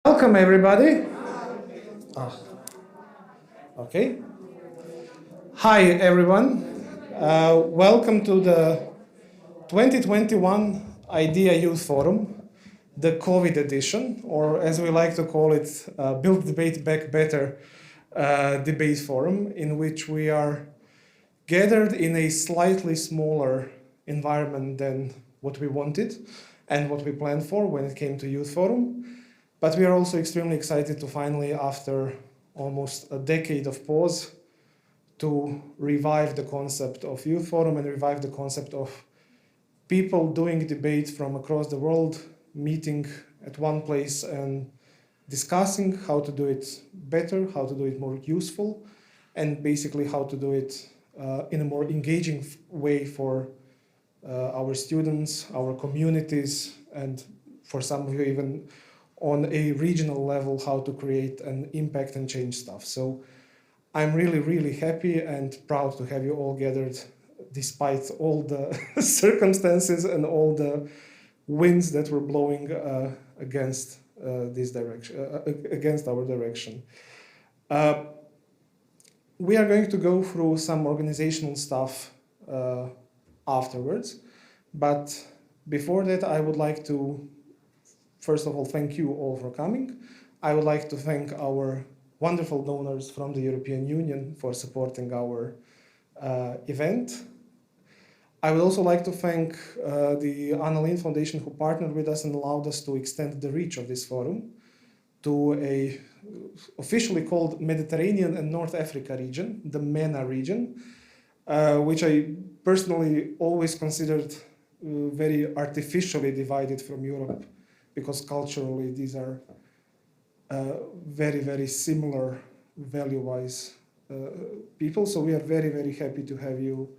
Welcome, everybody. Ah, okay. Hi, everyone. Welcome to the 2021 IDEA Youth Forum, the COVID edition, or as we like to call it, Build Debate Back Better debate forum, in which we are gathered in a slightly smaller environment than what we wanted and what we planned for when it came to Youth Forum. But we are also extremely excited to finally, after almost a decade of pause, to revive the concept of Youth Forum and revive the concept of people doing debate from across the world, meeting at one place and discussing how to do it better, how to do it more useful, and basically how to do it in a more engaging way for our students, our communities, and for some of you even on a regional level, how to create an impact and change stuff. So I'm really, really happy and proud to have you all gathered despite all the circumstances and all the winds that were blowing against this direction, against our direction. We are going to go through some organizational stuff afterwards, but before that, I would like to first of all, thank you all for coming. I would like to thank our wonderful donors from the European Union for supporting our event. I would also like to thank the Anna Lindh Foundation, who partnered with us and allowed us to extend the reach of this forum to a officially called Mediterranean and North Africa region, the MENA region, which I personally always considered very artificially divided from Europe, because culturally these are very, very similar value-wise people. So we are very, very happy to have you,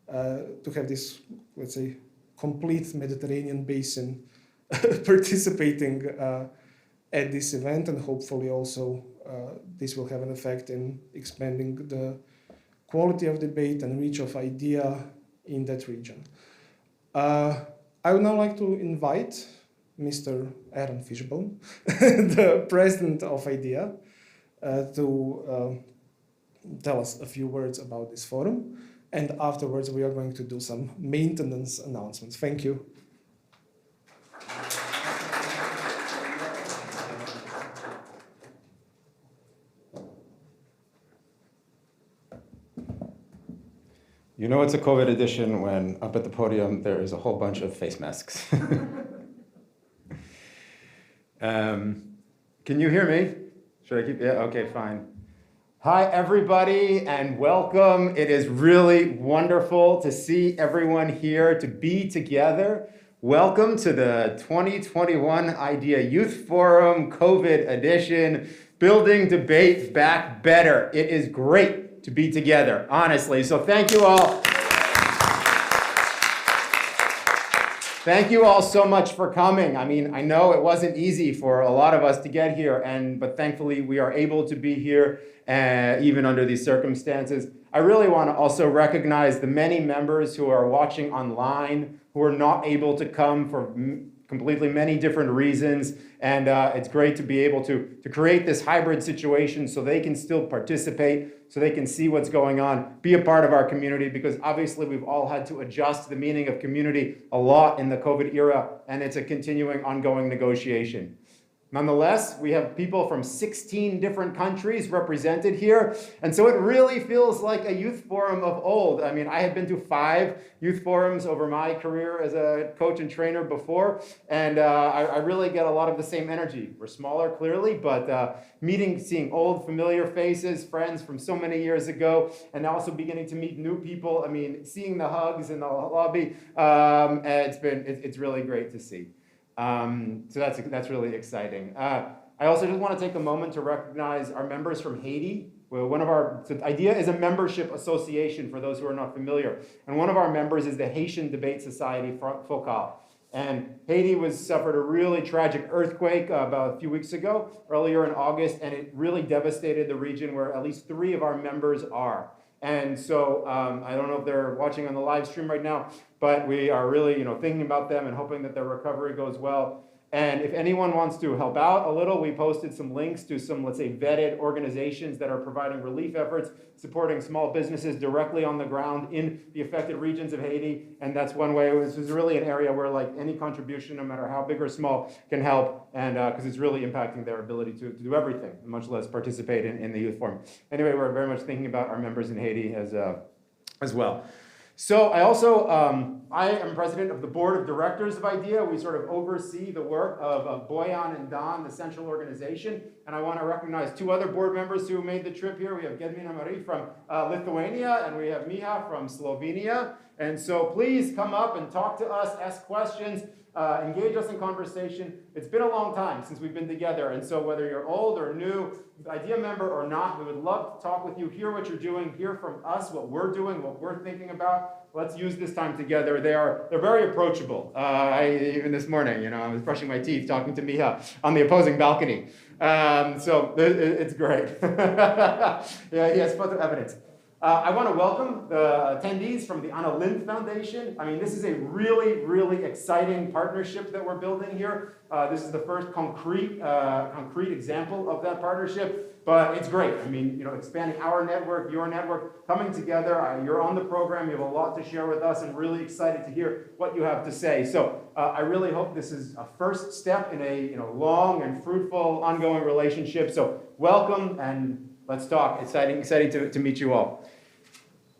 to have this, let's say, complete Mediterranean basin participating at this event, and hopefully also this will have an effect in expanding the quality of debate and reach of idea in that region. I would now like to invite Mr. Aaron Fishbone, the president of IDEA, to tell us a few words about this forum. And afterwards, we are going to do some maintenance announcements. Thank you. You know it's a COVID edition when up at the podium there is a whole bunch of face masks. Can you hear me? Should I keep? Yeah, okay, fine. Hi, everybody, and welcome. It is really wonderful to see everyone here, to be together. Welcome to the 2021 IDEA Youth Forum COVID edition, Building Debate Back Better. It is great to be together, honestly. So thank you all. Thank you all so much for coming. I mean, I know it wasn't easy for a lot of us to get here, but thankfully we are able to be here even under these circumstances. I really want to also recognize the many members who are watching online, who are not able to come for completely many different reasons, and it's great to be able to create this hybrid situation so they can still participate, so they can see what's going on, be a part of our community, because obviously we've all had to adjust the meaning of community a lot in the COVID era, and it's a continuing, ongoing negotiation. Nonetheless, we have people from 16 different countries represented here, and so it really feels like a youth forum of old. I mean, I had been to 5 youth forums over my career as a coach and trainer before, and I really get a lot of the same energy. We're smaller, clearly, but seeing old, familiar faces, friends from so many years ago, and also beginning to meet new people. I mean, seeing the hugs in the lobby, it's really great to see. So that's really exciting. I also just want to take a moment to recognize our members from Haiti. Well, IDEA is a membership association for those who are not familiar. And one of our members is the Haitian Debate Society FOCAL. And Haiti suffered a really tragic earthquake about a few weeks ago, earlier in August, and it really devastated the region where at least 3 of our members are. And so I don't know if they're watching on the live stream right now, but we are really thinking about them and hoping that their recovery goes well. And if anyone wants to help out a little, we posted some links to some, let's say, vetted organizations that are providing relief efforts, supporting small businesses directly on the ground in the affected regions of Haiti. And that's one way. This is really an area where like any contribution, no matter how big or small, can help. And because it's really impacting their ability to do everything, much less participate in the youth forum. Anyway, we're very much thinking about our members in Haiti as well. So I also, I am president of the board of directors of IDEA. We sort of oversee the work of Boyan and Daan, the central organization. And I want to recognize two other board members who made the trip here. We have Gabriela from Lithuania, and we have Miha from Slovenia. And so please come up and talk to us, ask questions, engage us in conversation. It's been a long time since we've been together. And so whether you're old or new, IDEA member or not, we would love to talk with you, hear what you're doing, hear from us what we're doing, what we're thinking about. Let's use this time together. They're very approachable. Even this morning, I was brushing my teeth talking to Miha on the opposing balcony. So it's great. Yeah, he has photo evidence. I want to welcome the attendees from the Anna Lindh Foundation. I mean, this is a really, really exciting partnership that we're building here. This is the first concrete example of that partnership, but it's great. I mean, expanding our network, your network, coming together. You're on the program. You have a lot to share with us, and really excited to hear what you have to say. So I really hope this is a first step in a long and fruitful, ongoing relationship. So welcome, and let's talk. Exciting to meet you all.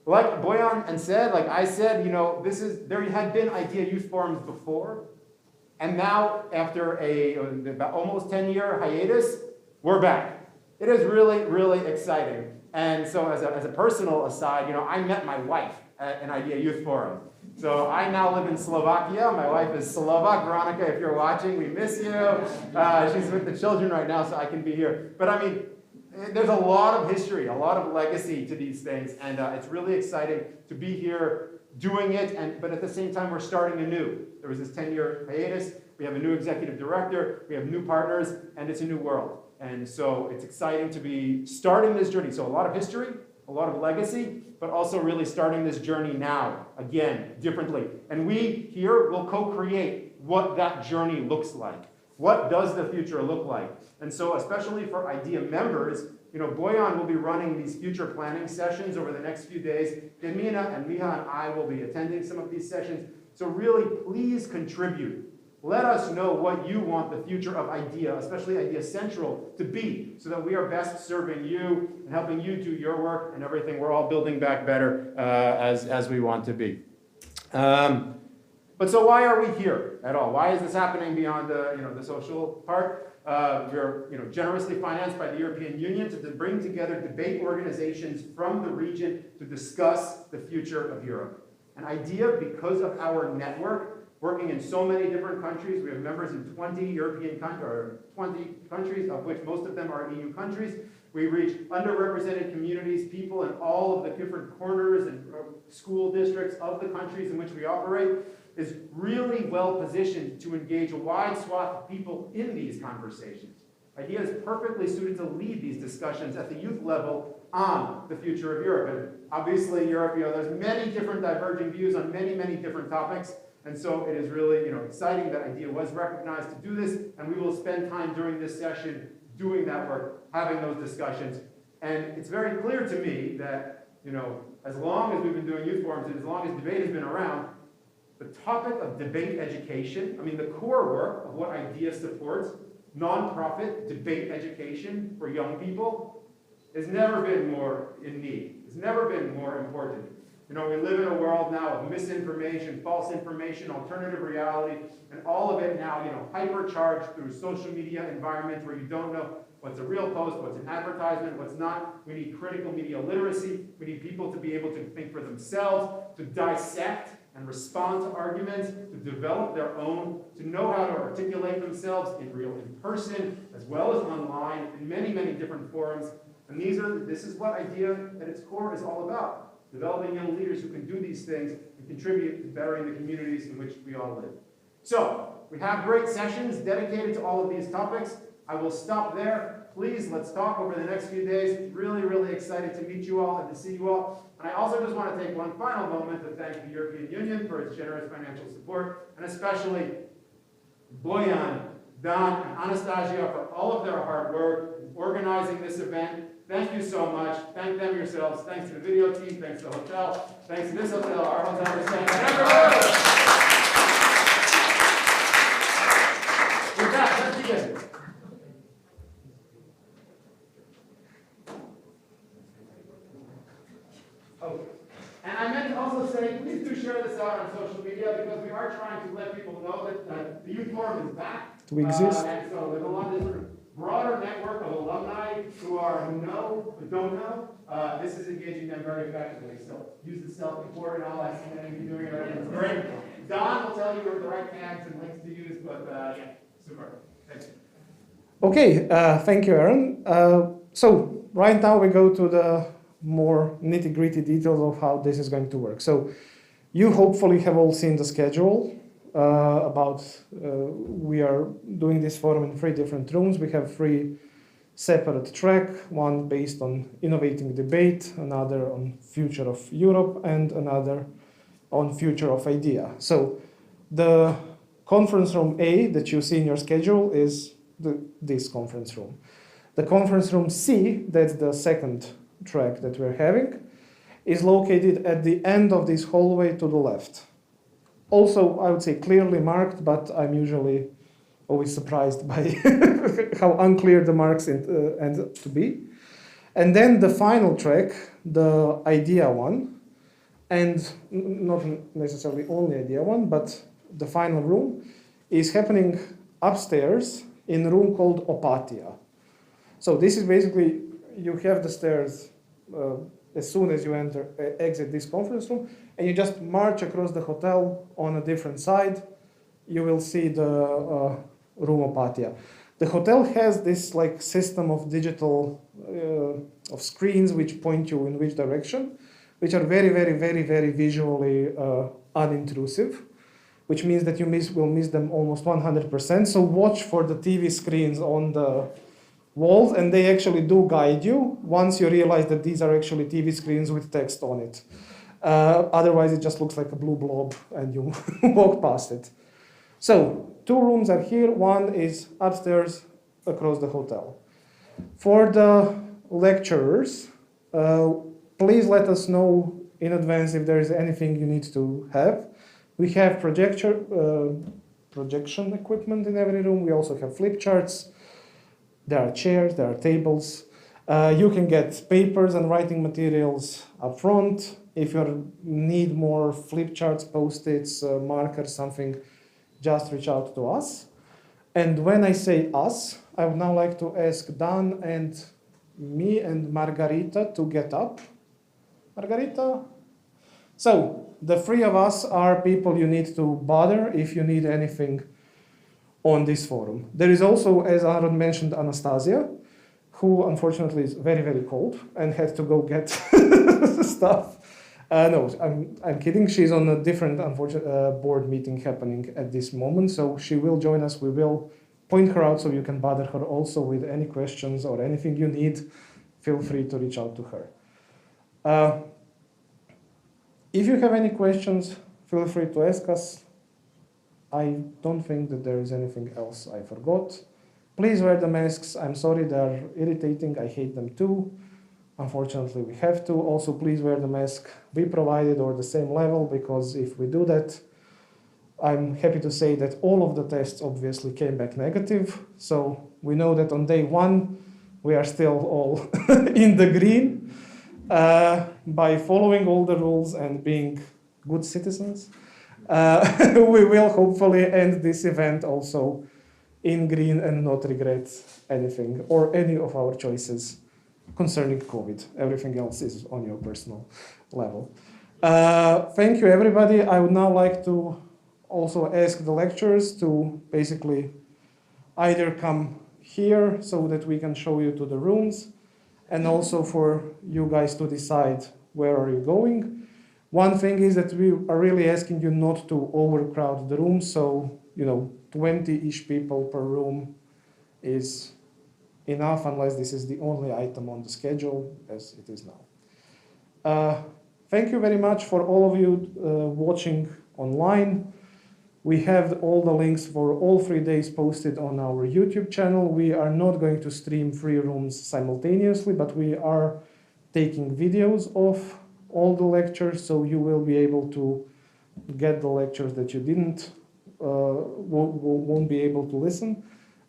Like Boyan said, like I said, there had been IDEA youth forums before, and now after about almost 10-year hiatus, we're back. It is really, really exciting. And so as a personal aside, I met my wife at an IDEA youth forum. So I now live in Slovakia. My wife is Slovak. Veronica, if you're watching, we miss you. She's with the children right now, so I can be here. But I mean, there's a lot of history, a lot of legacy to these things, and it's really exciting to be here doing it, but at the same time, we're starting anew. There was this 10-year hiatus, we have a new executive director, we have new partners, and it's a new world. And so it's exciting to be starting this journey. So a lot of history, a lot of legacy, but also really starting this journey now, again, differently. And we here will co-create what that journey looks like. What does the future look like? And so especially for IDEA members, Boyan will be running these future planning sessions over the next few days. Gabriela and Miha and I will be attending some of these sessions. So really, please contribute. Let us know what you want the future of IDEA, especially IDEA Central, to be, so that we are best serving you and helping you do your work and everything. We're all building back better as we want to be. But so why are we here at all? Why is this happening beyond the social part? We're generously financed by the European Union to bring together debate organizations from the region to discuss the future of Europe. An idea because of our network, working in so many different countries. We have members in 20 European countries, or 20 countries, of which most of them are EU countries. We reach underrepresented communities, people in all of the different corners and school districts of the countries in which we operate, is really well positioned to engage a wide swath of people in these conversations. IDEA is perfectly suited to lead these discussions at the youth level on the future of Europe. And obviously Europe, there's many different diverging views on many, many different topics. And so it is really, exciting that IDEA was recognized to do this, and we will spend time during this session doing that work, having those discussions. And it's very clear to me that, as long as we've been doing youth forums and as long as debate has been around, the topic of debate education, the core work of what IDEA supports, nonprofit debate education for young people, has never been more in need. It's never been more important. We live in a world now of misinformation, false information, alternative reality, and all of it now, hypercharged through social media environments where you don't know what's a real post, what's an advertisement, what's not. We need critical media literacy. We need people to be able to think for themselves, to dissect and respond to arguments, to develop their own, to know how to articulate themselves in person, as well as online, in many, many different forums. And this is what IDEA at its core is all about. Developing young leaders who can do these things and contribute to bettering the communities in which we all live. So, we have great sessions dedicated to all of these topics. I will stop there. Please, let's talk over the next few days. Really, really excited to meet you all and to see you all. And I also just want to take one final moment to thank the European Union for its generous financial support, and especially Boyan Daan, and Anastasia for all of their hard work in organizing this event. Thank you so much. Thank them yourselves. Thanks to the video team. Thanks to the hotel. Thanks to this hotel, our hotel, and everyone. With that, let's begin. Oh, and I meant to also say, please do share this out on social media because we are trying to let people know that the youth forum is back. To exist. And so there's a lot of this sort of broader network of alumni who know but don't know. This is engaging them very effectively. So use the self-report and all that. And you're doing it already. It's great. Daan will tell you where the right tags and links to use, but yeah, super. Thanks. Okay, thank you, Aaron. So right now we go to the more nitty-gritty details of how this is going to work. So you hopefully have all seen the schedule we are doing this forum in 3 different rooms. We have 3 separate tracks, one based on innovating debate, another on future of Europe, and another on future of idea. So the conference room A that you see in your schedule is this conference room. The conference room C, that's the second track that we're having, is located at the end of this hallway to the left. Also, I would say clearly marked, but I'm usually always surprised by how unclear the marks end to be. And then the final track, the idea one, and not necessarily only idea one, but the final room is happening upstairs in a room called Opatia. So this is basically, you have the stairs as soon as you exit this conference room, and you just march across the hotel on a different side, you will see the room Opatia. The hotel has this like system of digital of screens which point you in which direction, which are very, very, very, very visually unintrusive, which means that you will miss them almost 100%. So watch for the TV screens on the walls, and they actually do guide you once you realize that these are actually TV screens with text on it. Otherwise, it just looks like a blue blob and you walk past it. So 2 rooms are here. One is upstairs across the hotel. For the lecturers, please let us know in advance if there is anything you need to have. We have projection equipment in every room. We also have flip charts. There are chairs, there are tables. You can get papers and writing materials up front. If you need more flip charts, post-its, markers, something, just reach out to us. And when I say us, I would now like to ask Daan and me and Margarita to get up. Margarita? So, the 3 of us are people you need to bother if you need anything on this forum. There is also, as Aaron mentioned, Anastasia, who unfortunately is very, very cold and had to go get stuff. No, I'm kidding. She's on a different board meeting happening at this moment, so she will join us. We will point her out so you can bother her also with any questions or anything you need. Feel free to reach out to her. If you have any questions, feel free to ask us. I don't think that there is anything else I forgot. Please wear the masks. I'm sorry they're irritating. I hate them too. Unfortunately, we have to. Also, please wear the mask we provided or the same level, because if we do that, I'm happy to say that all of the tests obviously came back negative. So we know that on day 1, we are still all in the green. By following all the rules and being good citizens, we will hopefully end this event also in green and not regret anything or any of our choices concerning COVID. Everything else is on your personal level. Thank you, everybody. I would now like to also ask the lecturers to basically either come here so that we can show you to the rooms, and also for you guys to decide where are you going. One thing is that we are really asking you not to overcrowd the room, so 20-ish people per room is enough, unless this is the only item on the schedule, as it is now. Thank you very much for all of you watching online. We have all the links for all 3 days posted on our YouTube channel. We are not going to stream 3 rooms simultaneously, but we are taking videos of all the lectures, so you will be able to get the lectures that you won't be able to listen.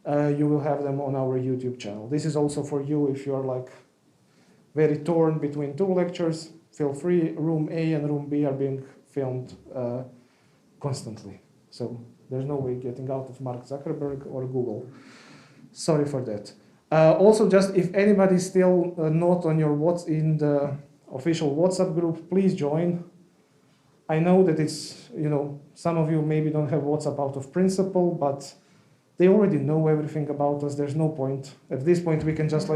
You will have them on our YouTube channel. This is also for you if you are like very torn between 2 lectures. Feel free. Room A and Room B are being filmed constantly. So there's no way getting out of Mark Zuckerberg or Google. Sorry for that. Also, just if anybody's still not on your in the official WhatsApp group, please join. I know that it's, some of you maybe don't have WhatsApp out of principle, but they already know everything about us. There's no point. At this point, we can just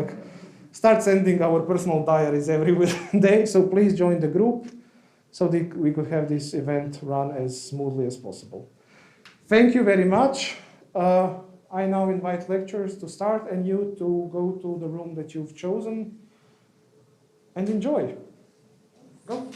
start sending our personal diaries every day. So please join the group so that we could have this event run as smoothly as possible. Thank you very much. I now invite lecturers to start and you to go to the room that you've chosen and enjoy. Go.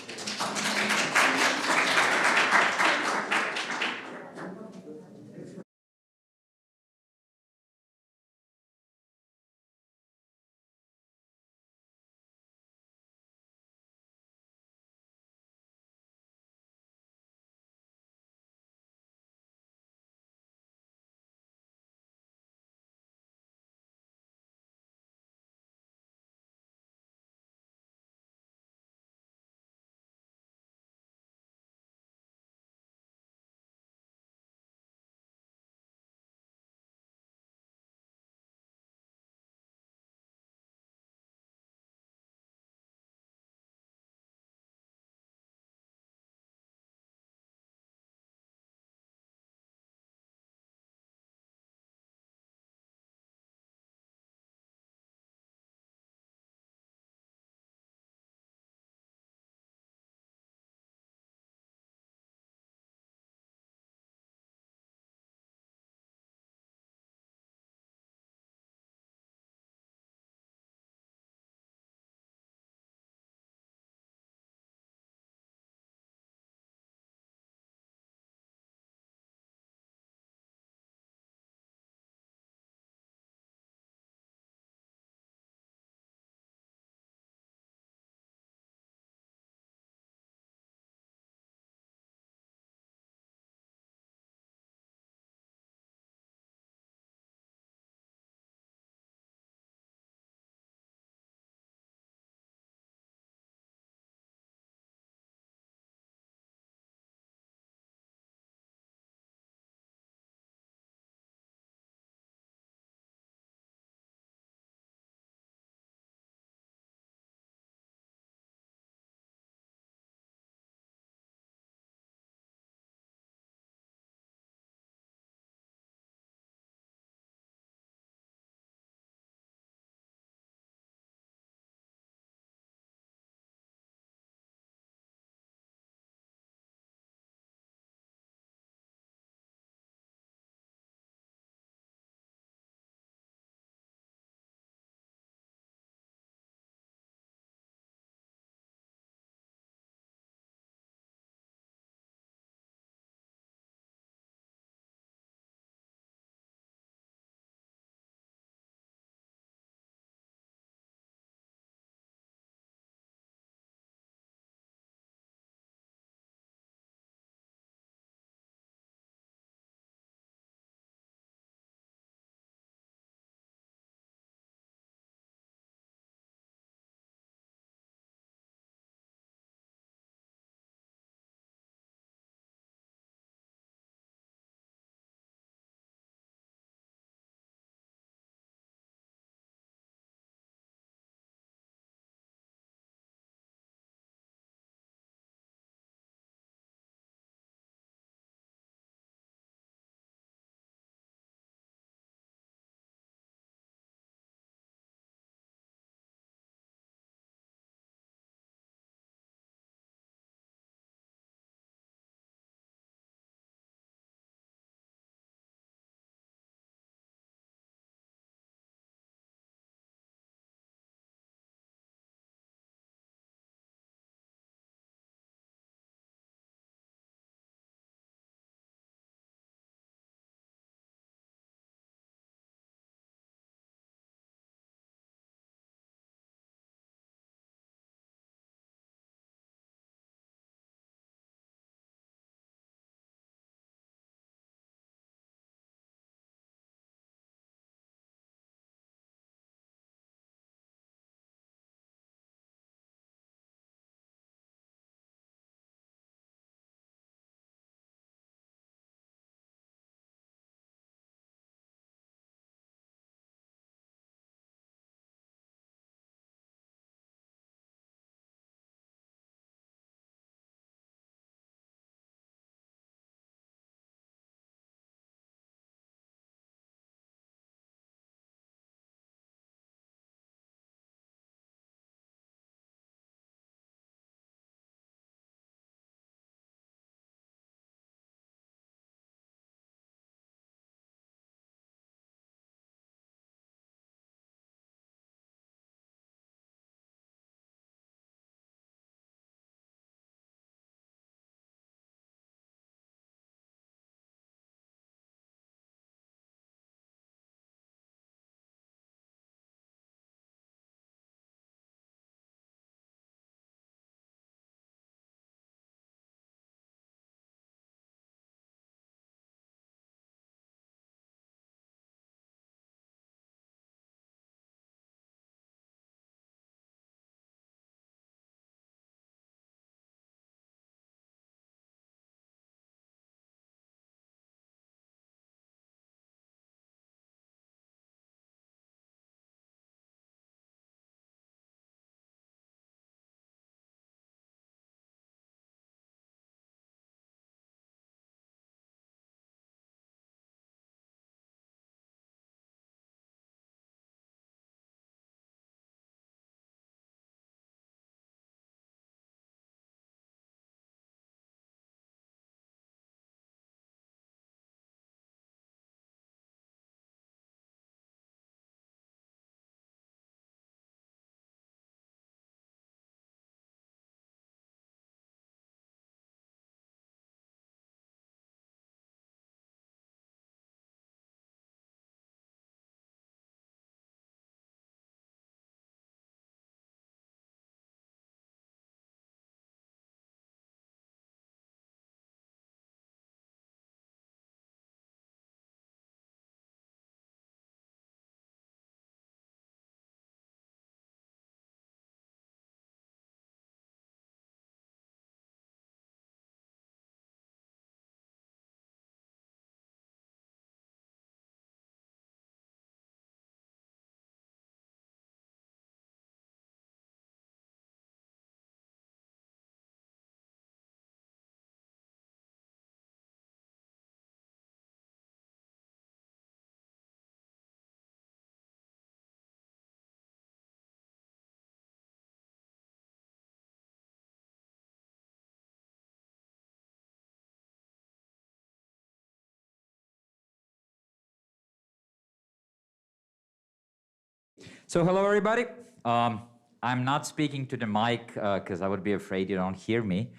So hello, everybody. I'm not speaking to the mic because I would be afraid you don't hear me,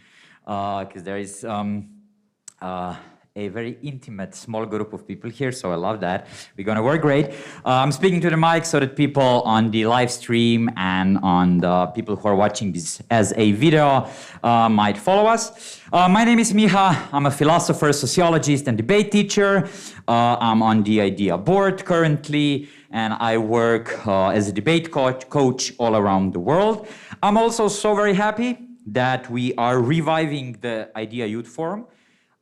because there is a very intimate, small group of people here, so I love that. We're going to work great. I'm speaking to the mic so that people on the live stream and on the people who are watching this as a video might follow us. My name is Miha. I'm a philosopher, sociologist, and debate teacher. I'm on the IDEA board currently, and I work as a debate coach all around the world. I'm also so very happy that we are reviving the IDEA Youth Forum.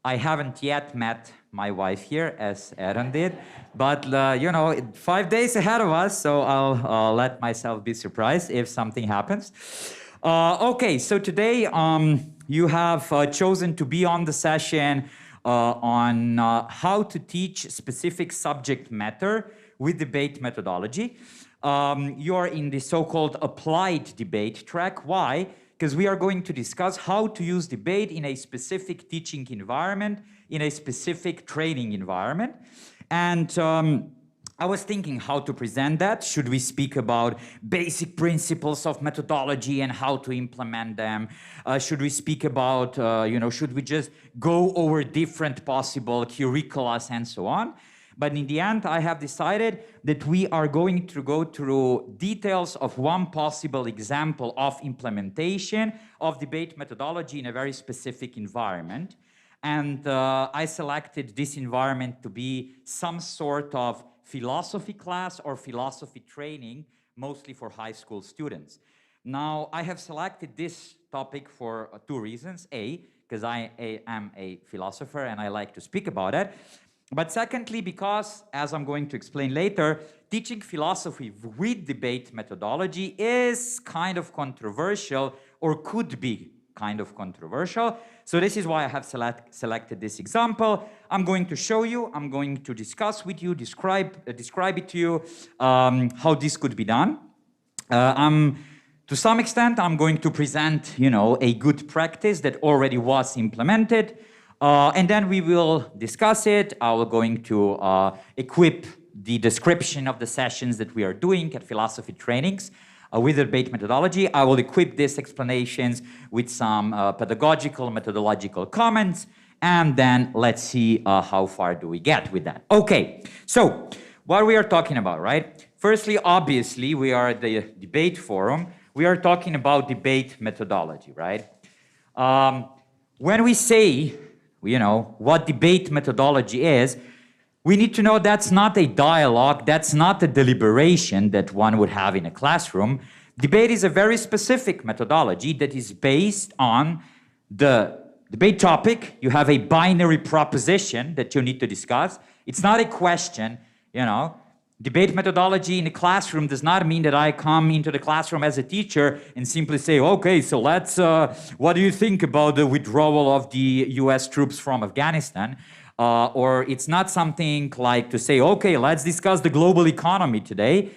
I haven't yet met my wife here, as Aaron did, but you know, 5 days ahead of us, so I'll let myself be surprised if something happens. Okay, so today you have chosen to be on the session on how to teach specific subject matter with debate methodology. You're in the so-called applied debate track. Why? Because we are going to discuss how to use debate in a specific teaching environment, in a specific training environment. And I was thinking how to present that. Should we speak about basic principles of methodology and how to implement them? Should we speak about, you know, should we just go over different possible curricula and so on? But in the end, I have decided that we are going to go through details of one possible example of implementation of debate methodology in a very specific environment. And I selected this environment to be some sort of philosophy class or philosophy training, mostly for high school students. Now, I have selected this topic for two reasons. A, because I am a philosopher and I like to speak about it. But secondly, because, as I'm going to explain later, teaching philosophy with debate methodology is kind of controversial, or could be kind of controversial. So this is why I have selected this example. I'm going to show you, I'm going to discuss with you, describe it to you, how this could be done. To some extent, I'm going to present, you know, a good practice that already was implemented. And then we will discuss it. I will going to equip the description of the sessions that we are doing at philosophy trainings with debate methodology. I will equip these explanations with some pedagogical, methodological comments, and then let's see how far do we get with that. Okay, so what we are talking about, right? Firstly, obviously, we are at the debate forum. We are talking about debate methodology, right? When we say, you know, what debate methodology is, we need to know that's not a dialogue, that's not a deliberation that one would have in a classroom. Debate is a very specific methodology that is based on the debate topic. You have a binary proposition that you need to discuss. It's not a question, you know. Debate methodology in the classroom does not mean that I come into the classroom as a teacher and simply say, okay, so let's, what do you think about the withdrawal of the US troops from Afghanistan? Or it's not something like to say, okay, let's discuss the global economy today.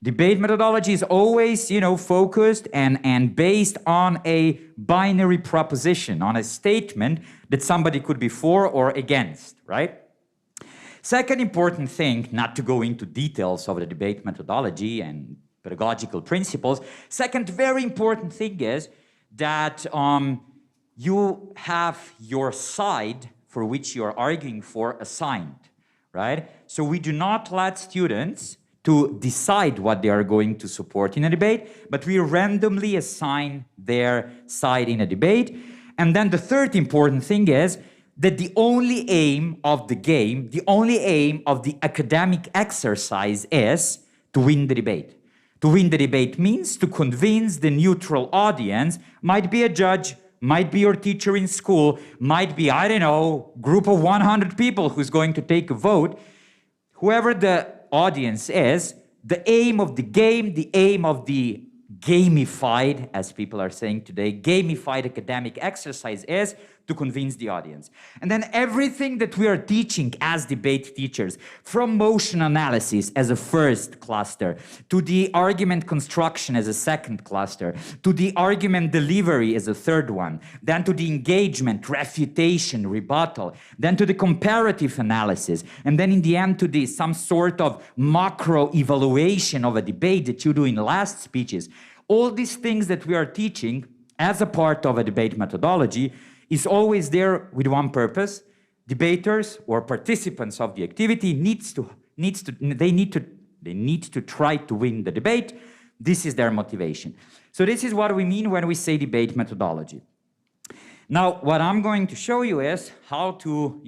Debate methodology is always, you know, focused and based on a binary proposition, on a statement that somebody could be for or against, right? Second important thing, not to go into details of the debate methodology and pedagogical principles, second very important thing is that you have your side for which you are arguing for assigned, right? So we do not let students to decide what they are going to support in a debate, but we randomly assign their side in a debate. And then the third important thing is that the only aim of the game, the only aim of the academic exercise is to win the debate. To win the debate means to convince the neutral audience, might be a judge, might be your teacher in school, might be, I don't know, group of 100 people who's going to take a vote. Whoever the audience is, the aim of the game, the aim of the gamified, as people are saying today, gamified academic exercise is to convince the audience. And then everything that we are teaching as debate teachers, from motion analysis as a first cluster, to the argument construction as a second cluster, to the argument delivery as a third one, then to the engagement, refutation, rebuttal, then to the comparative analysis, and then in the end to the some sort of macro evaluation of a debate that you do in last speeches. All these things that we are teaching as a part of a debate methodology is always there with one purpose. Debaters or participants of the activity they need to try to win the debate. This is their motivation. So this is what we mean when we say debate methodology. Now, what I'm going to show you is how to,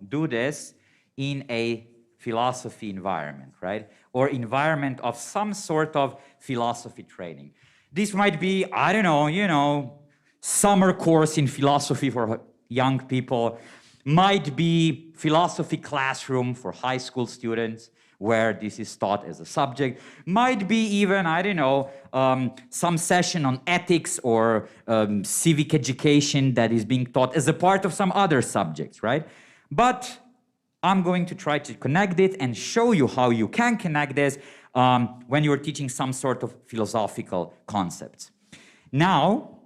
do this in a philosophy environment, right? Or environment of some sort of philosophy training. This might be, I don't know, summer course in philosophy for young people, might be philosophy classroom for high school students where this is taught as a subject, might be even, I don't know, some session on ethics or civic education that is being taught as a part of some other subjects, right? But I'm going to try to connect it and show you how you can connect this when you're teaching some sort of philosophical concepts. Now,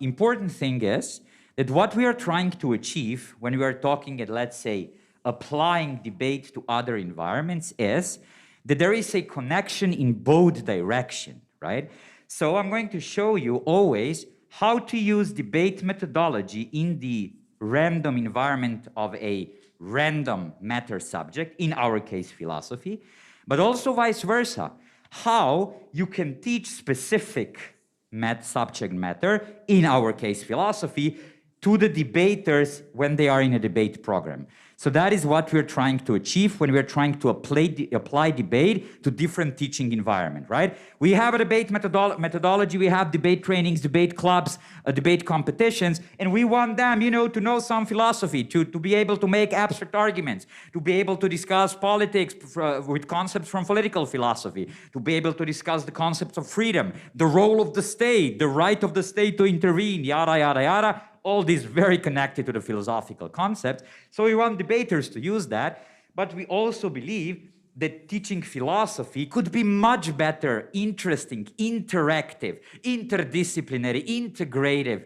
important thing is that what we are trying to achieve when we are talking at, let's say, applying debate to other environments is that there is a connection in both directions, right? So I'm going to show you always how to use debate methodology in the random environment of a random matter subject, in our case philosophy, but also vice versa, how you can teach specific subject matter, in our case philosophy, to the debaters when they are in a debate program. So that is what we're trying to achieve when we're trying to apply debate to different teaching environment, right? We have a debate methodology, we have debate trainings, debate clubs, debate competitions, and we want them, to know some philosophy, to be able to make abstract arguments, to be able to discuss politics with concepts from political philosophy, to be able to discuss the concepts of freedom, the role of the state, the right of the state to intervene, yada, yada, yada. All these very connected to the philosophical concepts. So we want debaters to use that, but we also believe that teaching philosophy could be much better, interesting, interactive, interdisciplinary, integrative,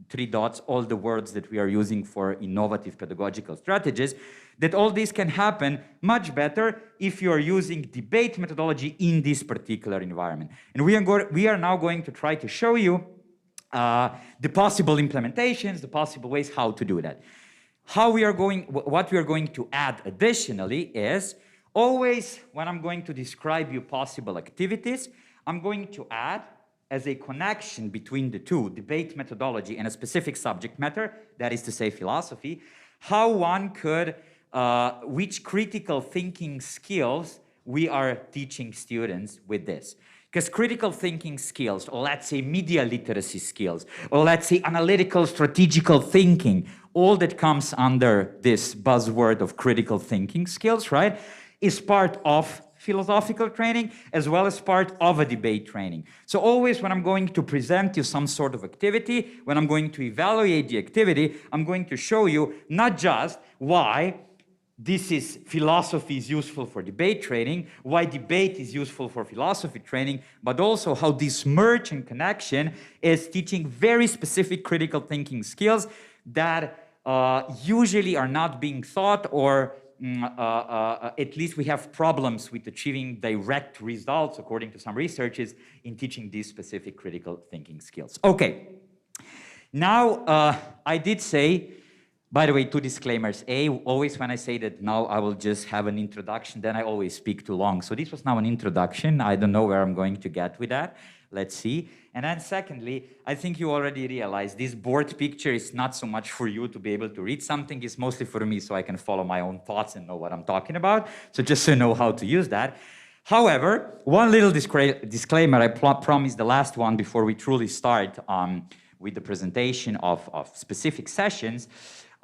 3 dots, all the words that we are using for innovative pedagogical strategies, that all this can happen much better if you are using debate methodology in this particular environment. And we are now going to try to show you the possible implementations, the possible ways how to do that. What we are going to add additionally is always when I'm going to describe you possible activities, I'm going to add as a connection between the two, debate methodology and a specific subject matter, that is to say philosophy, how one could, which critical thinking skills we are teaching students with this. Because critical thinking skills, or let's say media literacy skills, or let's say analytical strategical thinking, all that comes under this buzzword of critical thinking skills, right, is part of philosophical training as well as part of a debate training. So always when I'm going to present you some sort of activity, when I'm going to evaluate the activity, I'm going to show you not just why philosophy is useful for debate training, why debate is useful for philosophy training, but also how this merge and connection is teaching very specific critical thinking skills that usually are not being taught, or at least we have problems with achieving direct results, according to some researches, in teaching these specific critical thinking skills. Okay, now I did say, by the way, 2 disclaimers. Always when I say that now I will just have an introduction, then I always speak too long. So this was now an introduction. I don't know where I'm going to get with that. Let's see. And then secondly, I think you already realized this board picture is not so much for you to be able to read something. It's mostly for me so I can follow my own thoughts and know what I'm talking about. So just so you know how to use that. However, one little disclaimer, I promised the last one before we truly start with the presentation of specific sessions.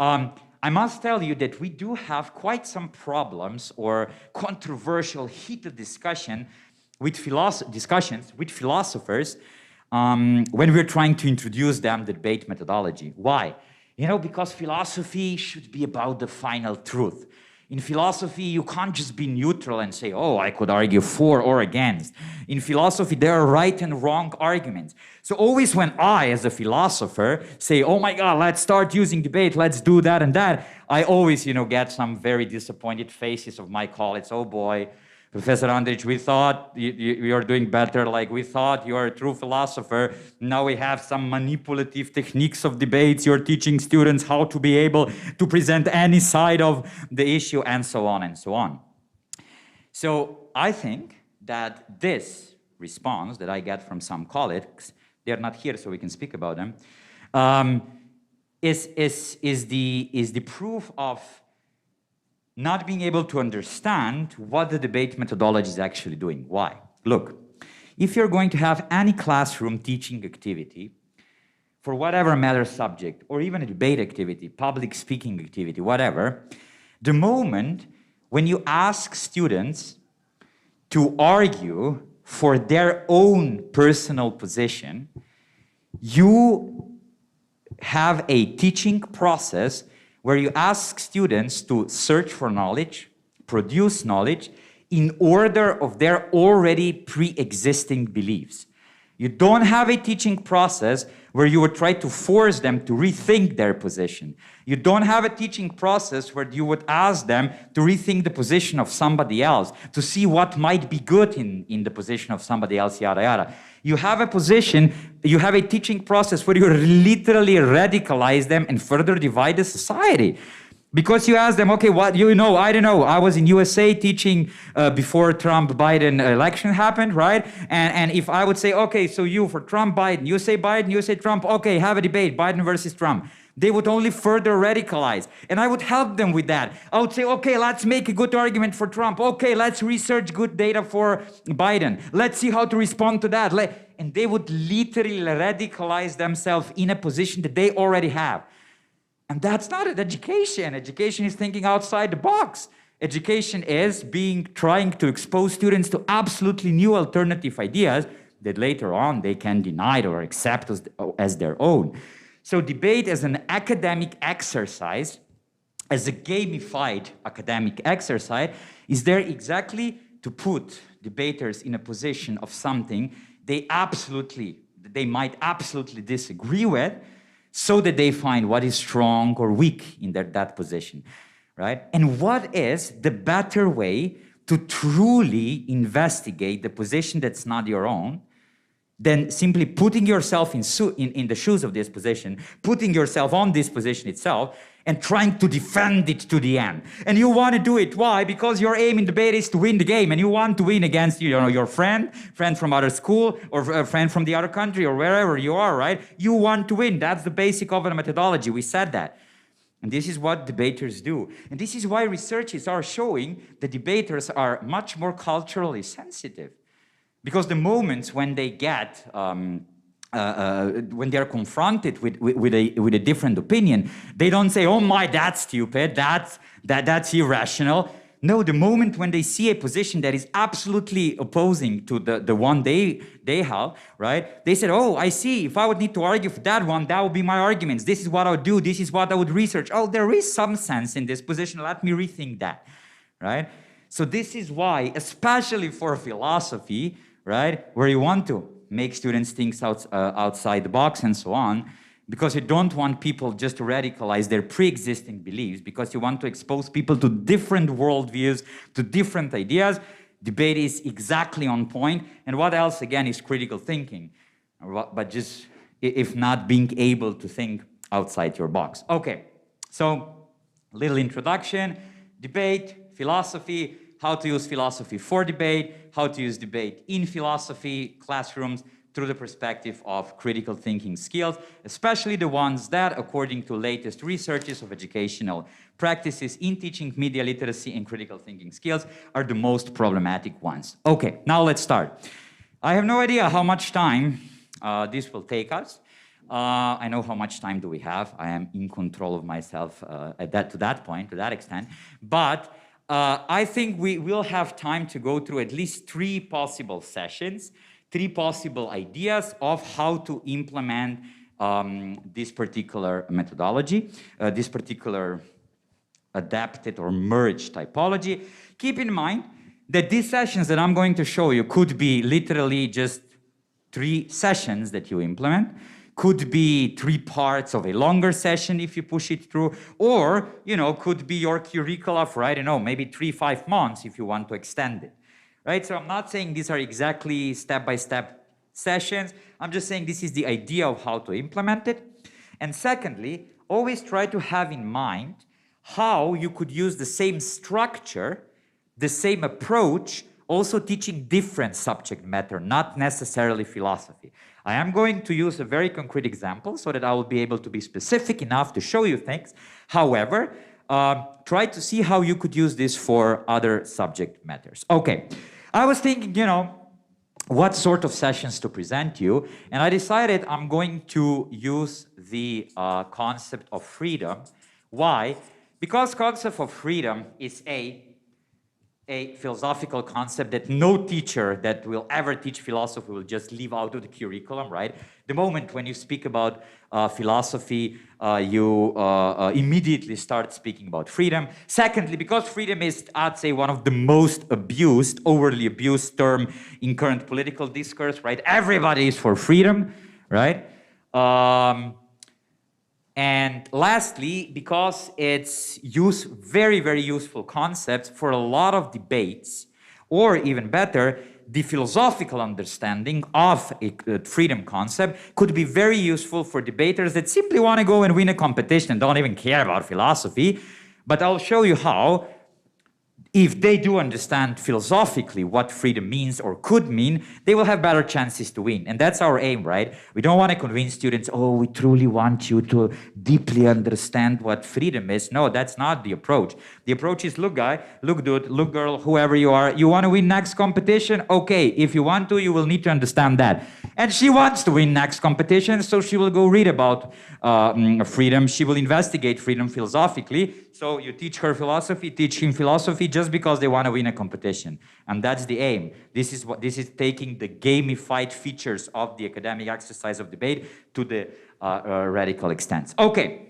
I must tell you that we do have quite some problems or controversial, heated discussions with philosophers when we're trying to introduce them the debate methodology. Why? Because philosophy should be about the final truth. In philosophy, you can't just be neutral and say, oh, I could argue for or against. In philosophy, there are right and wrong arguments. So always when I, as a philosopher, say, oh my God, let's start using debate, let's do that and that, I always, get some very disappointed faces of my colleagues. Oh boy, Professor Andric, we thought you are doing better, like we thought you are a true philosopher. Now we have some manipulative techniques of debates. You're teaching students how to be able to present any side of the issue, and so on and so on. So I think that this response that I get from some colleagues, they're not here so we can speak about them, is the proof of not being able to understand what the debate methodology is actually doing. Why? Look, if you're going to have any classroom teaching activity for whatever matter subject, or even a debate activity, public speaking activity, whatever, the moment when you ask students to argue for their own personal position, you have a teaching process where you ask students to search for knowledge, produce knowledge, in order of their already pre-existing beliefs. You don't have a teaching process where you would try to force them to rethink their position. You don't have a teaching process where you would ask them to rethink the position of somebody else, to see what might be good in the position of somebody else, yada, yada. You have a teaching process where you literally radicalize them and further divide the society. Because you ask them, okay, what, I don't know, I was in USA teaching before Trump-Biden election happened, right? And if I would say, okay, so you for Trump-Biden, you say Trump, okay, have a debate, Biden versus Trump. They would only further radicalize. And I would help them with that. I would say, okay, let's make a good argument for Trump. Okay, let's research good data for Biden. Let's see how to respond to that. And they would literally radicalize themselves in a position that they already have. And that's not education. Education is thinking outside the box. Education is trying to expose students to absolutely new alternative ideas that later on they can deny or accept as their own. So debate as an academic exercise, as a gamified academic exercise, is there exactly to put debaters in a position of something they might absolutely disagree with, so that they find what is strong or weak in that position, right? And what is the better way to truly investigate the position that's not your own than simply putting yourself in the shoes of this position, putting yourself on this position itself, and trying to defend it to the end. And you want to do it. Why? Because your aim in debate is to win the game, and you want to win against your friend from other school, or a friend from the other country, or wherever you are, right? You want to win. That's the basic of the methodology. We said that. And this is what debaters do. And this is why researches are showing that debaters are much more culturally sensitive. Because the moments when they get when they're confronted with a different opinion, they don't say, oh my, that's stupid, that's irrational. No, the moment when they see a position that is absolutely opposing to the one they have, right? They said, oh, I see, if I would need to argue for that one, that would be my arguments. This is what I would do, this is what I would research. Oh, there is some sense in this position, let me rethink that, right? So this is why, especially for philosophy, right, where you want to make students think outside the box and so on, because you don't want people just to radicalize their pre-existing beliefs, because you want to expose people to different worldviews, to different ideas. Debate is exactly on point. And what else, again, is critical thinking? But just, if not being able to think outside your box. Okay, so little introduction, debate, philosophy, how to use philosophy for debate, how to use debate in philosophy classrooms through the perspective of critical thinking skills, especially the ones that, according to latest researches of educational practices in teaching media literacy and critical thinking skills, are the most problematic ones. Okay, now let's start. I have no idea how much time this will take us. I know how much time do we have. I am in control of myself to that extent. But I think we will have time to go through at least 3 possible sessions 3 possible ideas of how to implement this particular methodology, this particular adapted or merged typology. Keep in mind that these sessions that I'm going to show you could be literally just 3 sessions that you implement, could be 3 parts of a longer session if you push it through, or, you know, could be your curricula for, I don't know, maybe 3-5 months if you want to extend it, right? So I'm not saying these are exactly step-by-step sessions. I'm just saying this is the idea of how to implement it. And secondly, always try to have in mind how you could use the same structure, the same approach, also teaching different subject matter, not necessarily philosophy. I am going to use a very concrete example so that I will be able to be specific enough to show you things. However, try to see how you could use this for other subject matters. Okay, I was thinking, you know, what sort of sessions to present you, and I decided I'm going to use the concept of freedom. Why? Because concept of freedom is a philosophical concept that no teacher that will ever teach philosophy will just leave out of the curriculum, right? The moment when you speak about philosophy, you immediately start speaking about freedom. Secondly, because freedom is, I'd say, one of the most abused, overly abused term in current political discourse, right? Everybody is for freedom, right? And lastly, because it's very, very useful concept for a lot of debates, or even better, the philosophical understanding of a freedom concept could be very useful for debaters that simply want to go and win a competition and don't even care about philosophy. But I'll show you how. If they do understand philosophically what freedom means or could mean, they will have better chances to win. And that's our aim, right? We don't want to convince students, oh, we truly want you to deeply understand what freedom is. No, that's not the approach. The approach is, look guy, look dude, look girl, whoever you are, you want to win next competition? Okay, if you want to, you will need to understand that. And she wants to win next competition, so she will go read about freedom. She will investigate freedom philosophically. So you teach her philosophy, teach him philosophy, just because they want to win a competition. And that's the aim. This is taking the gamified features of the academic exercise of debate to the radical extent. Okay,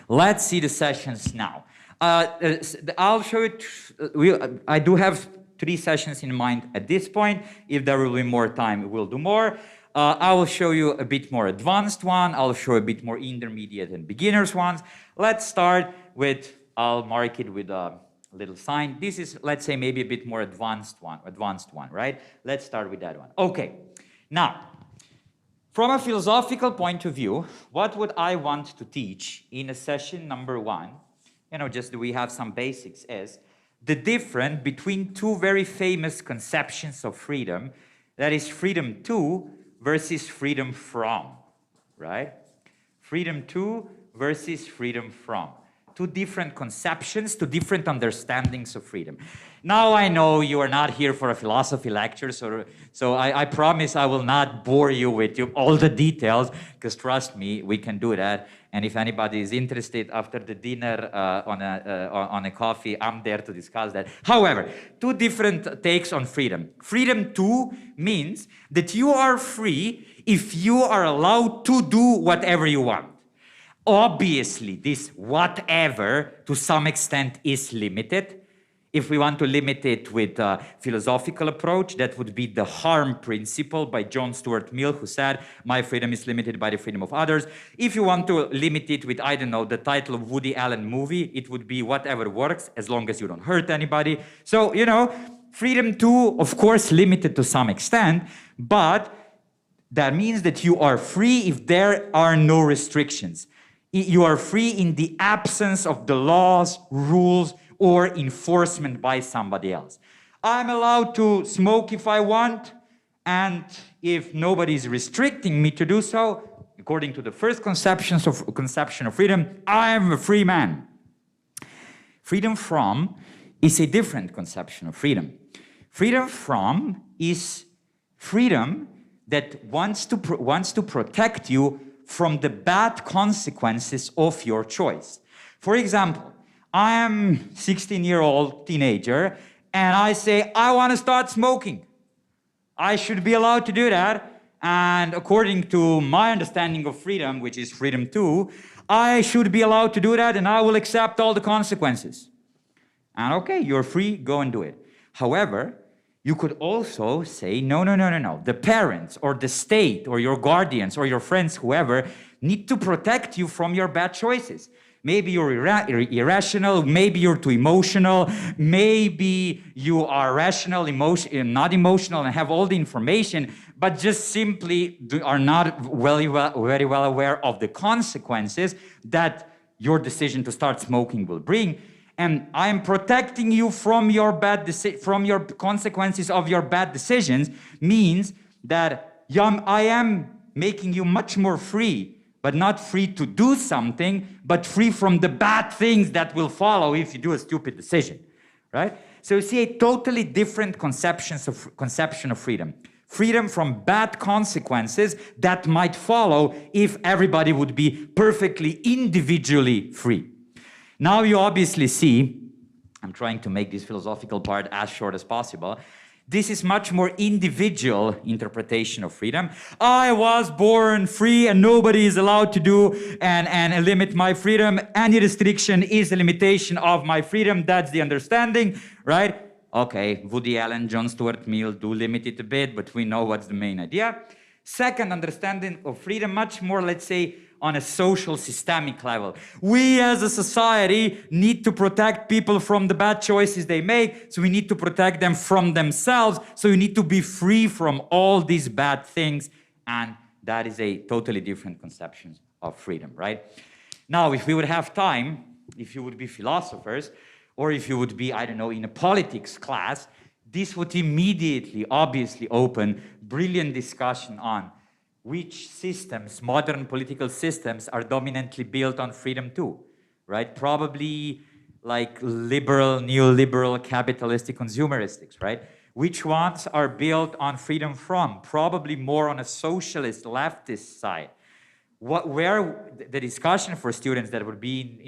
let's see the sessions now. I'll show you, I do have 3 sessions in mind at this point. If there will be more time, we'll do more. I will show you a bit more advanced one. I'll show a bit more intermediate and beginners ones. Let's start with, I'll mark it with a little sign. This is, let's say, maybe a bit more advanced one, right? Let's start with that one. Okay, now, from a philosophical point of view, what would I want to teach in a session number 1, you know, just we have some basics, is the difference between 2 very famous conceptions of freedom, that is freedom to versus freedom from, right? Freedom to versus freedom from. 2 different conceptions, 2 different understandings of freedom. Now I know you are not here for a philosophy lecture, so I promise I will not bore you with all the details, because trust me, we can do that. And if anybody is interested after the dinner on a coffee, I'm there to discuss that. However, 2 different takes on freedom. Freedom to means that you are free if you are allowed to do whatever you want. Obviously, this whatever to some extent is limited. If we want to limit it with a philosophical approach, that would be the harm principle by John Stuart Mill, who said, my freedom is limited by the freedom of others. If you want to limit it with, I don't know, the title of Woody Allen movie, it would be whatever works, as long as you don't hurt anybody. So, you know, freedom to, of course, limited to some extent, but that means that you are free if there are no restrictions. You are free in the absence of the laws, rules, or enforcement by somebody else. I'm allowed to smoke if I want, and if nobody is restricting me to do so, according to the first conception of freedom, I am a free man. Freedom from is a different conception of freedom. Freedom from is freedom that wants to protect you from the bad consequences of your choice. For example, I am a 16-year-old teenager, and I say, I want to start smoking. I should be allowed to do that. And according to my understanding of freedom, which is freedom too, I should be allowed to do that and I will accept all the consequences. And okay, you're free, go and do it. However, you could also say, no. The parents or the state or your guardians or your friends, whoever, need to protect you from your bad choices. Maybe you're irrational, maybe you're too emotional, maybe you are rational, not emotional and have all the information, but just simply are not very well aware of the consequences that your decision to start smoking will bring. And I am protecting you from your consequences of your bad decisions means that I am making you much more free, but not free to do something, but free from the bad things that will follow if you do a stupid decision, right? So you see a totally different conception of freedom. Freedom from bad consequences that might follow if everybody would be perfectly individually free. Now you obviously see, I'm trying to make this philosophical part as short as possible, this is much more individual interpretation of freedom. I was born free and nobody is allowed to do and limit my freedom. Any restriction is a limitation of my freedom. That's the understanding, right? Okay, Woody Allen, John Stuart Mill do limit it a bit, but we know what's the main idea. Second understanding of freedom, much more, let's say, on a social systemic level. We as a society need to protect people from the bad choices they make, so we need to protect them from themselves, so you need to be free from all these bad things, and that is a totally different conception of freedom, right? Now, if we would have time, if you would be philosophers, or if you would be, I don't know, in a politics class, this would immediately, obviously open brilliant discussion on which systems, modern political systems, are dominantly built on freedom too, right? Probably like liberal, neoliberal, capitalistic, consumeristics, right? Which ones are built on freedom from? Probably more on a socialist, leftist side. Where the discussion for students that would be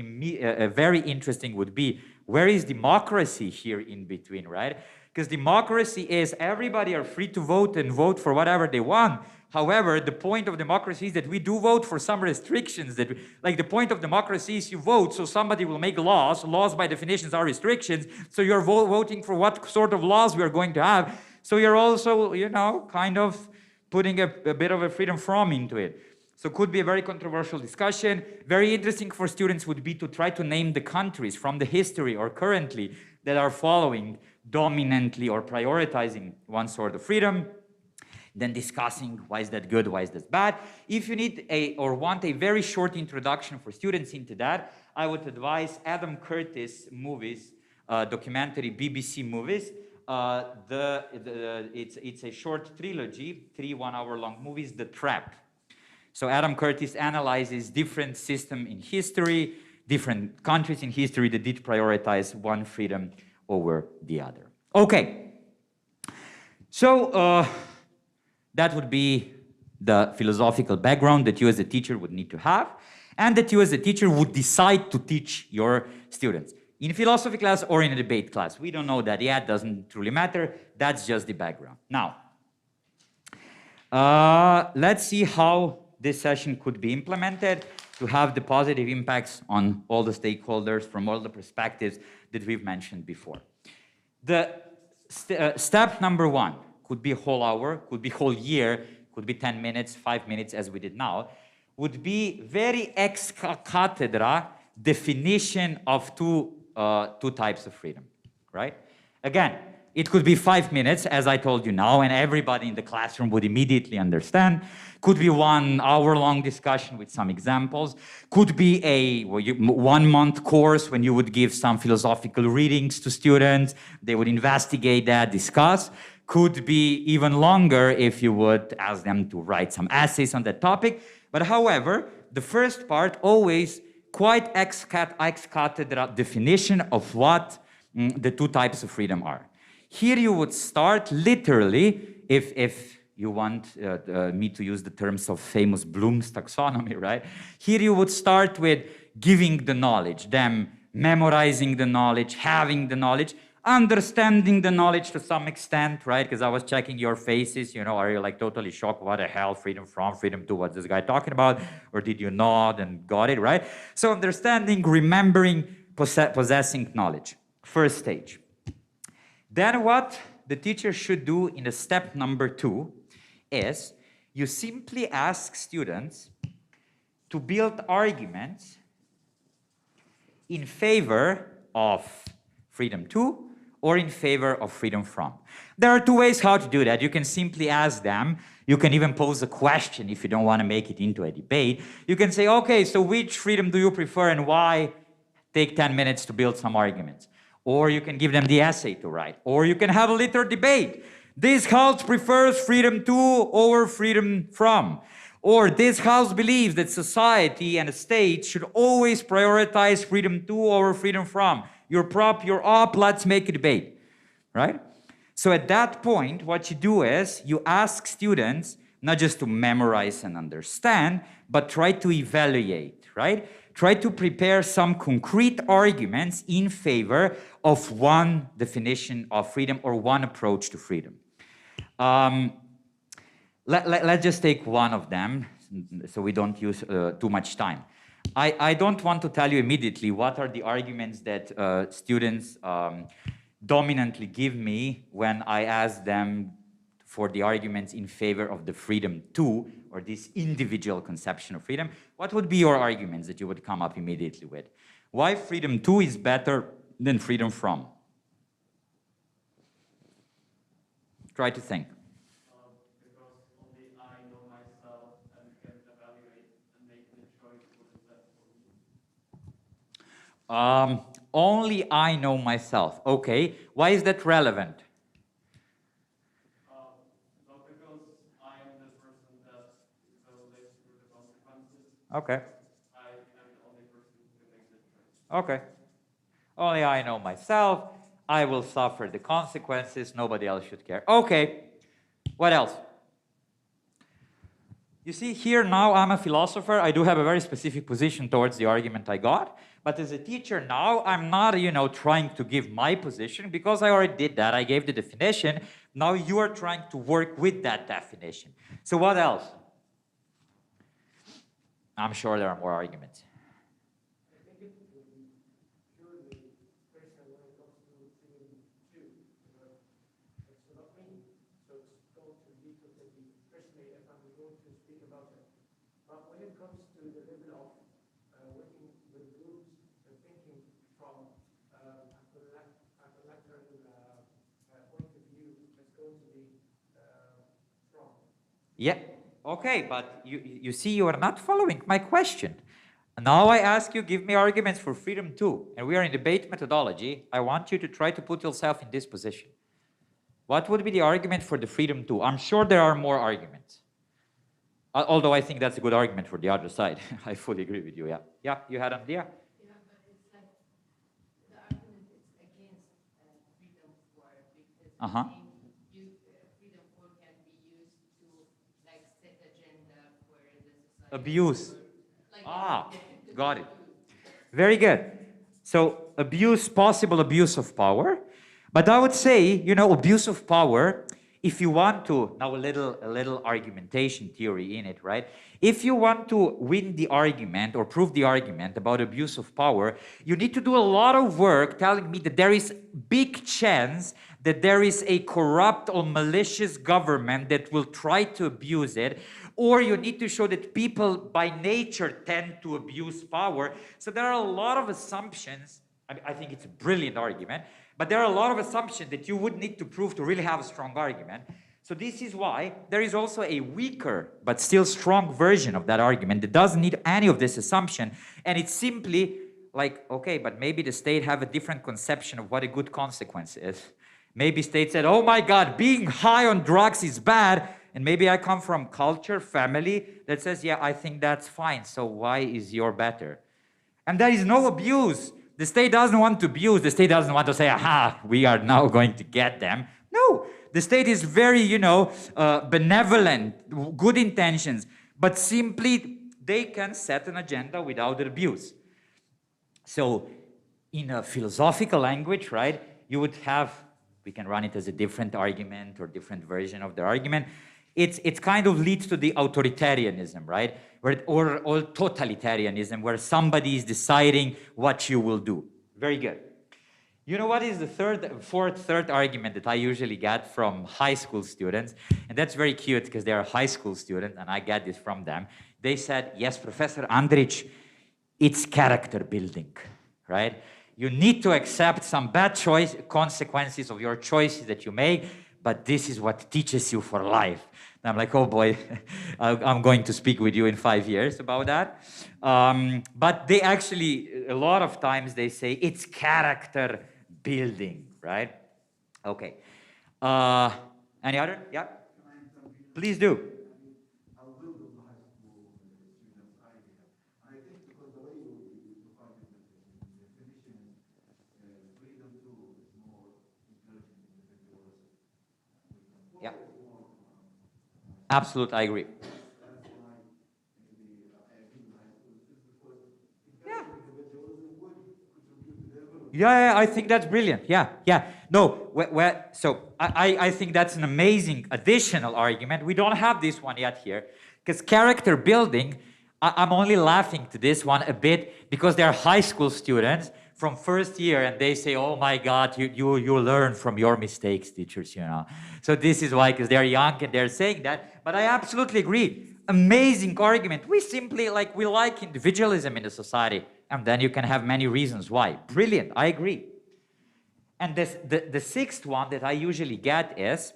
very interesting would be, where is democracy here in between, right? Because democracy is everybody are free to vote and vote for whatever they want. However, the point of democracy is that we do vote for some restrictions. Like the point of democracy is you vote, so somebody will make laws. Laws by definitions are restrictions. So you're voting for what sort of laws we are going to have. So you're also, you know, kind of putting a bit of a freedom from into it. So it could be a very controversial discussion. Very interesting for students would be to try to name the countries from the history or currently that are following dominantly or prioritizing one sort of freedom. Then discussing why is that good, why is that bad. If you need or want a very short introduction for students into that, I would advise Adam Curtis movies, documentary BBC movies. It's a short trilogy, 3 one-hour-long movies, The Trap. So Adam Curtis analyzes different systems in history, different countries in history that did prioritize one freedom over the other. Okay, so that would be the philosophical background that you as a teacher would need to have, and that you as a teacher would decide to teach your students. In a philosophy class or in a debate class. We don't know that yet, doesn't truly matter. That's just the background. Now, let's see how this session could be implemented to have the positive impacts on all the stakeholders from all the perspectives that we've mentioned before. The step number 1 could be a whole hour, could be whole year, could be 10 minutes, 5 minutes as we did now, would be very ex cathedra definition of two types of freedom, right? Again, it could be 5 minutes, as I told you now, and everybody in the classroom would immediately understand. Could be 1 hour-long discussion with some examples. Could be a 1-month course when you would give some philosophical readings to students. They would investigate that, discuss. Could be even longer if you would ask them to write some essays on that topic. But however, the first part always quite ex cathedra definition of what the two types of freedom are. Here you would start literally, if you want me to use the terms of famous Bloom's taxonomy, right? Here you would start with giving the knowledge, them memorizing the knowledge, having the knowledge, understanding the knowledge to some extent, right? Because I was checking your faces, you know, are you like totally shocked? What the hell, freedom from, freedom to, what's this guy talking about? Or did you nod and got it, right? So understanding, remembering, possessing knowledge, first stage. Then what the teacher should do in the step number 2 is you simply ask students to build arguments in favor of freedom to or in favor of freedom from. There are 2 ways how to do that. You can simply ask them. You can even pose a question if you don't want to make it into a debate. You can say, okay, so which freedom do you prefer and why? Take 10 minutes to build some arguments. Or you can give them the essay to write. Or you can have a little debate. This house prefers freedom to over freedom from. Or this house believes that society and the state should always prioritize freedom to over freedom from. You're prop, you're up, let's make a debate, right? So at that point, what you do is you ask students not just to memorize and understand, but try to evaluate, right? Try to prepare some concrete arguments in favor of one definition of freedom or one approach to freedom. Let's just take one of them so we don't use too much time. I don't want to tell you immediately what are the arguments that students dominantly give me when I ask them for the arguments in favor of the freedom to, or this individual conception of freedom. What would be your arguments that you would come up immediately with? Why freedom to is better than freedom from? Try to think. Because only I know myself and can evaluate and make the choice what is best for me. Only I know myself. Okay, why is that relevant? Not because I am the person that will live through the consequences. Okay. I am the only person who can make that choice. Okay. Only I know myself. I will suffer the consequences. Nobody else should care. Okay. What else? You see, here now I'm a philosopher. I do have a very specific position towards the argument I got. But as a teacher now, I'm not, you know, trying to give my position because I already did that. I gave the definition. Now you are trying to work with that definition. So what else? I'm sure there are more arguments. I think it would be purely personal when it comes to freedom too. It's not me, so it's going to be totally personally if I'm going to speak about it. But when it comes to the level of working with groups and thinking from a collector point of view, it's going to be strong. Yeah, okay, but you see, you are not following my question. Now I ask you, give me arguments for freedom too. And we are in debate methodology. I want you to try to put yourself in this position. What would be the argument for the freedom too? I'm sure there are more arguments. Although I think that's a good argument for the other side. I fully agree with you, yeah. Yeah, you had an idea? Yeah, but it's like the argument is against freedom for because freedom for can be used to like set agenda for the society. Abuse. Like, Got it. Very good. So abuse, possible abuse of power. But I would say, you know, abuse of power, if you want to, now a little argumentation theory in it, right? If you want to win the argument or prove the argument about abuse of power, you need to do a lot of work telling me that there is big chance that there is a corrupt or malicious government that will try to abuse it, or you need to show that people by nature tend to abuse power. So there are a lot of assumptions. I think it's a brilliant argument, but there are a lot of assumptions that you would need to prove to really have a strong argument. So this is why there is also a weaker but still strong version of that argument that doesn't need any of this assumption, and it's simply like, okay, but maybe the state have a different conception of what a good consequence is. Maybe state said, oh my God, being high on drugs is bad, and maybe I come from culture, family, that says, yeah, I think that's fine, so why is your better? And there is no abuse. The state doesn't want to abuse. The state doesn't want to say, aha, we are now going to get them. No, the state is very, you know, benevolent, good intentions, but simply they can set an agenda without abuse. So in a philosophical language, right, you would have, we can run it as a different argument or different version of the argument. It's kind of leads to the authoritarianism, right? Or totalitarianism, where somebody is deciding what you will do. Very good. You know what is the third argument that I usually get from high school students? And that's very cute because they're a high school student and I get this from them. They said, yes, Professor Andric, it's character building, right? You need to accept some bad consequences of your choices that you make, but this is what teaches you for life. And I'm like, oh boy, I'm going to speak with you in 5 years about that. But they actually, a lot of times they say it's character building, right? Okay. Any other? Yeah? Please do. Yeah. Absolutely, I agree. Yeah, I think that's brilliant. Yeah. No, so I think that's an amazing additional argument. We don't have this one yet here, because character building, I'm only laughing to this one a bit because they're high school students from first year and they say, oh my God, you learn from your mistakes, teachers, you know. So this is why, because they're young and they're saying that, but I absolutely agree. Amazing argument. We simply, we like individualism in the society. And then you can have many reasons why. Brilliant, I agree. And the sixth one that I usually get is,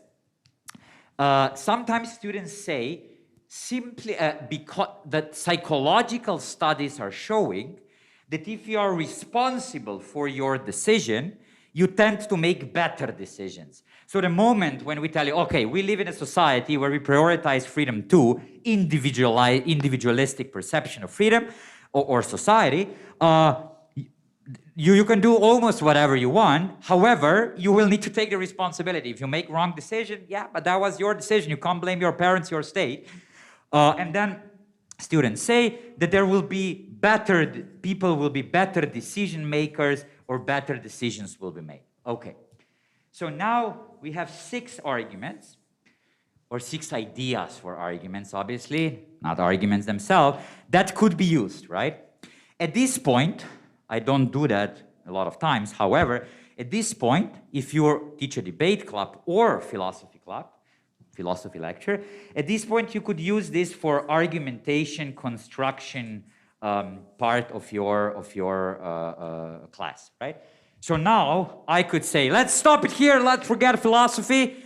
sometimes students say, simply because that psychological studies are showing that if you are responsible for your decision, you tend to make better decisions. So the moment when we tell you, okay, we live in a society where we prioritize freedom to individualistic perception of freedom, or society, you can do almost whatever you want. However, you will need to take the responsibility. If you make wrong decision, yeah, but that was your decision. You can't blame your parents, your state. And then students say that there will be people will be better decision makers, or better decisions will be made. Okay. So now we have 6 arguments, or 6 ideas for arguments, obviously, not arguments themselves, that could be used, right? At this point, I don't do that a lot of times. However, at this point, if you teach a debate club or philosophy club, philosophy lecture, at this point you could use this for argumentation, construction part of your class, right? So now I could say, let's stop it here, let's forget philosophy.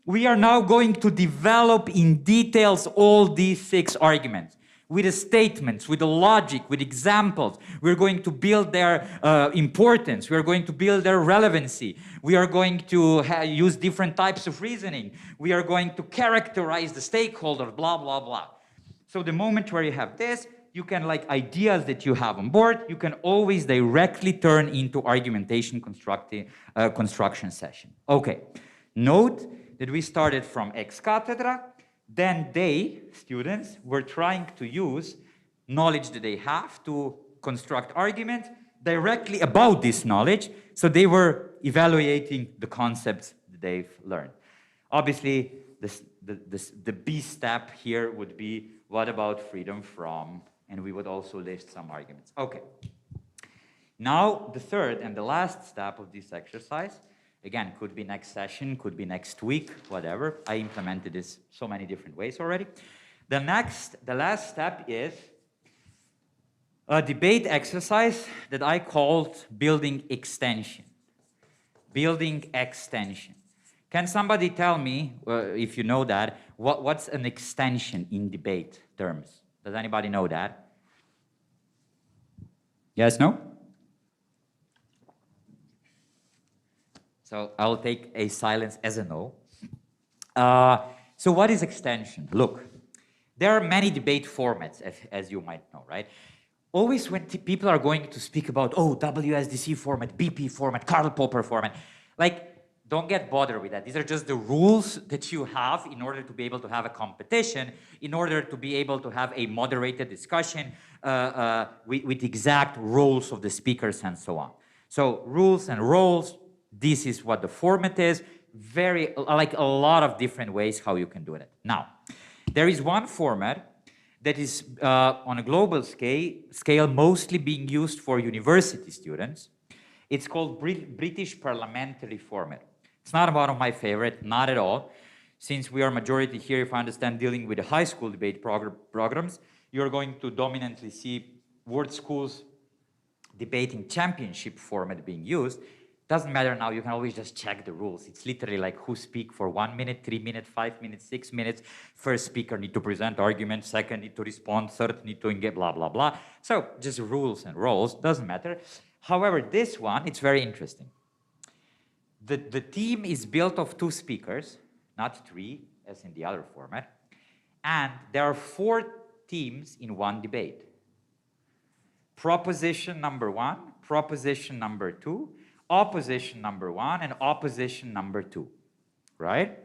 We are now going to develop in details all these 6 arguments with the statements, with the logic, with examples. We're going to build their importance. We're going to build their relevancy. We are going to use different types of reasoning. We are going to characterize the stakeholders, blah, blah, blah. So the moment where you have this, you can, ideas that you have on board, you can always directly turn into argumentation construction session. Okay, note that we started from ex cathedra, then students, were trying to use knowledge that they have to construct arguments directly about this knowledge, so they were evaluating the concepts that they've learned. Obviously, the B step here would be, what about freedom from, and we would also list some arguments. Okay. Now, the third and the last step of this exercise, again, could be next session, could be next week, whatever. I implemented this so many different ways already. The last step is a debate exercise that I called building extension. Building extension. Can somebody tell me, if you know that, what's an extension in debate terms? Does anybody know that? Yes, no? So I'll take a silence as a no. So what is extension? Look, there are many debate formats, as you might know, right? Always when people are going to speak about, oh, WSDC format, BP format, Karl Popper format, don't get bothered with that. These are just the rules that you have in order to be able to have a competition, in order to be able to have a moderated discussion with exact roles of the speakers and so on. So rules and roles, This is what the format is. Very, like a lot of different ways how you can do it. Now, there is one format that is on a global scale mostly being used for university students. It's called British parliamentary format. It's not one of my favorite, not at all. Since we are majority here, if I understand, dealing with the high school debate programs, you're going to dominantly see World Schools debating championship format being used. Doesn't matter now, you can always just check the rules. It's literally like who speak for 1 minute, 3 minutes, 5 minutes, 6 minutes. First speaker need to present argument, second need to respond, third need to engage, blah, blah, blah. So just rules and roles, doesn't matter. However, this one, it's very interesting. The team is built of 2 speakers, not 3, as in the other format. And there are 4 teams in one debate. Proposition number 1, proposition number 2, opposition number 1, and opposition number 2, right?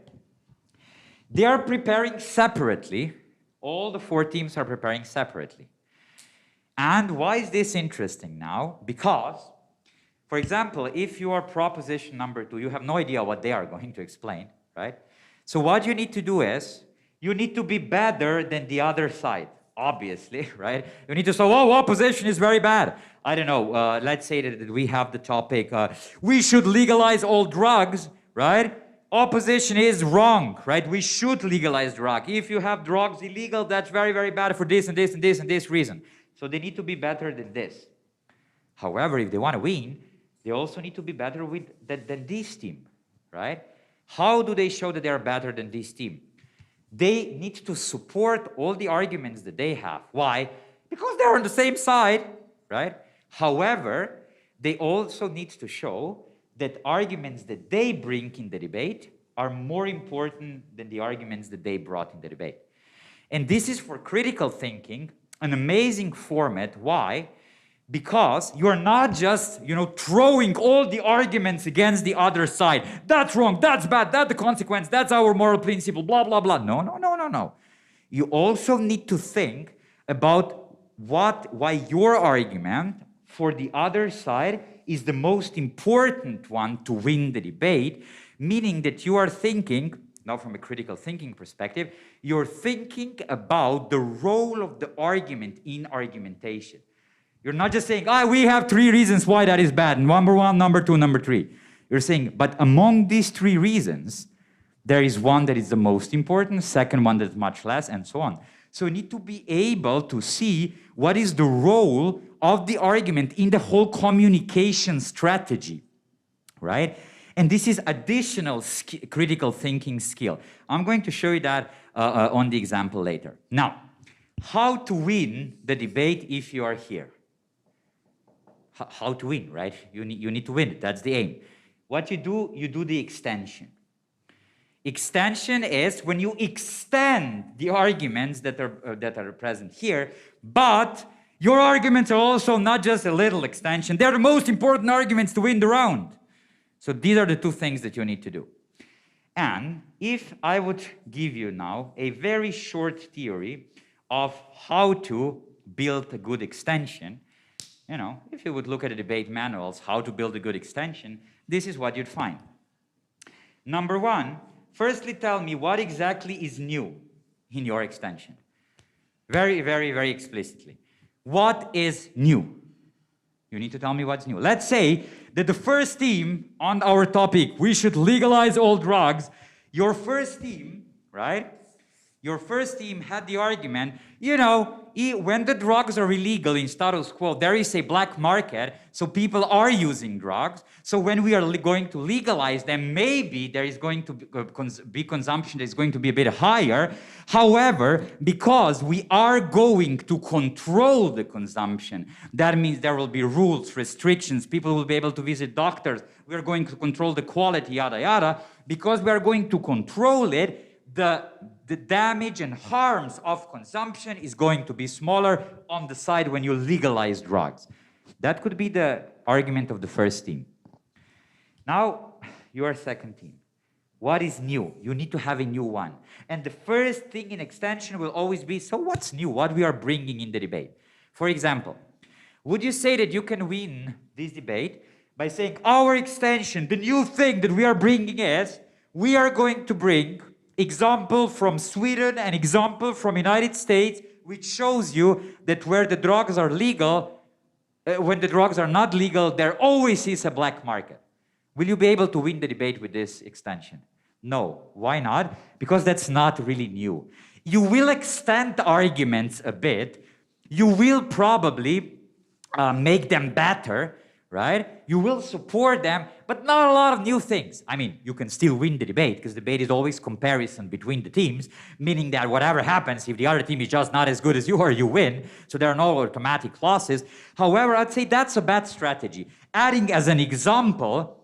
They are preparing separately. All the 4 teams are preparing separately. And why is this interesting now? Because, for example, if you are proposition number 2, you have no idea what they are going to explain, right? So what you need to do is, you need to be better than the other side, obviously, right? You need to say, oh, opposition is very bad. I don't know, let's say that we have the topic, we should legalize all drugs, right? Opposition is wrong, right? We should legalize drugs. If you have drugs illegal, that's very, very bad for this and this and this and this reason. So they need to be better than this. However, if they want to win, they also need to be better than this team, right? How do they show that they are better than this team? They need to support all the arguments that they have. Why? Because they're on the same side, right? However, they also need to show that arguments that they bring in the debate are more important than the arguments that they brought in the debate. And this is for critical thinking, an amazing format. Why? Because you're not just, throwing all the arguments against the other side. That's wrong, that's bad, that's the consequence, that's our moral principle, blah, blah, blah. No, no, no, no, no. You also need to think about why your argument for the other side is the most important one to win the debate, meaning that you are thinking, now from a critical thinking perspective, you're thinking about the role of the argument in argumentation. You're not just saying, we have 3 reasons why that is bad. Number 1, number 2, number 3. You're saying, but among these 3 reasons, there is one that is the most important, second one that's much less, and so on. So you need to be able to see what is the role of the argument in the whole communication strategy, right? And this is additional critical thinking skill. I'm going to show you that on the example later. Now, how to win the debate if you are here? How to win, right? You need to win. That's the aim. What you do the extension. Extension is when you extend the arguments that are present here, but your arguments are also not just a little extension. They're the most important arguments to win the round. So these are the 2 things that you need to do. And if I would give you now a very short theory of how to build a good extension, if you would look at the debate manuals, how to build a good extension, this is what you'd find. Number 1, firstly tell me what exactly is new in your extension. Very, very, very explicitly. What is new? You need to tell me what's new. Let's say that the first team on our topic, we should legalize all drugs, your first team, right? Your first team had the argument, when the drugs are illegal in status quo, there is a black market, so people are using drugs. So when we are going to legalize them, maybe there is going to be consumption that is going to be a bit higher. However, because we are going to control the consumption, that means there will be rules, restrictions, people will be able to visit doctors, we are going to control the quality, yada, yada. Because we are going to control it, the damage and harms of consumption is going to be smaller on the side when you legalize drugs. That could be the argument of the first team. Now, your second team. What is new? You need to have a new one. And the first thing in extension will always be, so what's new? What we are bringing in the debate? For example, would you say that you can win this debate by saying our extension, the new thing that we are bringing is, we are going to bring example from Sweden and example from United States, which shows you that where the drugs are legal, when the drugs are not legal, there always is a black market. Will you be able to win the debate with this extension? No. Why not? Because that's not really new. You will extend the arguments a bit. You will probably make them better, right? You will support them, but not a lot of new things. I mean, you can still win the debate, because debate is always comparison between the teams, meaning that whatever happens, if the other team is just not as good as you are, you win. So there are no automatic losses. However, I'd say that's a bad strategy. Adding as an example,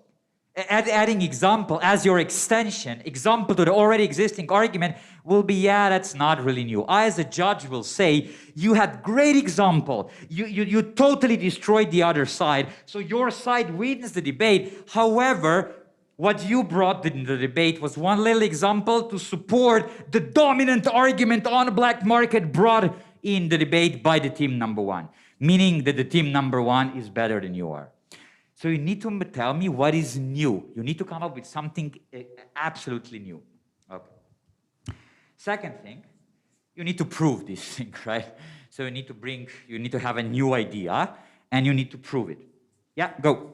adding example as your extension, example to the already existing argument, will be, yeah, that's not really new. I, as a judge, will say, you had great example. You totally destroyed the other side, so your side wins the debate. However, what you brought in the debate was one little example to support the dominant argument on the black market brought in the debate by the team number one, meaning that the team number one is better than you are. So you need to tell me what is new. You need to come up with something absolutely new. Okay. Second thing, you need to prove this thing, right? So you need to have a new idea, and you need to prove it. Yeah, go.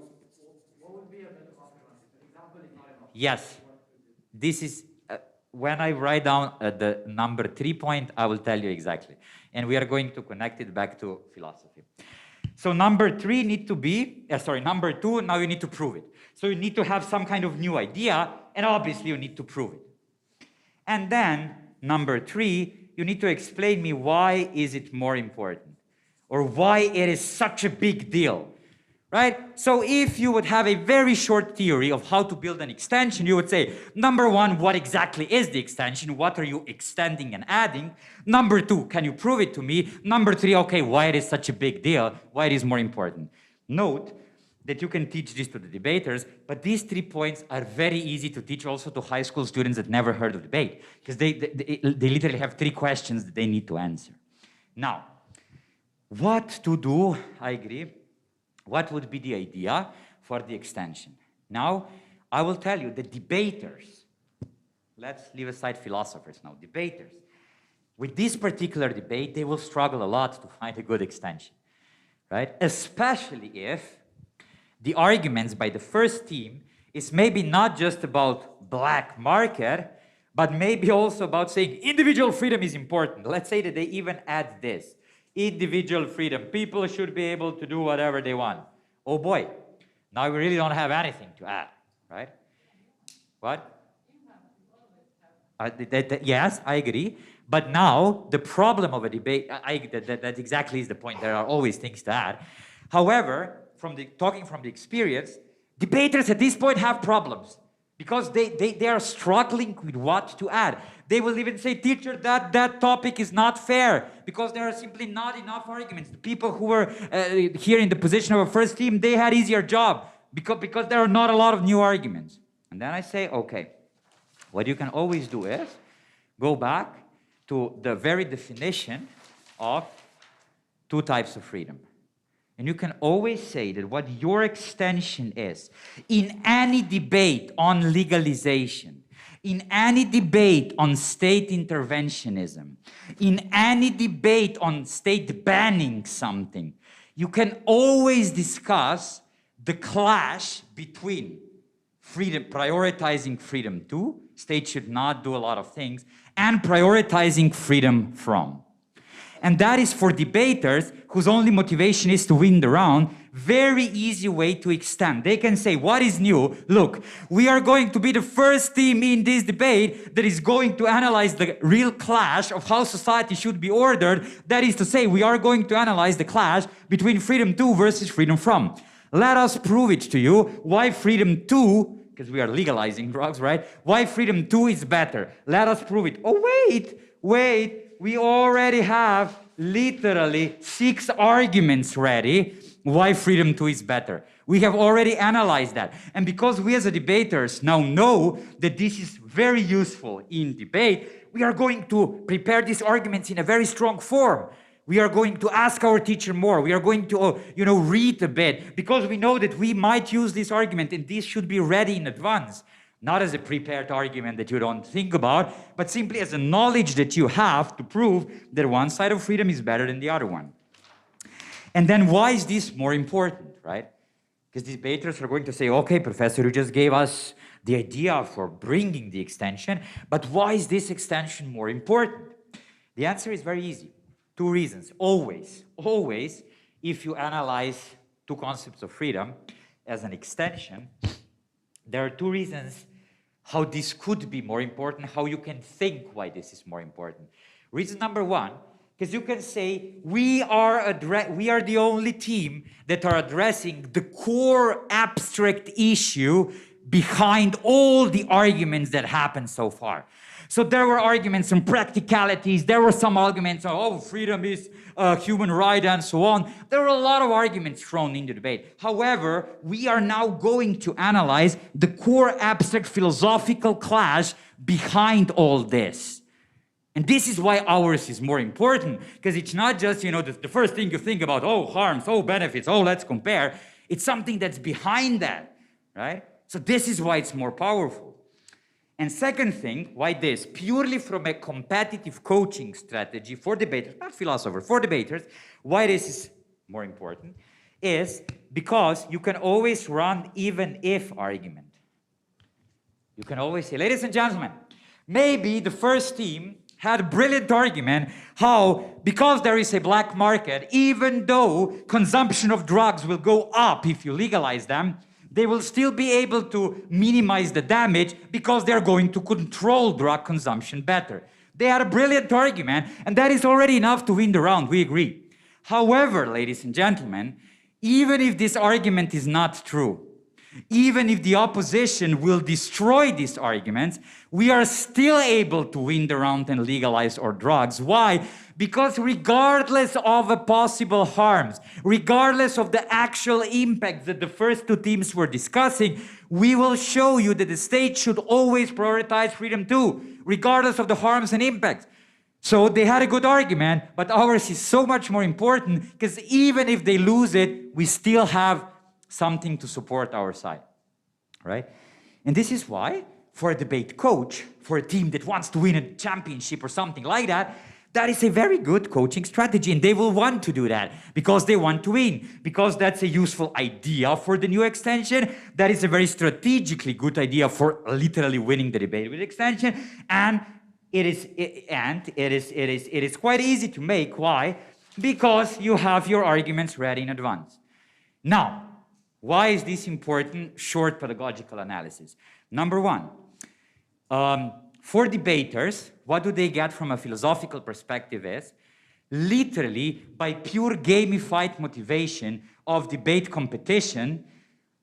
What would be a better option? An example is not enough. Yes. This is, when I write down the number 3 point, I will tell you exactly. And we are going to connect it back to philosophy. So number 3 need to be, number 2, now you need to prove it. So you need to have some kind of new idea, and obviously you need to prove it. And then, number 3, you need to explain me why is it more important, or why it is such a big deal, right? So if you would have a very short theory of how to build an extension, you would say, number 1, what exactly is the extension? What are you extending and adding? Number 2, can you prove it to me? Number 3, okay, why it is such a big deal? Why it is more important? Note that you can teach this to the debaters, but these 3 points are very easy to teach also to high school students that never heard of debate, because they literally have 3 questions that they need to answer. Now, what to do? I agree. What would be the idea for the extension? Now, I will tell you, the debaters, let's leave aside philosophers now, debaters, with this particular debate, they will struggle a lot to find a good extension, right? Especially if the arguments by the first team is maybe not just about black market, but maybe also about saying individual freedom is important. Let's say that they even add this. Individual freedom. People should be able to do whatever they want. Oh boy, now we really don't have anything to add, right? What? Yes, I agree. But now, the problem of a debate, that exactly is the point. There are always things to add. However, talking from the experience, debaters at this point have problems, because they are struggling with what to add. They will even say, teacher, that topic is not fair, because there are simply not enough arguments. The people who were here in the position of a first team, they had easier job, because there are not a lot of new arguments. And then I say, okay, what you can always do is go back to the very definition of 2 types of freedom. And you can always say that what your extension is in any debate on legalization, in any debate on state interventionism, in any debate on state banning something, you can always discuss the clash between freedom, prioritizing freedom to, state should not do a lot of things, and prioritizing freedom from. And that is for debaters whose only motivation is to win the round, very easy way to extend. They can say, what is new? Look, we are going to be the first team in this debate that is going to analyze the real clash of how society should be ordered. That is to say, we are going to analyze the clash between freedom to versus freedom from. Let us prove it to you why freedom to, because we are legalizing drugs, right? Why freedom to is better. Let us prove it. Oh, wait. We already have literally 6 arguments ready why freedom to is better. We have already analyzed that. And because we as a debaters now know that this is very useful in debate, we are going to prepare these arguments in a very strong form. We are going to ask our teacher more. We are going to, read a bit, because we know that we might use this argument, and this should be ready in advance. Not as a prepared argument that you don't think about, but simply as a knowledge that you have to prove that one side of freedom is better than the other one. And then why is this more important, right? Because debaters are going to say, okay, professor, you just gave us the idea for bringing the extension, but why is this extension more important? The answer is very easy. 2 reasons. Always, if you analyze 2 concepts of freedom as an extension, there are 2 reasons how this could be more important, how you can think why this is more important. Reason number 1, because you can say, we are the only team that are addressing the core abstract issue behind all the arguments that happened so far. So there were arguments on practicalities, there were some arguments on, oh, freedom is a human right, and so on. There were a lot of arguments thrown into debate. However, we are now going to analyze the core abstract philosophical clash behind all this. And this is why ours is more important, because it's not just, the first thing you think about, oh, harms, oh, benefits, oh, let's compare. It's something that's behind that, right? So this is why it's more powerful. And second thing, why this? Purely from a competitive coaching strategy for debaters, not philosophers, for debaters, why this is more important is because you can always run even if argument. You can always say, ladies and gentlemen, maybe the first team had a brilliant argument how, because there is a black market, even though consumption of drugs will go up if you legalize them, they will still be able to minimize the damage because they're going to control drug consumption better. They had a brilliant argument, and that is already enough to win the round, we agree. However, ladies and gentlemen, even if this argument is not true, even if the opposition will destroy these arguments, we are still able to win the round and legalize our drugs. Why? Because regardless of the possible harms, regardless of the actual impact that the first 2 teams were discussing, we will show you that the state should always prioritize freedom too, regardless of the harms and impacts. So they had a good argument, but ours is so much more important because even if they lose it, we still have something to support our side, right? And this is why, for a debate coach, for a team that wants to win a championship or something like that, that is a very good coaching strategy, and they will want to do that because they want to win, because that's a useful idea for the new extension, that is a very strategically good idea for literally winning the debate with extension, and it is quite easy to make. Why? Because you have your arguments ready in advance. Now, why is this important? Short pedagogical analysis. Number 1, for debaters, what do they get from a philosophical perspective is, literally, by pure gamified motivation of debate competition,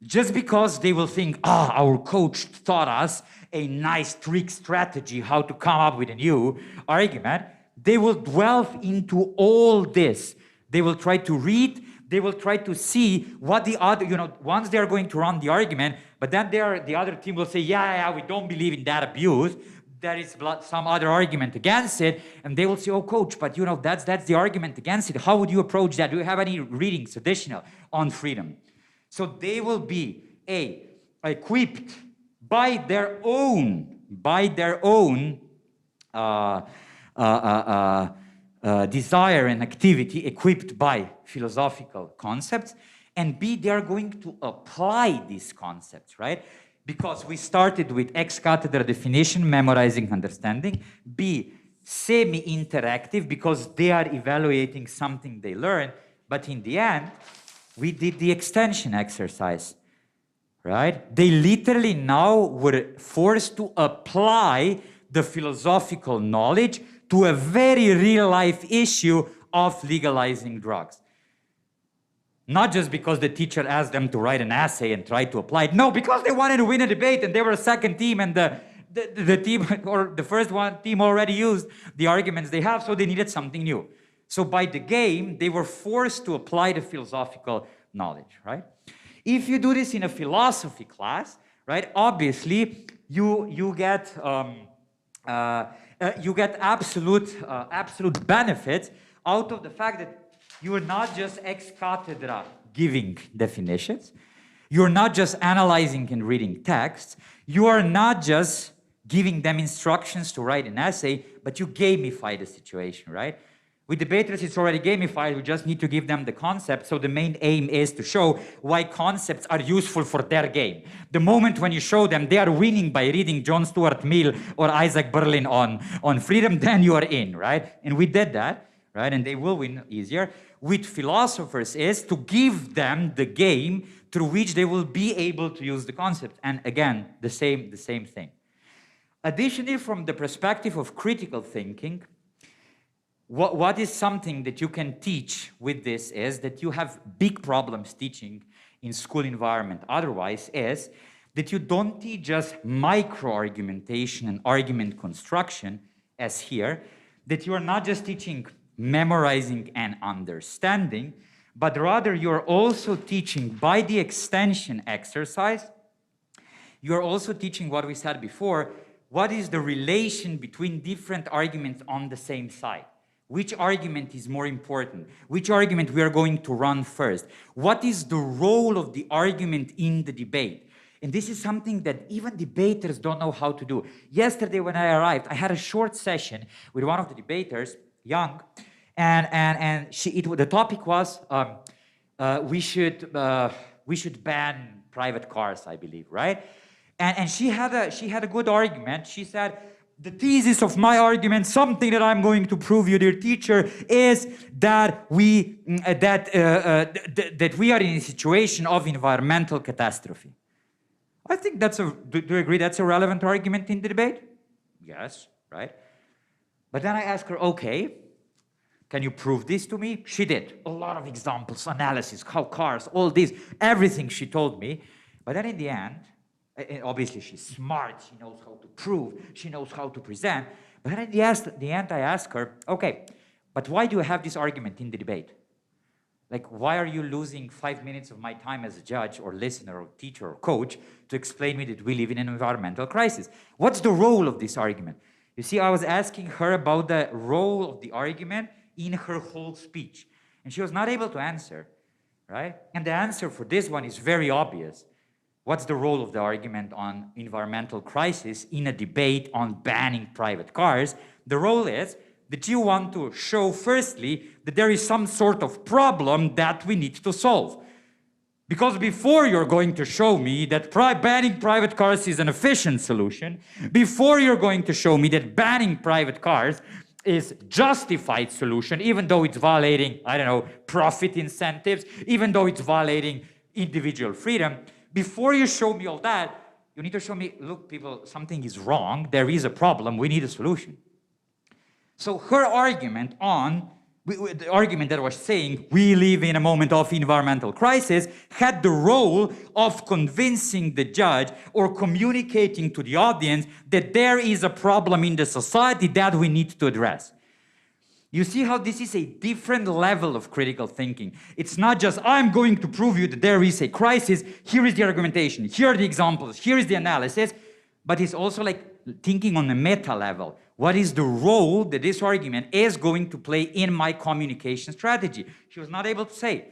just because they will think, our coach taught us a nice trick strategy how to come up with a new argument, they will delve into all this. They will try to read, they will try to see what the other, once they are going to run the argument, but then the other team will say, yeah, we don't believe in that abuse. There is some other argument against it, and they will say, oh, coach, but that's the argument against it. How would you approach that? Do you have any readings additional on freedom? So they will be equipped by their own desire and activity, equipped by philosophical concepts, and B, they are going to apply these concepts, right? Because we started with ex cathedra definition, memorizing, understanding. B, semi-interactive, because they are evaluating something they learned. But in the end, we did the extension exercise, right? They literally now were forced to apply the philosophical knowledge to a very real-life issue of legalizing drugs. Not just because the teacher asked them to write an essay and try to apply it. No, because they wanted to win a debate and they were a second team, and the team, or the first one team, already used the arguments they have, so they needed something new. So by the game, they were forced to apply the philosophical knowledge, right? If you do this in a philosophy class, right, obviously you get absolute benefits out of the fact that you are not just ex cathedra giving definitions, you're not just analyzing and reading texts, you are not just giving them instructions to write an essay, but you gamify the situation, right? With debaters, it's already gamified. We just need to give them the concept. So the main aim is to show why concepts are useful for their game. The moment when you show them they are winning by reading John Stuart Mill or Isaac Berlin on freedom, then you are in, right? And we did that, right? And they will win easier. With philosophers is to give them the game through which they will be able to use the concept. And again, the same thing. Additionally, from the perspective of critical thinking, what is something that you can teach with this is that you have big problems teaching in school environment. Otherwise is that you don't teach just micro-argumentation and argument construction as here, that you are not just teaching memorizing and understanding, but rather you're also teaching by the extension exercise, you're also teaching what we said before, what is the relation between different arguments on the same side. Which argument is more important? Which argument we are going to run first? What is the role of the argument in the debate? And this is something that even debaters don't know how to do. Yesterday when I arrived, I had a short session with one of the debaters, young, and the topic was we should ban private cars, I believe, right? And she had a good argument. She said, the thesis of my argument, something that I'm going to prove you, dear teacher, is that we are in a situation of environmental catastrophe. I think do you agree that's a relevant argument in the debate? Yes, right? But then I asked her, okay, can you prove this to me? She did. A lot of examples, analysis, how cars, all this, everything she told me. But then in the end, and obviously she's smart, she knows how to prove, she knows how to present. But then at the end I asked her, okay, but why do you have this argument in the debate? Like, why are you losing 5 minutes of my time as a judge or listener or teacher or coach to explain me that we live in an environmental crisis? What's the role of this argument? You see, I was asking her about the role of the argument in her whole speech. And she was not able to answer, right? And the answer for this one is very obvious. What's the role of the argument on environmental crisis in a debate on banning private cars? The role is that you want to show, firstly, that there is some sort of problem that we need to solve. Because before you're going to show me that banning private cars is an efficient solution, before you're going to show me that banning private cars is justified solution, even though it's violating, I don't know, profit incentives, even though it's violating individual freedom, before you show me all that, you need to show me, look, people, something is wrong, there is a problem, we need a solution. So her argument the argument that was saying we live in a moment of environmental crisis had the role of convincing the judge or communicating to the audience that there is a problem in the society that we need to address. You see how this is a different level of critical thinking. It's not just, I'm going to prove you that there is a crisis, here is the argumentation, here are the examples, here is the analysis, but it's also like thinking on a meta level. What is the role that this argument is going to play in my communication strategy? She was not able to say.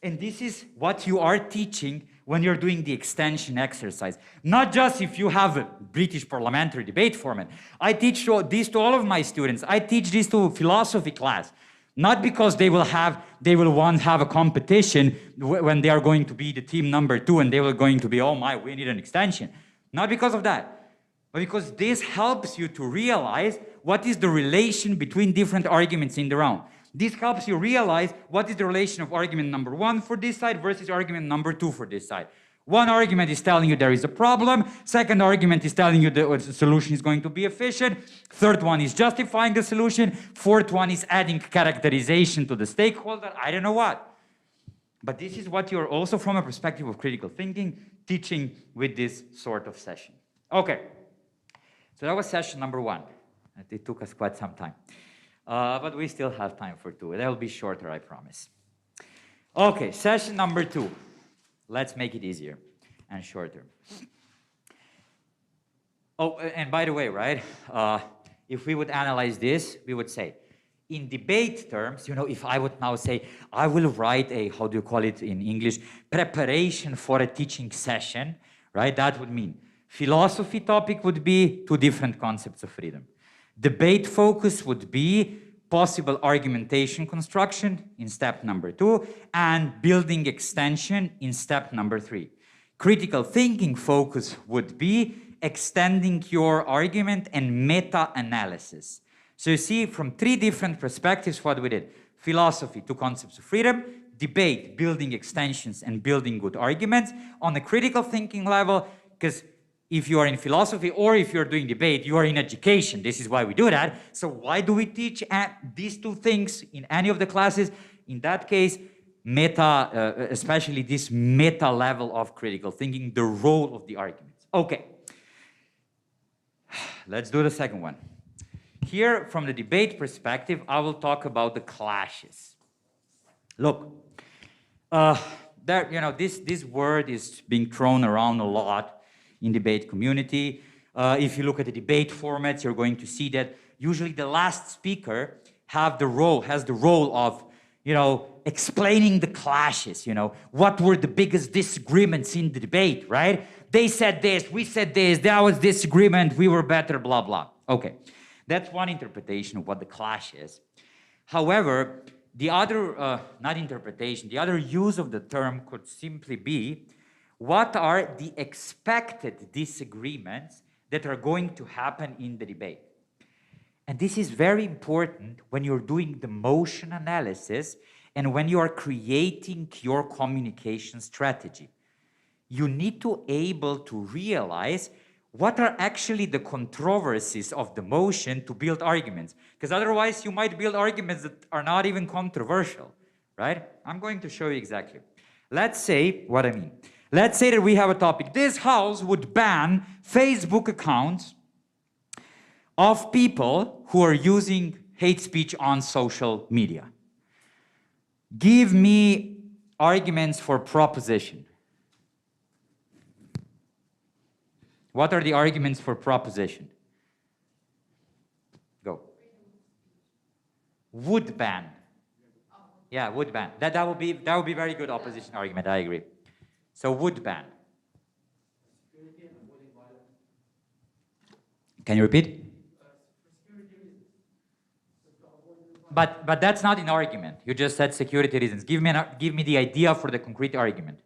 And this is what you are teaching when you're doing the extension exercise. Not just if you have a British parliamentary debate format. I teach this to all of my students. I teach this to philosophy class. Not because they will want to have a competition when they are going to be the team number 2 and they will going to be, oh my, we need an extension. Not because of that. But because this helps you to realize what is the relation between different arguments in the round. This helps you realize what is the relation of argument number 1 for this side versus argument number 2 for this side. One argument is telling you there is a problem. Second argument is telling you the solution is going to be efficient. Third one is justifying the solution. Fourth one is adding characterization to the stakeholder. I don't know what. But this is what you're also, from a perspective of critical thinking, teaching with this sort of session. Okay. So that was session number 1. It took us quite some time. But we still have time for 2. That will be shorter, I promise. Okay, session number 2. Let's make it easier and shorter. Oh, and by the way, right, if we would analyze this, we would say, in debate terms, you know, if I would now say, I will write a, how do you call it in English, preparation for a teaching session, right? That would mean philosophy topic would be two different concepts of freedom. Debate focus would be possible argumentation construction in step number 2 and building extension in step number 3. Critical thinking focus would be extending your argument and meta-analysis. So you see from 3 different perspectives what we did. Philosophy, 2 concepts of freedom. Debate, building extensions and building good arguments. On a critical thinking level, because if you are in philosophy or if you're doing debate, you are in education. This is why we do that. So why do we teach these 2 things in any of the classes? In that case, meta, especially this meta level of critical thinking, the role of the arguments. Okay, let's do the second one. Here, from the debate perspective, I will talk about the clashes. Look, you know, this word is being thrown around a lot in debate community. If you look at the debate formats, you're going to see that usually the last speaker has the role of, you know, explaining the clashes, you know, what were the biggest disagreements in the debate, right? They said this, we said this, there was disagreement, we were better, blah, blah. Okay, that's one interpretation of what the clash is. However, the other, not interpretation, the other use of the term could simply be, what are the expected disagreements that are going to happen in the debate? And this is very important when you're doing the motion analysis and when you are creating your communication strategy. You need to be able to realize what are actually the controversies of the motion to build arguments. Because otherwise you might build arguments that are not even controversial, right? I'm going to show you exactly. Let's say what I mean. Let's say that we have a topic. This house would ban Facebook accounts of people who are using hate speech on social media. Give me arguments for proposition. What are the arguments for proposition? Go. Would ban. Yeah, would ban. That would be very good opposition argument, I agree. So would ban. Can you repeat? But that's not an argument. You just said security reasons. Give me the idea for the concrete argument.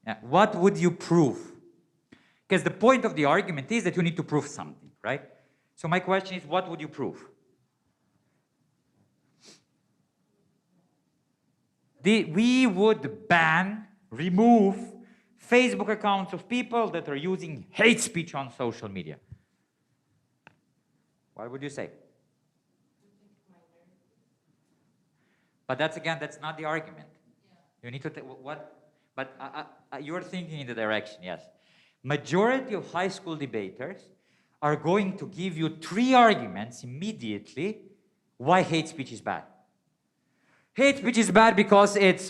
Yeah. What would you prove? Because the point of the argument is that you need to prove something, right? So my question is, what would you prove? We would ban, remove Facebook accounts of people that are using hate speech on social media. What would you say? But that's not the argument. Yeah. You need to what? But you're thinking in the direction, yes. Majority of high school debaters are going to give you 3 arguments immediately why hate speech is bad. Hate speech is bad because it's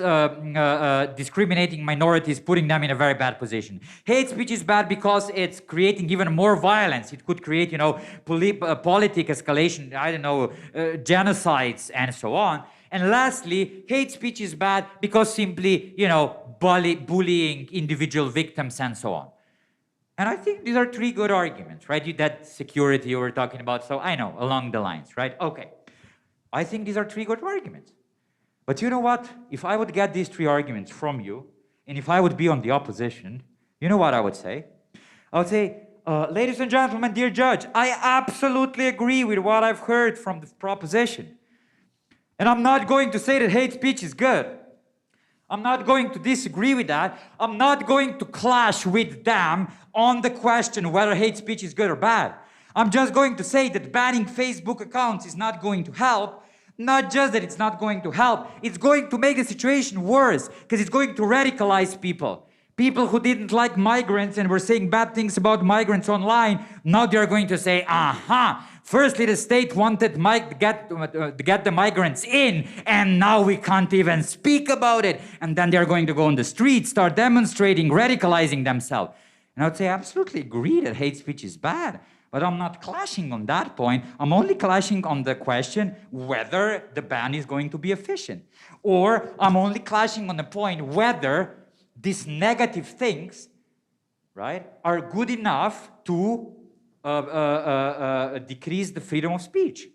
discriminating minorities, putting them in a very bad position. Hate speech is bad because it's creating even more violence. It could create, you know, politic escalation, I don't know, genocides and so on. And lastly, hate speech is bad because simply, you know, bullying individual victims and so on. And I think these are 3 good arguments, right? That security you were talking about, so I know, along the lines, right? Okay. I think these are 3 good arguments. But you know what? If I would get these 3 arguments from you, and if I would be on the opposition, you know what I would say? I would say, ladies and gentlemen, dear judge, I absolutely agree with what I've heard from the proposition. And I'm not going to say that hate speech is good. I'm not going to disagree with that. I'm not going to clash with them on the question whether hate speech is good or bad. I'm just going to say that banning Facebook accounts is not going to help. Not just that it's not going to help, it's going to make the situation worse because it's going to radicalize people. People who didn't like migrants and were saying bad things about migrants online, now they're going to say, aha, firstly the state wanted to get the migrants in, and now we can't even speak about it. And then they're going to go on the street, start demonstrating, radicalizing themselves. And I would say, I absolutely agree that hate speech is bad. But I'm not clashing on that point. I'm only clashing on the question whether the ban is going to be efficient. Or I'm only clashing on the point whether these negative things, right, are good enough to decrease the freedom of speech.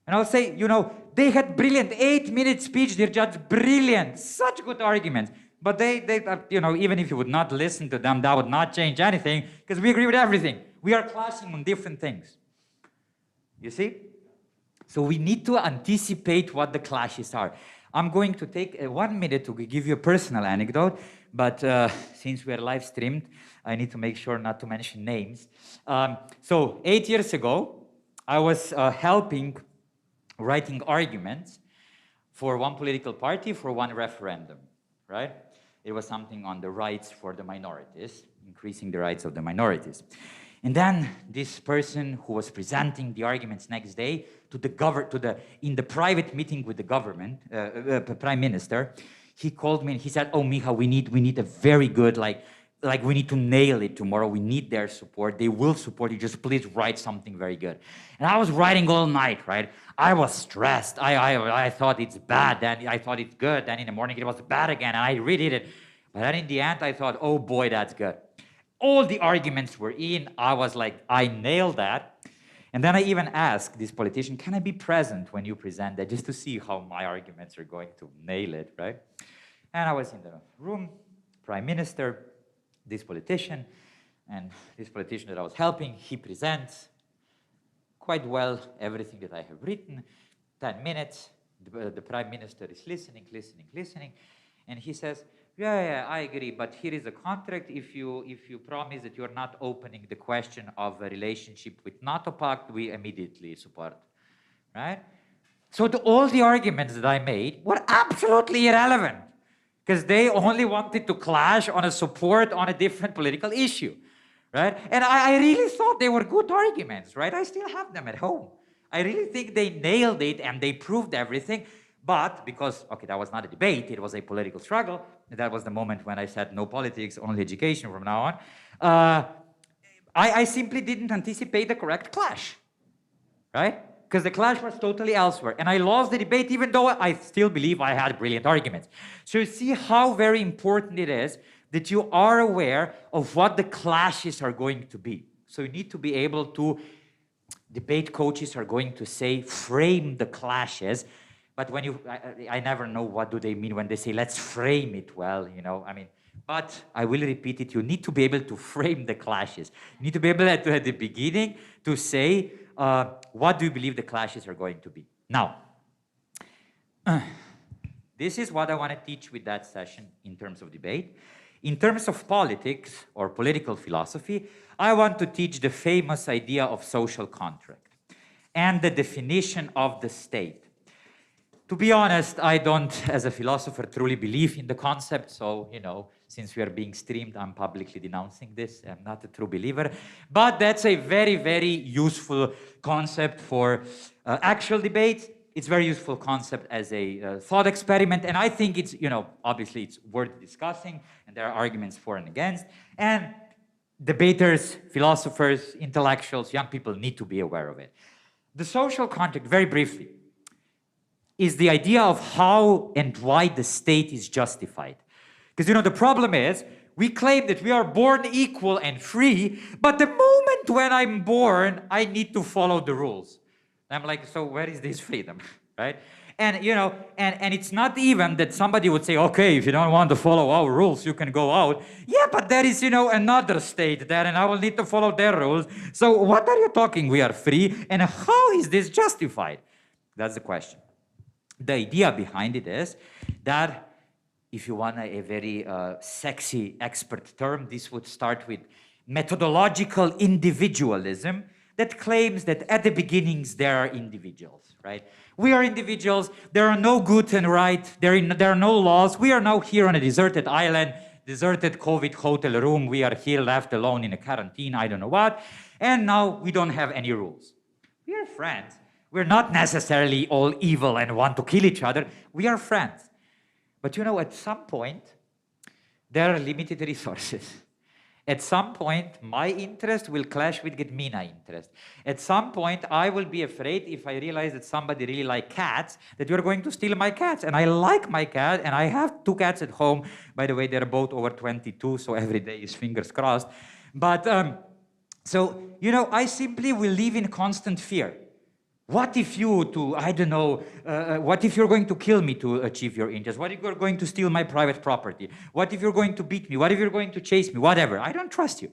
And I'll say, you know, they had brilliant 8-minute speech. They're just brilliant, such good arguments. But they, you know, even if you would not listen to them, that would not change anything because we agree with everything. We are clashing on different things. You see? So we need to anticipate what the clashes are. I'm going to take 1 minute to give you a personal anecdote, but since we are live streamed, I need to make sure not to mention names. So 8 years ago, I was helping writing arguments for one political party for one referendum, right? It was something on the rights for the minorities, increasing the rights of the minorities. And then this person who was presenting the arguments next day in the private meeting with the government, prime minister, he called me and he said, "Oh, Miha, we need a very good, like we need to nail it tomorrow. We need their support. They will support you. Just please write something very good." And I was writing all night, right? I was stressed. I thought it's bad. Then I thought it's good. Then in the morning it was bad again. And I redid it. But then in the end, I thought, oh boy, that's good. All the arguments were in. I was like, I nailed that. And then I even asked this politician, can I be present when you present that, just to see how my arguments are going to nail it, right? And I was in the room, prime minister, this politician, and this politician that I was helping, he presents quite well everything that I have written. 10 minutes, the prime minister is listening, and he says, yeah, I agree, but here is a contract. If you promise that you're not opening the question of a relationship with NATO pact, we immediately support, right? So all the arguments that I made were absolutely irrelevant because they only wanted to clash on a support on a different political issue, right? And I really thought they were good arguments, right? I still have them at home. I really think they nailed it and they proved everything. But because, okay, that was not a debate, it was a political struggle. That was the moment when I said no politics, only education from now on. I simply didn't anticipate the correct clash, right? Because the clash was totally elsewhere. And I lost the debate even though I still believe I had brilliant arguments. So you see how very important it is that you are aware of what the clashes are going to be. So you need to be able to, debate coaches are going to say, frame the clashes. But when I never know what do they mean when they say, let's frame it well, you know, I mean, but I will repeat it, you need to be able to frame the clashes. You need to be able to, at the beginning, to say, what do you believe the clashes are going to be? Now, this is what I want to teach with that session in terms of debate. In terms of politics or political philosophy, I want to teach the famous idea of social contract and the definition of the state. To be honest, I don't, as a philosopher, truly believe in the concept. So, you know, since we are being streamed, I'm publicly denouncing this. I'm not a true believer. But that's a very, very useful concept for actual debate. It's a very useful concept as a thought experiment. And I think it's, you know, obviously it's worth discussing. And there are arguments for and against. And debaters, philosophers, intellectuals, young people need to be aware of it. The social contract, very briefly, is the idea of how and why the state is justified. Because, you know, the problem is, we claim that we are born equal and free, but the moment when I'm born, I need to follow the rules. I'm like, so where is this freedom, right? And, you know, and it's not even that somebody would say, okay, if you don't want to follow our rules, you can go out. Yeah, but there is, you know, another state there, and I will need to follow their rules. So what are you talking? We are free, and how is this justified? That's the question. The idea behind it is that, if you want a very sexy expert term, this would start with methodological individualism that claims that at the beginnings there are individuals, right? We are individuals, there are no good and right, there are no laws. We are now here on a deserted island, deserted COVID hotel room. We are here left alone in a quarantine, I don't know what, and now we don't have any rules. We are friends. We're not necessarily all evil and want to kill each other. We are friends. But you know, at some point, there are limited resources. At some point, my interest will clash with Gabriela's interest. At some point, I will be afraid if I realize that somebody really likes cats, that you're going to steal my cats. And I like my cat, and I have 2 cats at home. By the way, they're both over 22, so every day is fingers crossed. But, so, you know, I simply will live in constant fear. What if I don't know, what if you're going to kill me to achieve your interest? What if you're going to steal my private property? What if you're going to beat me? What if you're going to chase me? Whatever. I don't trust you.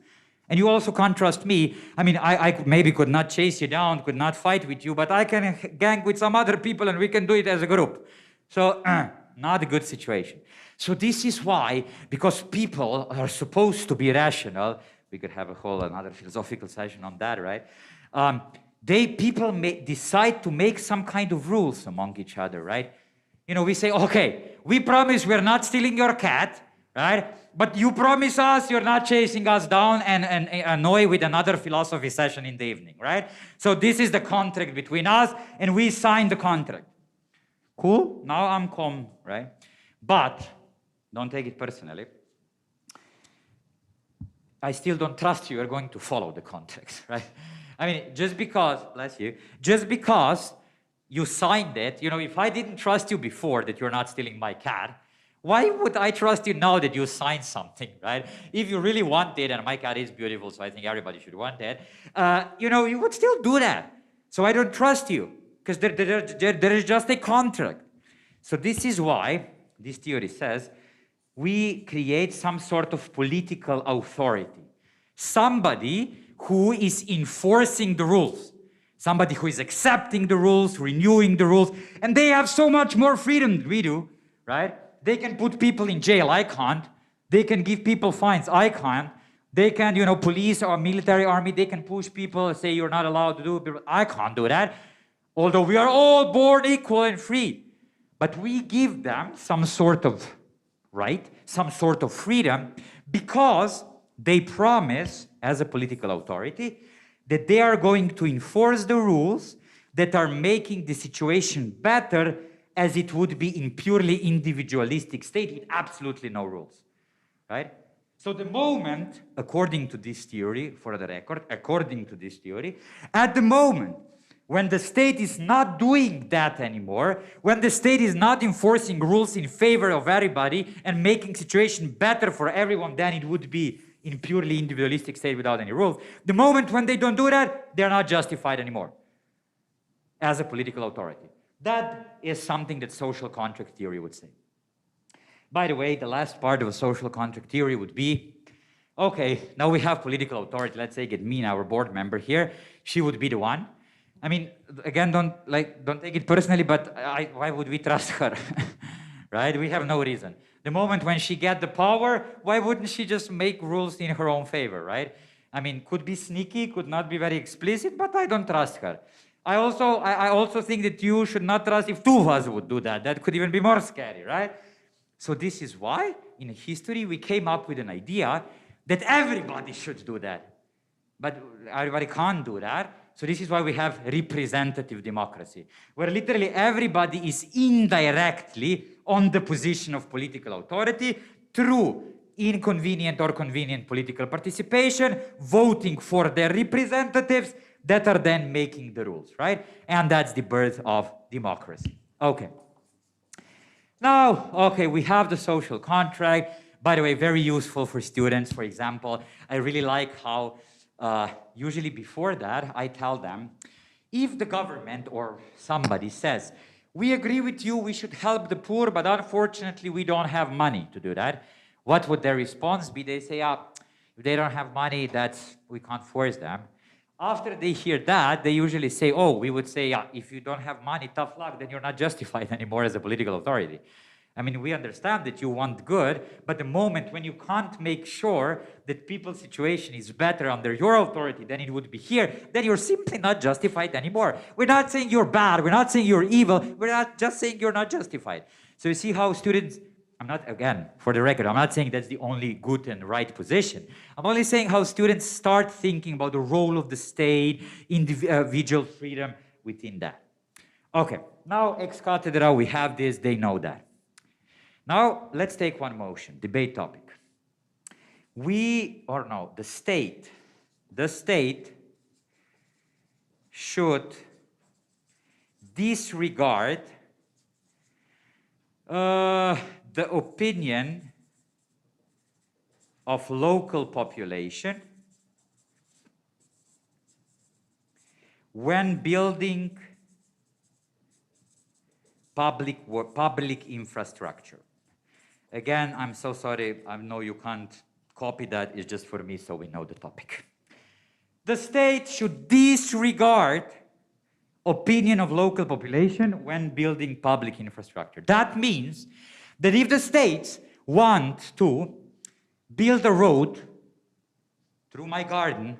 And you also can't trust me. I mean, I maybe could not chase you down, could not fight with you, but I can gang with some other people and we can do it as a group. So, not a good situation. So this is why, because people are supposed to be rational, we could have a whole another philosophical session on that, right? People may decide to make some kind of rules among each other, right? You know, we say, okay, we promise we're not stealing your cat, right? But you promise us you're not chasing us down and annoy with another philosophy session in the evening, right? So this is the contract between us, and we sign the contract. Cool? Now I'm calm, right? But don't take it personally. I still don't trust you are going to follow the contract, right? I mean, just because, bless you, just because you signed it, you know, if I didn't trust you before that you're not stealing my cat, why would I trust you now that you signed something, right? If you really want it, and my cat is beautiful, so I think everybody should want it, you know, you would still do that. So I don't trust you, because there is just a contract. So this is why this theory says we create some sort of political authority. Somebody who is enforcing the rules. Somebody who is accepting the rules, renewing the rules, and they have so much more freedom than we do, right? They can put people in jail, I can't. They can give people fines, I can't. They can, you know, police or military army, they can push people, say you're not allowed to do it. I can't do that. Although we are all born equal and free. But we give them some sort of right, some sort of freedom, because they promise, as a political authority, that they are going to enforce the rules that are making the situation better as it would be in purely individualistic state with absolutely no rules, right? So the moment, according to this theory, for the record, according to this theory, at the moment when the state is not doing that anymore, when the state is not enforcing rules in favor of everybody and making situation better for everyone than it would be in purely individualistic state without any rules, the moment when they don't do that, they're not justified anymore as a political authority. That is something that social contract theory would say. By the way, the last part of a social contract theory would be, okay, now we have political authority. Let's say Gabriela, our board member here, she would be the one. I mean, again, don't take it personally, but why would we trust her? Right? We have no reason. The moment when she gets the power, why wouldn't she just make rules in her own favor, right? I mean, could be sneaky, could not be very explicit, but I don't trust her. I also think that you should not trust if 2 of us would do that. That could even be more scary, right? So this is why, in history, we came up with an idea that everybody should do that. But everybody can't do that. So this is why we have representative democracy, where literally everybody is indirectly on the position of political authority through inconvenient or convenient political participation, voting for their representatives that are then making the rules, right? And that's the birth of democracy. Okay. Now, okay, we have the social contract. By the way, very useful for students. For example, I really like how usually before that, I tell them, if the government or somebody says, we agree with you, we should help the poor, but unfortunately we don't have money to do that, what would their response be? They say, if they don't have money, we can't force them. After they hear that, they usually say, we would say, if you don't have money, tough luck, then you're not justified anymore as a political authority. I mean, we understand that you want good, but the moment when you can't make sure that people's situation is better under your authority than it would be here, then you're simply not justified anymore. We're not saying you're bad, we're not saying you're evil, we're not just saying you're not justified. So you see how students, I'm not, again, for the record, I'm not saying that's the only good and right position. I'm only saying how students start thinking about the role of the state, individual freedom within that. Okay, now ex cathedra, we have this, they know that. Now, let's take one motion, debate topic. the state should disregard the opinion of local population when building public infrastructure. Again, I'm so sorry, I know you can't copy that, it's just for me so we know the topic. The state should disregard opinion of local population when building public infrastructure. That means that if the states want to build a road through my garden,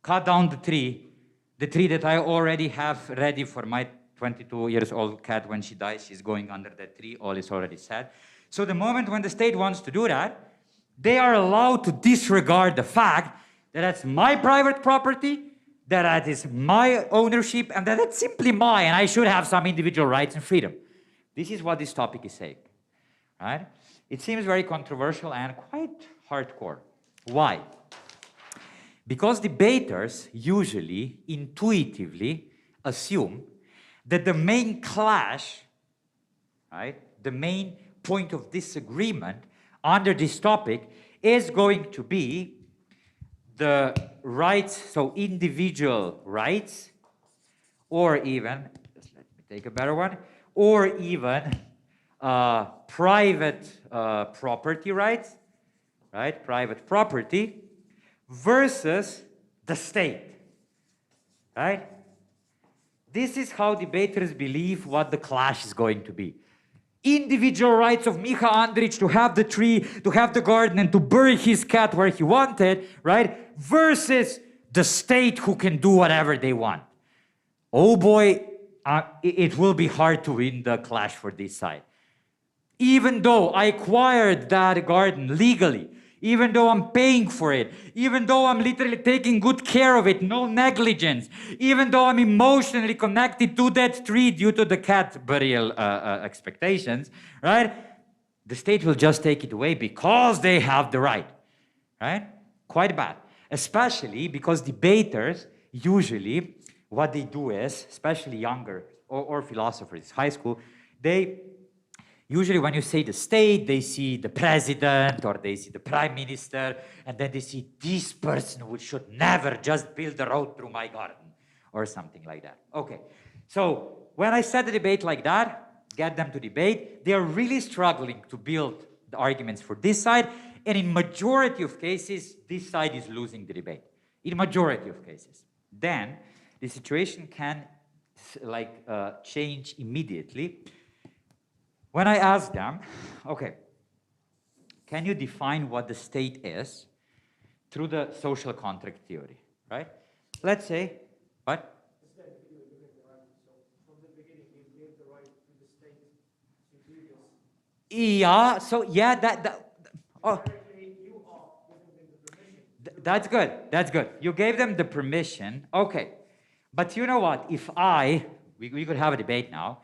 cut down the tree that I already have ready for my 22 years old cat. When she dies, she's going under that tree, all is already said. So the moment when the state wants to do that, they are allowed to disregard the fact that that's my private property, that is my ownership, and that it's simply mine, and I should have some individual rights and freedom. This is what this topic is saying, right? It seems very controversial and quite hardcore. Why? Because debaters usually intuitively assume that the main clash, right, the main point of disagreement under this topic is going to be the rights, so individual rights, or even, just let me take a better one, or even private property rights, right, private property, versus the state, right? This is how debaters believe what the clash is going to be. Individual rights of Miha Andric to have the tree, to have the garden, and to bury his cat where he wanted, right? Versus the state who can do whatever they want. Oh boy, it will be hard to win the clash for this side. Even though I acquired that garden legally, even though I'm paying for it, even though I'm literally taking good care of it, no negligence, even though I'm emotionally connected to that tree due to the cat burial expectations, right? The state will just take it away because they have the right, right? Quite bad. Especially because debaters, usually, what they do is, especially younger or philosophers, high school, they usually when you say the state, they see the president or they see the prime minister, and then they see this person who should never just build a road through my garden or something like that. Okay, so when I set a debate like that, get them to debate, they are really struggling to build the arguments for this side, and in majority of cases, this side is losing the debate. In majority of cases. Then the situation can change immediately. When I ask them, okay, can you define what the state is through the social contract theory, right? Let's say, what? Yeah, so yeah, that's good, that's good. You gave them the permission, okay. But you know what, if we could have a debate now,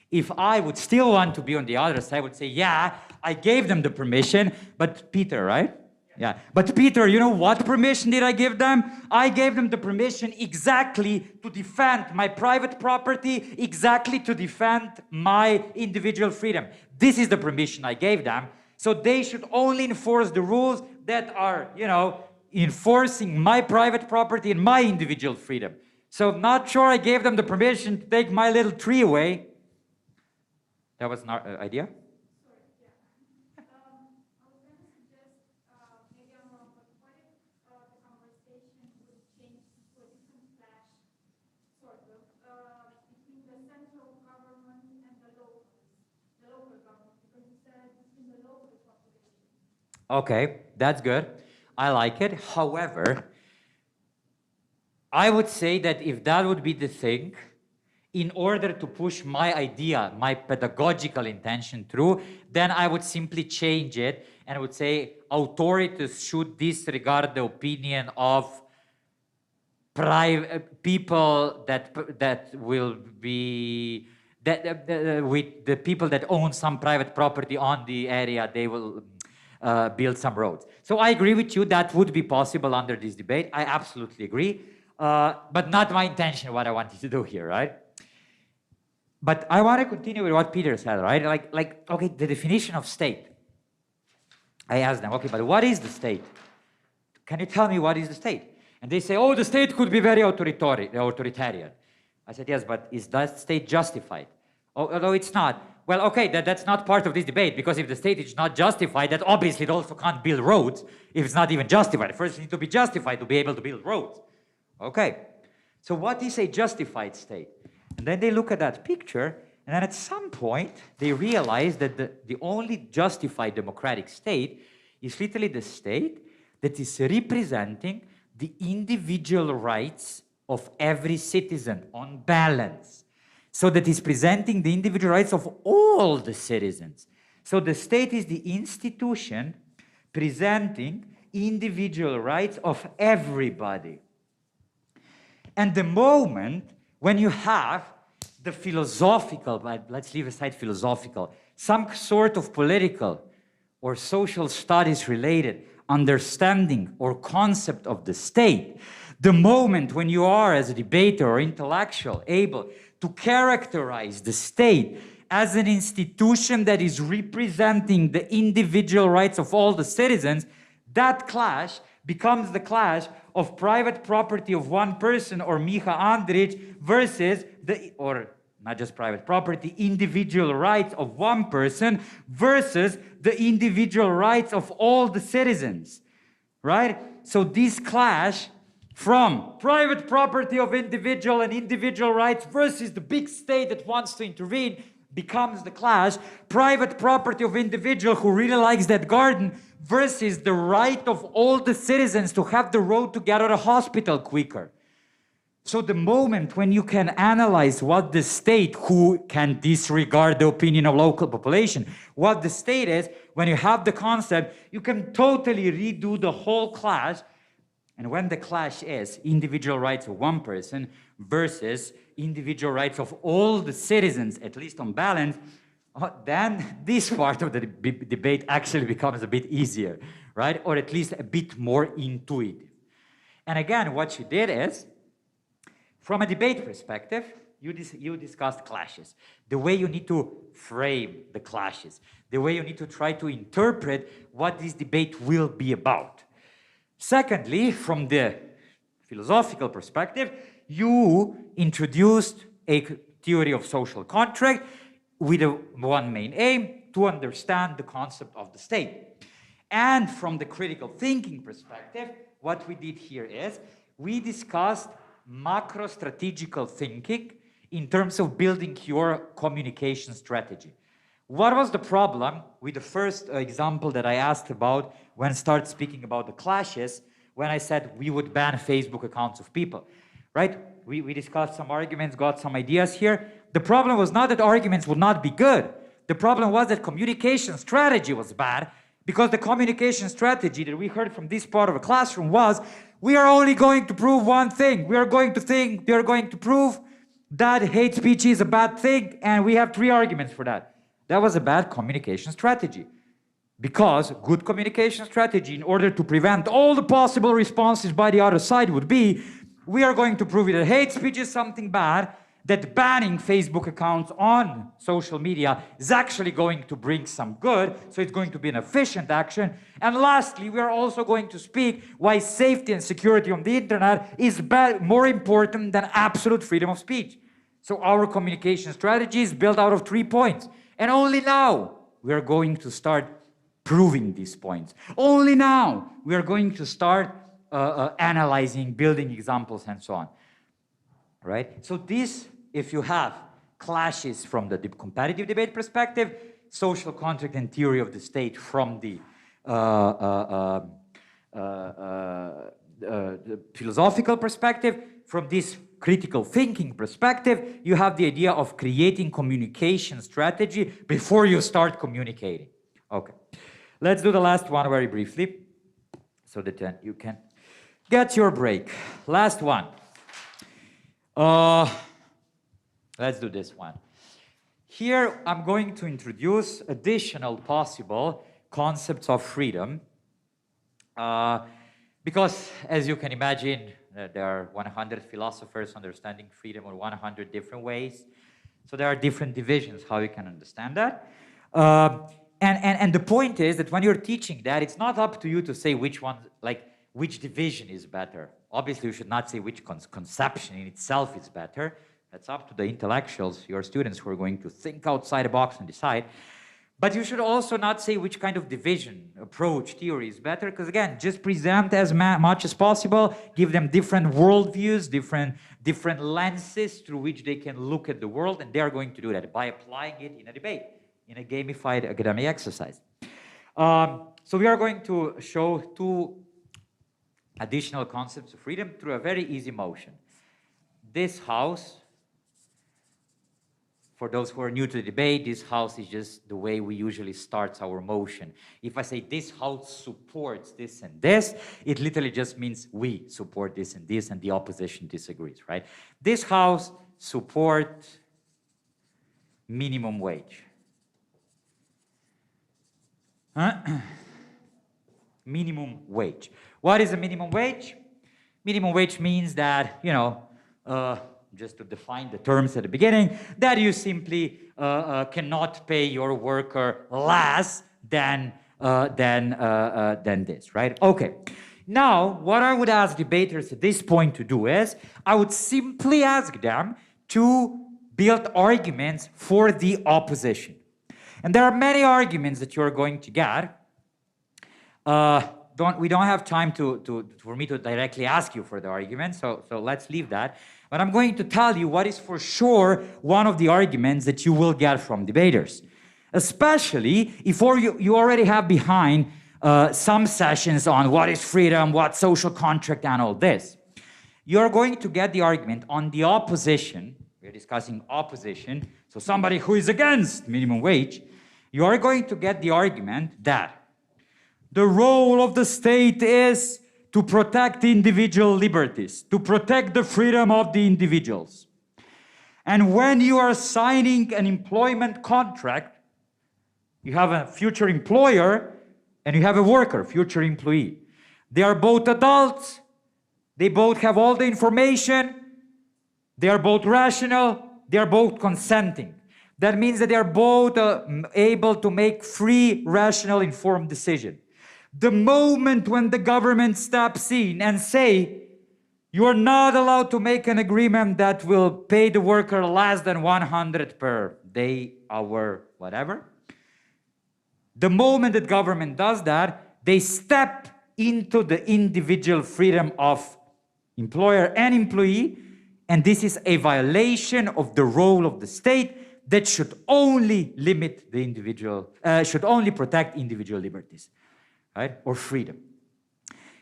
if I would still want to be on the other side, I would say, yeah, I gave them the permission, but Peter, right? Yeah. But Peter, you know what permission did I give them? I gave them the permission exactly to defend my private property, exactly to defend my individual freedom. This is the permission I gave them. So they should only enforce the rules that are, you know, enforcing my private property and my individual freedom. So not sure I gave them the permission to take my little tree away. That was an idea? Sorry, yeah. I was going to suggest, maybe I'm wrong, but what if the conversation would change to a different clash, sort of, between the central government and the local government, because you said between the local population. Okay, that's good. I like it. However, I would say that if that would be the thing, in order to push my idea, my pedagogical intention through, then I would simply change it and would say authorities should disregard the opinion of private people that will be with the people that own some private property on the area. They will build some roads. So I agree with you, that would be possible under this debate. I absolutely agree, but not my intention, what I wanted to do here, right? But I want to continue with what Peter said, right? Okay, the definition of state. I asked them, okay, but what is the state? Can you tell me what is the state? And they say, oh, the state could be very authoritarian. I said, yes, but is that state justified? Although it's not. Well, okay, that's not part of this debate, because if the state is not justified, that obviously it also can't build roads if it's not even justified. First, it needs to be justified to be able to build roads. Okay, so what is a justified state? And then they look at that picture, and then at some point, they realize that the only justified democratic state is literally the state that is representing the individual rights of every citizen on balance. So that is presenting the individual rights of all the citizens. So the state is the institution presenting individual rights of everybody. And the moment when you have the philosophical, but let's leave aside philosophical, some sort of political or social studies related understanding or concept of the state, the moment when you are, as a debater or intellectual, able to characterize the state as an institution that is representing the individual rights of all the citizens, that clash becomes the clash of private property of one person, or Miha Andric, versus or not just private property, individual rights of one person versus the individual rights of all the citizens, right? So this clash from private property of individual and individual rights versus the big state that wants to intervene becomes the clash. Private property of individual who really likes that garden versus the right of all the citizens to have the road to get out of hospital quicker. So the moment when you can analyze what the state, who can disregard the opinion of local population, what the state is, when you have the concept, you can totally redo the whole clash. And when the clash is individual rights of one person versus individual rights of all the citizens, at least on balance, then this part of the debate actually becomes a bit easier, right? Or at least a bit more intuitive. And again, what you did is, from a debate perspective, you discussed clashes, the way you need to frame the clashes, the way you need to try to interpret what this debate will be about. Secondly, from the philosophical perspective, you introduced a theory of social contract with one main aim, to understand the concept of the state. And from the critical thinking perspective, what we did here is, we discussed macro-strategical thinking in terms of building your communication strategy. What was the problem with the first example that I asked about when I started speaking about the clashes, when I said we would ban Facebook accounts of people, right? We discussed some arguments, got some ideas here. The problem was not that arguments would not be good. The problem was that communication strategy was bad, because the communication strategy that we heard from this part of the classroom was, we are only going to prove one thing. We are going to prove that hate speech is a bad thing, and we have 3 arguments for that. That was a bad communication strategy. Because good communication strategy, in order to prevent all the possible responses by the other side, would be, we are going to prove that hate speech is something bad, that banning Facebook accounts on social media is actually going to bring some good, so it's going to be an efficient action. And lastly, we are also going to speak why safety and security on the internet is more important than absolute freedom of speech. So our communication strategy is built out of 3 points. And only now we are going to start proving these points. Only now we are going to start analyzing, building examples, and so on. Right? So this, if you have clashes from the competitive debate perspective, social contract and theory of the state from the philosophical perspective, from this critical thinking perspective, you have the idea of creating communication strategy before you start communicating. Okay, let's do the last one very briefly, so that you can get your break. Last one. Let's do this one. Here, I'm going to introduce additional possible concepts of freedom. Because, as you can imagine, there are 100 philosophers understanding freedom in 100 different ways. So there are different divisions how you can understand that. And the point is that when you're teaching that, it's not up to you to say which one, like which division is better. Obviously, you should not say which conception in itself is better. That's up to the intellectuals, your students, who are going to think outside the box and decide. But you should also not say which kind of division, approach, theory is better, because again, just present as much as possible, give them different worldviews, different lenses through which they can look at the world, and they're going to do that by applying it in a debate, in a gamified academic exercise. So we are going to show 2 additional concepts of freedom through a very easy motion. This house, for those who are new to the debate, this house is just the way we usually start our motion. If I say this house supports this and this, it literally just means we support this and this, and the opposition disagrees, right? This house supports minimum wage. Minimum wage. What is a minimum wage? Minimum wage means that, you know, just to define the terms at the beginning, that you simply cannot pay your worker less than this, right? Okay. Now, what I would ask debaters at this point to do is, I would simply ask them to build arguments for the opposition. And there are many arguments that you're going to get. We don't have time for me to directly ask you for the argument, so let's leave that. But I'm going to tell you what is for sure one of the arguments that you will get from debaters. Especially if you already have behind some sessions on what is freedom, what social contract, and all this. You're going to get the argument on the opposition. We're discussing opposition, so somebody who is against minimum wage. You are going to get the argument that the role of the state is to protect individual liberties, to protect the freedom of the individuals. And when you are signing an employment contract, you have a future employer and you have a worker, future employee. They are both adults, they both have all the information, they are both rational, they are both consenting. That means that they are both able to make free, rational, informed decision. The moment when the government steps in and say, you are not allowed to make an agreement that will pay the worker less than 100 per day, hour, whatever. The moment that government does that, they step into the individual freedom of employer and employee, and this is a violation of the role of the state that should only limit the individual, should only protect individual liberties, right, or freedom.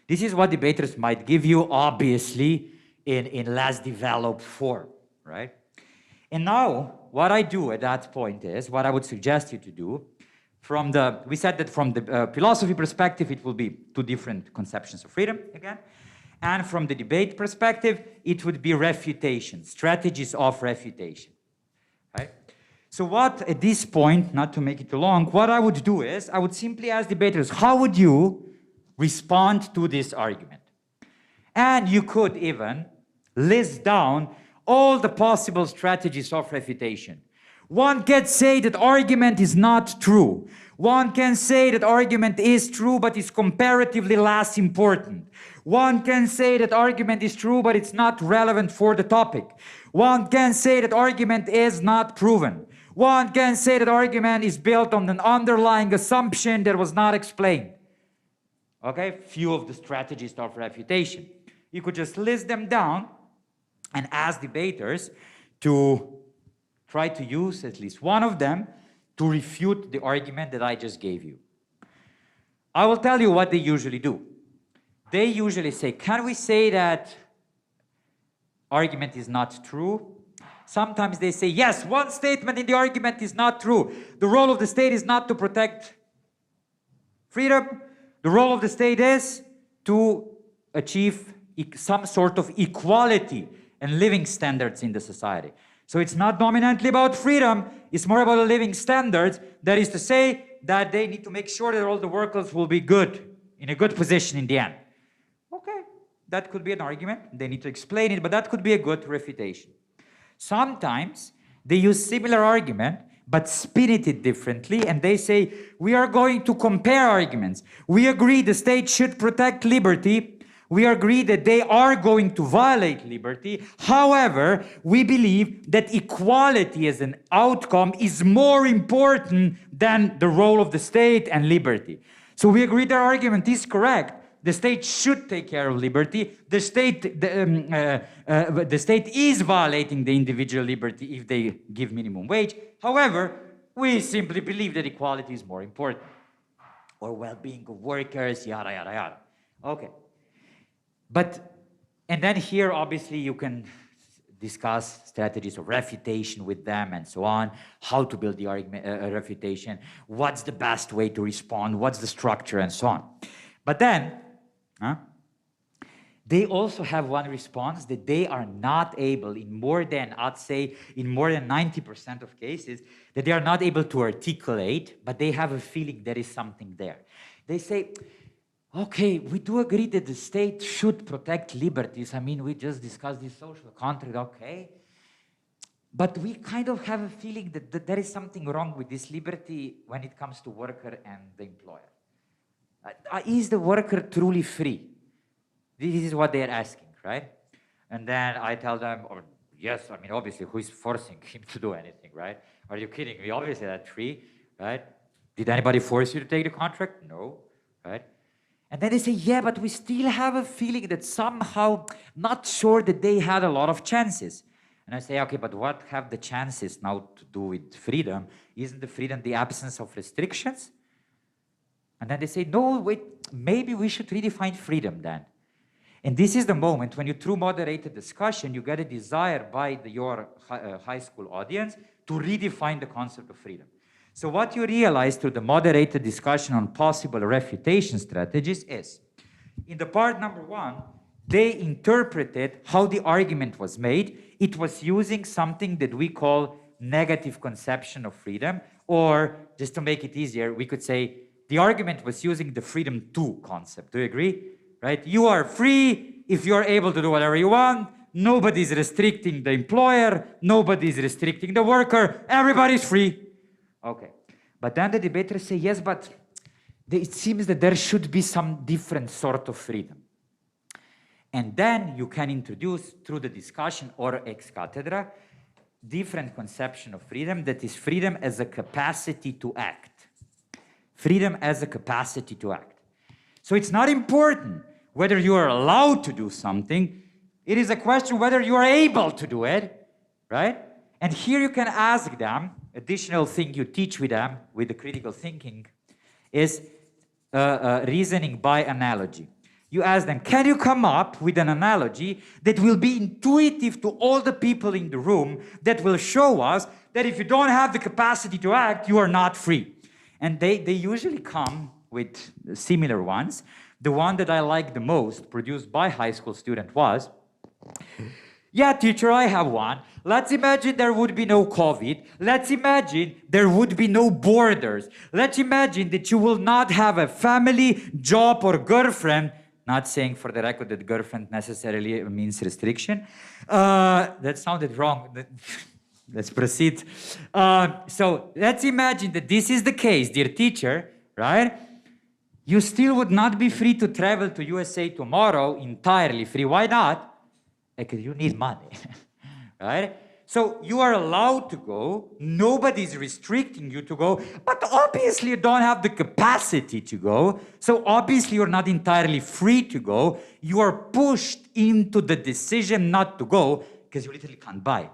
This is what debaters might give you, obviously, in less developed form, right? And now, what I do at that point is, what I would suggest you to do, we said that from the philosophy perspective, it will be 2 different conceptions of freedom, again. And from the debate perspective, it would be refutation, strategies of refutation, right? So what, at this point, not to make it too long, what I would do is, I would simply ask debaters, how would you respond to this argument? And you could even list down all the possible strategies of refutation. One can say that argument is not true. One can say that argument is true, but is comparatively less important. One can say that argument is true, but it's not relevant for the topic. One can say that argument is not proven. One can say that argument is built on an underlying assumption that was not explained. Okay, few of the strategies of refutation. You could just list them down and ask debaters to try to use at least one of them to refute the argument that I just gave you. I will tell you what they usually do. They usually say, can we say that argument is not true? Sometimes they say, yes, one statement in the argument is not true. The role of the state is not to protect freedom. The role of the state is to achieve some sort of equality and living standards in the society. So it's not dominantly about freedom, it's more about living standards. That is to say, that they need to make sure that all the workers will be good, in a good position in the end. Okay, that could be an argument. They need to explain it, but that could be a good refutation. Sometimes they use similar argument, but spin it differently, and they say, we are going to compare arguments. We agree the state should protect liberty. We agree that they are going to violate liberty. However, we believe that equality as an outcome is more important than the role of the state and liberty. So we agree their argument is correct. The state should take care of liberty. The state is violating the individual liberty if they give minimum wage. However, we simply believe that equality is more important. Or well-being of workers, yada, yada, yada. Okay. And then here, obviously, you can discuss strategies of refutation with them and so on, how to build the argument, refutation, what's the best way to respond, what's the structure, and so on. But then, they also have one response that they are not able, in more than, I'd say, in more than 90% of cases, that they are not able to articulate, but they have a feeling there is something there. They say, okay, we do agree that the state should protect liberties. I mean, we just discussed this social contract, okay. But we kind of have a feeling that there is something wrong with this liberty when it comes to worker and the employer. Is the worker truly free? This is what they're asking, right? And then I tell them, oh, yes, I mean, obviously, who is forcing him to do anything, right? Are you kidding me? Obviously, that's free, right? Did anybody force you to take the contract? No, right? And then they say, yeah, but we still have a feeling that somehow not sure that they had a lot of chances. And I say, okay, but what have the chances now to do with freedom? Isn't the freedom the absence of restrictions? And then they say, no, wait, maybe we should redefine freedom then. And this is the moment when you, through moderated discussion, you get a desire by your high school audience to redefine the concept of freedom. So what you realize through the moderated discussion on possible refutation strategies is, in the part number 1, they interpreted how the argument was made. It was using something that we call negative conception of freedom, or just to make it easier, we could say the argument was using the freedom to concept. Do you agree? Right? You are free if you're able to do whatever you want. Nobody's restricting the employer. Nobody's restricting the worker. Everybody's free. Okay, but then the debaters say, yes, but it seems that there should be some different sort of freedom. And then you can introduce, through the discussion or ex cathedra, different conception of freedom, that is freedom as a capacity to act. Freedom as a capacity to act. So it's not important whether you are allowed to do something, it is a question whether you are able to do it, right? And here you can ask them, additional thing you teach with them, with the critical thinking, is reasoning by analogy. You ask them, can you come up with an analogy that will be intuitive to all the people in the room, that will show us that if you don't have the capacity to act, you are not free? And they usually come with similar ones. The one that I like the most, produced by a high school student, was, yeah, teacher, I have one. Let's imagine there would be no COVID. Let's imagine there would be no borders. Let's imagine that you will not have a family, job, or girlfriend. Not saying for the record that girlfriend necessarily means restriction. That sounded wrong. Let's proceed. So let's imagine that this is the case, dear teacher, right? You still would not be free to travel to USA tomorrow, entirely free. Why not? Because you need money, right? So you are allowed to go. Nobody's restricting you to go, but obviously you don't have the capacity to go. So obviously you're not entirely free to go. You are pushed into the decision not to go because you literally can't buy it.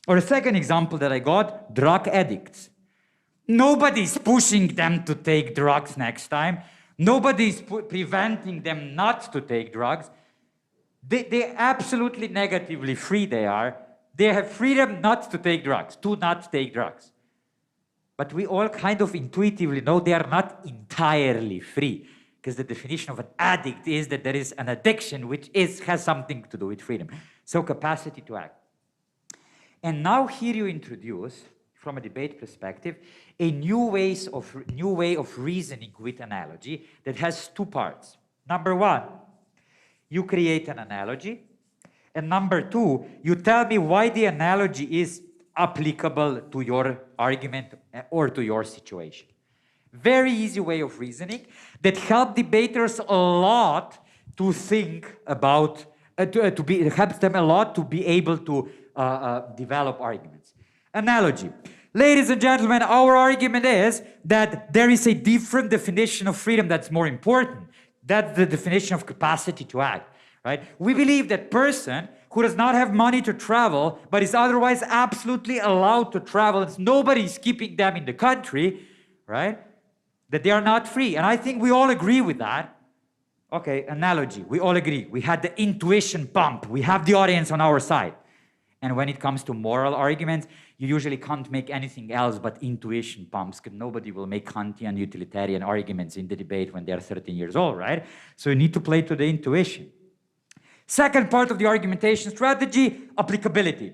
Or a second example that I got, drug addicts. Nobody's pushing them to take drugs next time. Nobody's preventing them not to take drugs. They're absolutely negatively free, they are. They have freedom not to take drugs, to not take drugs. But we all kind of intuitively know they are not entirely free, because the definition of an addict is that there is an addiction which has something to do with freedom. So capacity to act. And now here you introduce from a debate perspective, a new way of reasoning with analogy that has two parts. Number one, you create an analogy. And number two, you tell me why the analogy is applicable to your argument or to your situation. Very easy way of reasoning that help debaters a lot to think about, helps them a lot to be able to develop arguments. Analogy. Ladies and gentlemen, our argument is that there is a different definition of freedom that's more important. That's the definition of capacity to act, right? We believe that person who does not have money to travel, but is otherwise absolutely allowed to travel, and nobody is keeping them in the country, right? That they are not free. And I think we all agree with that. Okay, analogy, we all agree. We had the intuition pump. We have the audience on our side. And when it comes to moral arguments, you usually can't make anything else but intuition pumps, because nobody will make Kantian utilitarian arguments in the debate when they're 13 years old, right? So you need to play to the intuition. Second part of the argumentation strategy, applicability.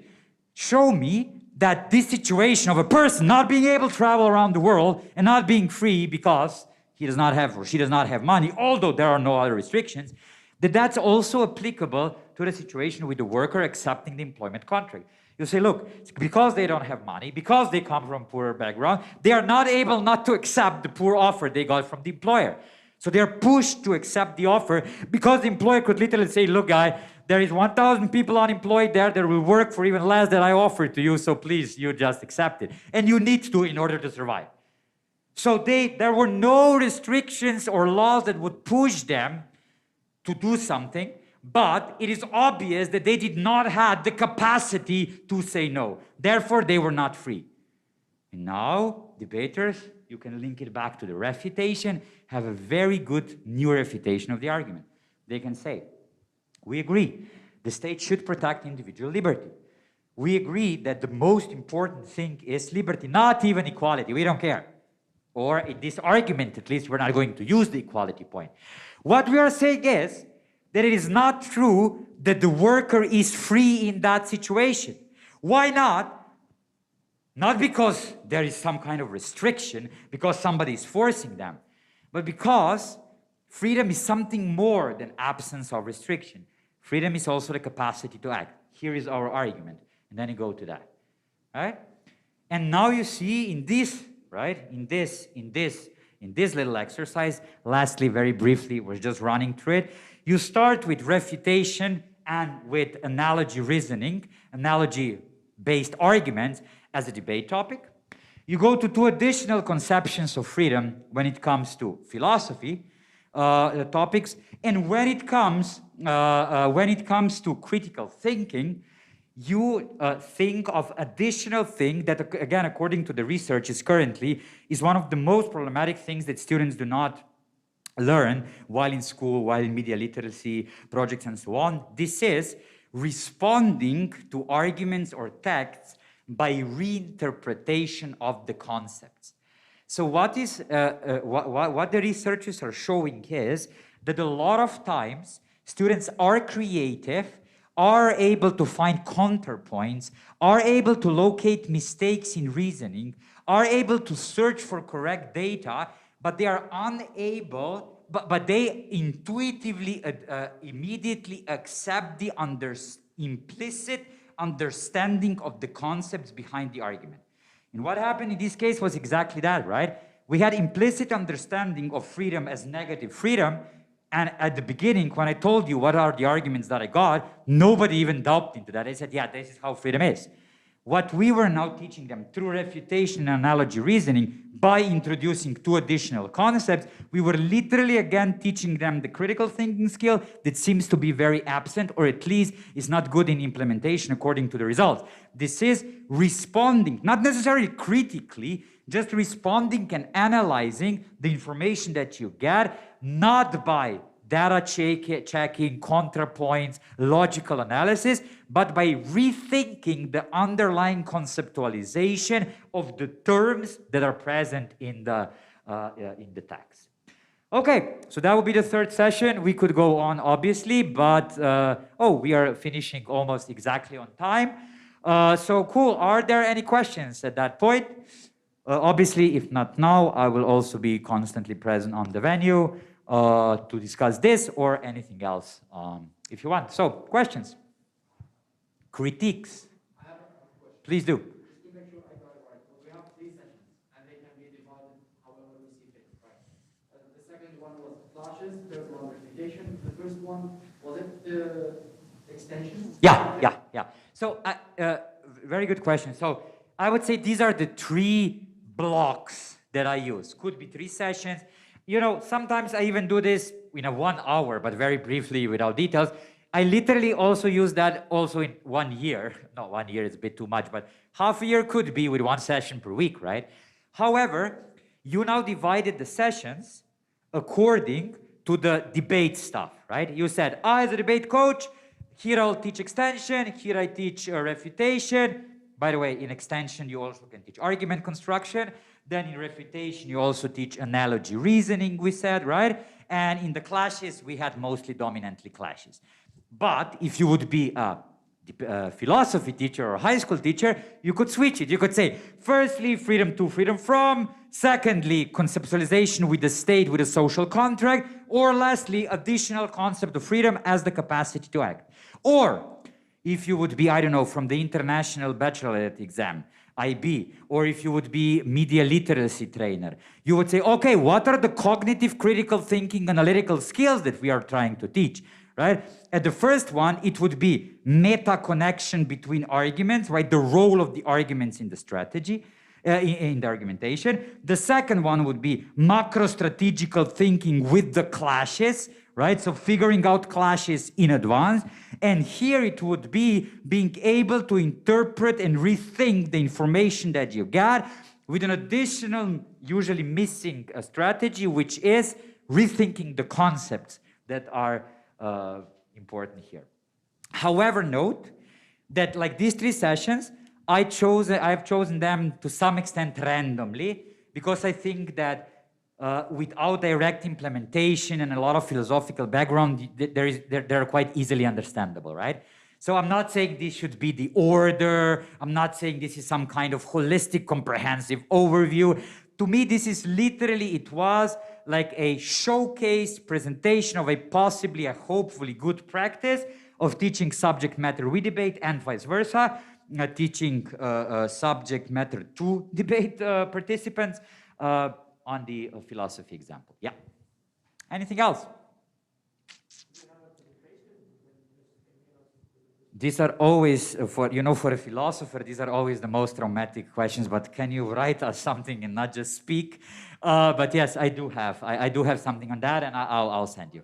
Show me that this situation of a person not being able to travel around the world and not being free because he does not have or she does not have money, although there are no other restrictions, that's also applicable to the situation with the worker accepting the employment contract. You say, look, because they don't have money, because they come from poorer background, they are not able not to accept the poor offer they got from the employer. So they are pushed to accept the offer because the employer could literally say, look, guy, there is 1,000 people unemployed there that will work for even less than I offered to you, so please, you just accept it. And you need to in order to survive. So there were no restrictions or laws that would push them to do something, but it is obvious that they did not have the capacity to say no. Therefore, they were not free. And now, debaters, you can link it back to the refutation, have a very good new refutation of the argument. They can say, we agree, the state should protect individual liberty. We agree that the most important thing is liberty, not even equality, we don't care. Or in this argument, at least, we're not going to use the equality point. What we are saying is that it is not true that the worker is free in that situation. Why not? Not because there is some kind of restriction, because somebody is forcing them, but because freedom is something more than absence of restriction. Freedom is also the capacity to act. Here is our argument, and then you go to that, right? And now you see in this, right, in this little exercise, lastly, very briefly, we're just running through it. You start with refutation and with analogy reasoning, analogy-based arguments as a debate topic. You go to two additional conceptions of freedom when it comes to philosophy topics, and when it comes to critical thinking, you think of additional thing that, again, according to the research, is one of the most problematic things that students do not learn while in school, while in media literacy projects and so on. This is responding to arguments or texts by reinterpretation of the concepts. So what the researchers are showing is that a lot of times students are creative, are able to find counterpoints, are able to locate mistakes in reasoning, are able to search for correct data, but they are unable, but they intuitively, immediately accept the implicit understanding of the concepts behind the argument. And what happened in this case was exactly that, right? We had implicit understanding of freedom as negative freedom, and at the beginning, when I told you what are the arguments that I got, nobody even delved into that. I said, yeah, this is how freedom is. What we were now teaching them through refutation and analogy reasoning, by introducing two additional concepts, we were literally again teaching them the critical thinking skill that seems to be very absent, or at least is not good in implementation according to the results. This is responding, not necessarily critically, just responding and analyzing the information that you get, not by data checking, contrapoints, logical analysis, but by rethinking the underlying conceptualization of the terms that are present in the text. Okay, so that will be the third session. We could go on, obviously, but we are finishing almost exactly on time. So cool. Are there any questions at that point? Obviously, if not now, I will also be constantly present on the venue to discuss this or anything else if you want. So, questions? Critiques? I have a question. Please do. Just to make sure I got it right. So we have 3 sessions, and they can be divided however we see fit, right? The second one was flashes, third one replication. The first one, was it the extension? Yeah. So, very good question. So, I would say these are the 3 blocks that I use. Could be 3 sessions. You know, sometimes I even do this in a 1 hour, but very briefly without details. I literally also use that also in 1 year. No, 1 year is a bit too much, but half a year could be with 1 session per week, right? However, you now divided the sessions according to the debate stuff, right? You said, as a debate coach, here I'll teach extension, here I teach refutation. By the way, in extension, you also can teach argument construction. Then in refutation, you also teach analogy reasoning, we said, right? And in the clashes, we had mostly dominantly clashes. But if you would be a philosophy teacher or a high school teacher, you could switch it. You could say, firstly, freedom to, freedom from. Secondly, conceptualization with the state, with a social contract. Or lastly, additional concept of freedom as the capacity to act. Or if you would be, I don't know, from the international baccalaureate exam, IB, or if you would be media literacy trainer, you would say, okay, what are the cognitive critical thinking analytical skills that we are trying to teach, right? At the first one, it would be meta connection between arguments, right? The role of the arguments in the strategy, in the argumentation. The second one would be macro strategical thinking with the clashes, right? So figuring out clashes in advance. And here it would be being able to interpret and rethink the information that you got with an additional, usually missing strategy, which is rethinking the concepts that are important here. However, note that like these 3 sessions, I've chosen them to some extent randomly because I think that without direct implementation and a lot of philosophical background, they're quite easily understandable, right? So I'm not saying this should be the order. I'm not saying this is some kind of holistic, comprehensive overview. To me, this is literally, it was like a showcase presentation of a possibly, a hopefully good practice of teaching subject matter with debate and vice versa, teaching subject matter to debate participants, on the philosophy example. Yeah. Anything else? These are always, for a philosopher, these are always the most traumatic questions, but can you write us something and not just speak? But yes, I do have something on that, and I'll send you.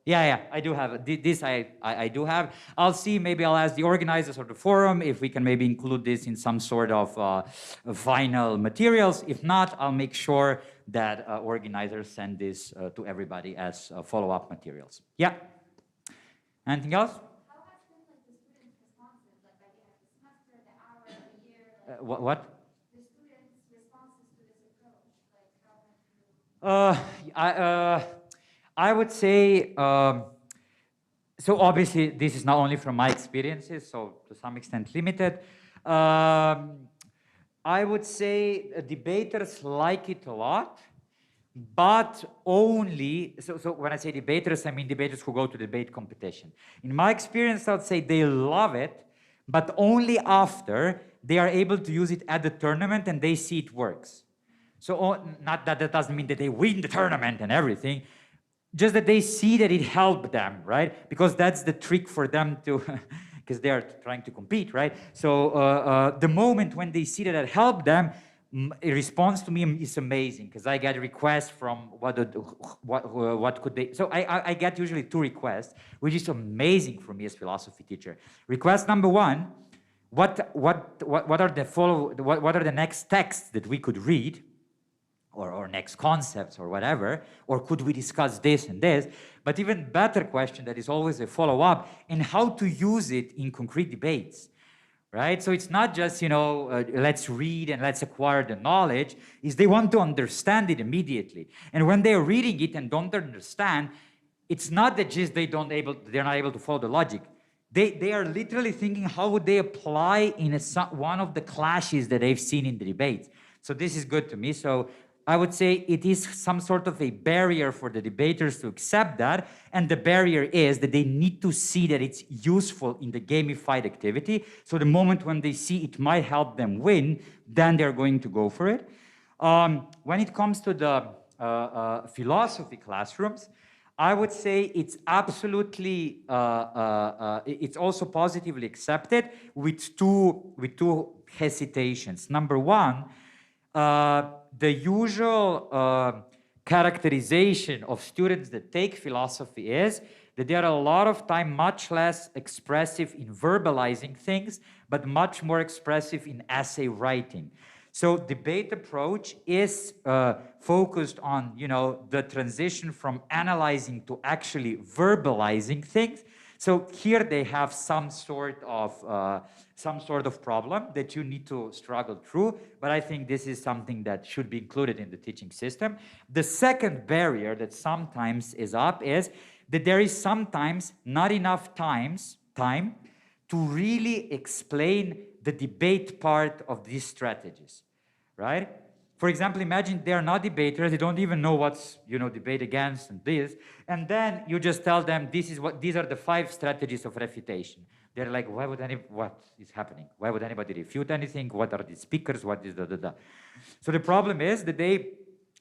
Yeah, I do have this. I do have. I'll see. Maybe I'll ask the organizers of the forum if we can maybe include this in some sort of final materials. If not, I'll make sure that organizers send this to everybody as follow-up materials. Yeah. Anything else? How has been like the students' responses, like by the end of the semester, the hour, the year? Like, What? The students' responses to this approach, like how have you? I would say, so obviously this is not only from my experiences, so to some extent limited. I would say debaters like it a lot, but only, so when I say debaters, I mean debaters who go to debate competition. In my experience, I would say they love it, but only after they are able to use it at the tournament and they see it works. So not that doesn't mean that they win the tournament and everything, just that they see that it helped them, right? Because that's the trick for them to, because they are trying to compete, right? So the moment when they see that it helped them, a response to me is amazing, because I get requests from what could they, so I get usually 2 requests, which is amazing for me as philosophy teacher. Request number 1, what are the next texts that we could read, or next concepts or whatever, or could we discuss this and this? But even better question that is always a follow-up, and how to use it in concrete debates, right? So it's not just, let's read and let's acquire the knowledge, is they want to understand it immediately. And when they're reading it and don't understand, it's not that just they're not able to follow the logic. They are literally thinking how would they apply in one of the clashes that they've seen in the debates. So this is good to me. So I would say it is some sort of a barrier for the debaters to accept that. And the barrier is that they need to see that it's useful in the gamified activity. So the moment when they see it might help them win, then they're going to go for it. When it comes to the philosophy classrooms, I would say it's absolutely, it's also positively accepted with two hesitations. Number one, the usual characterization of students that take philosophy is that they are a lot of time much less expressive in verbalizing things, but much more expressive in essay writing. So debate approach is focused on, you know, the transition from analyzing to actually verbalizing things. So here they have some sort of problem that you need to struggle through, but I think this is something that should be included in the teaching system. The second barrier that sometimes is up is that there is sometimes not enough time to really explain the debate part of these strategies, right? For example, imagine they're not debaters, they don't even know what's, you know, debate against and this, and then you just tell them these are the 5 strategies of refutation. They're like, what is happening? Why would anybody refute anything? What are the speakers? What is da? So the problem is that they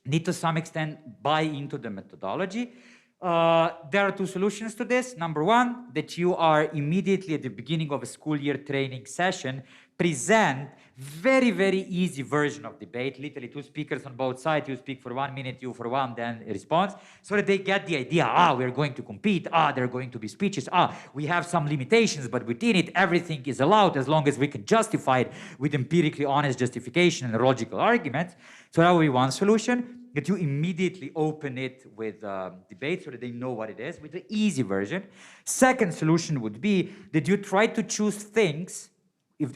need to some extent buy into the methodology. There are 2 solutions to this. Number one, that you are immediately at the beginning of a school year training session, present very, very easy version of debate, literally 2 speakers on both sides, you speak for 1 minute, you for 1, then a response, so that they get the idea, we're going to compete, there are going to be speeches, we have some limitations, but within it, everything is allowed as long as we can justify it with empirically honest justification and logical arguments. So that would be one solution, that you immediately open it with debate so that they know what it is, with the easy version. Second solution would be that you try to choose things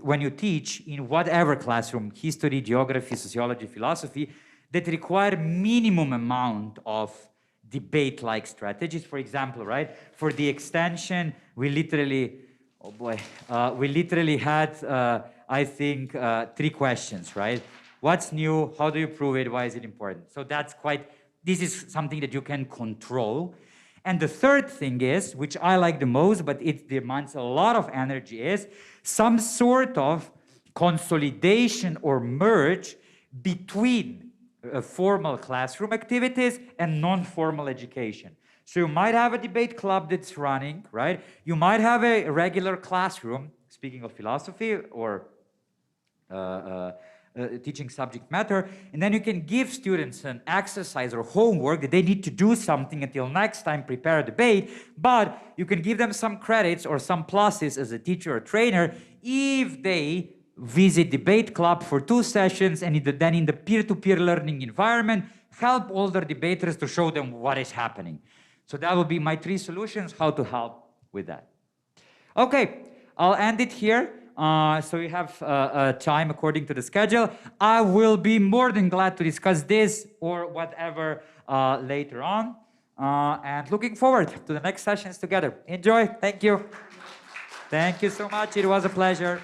when you teach in whatever classroom, history, geography, sociology, philosophy, that require minimum amount of debate-like strategies. For example, right, for the extension, we literally, we literally had, I think, 3 questions, right? What's new? How do you prove it? Why is it important? So that's this is something that you can control. And the third thing is, which I like the most, but it demands a lot of energy, is some sort of consolidation or merge between formal classroom activities and non-formal education. So you might have a debate club that's running, right? You might have a regular classroom, speaking of philosophy or teaching subject matter, and then you can give students an exercise or homework that they need to do something until next time, prepare a debate, but you can give them some credits or some pluses as a teacher or trainer if they visit debate club for 2 sessions and then in the peer-to-peer learning environment, help older debaters to show them what is happening. So that would be my 3 solutions, how to help with that. Okay, I'll end it here. So we have time according to the schedule. I will be more than glad to discuss this or whatever later on. And looking forward to the next sessions together. Enjoy. Thank you. Thank you so much. It was a pleasure.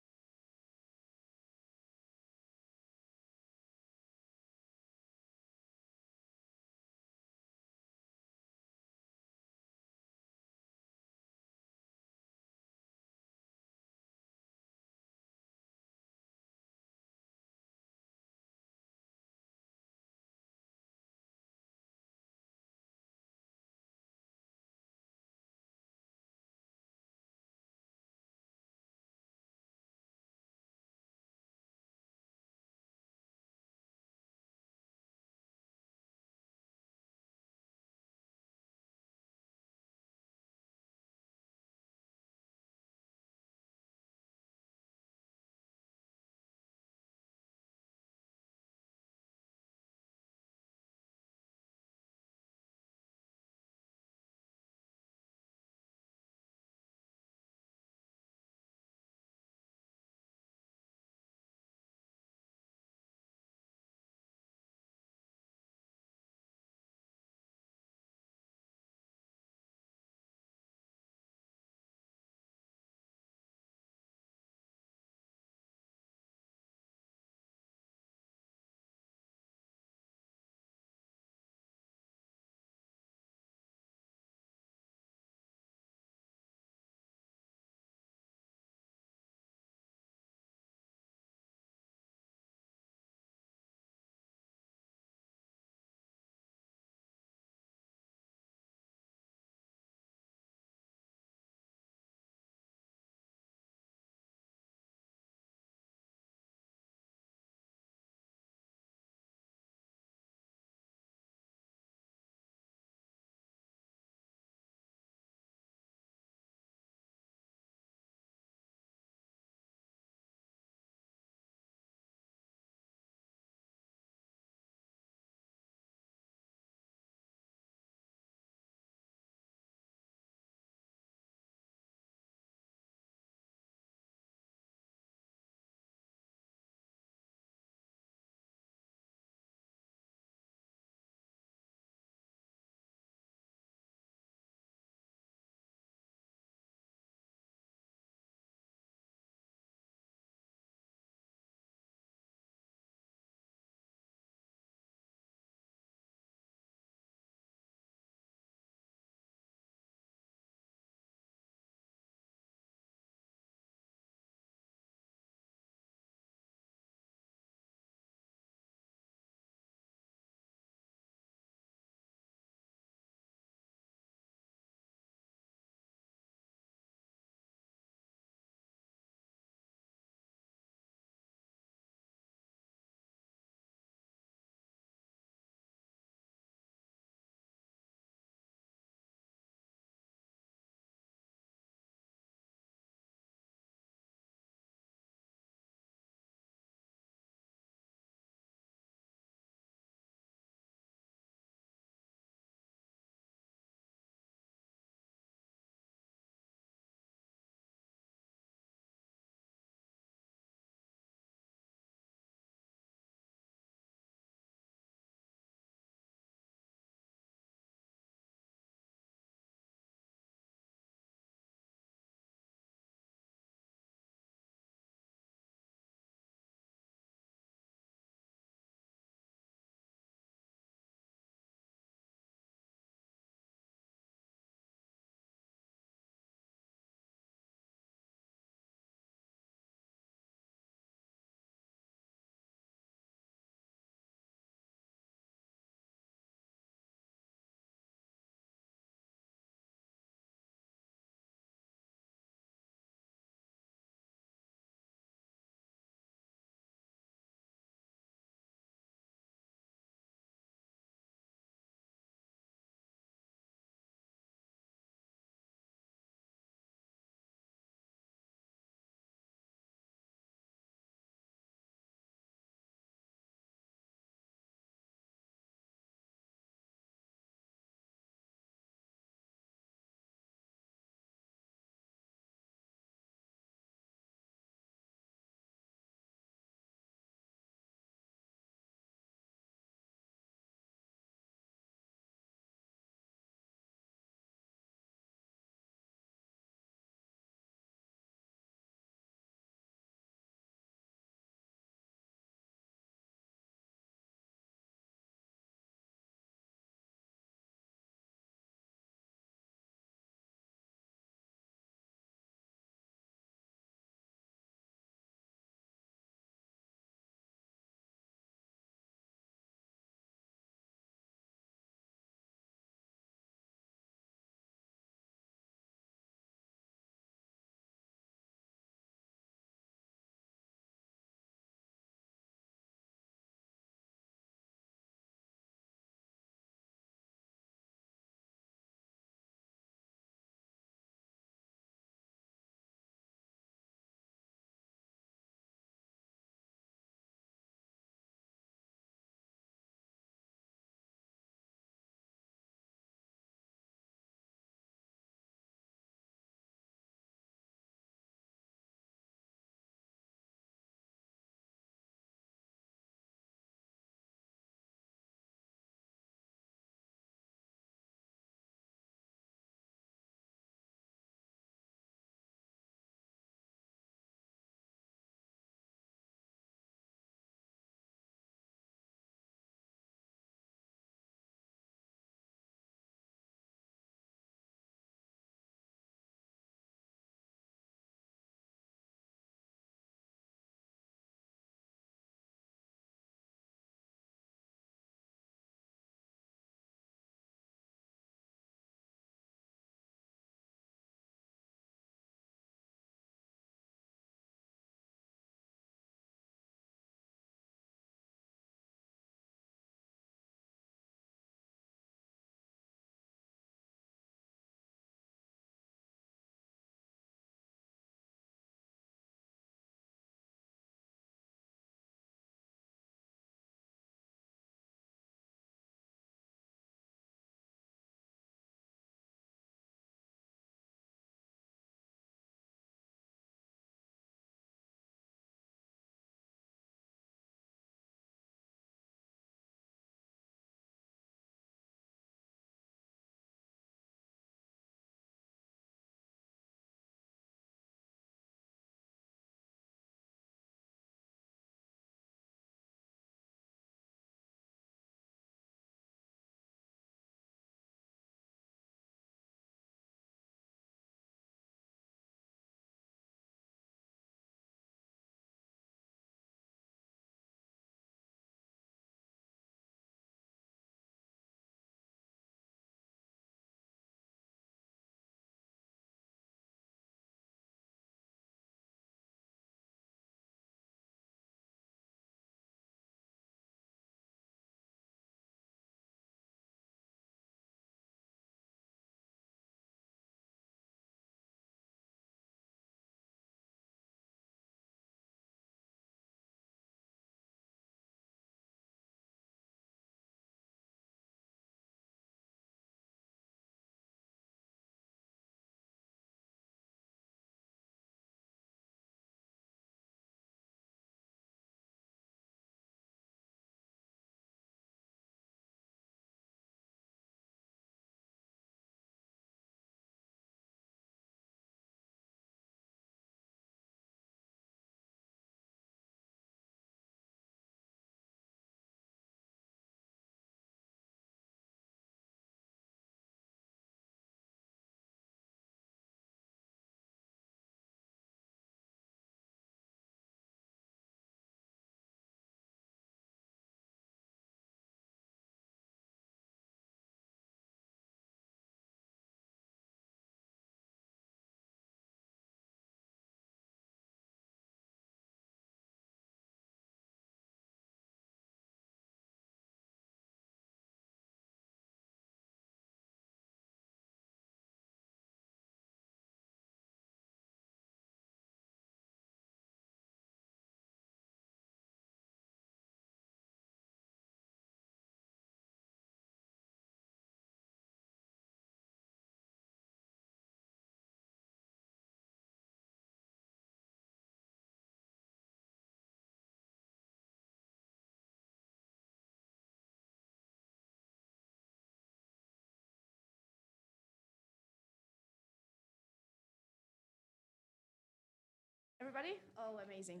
Everybody? Oh, amazing.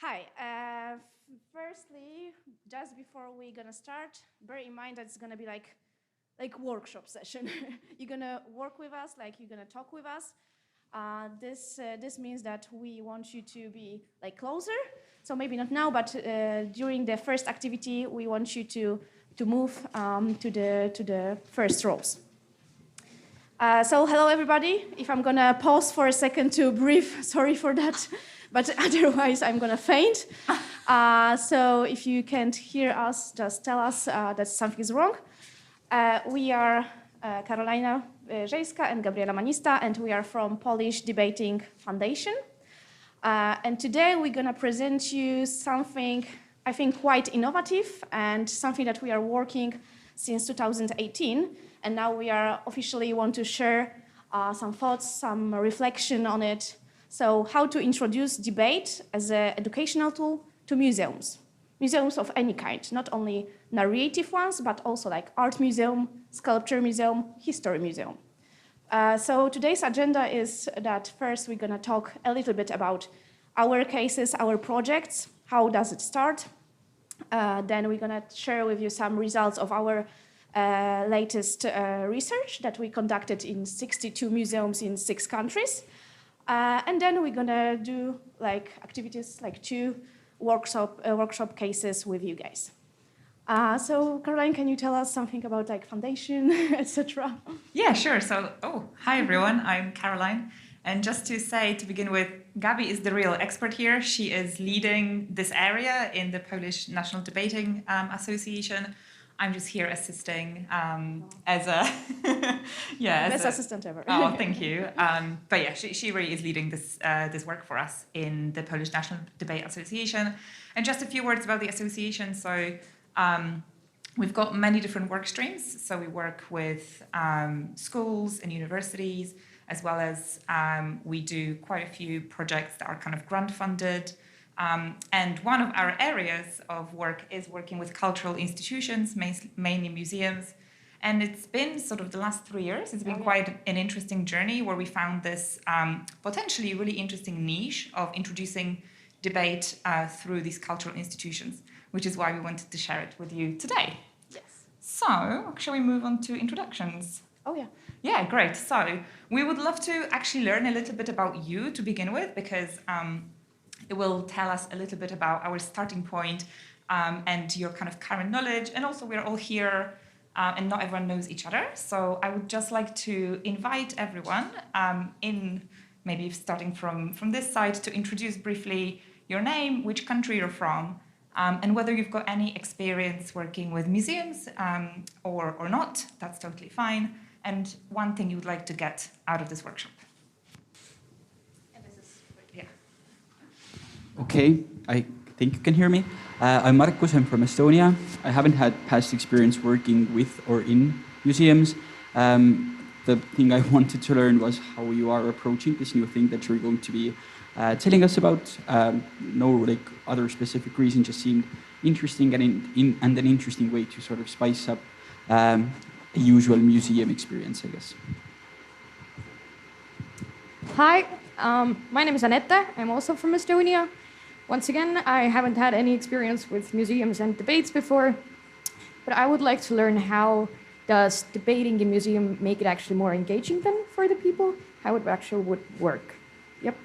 Hi. Firstly, just before we're gonna start, bear in mind that it's gonna be like workshop session. You're gonna work with us, like you're gonna talk with us. This means that we want you to be like closer. So maybe not now, but during the first activity, we want you to move to the first rows. So hello everybody. If I'm gonna pause for a second to breathe, sorry for that, but otherwise I'm gonna faint. So if you can't hear us, just tell us that something is wrong. We are Karolina Wierzejska and Gabriela Manista, and we are from Polish Debating Foundation. And today we're gonna present you something I think quite innovative and something that we are working since 2018. And now we are officially want to share some thoughts, some reflection on it. So how to introduce debate as an educational tool to museums. Museums of any kind, not only narrative ones, but also like art museum, sculpture museum, history museum. So today's agenda is that first we're gonna talk a little bit about our cases, our projects, how does it start? Then we're gonna share with you some results of our latest research that we conducted in 62 museums in 6 countries. And then we're gonna do like activities, like 2 workshop cases with you guys. So Caroline, can you tell us something about like foundation, etc.? Yeah, sure. So, hi everyone, I'm Caroline. And just to say, to begin with, Gabi is the real expert here. She is leading this area in the Polish National Debating Association. I'm just here assisting as a best assistant ever. Oh, thank you. But yeah, she really is leading this work for us in the Polish National Debate Association. And just a few words about the association. So we've got many different work streams. So we work with schools and universities, as well as we do quite a few projects that are kind of grant funded. And one of our areas of work is working with cultural institutions, mainly museums. And it's been sort of the last 3 years, it's been quite an interesting journey where we found this potentially really interesting niche of introducing debate through these cultural institutions, which is why we wanted to share it with you today. Yes. So, shall we move on to introductions? Oh, yeah. Yeah, great. So, we would love to actually learn a little bit about you to begin with, because it will tell us a little bit about our starting point and your kind of current knowledge. And also we're all here and not everyone knows each other. So I would just like to invite everyone in, maybe starting from this side, to introduce briefly your name, which country you're from, and whether you've got any experience working with museums or not. That's totally fine. And one thing you would like to get out of this workshop. Okay, I think you can hear me. I'm Markus, I'm from Estonia. I haven't had past experience working with or in museums. The thing I wanted to learn was how you are approaching this new thing that you're going to be telling us about. No like other specific reason, just seemed interesting and an interesting way to sort of spice up a usual museum experience, I guess. Hi, my name is Anette. I'm also from Estonia. Once again, I haven't had any experience with museums and debates before, but I would like to learn how does debating in museum make it actually more engaging then for the people? How it actually would work. Yep.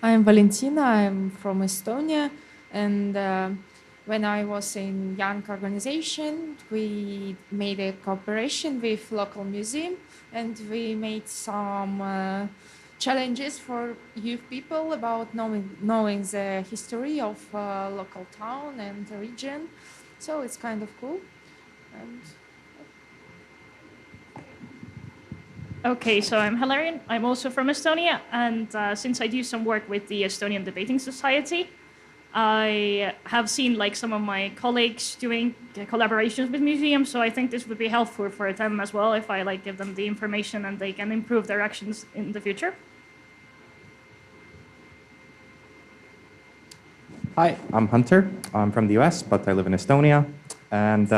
I'm Valentina, I'm from Estonia, and when I was in young organization, we made a cooperation with local museum, and we made some challenges for youth people about knowing the history of local town and the region. So it's kind of cool. And okay, so I'm Hilarion. I'm also from Estonia, and since I do some work with the Estonian Debating Society, I have seen like some of my colleagues doing collaborations with museums, so I think this would be helpful for them as well if I like give them the information and they can improve their actions in the future. Hi, I'm Hunter. I'm from the US, but I live in Estonia. And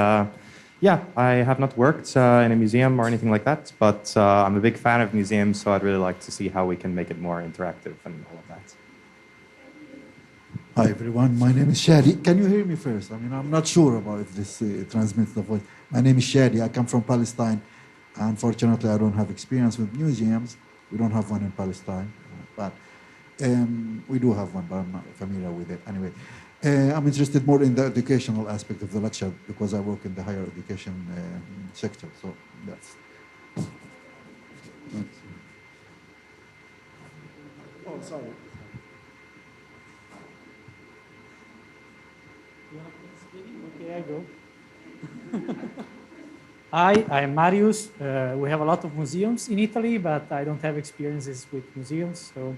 Yeah, I have not worked in a museum or anything like that, but I'm a big fan of museums, so I'd really like to see how we can make it more interactive and all of that. Hi everyone, my name is Shadi. Can you hear me first? I mean, I'm not sure about if this transmits the voice. My name is Shadi. I come from Palestine. Unfortunately, I don't have experience with museums. We don't have one in Palestine, but we do have one, but I'm not familiar with it. Anyway, I'm interested more in the educational aspect of the lecture because I work in the higher education sector. So that's. Oh, sorry. Okay, I go. Hi, I'm Marius. We have a lot of museums in Italy, but I don't have experiences with museums, so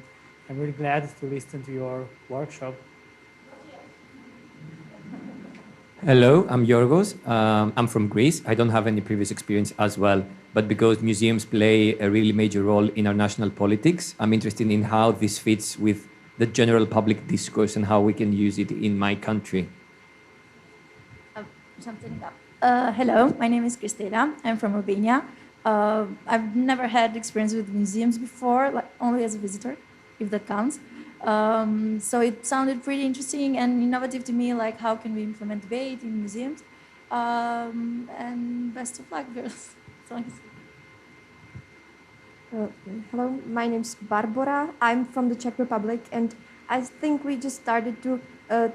I'm really glad to listen to your workshop. Hello, I'm Yorgos. I'm from Greece. I don't have any previous experience as well, but because museums play a really major role in our national politics, I'm interested in how this fits with the general public discourse and how we can use it in my country. Something up. Hello, my name is Cristela. I'm from Romania. I've never had experience with museums before, like only as a visitor, if that counts. So it sounded pretty interesting and innovative to me, like how can we implement debate in museums? And best of luck, girls. Hello, my name's Barbara. I'm from the Czech Republic, and I think we just started to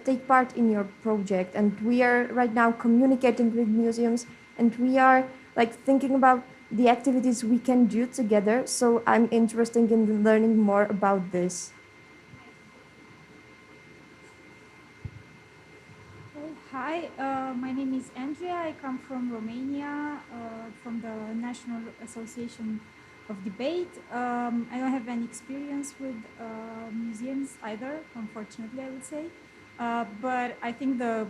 take part in your project, and we are right now communicating with museums, and we are like thinking about the activities we can do together. So I'm interested in learning more about this. Hi, my name is Andrea. I come from Romania, from the National Association of Debate. I don't have any experience with museums either, unfortunately, I would say. But I think the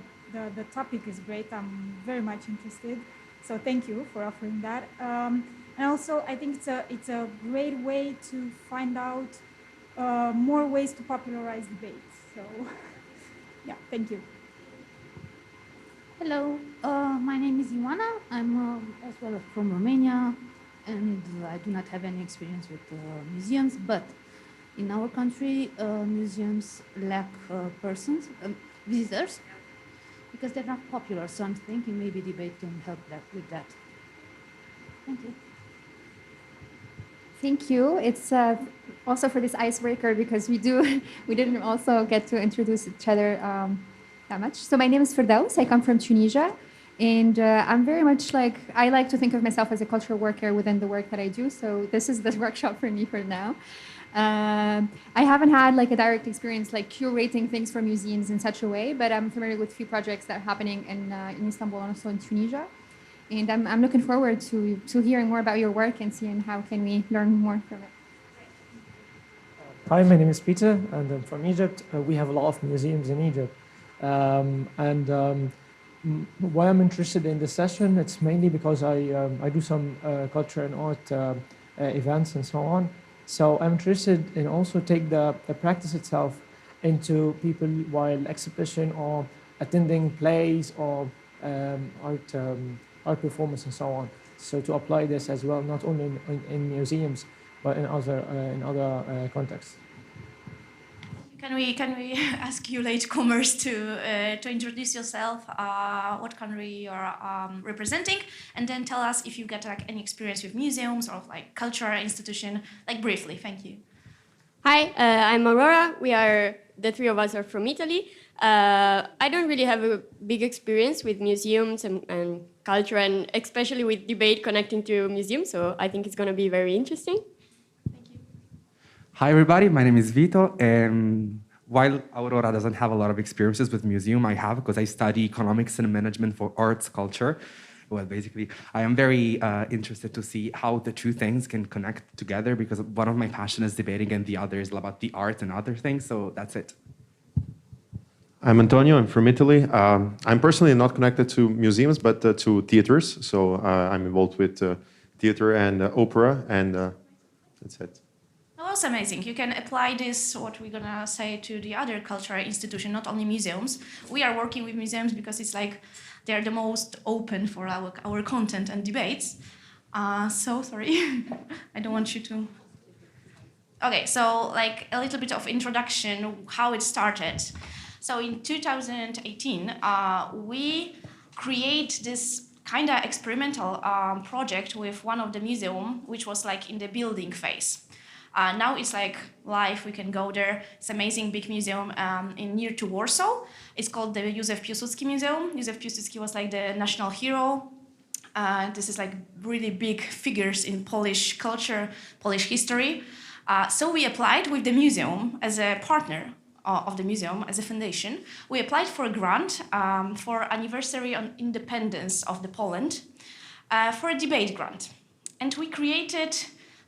topic is great. I'm very much interested. So thank you for offering that. And also, I think it's a great way to find out more ways to popularize debate. So yeah, thank you. Hello, my name is Ioana. I'm as well from Romania, and I do not have any experience with museums, but in our country, museums lack persons, visitors, because they're not popular. So I'm thinking maybe debate can help with that. Thank you. Thank you. It's also for this icebreaker because we didn't also get to introduce each other that much. So my name is Firdaus. I come from Tunisia. And I'm very much I like to think of myself as a cultural worker within the work that I do. So this is the workshop for me for now. I haven't had a direct experience curating things for museums in such a way, but I'm familiar with a few projects that are happening in Istanbul and also in Tunisia. And I'm looking forward to hearing more about your work and seeing how can we learn more from it. Hi, my name is Peter, and I'm from Egypt. We have a lot of museums in Egypt. Why I'm interested in this session, it's mainly because I do some culture and art events and so on. So I'm interested in also take the practice itself into people while exhibition or attending plays or art performance and so on. So to apply this as well, not only in museums, but in other contexts. Can we ask you latecomers to introduce yourself, what country you're representing, and then tell us if you get any experience with museums or cultural institution, briefly. Thank you. Hi, I'm Aurora. The three of us are from Italy. I don't really have a big experience with museums and culture, and especially with debate connecting to museums. So I think it's going to be very interesting. Hi, everybody. My name is Vito. While Aurora doesn't have a lot of experiences with museum, I have because I study economics and management for arts culture. Well, basically, I am very interested to see how the two things can connect together because one of my passions is debating and the other is about the art and other things. So that's it. I'm Antonio. I'm from Italy. I'm personally not connected to museums, but to theaters. So I'm involved with theater and opera, and that's it. That was amazing. You can apply this, what we're gonna say, to the other cultural institutions, not only museums. We are working with museums because it's like they're the most open for our content and debates. So sorry, I don't want you to. Okay, so like a little bit of introduction, how it started. So in 2018, we create this kind of experimental project with one of the museum, which was like in the building phase. Now it's like live, we can go there. It's an amazing big museum near to Warsaw. It's called the Józef Piłsudski Museum. Józef Piłsudski was like the national hero. This is like really big figures in Polish culture, Polish history. So we applied with the museum as a partner of the museum, as a foundation. We applied for a grant for anniversary on independence of the Poland for a debate grant. And we created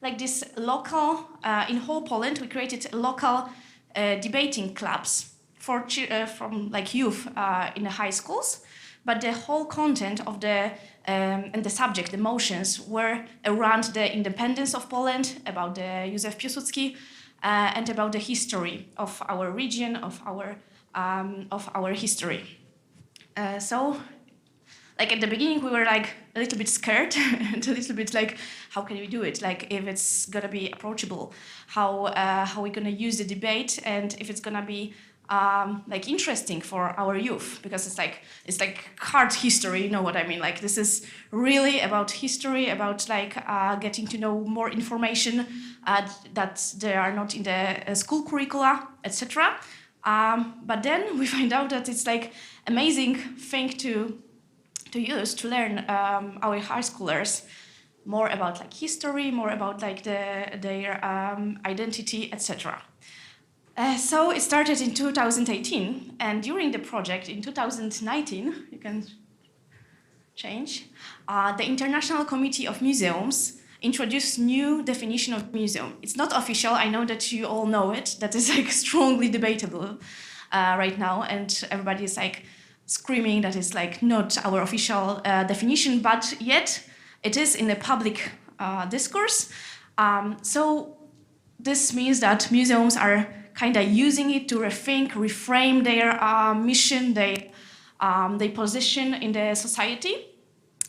like this local, in whole Poland, we created local debating clubs for from like youth in the high schools. But the whole content of the and the subject, the motions, were around the independence of Poland, about the Józef Piłsudski, and about the history of our region, of our history. So, like at the beginning, we were like a little bit scared and a little bit like, how can we do it? Like if it's gonna be approachable, how we gonna use the debate, and if it's gonna be like interesting for our youth, because it's like hard history, you know what I mean? Like this is really about history, about like getting to know more information that they are not in the school curricula, etc. But then we find out that it's like amazing thing to use to learn our high schoolers more about like history, more about like their identity, etc. So it started in 2018, and during the project in 2019, you can change, the International Committee of Museums introduced new definition of museum. It's not official, I know that you all know it, that is like strongly debatable right now, and everybody is like screaming that it's like not our official definition, but yet it is in the public discourse. So this means that museums are kind of using it to rethink, reframe their mission, their position in the society.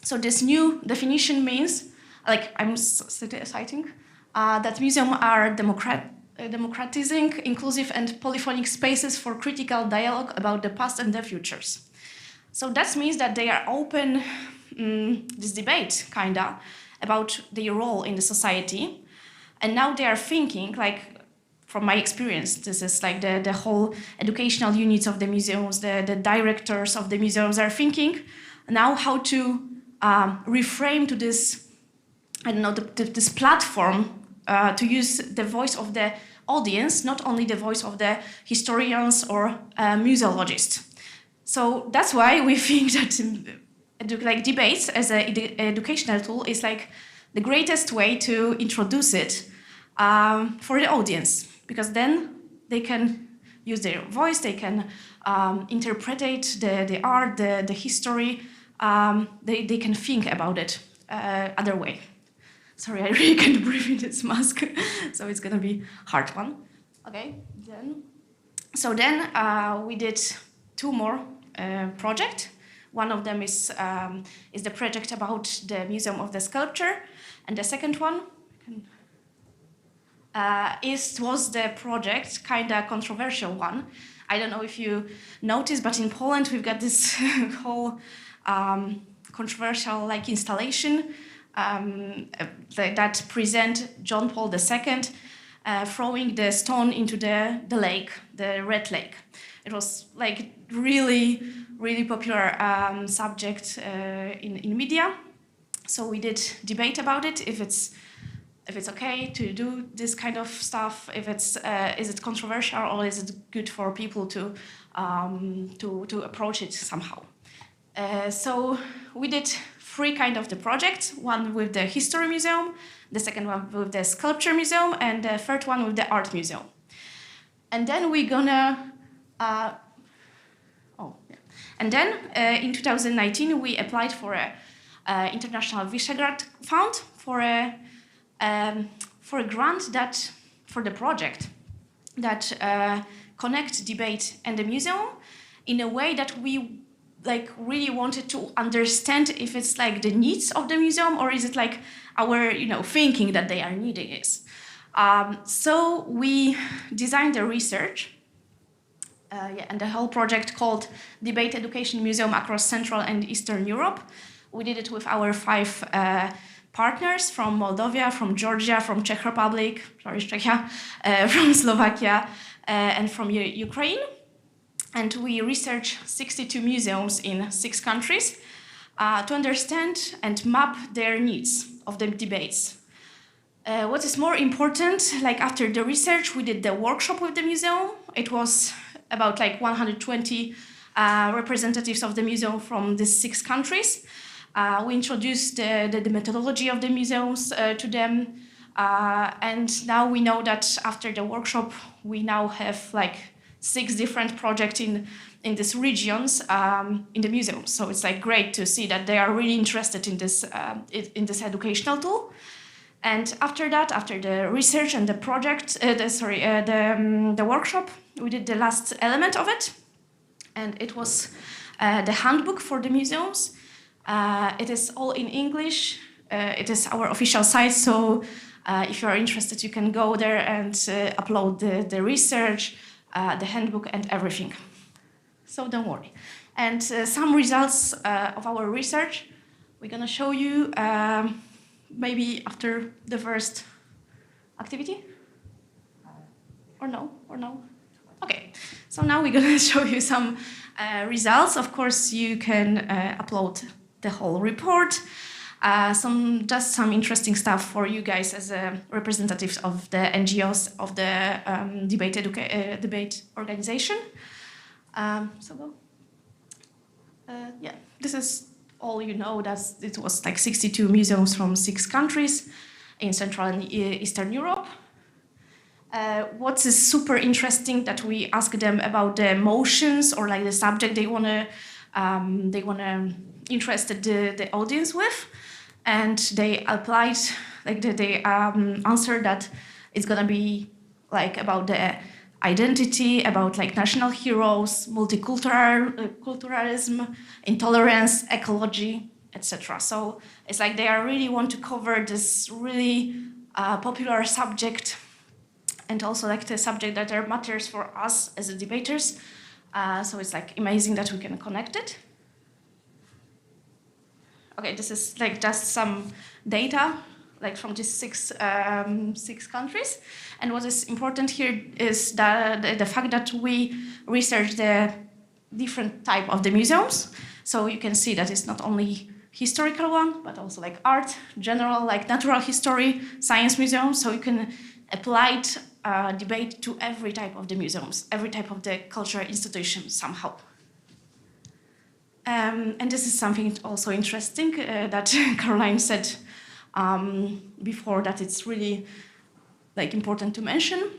So this new definition means, like I'm citing, that museums are democratizing, inclusive and polyphonic spaces for critical dialogue about the past and the futures. So that means that they are open this debate, kinda, about their role in the society. And now they are thinking, like, from my experience, this is like the whole educational units of the museums, the directors of the museums are thinking now how to reframe to this, I don't know, this platform to use the voice of the audience, not only the voice of the historians or museologists. So that's why we think that like debates as an educational tool is like the greatest way to introduce it for the audience, because then they can use their voice, they can interpret the art, the history, they can think about it other way. Sorry, I really can't breathe in this mask, so it's gonna be hard one. Okay, then. So then we did two more projects. One of them is the project about the Museum of the Sculpture, and the second one was the project, kind of controversial one. I don't know if you noticed, but in Poland we've got this whole controversial like installation that present John Paul II throwing the stone into the lake, the Red Lake. It was like really popular subject in media. So we did debate about it, if it's okay to do this kind of stuff, if it's is it controversial or is it good for people to approach it somehow. So we did three kind of the projects: one with the History Museum, the second one with the Sculpture Museum, and the third one with the Art Museum. And then we're gonna And then in 2019 we applied for a International Wierzejska Fund for a grant that for the project that connect debate and the museum in a way that we like really wanted to understand if it's like the needs of the museum or is it like our thinking that they are needing is. So we designed a research and the whole project called Debate Education Museum across Central and Eastern Europe. We did it with our 5 partners from Moldova, from Georgia, from Czech Republic, sorry, Czechia, from Slovakia, and from Ukraine. And we researched 62 museums in 6 countries to understand and map their needs of the debates. What is more important, like after the research, we did the workshop with the museum. It was about like 120 representatives of the museum from these 6 countries. We introduced the methodology of the museums to them. And now we know that after the workshop, we now have like 6 different projects in these regions in the museum. So it's like great to see that they are really interested in this educational tool. And after that, after the research and the project, the workshop, we did the last element of it, and it was the handbook for the museums. It is all in English. It is our official site, so if you are interested, you can go there and upload the research, the handbook, and everything. So don't worry. And some results of our research, we're gonna show you maybe after the first activity? Or no? Okay, so now we're gonna show you some results. Of course, you can upload the whole report. Just some interesting stuff for you guys as representatives of the NGOs of the debate organization. So go. Yeah, this is all you know. It was like 62 museums from 6 countries in Central and Eastern Europe. What is super interesting that we ask them about the emotions or like the subject they wanna interest the audience with, and they applied like they answered that it's gonna be like about the identity, about like national heroes, multiculturalism, intolerance, ecology, etc. So it's like they really want to cover this really popular subject, and also like the subject that matters for us as the debaters. So it's like amazing that we can connect it. Okay, this is like just some data like from these 6 countries. And what is important here is the fact that we research the different type of the museums. So you can see that it's not only historical one, but also like art, general, like natural history, science museums. So you can apply debate to every type of the museums, every type of the cultural institution somehow. And this is something also interesting that Caroline said before, that it's really like important to mention.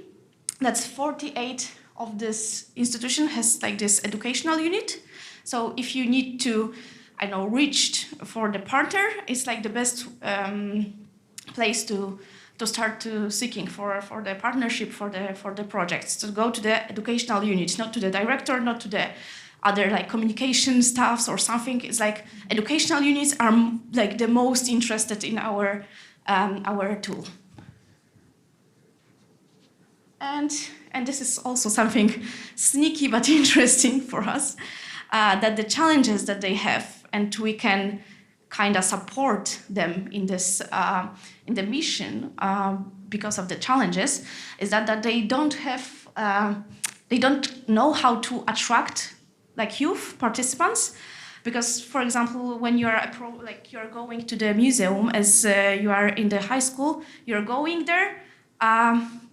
That's 48 of this institution has like this educational unit. So if you need to, I know, reach for the partner, it's like the best place to start seeking for the partnership for the projects, to go to the educational unit, not to the director, not to the other like communication staffs or something. It's like educational units are like the most interested in our tool. And this is also something sneaky but interesting for us, that the challenges that they have, and we can kind of support them in this in the mission because of the challenges, is that they don't have they don't know how to attract like youth participants. Because, for example, when you are you're going to the museum as you are in the high school, you're going there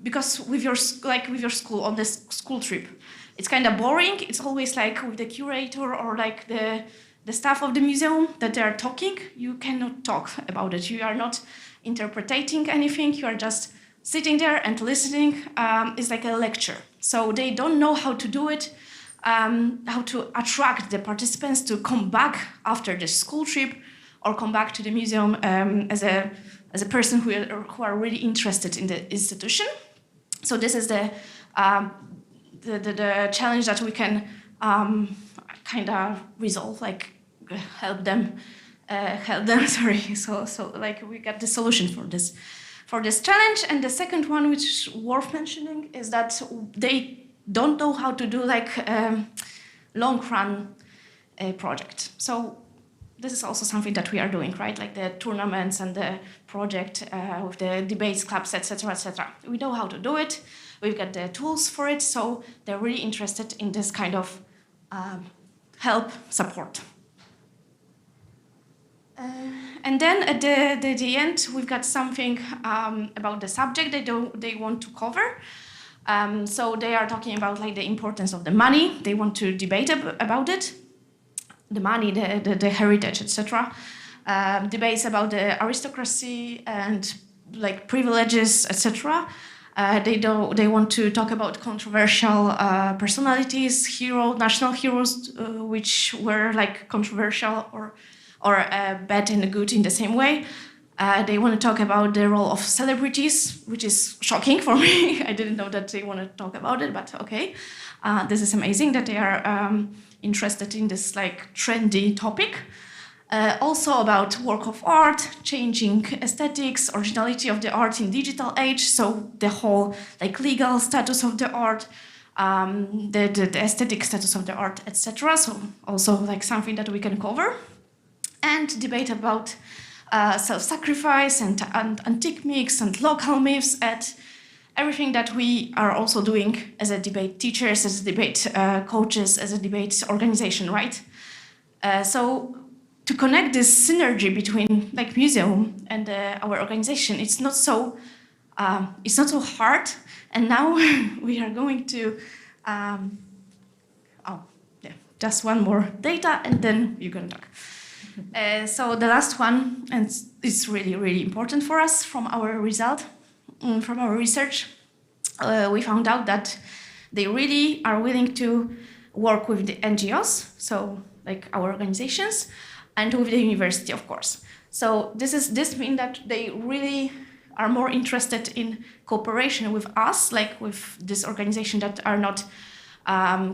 because with your school on this school trip, it's kind of boring. It's always like with the curator or like the staff of the museum that they are talking. You cannot talk about it. You are not interpreting anything. You are just sitting there and listening. It's like a lecture. So they don't know how to do it. How to attract the participants to come back after the school trip or come back to the museum as a person who are really interested in the institution. So this is the challenge that we can kind of resolve, like help them. Sorry. So like we got the solution for this challenge. And the second one, which is worth mentioning, is that they don't know how to do like long run project. So this is also something that we are doing, right? Like the tournaments and the project with the debates clubs, etc., etc. We know how to do it. We've got the tools for it. So they're really interested in this kind of help, support. And then at the end, we've got something about the subject they want to cover. So they are talking about like the importance of the money. They want to debate about it, the money, the heritage, etc. Debates about the aristocracy and like privileges, etc. They want to talk about controversial personalities, national heroes, which were like controversial or bad and good in the same way. They want to talk about the role of celebrities, which is shocking for me. I didn't know that they want to talk about it, but okay. This is amazing that they are interested in this like trendy topic. Also about work of art, changing aesthetics, originality of the art in digital age, so the whole like legal status of the art, the aesthetic status of the art, etc. So also like something that we can cover. And debate about self-sacrifice and antique myths and local myths and everything that we are also doing as a debate teachers, as a debate coaches, as a debate organization, right? So to connect this synergy between like museum and our organization, it's not so hard. And now we are going to just one more data, and then you're gonna talk. So the last one, and it's really, really important for us from our result, from our research, we found out that they really are willing to work with the NGOs, so like our organizations, and with the university, of course. So this means that they really are more interested in cooperation with us, like with this organization that are not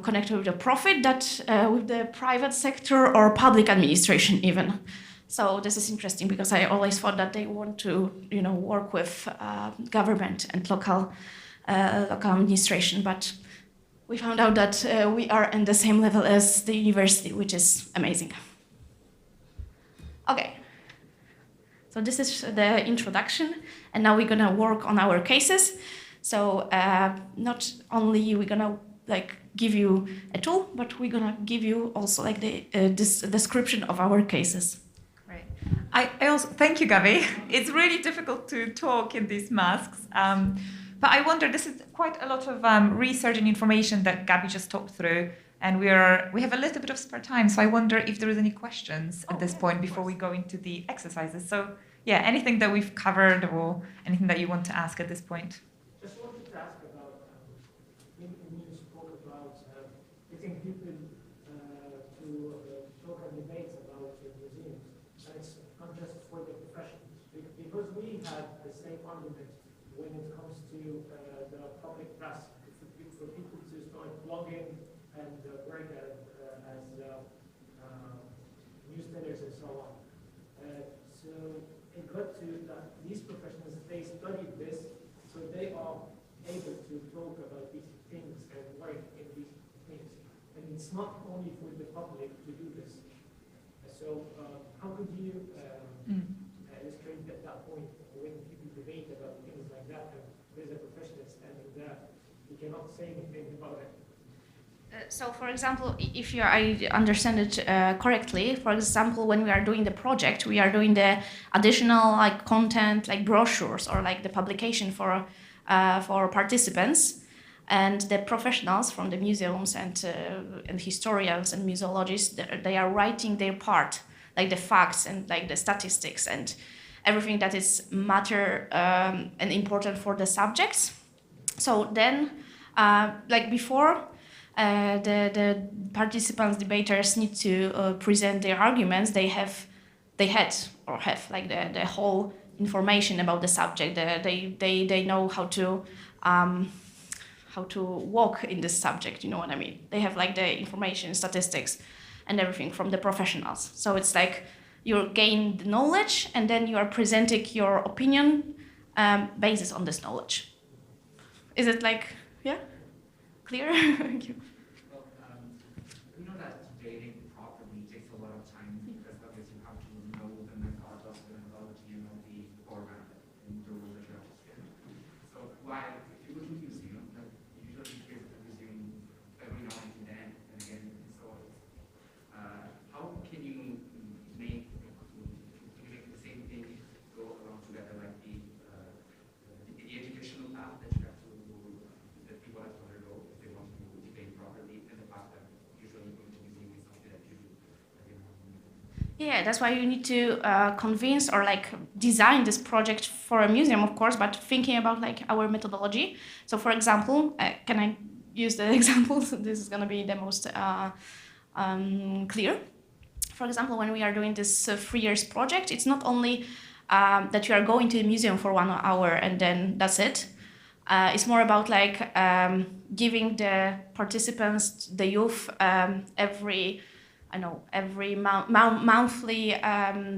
connected with the profit, that with the private sector or public administration even. So this is interesting because I always thought that they want to, work with government and local administration, but we found out that we are in the same level as the university, which is amazing. Okay. So this is the introduction, and now we're gonna work on our cases. So not only we're gonna give you a tool, but we're gonna give you also this description of our cases. Great. I also thank you, Gabi. It's really difficult to talk in these masks, but I wonder, this is quite a lot of research and information that Gabi just talked through, and we have a little bit of spare time. So I wonder if there is any questions at this point before we go into the exercises. So yeah, anything that we've covered or anything that you want to ask at this point. Just wanted to ask about, when you spoke about getting people to talk and debate about museums, and it's not just for the professionals, because we had the same argument when it comes to the public press, for people to start blogging and work as newsletters and so on. So it got to that these professionals, they studied this, so they are able to talk about these things and work in these things. And it's not only for the public to do this. So how could you illustrate that point when people debate about things like that, and there's a professional standing there, you cannot say anything about it? So, for example, if I understand it correctly, for example, when we are doing the project, we are doing the additional content, like brochures or the publication for participants, and the professionals from the museums and historians and museologists, they are writing their part, like the facts and the statistics and everything that is matter and important for the subjects. So then, before. The participants, debaters need to present their arguments. They have the whole information about the subject. They know how to how to walk in this subject, you know what I mean? They have like the information, statistics, and everything from the professionals. So it's like you gain the knowledge and then you are presenting your opinion based on this knowledge. Is it like, yeah, clear? Thank you. Well, we know that debating properly takes a lot of time because obviously you have to know the methodology and know the format and the rules that you have to spin. So while if you go to a museum, like usually you visit a museum every now and then and again, so how can you make the same thing go along together, like the educational path that you have to that people have to undergo if they want to debate properly, and the fact that usually going to museum is something that you do. Yeah, that's why you need to convince or like design this project for a museum, of course, but thinking about like our methodology. So for example, can I use the examples? This is gonna be the most clear. For example, when we are doing this 3 years project, it's not only that you are going to the museum for 1 hour and then that's it. It's more about like giving the participants, the youth, every monthly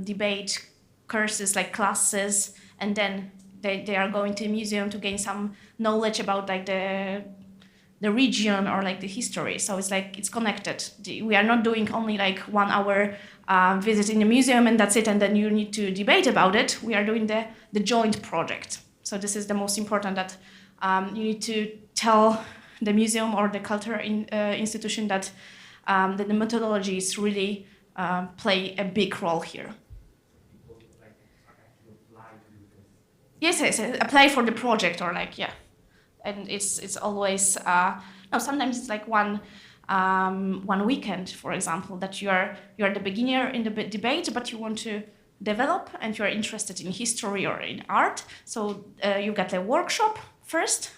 debate courses, like classes, and then they are going to the museum to gain some knowledge about like the region or like the history. So it's like it's connected. We are not doing only like 1 hour visit in the museum and that's it, and then you need to debate about it. We are doing the joint project. So this is the most important, that you need to tell the museum or the cultural institution that the methodologies really play a big role here. Yes, apply for the project or like, yeah. And it's always, no, sometimes it's like one weekend, for example, that you are the beginner in the debate, but you want to develop and you are interested in history or in art. So you get a workshop first,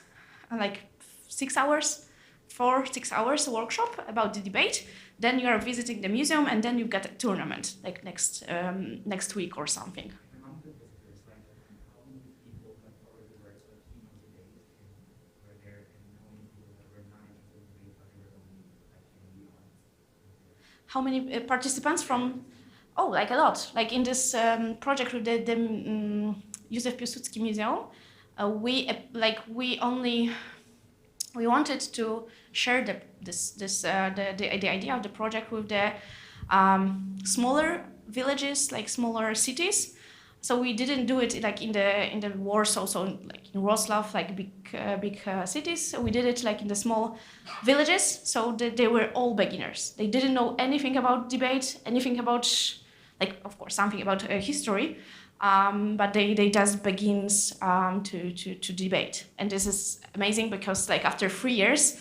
like 6 hours, 4-6 hours workshop about the debate. Then you are visiting the museum and then you get a tournament like next week or something. How many participants from? Oh, like a lot. Like in this project with the Józef Piłsudski Museum, we wanted to share the idea of the project with the smaller villages, like smaller cities. So we didn't do it like in the Warsaw, so like in Wrocław, like big cities. We did it like in the small villages. So they were all beginners. They didn't know anything about debate, anything about, like, of course, something about history, but they just begins to debate. And this is amazing because like after 3 years,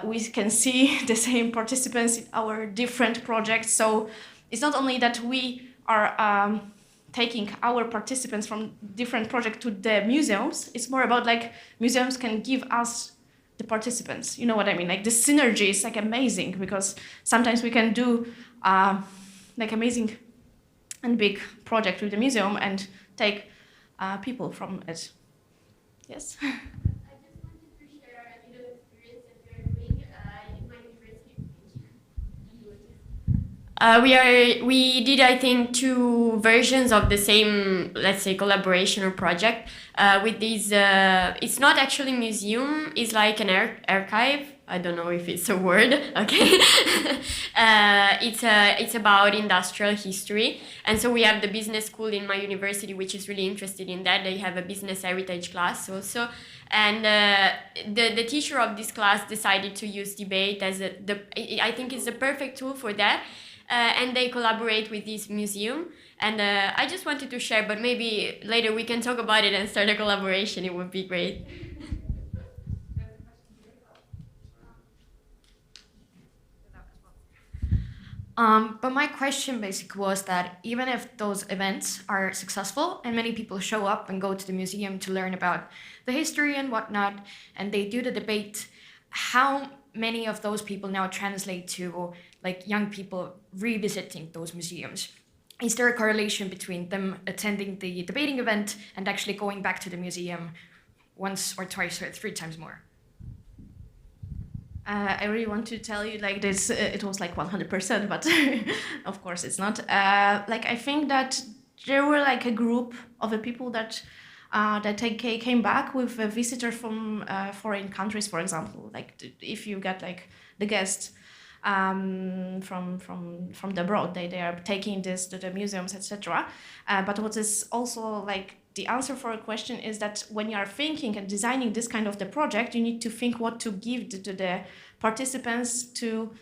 we can see the same participants in our different projects. So it's not only that we are taking our participants from different projects to the museums, it's more about like museums can give us the participants. You know what I mean? Like the synergy is like amazing because sometimes we can do like amazing and big project with the museum and take people from it. Yes? We did, I think, 2 versions of the same, let's say, collaboration or project with these. It's not actually a museum. It's like an archive. I don't know if it's a word. Okay, it's about industrial history, and so we have the business school in my university, which is really interested in that. They have a business heritage class also, and the teacher of this class decided to use debate as I think it's the perfect tool for that. And they collaborate with this museum, and I just wanted to share, but maybe later we can talk about it and start a collaboration. It would be great. But my question basically was that even if those events are successful and many people show up and go to the museum to learn about the history and whatnot, and they do the debate, how many of those people now translate to like young people revisiting those museums? Is there a correlation between them attending the debating event and actually going back to the museum once or twice or 3 times more? I really want to tell you like this, it was like 100%, but of course it's not. Like I think that there were like a group of the people that came back with a visitor from foreign countries, for example. Like if you get like the guests from the abroad, they are taking this to the museums, etc. But what is also like the answer for a question is that when you are thinking and designing this kind of the project, you need to think what to give to the participants to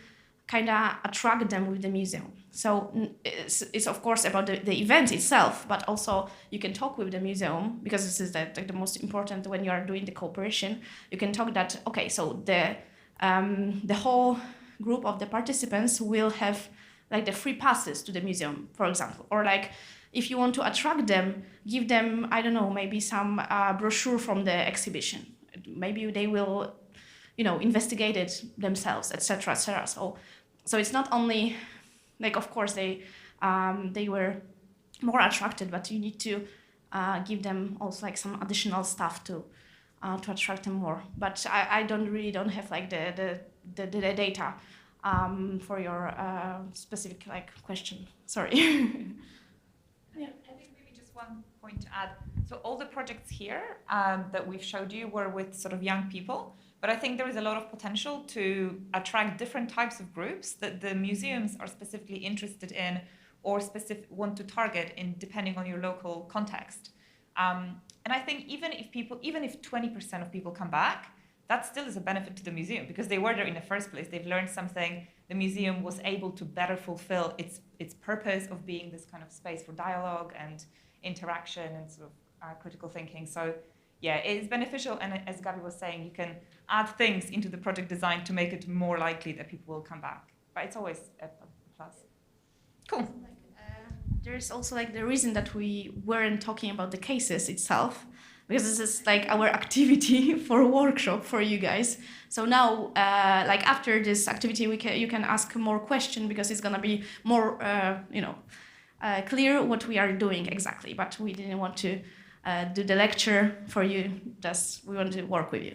kind of attract them with the museum. So it's of course about the event itself, but also you can talk with the museum, because this is the most important when you are doing the cooperation. You can talk that, okay, so the whole group of the participants will have like the free passes to the museum, for example, or like if you want to attract them, give them, I don't know, maybe some brochure from the exhibition. Maybe they will, investigate it themselves, etc., etc. So it's not only, like, of course they were more attracted, but you need to give them also like some additional stuff to attract them more. But I don't have like the data for your specific like question. Sorry. Yeah. I think maybe just one point to add. So all the projects here that we've showed you were with sort of young people, but I think there is a lot of potential to attract different types of groups that the museums are specifically interested in or want to target in depending on your local context. And I think even if 20% of people come back, that still is a benefit to the museum because they were there in the first place. They've learned something. The museum was able to better fulfill its purpose of being this kind of space for dialogue and interaction and sort of critical thinking. So yeah, it is beneficial. And as Gabi was saying, you can add things into the project design to make it more likely that people will come back. But it's always a plus. Cool. There's also like the reason that we weren't talking about the cases itself, because this is like our activity for a workshop for you guys. So now, like after this activity, you can ask more questions because it's gonna be more, clear what we are doing exactly. But we didn't want to do the lecture for you. Just we want to work with you.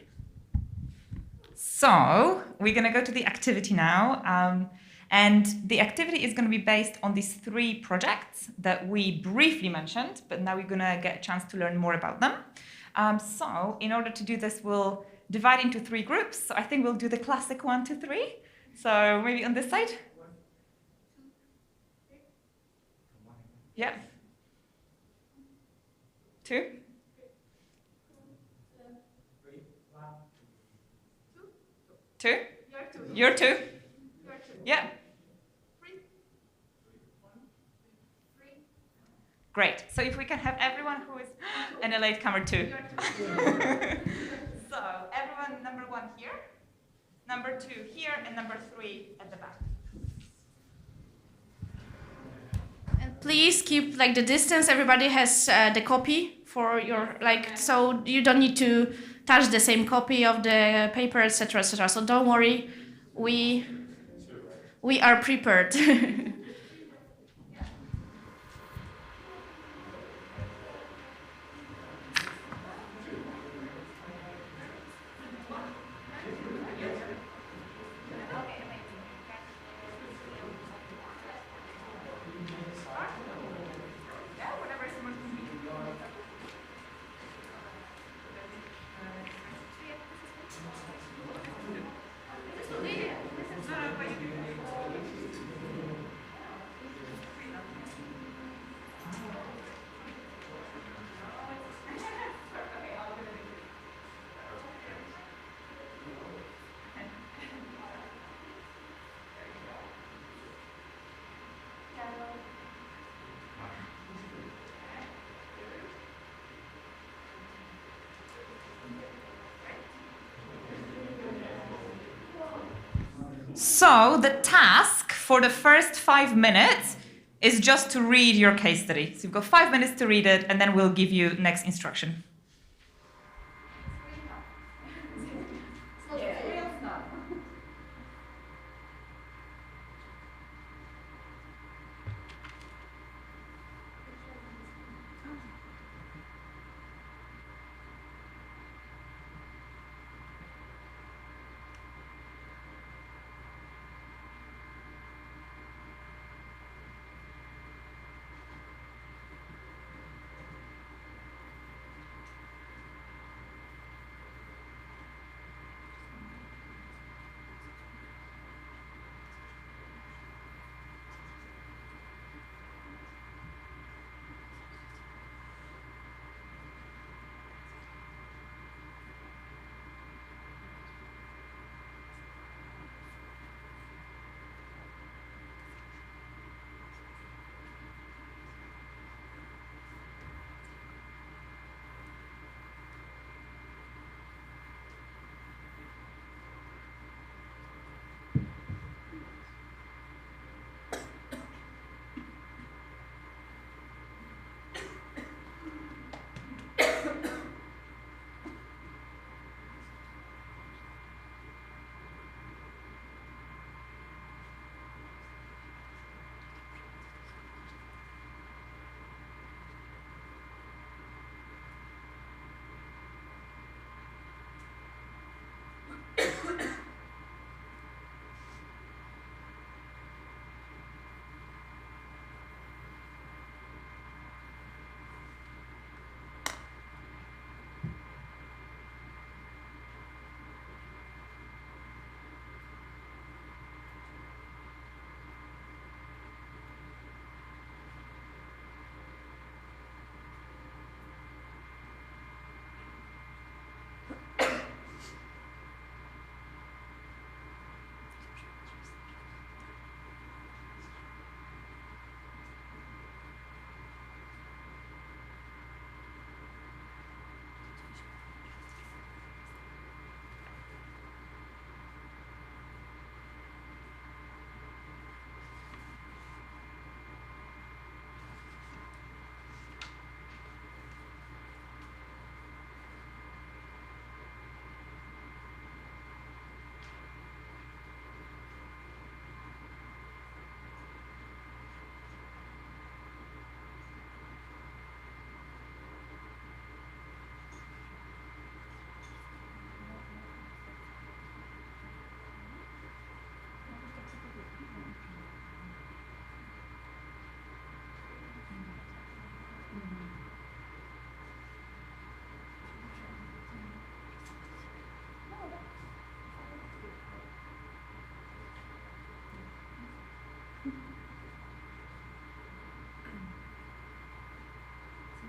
So we're gonna go to the activity now. And the activity is going to be based on these 3 projects that we briefly mentioned, but now we're going to get a chance to learn more about them. So in order to do this, we'll divide into 3 groups. So I think we'll do the classic 1, 2, 3. So maybe on this side. Yeah. 2. Two? You're 2. Yeah. Great. So if we can have everyone who is and a latecomer 2. So everyone, number 1 here, number 2 here, and number 3 at the back. And please keep like the distance. Everybody has the copy for your so you don't need to touch the same copy of the paper, etc., etc. So don't worry, we are prepared. So the task for the first 5 minutes is just to read your case study. So you've got 5 minutes to read it, and then we'll give you next instruction.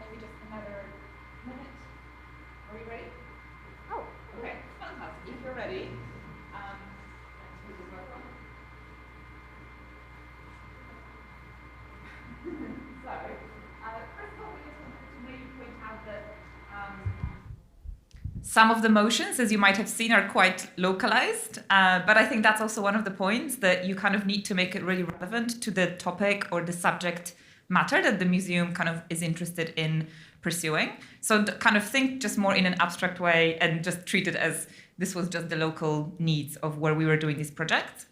maybe just another minute. Are we ready? Oh, okay, fantastic. If you're ready, sorry. First of all, we just wanted to maybe point out that some of the motions, as you might have seen, are quite localized, but I think that's also one of the points that you kind of need to make it really relevant to the topic or the subject matter that the museum kind of is interested in pursuing. So kind of think just more in an abstract way and just treat it as this was just the local needs of where we were doing this project.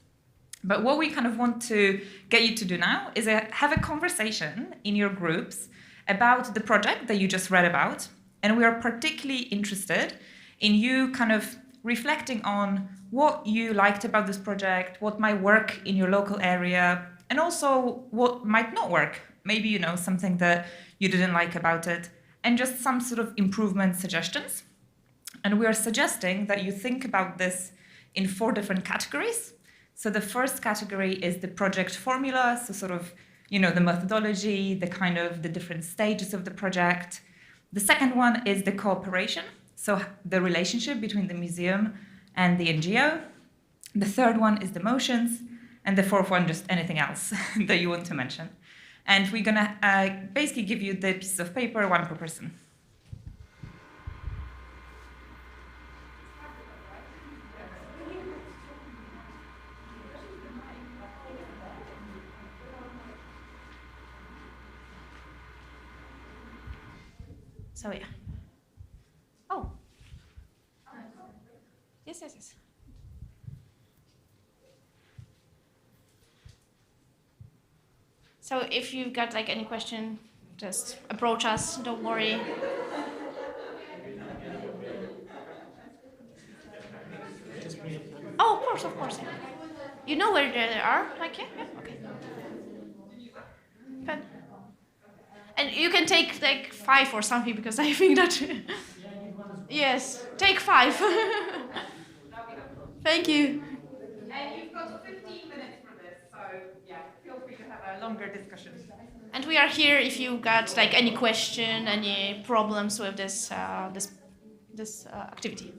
But what we kind of want to get you to do now is have a conversation in your groups about the project that you just read about. And we are particularly interested in you kind of reflecting on what you liked about this project, what might work in your local area, and also what might not work. Maybe, you know, something that you didn't like about it, and just some sort of improvement suggestions. And we are suggesting that you think about this in 4 different categories. So the first category is the project formula, so sort of, you know, the methodology, the kind of the different stages of the project. The second one is the cooperation, so the relationship between the museum and the NGO. The third one is the motions, and the fourth one, just anything else that you want to mention. And we're gonna basically give you the pieces of paper, 1 per person. So yeah. Oh. Yes, yes, yes. So if you've got like any question, just approach us, don't worry. Oh, of course. Yeah. You know where they are? Like, yeah, okay. Pen. And you can take like 5 or something because I think that. Yes, take 5. Thank you. And you've got 15 minutes for this, so yeah, feel free to have a longer discussion. And we are here if you got like any question, any problems with this activity.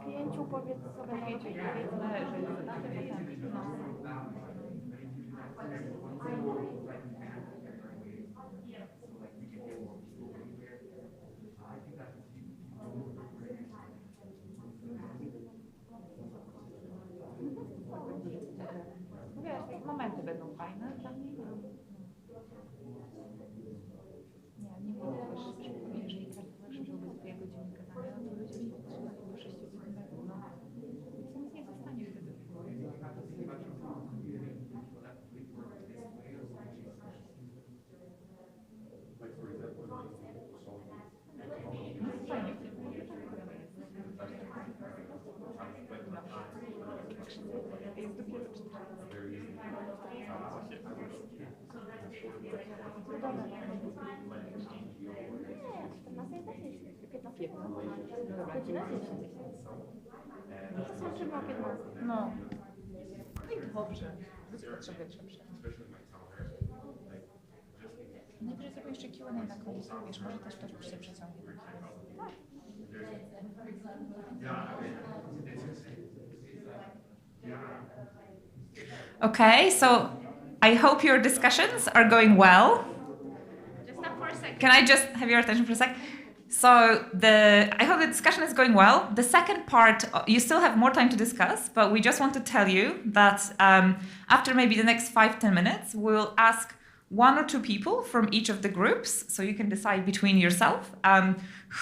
Klienciu powiedz sobie, powiedzmy, wiesz, momenty będą fajne dla mnie. Nie było też, jeżeli każdy żyłby 2 godziny gadania, to ludzie nie potrzebują po 6 godzinach. Nic nie zostanie wtedy. No. No i dobrze. Potrzebuję lepsze. Najpierw zrobię jeszcze Q&A na końcu, wiesz, może też ktoś się przeciągnie. Tak. Okay, so I hope your discussions are going well. Just stop for a second. Can I just have your attention for a sec? So I hope the discussion is going well. The second part, you still have more time to discuss, but we just want to tell you that after maybe the next 5-10 minutes, we'll ask 1 or 2 people from each of the groups, so you can decide between yourself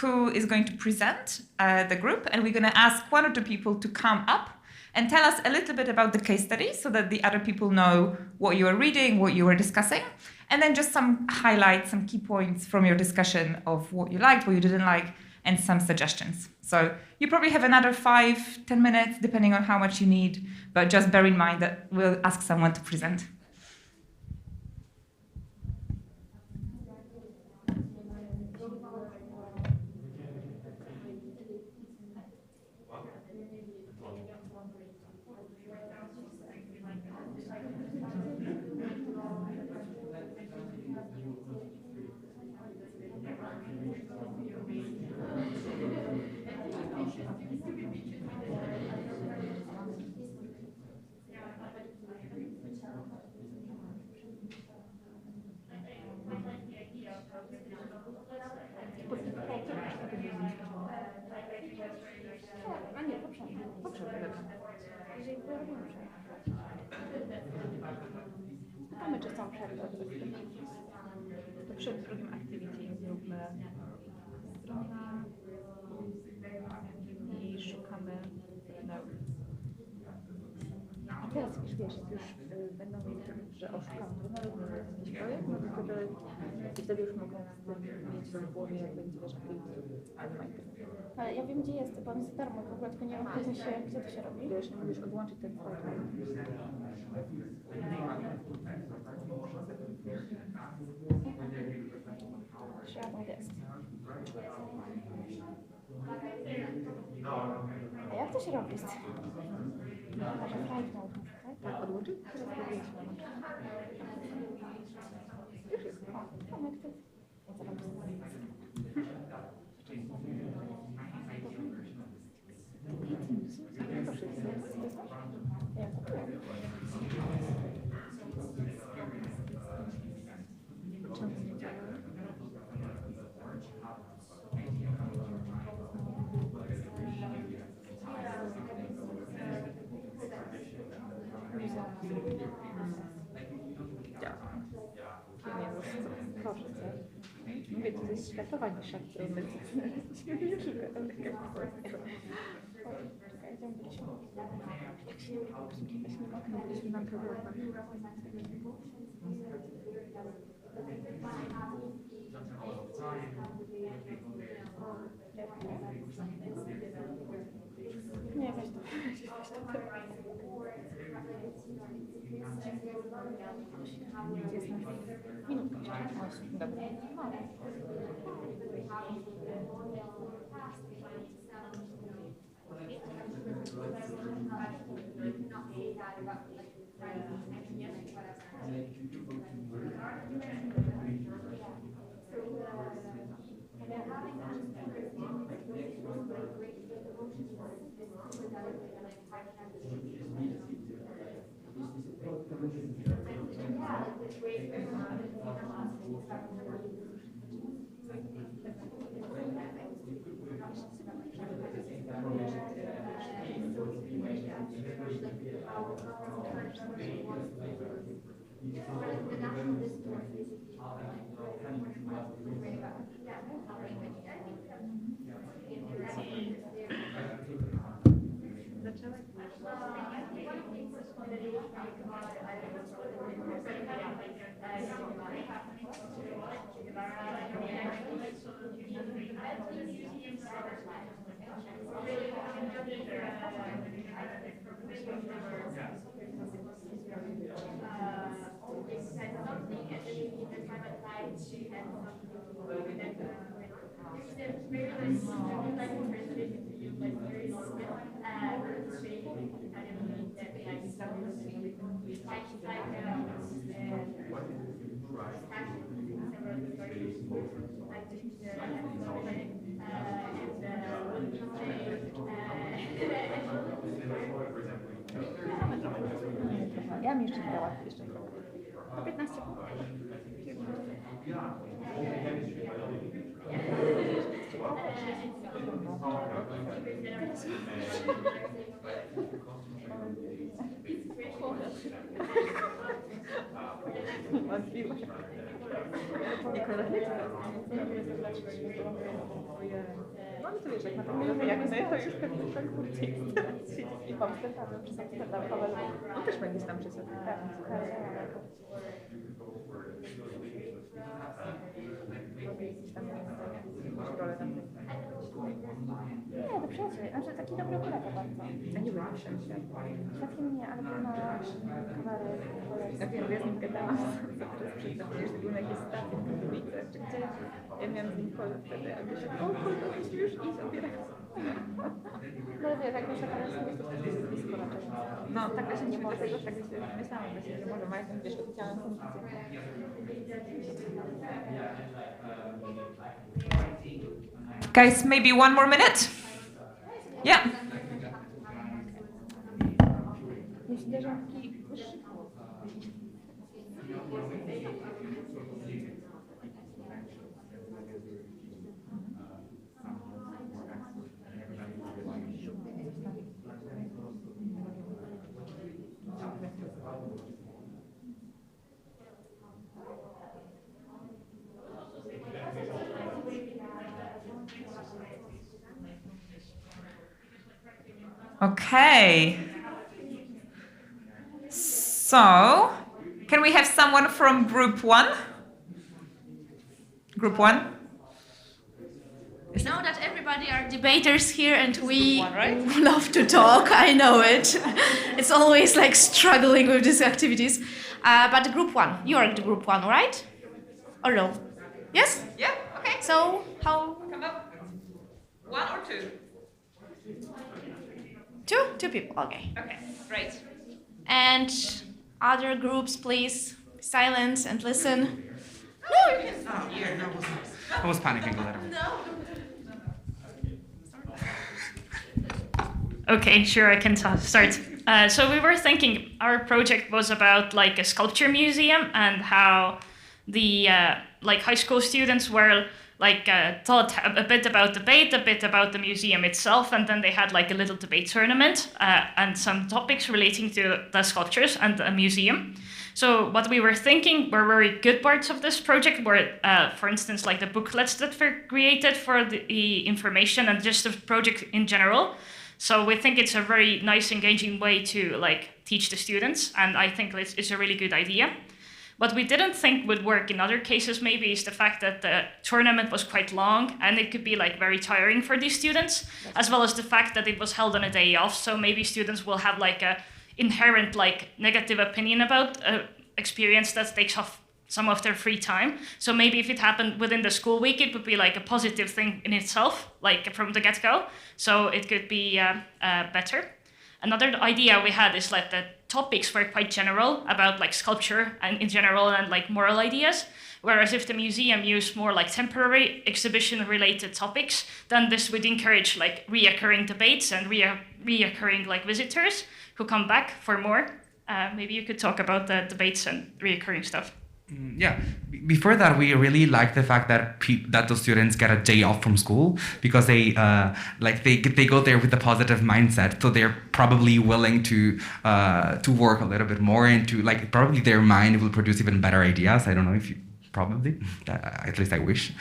who is going to present the group, and we're going to ask 1 or 2 people to come up and tell us a little bit about the case study so that the other people know what you are reading, what you were discussing, and then just some highlights, some key points from your discussion of what you liked, what you didn't like, and some suggestions. So you probably have another 5-10 minutes, depending on how much you need, but just bear in mind that we'll ask someone to present. Mamy czasem przerwę. To przed drugim activity zróbmy strona i szukamy note. A teraz już wiesz, jak już będą wiedzieli, że oszukam, to robimy jakiś projekt, no to wtedy już mogą mieć w głowie, jak będzie wiesz, ale ja wiem, gdzie jest, bo on jest za darmo, w ogóle tylko nie wiem, gdzie to się robi. Wiesz, musisz odłączyć ten fajl. Share my desk. A jak to się robi? Może flight mode, tak? Odłączyć? Teraz próbuję się włączyć. Już jest. O, connected. Mówię, to jest światowa nisza, którą my już czekajcie, byliśmy na programach. Nie, weź to. Dobra. Ja bym jeszcze dała jeszcze 15 punktów. No to wiesz, jak na tym jak my, to już pewnie tak kurczę i w Amsterdamie, przez Amsterdam, ale on też będzie tam przyszedł. Tak, nie, to przyjaciel, znaczy taki dobry kolega bardzo. A nie byłem przyjaciel. Taki nie, ale był na kawałek. Ja wiem, ja z nim gadałam, teraz przyznam, że był na jakiejś stacji w Katowicach, czy gdzieś. Ja miałam z nim kolę wtedy, a myślałam, o kurde, musimy już iść, odbierać. No wiesz, jak myślę, że jest blisko raczej. No, tak się nie mogę tego, tak się myślałam, że może ma jakąś, wiesz, oficjalną funkcję. Guys, maybe one more minute? Yeah. Okay. So, can we have someone from group 1? Group 1? You know that everybody are debaters here and we love to talk, I know it. It's always like struggling with these activities. But group 1, you are the group 1, right? Or no? Yes? Yeah, okay. So, how? Come up. 1 or 2? Two people, okay. Okay, great. And other groups, please, silence and listen. No, you can. I was panicking a little. No. Okay, sure, I can start. So we were thinking our project was about like a sculpture museum and how the like high school students were like taught a bit about debate, a bit about the museum itself, and then they had like a little debate tournament and some topics relating to the sculptures and the museum. So what we were thinking were very good parts of this project were, for instance, like the booklets that were created for the information and just the project in general. So we think it's a very nice, engaging way to like teach the students, and I think it's a really good idea. What we didn't think would work in other cases maybe is the fact that the tournament was quite long and it could be like very tiring for these students, as well as the fact that it was held on a day off. So maybe students will have like a inherent like negative opinion about experience that takes off some of their free time. So maybe if it happened within the school week, it would be like a positive thing in itself, like from the get-go. So it could be better. Another idea we had is like the topics were quite general about like sculpture and in general and like moral ideas. Whereas if the museum used more like temporary exhibition related topics, then this would encourage like reoccurring debates and reoccurring like visitors who come back for more. Maybe you could talk about the debates and reoccurring stuff. Yeah, before that, we really like the fact that that those students get a day off from school because they they go there with a positive mindset, so they're probably willing to work a little bit more and to like probably their mind will produce even better ideas. I don't know if you probably, at least I wish.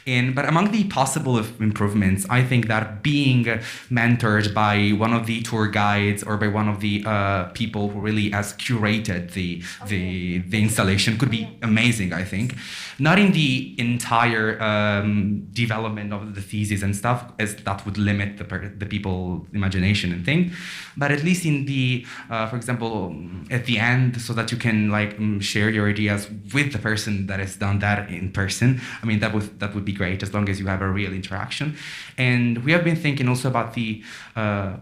But among the possible improvements, I think that being mentored by one of the tour guides or by one of the people who really has curated the installation could be amazing, I think. Not in the entire development of the thesis and stuff, as that would limit the people's imagination and thing, but at least in the, for example, at the end, so that you can like share your ideas with the person that has done that in person. I mean, that would be great as long as you have a real interaction. And we have been thinking also about the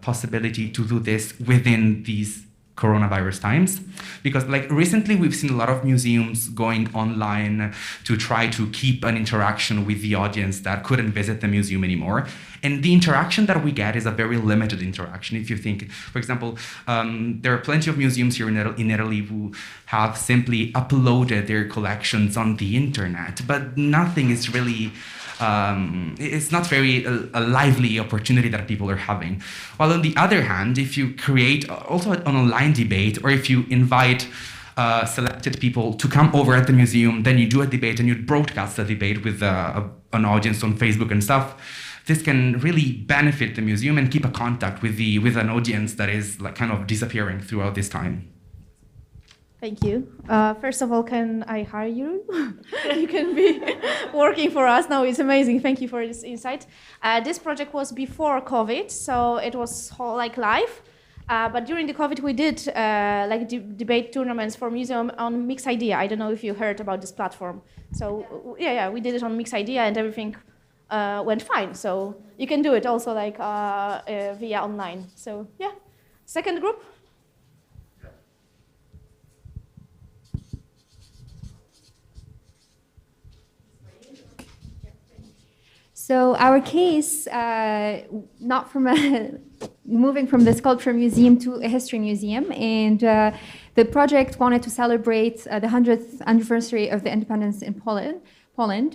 possibility to do this within these coronavirus times, because like recently we've seen a lot of museums going online to try to keep an interaction with the audience that couldn't visit the museum anymore. And the interaction that we get is a very limited interaction. If you think, for example, there are plenty of museums here in Italy who have simply uploaded their collections on the internet, but nothing is really it's not very a lively opportunity that people are having. While on the other hand, if you create also an online debate, or if you invite selected people to come over at the museum, then you do a debate and you broadcast the debate with an audience on Facebook and stuff, this can really benefit the museum and keep a contact with an audience that is like kind of disappearing throughout this time. Thank you. First of all, can I hire you? You can be working for us. No, it's amazing. Thank you for this insight. This project was before COVID, so it was like live. But during the COVID, we did like debate tournaments for museum on Mix Idea. I don't know if you heard about this platform. So yeah, we did it on Mix Idea, and everything went fine. So you can do it also like via online. So yeah, second group. So our case, not from moving from the sculpture museum to a history museum, and the project wanted to celebrate the 100th anniversary of the independence in Poland.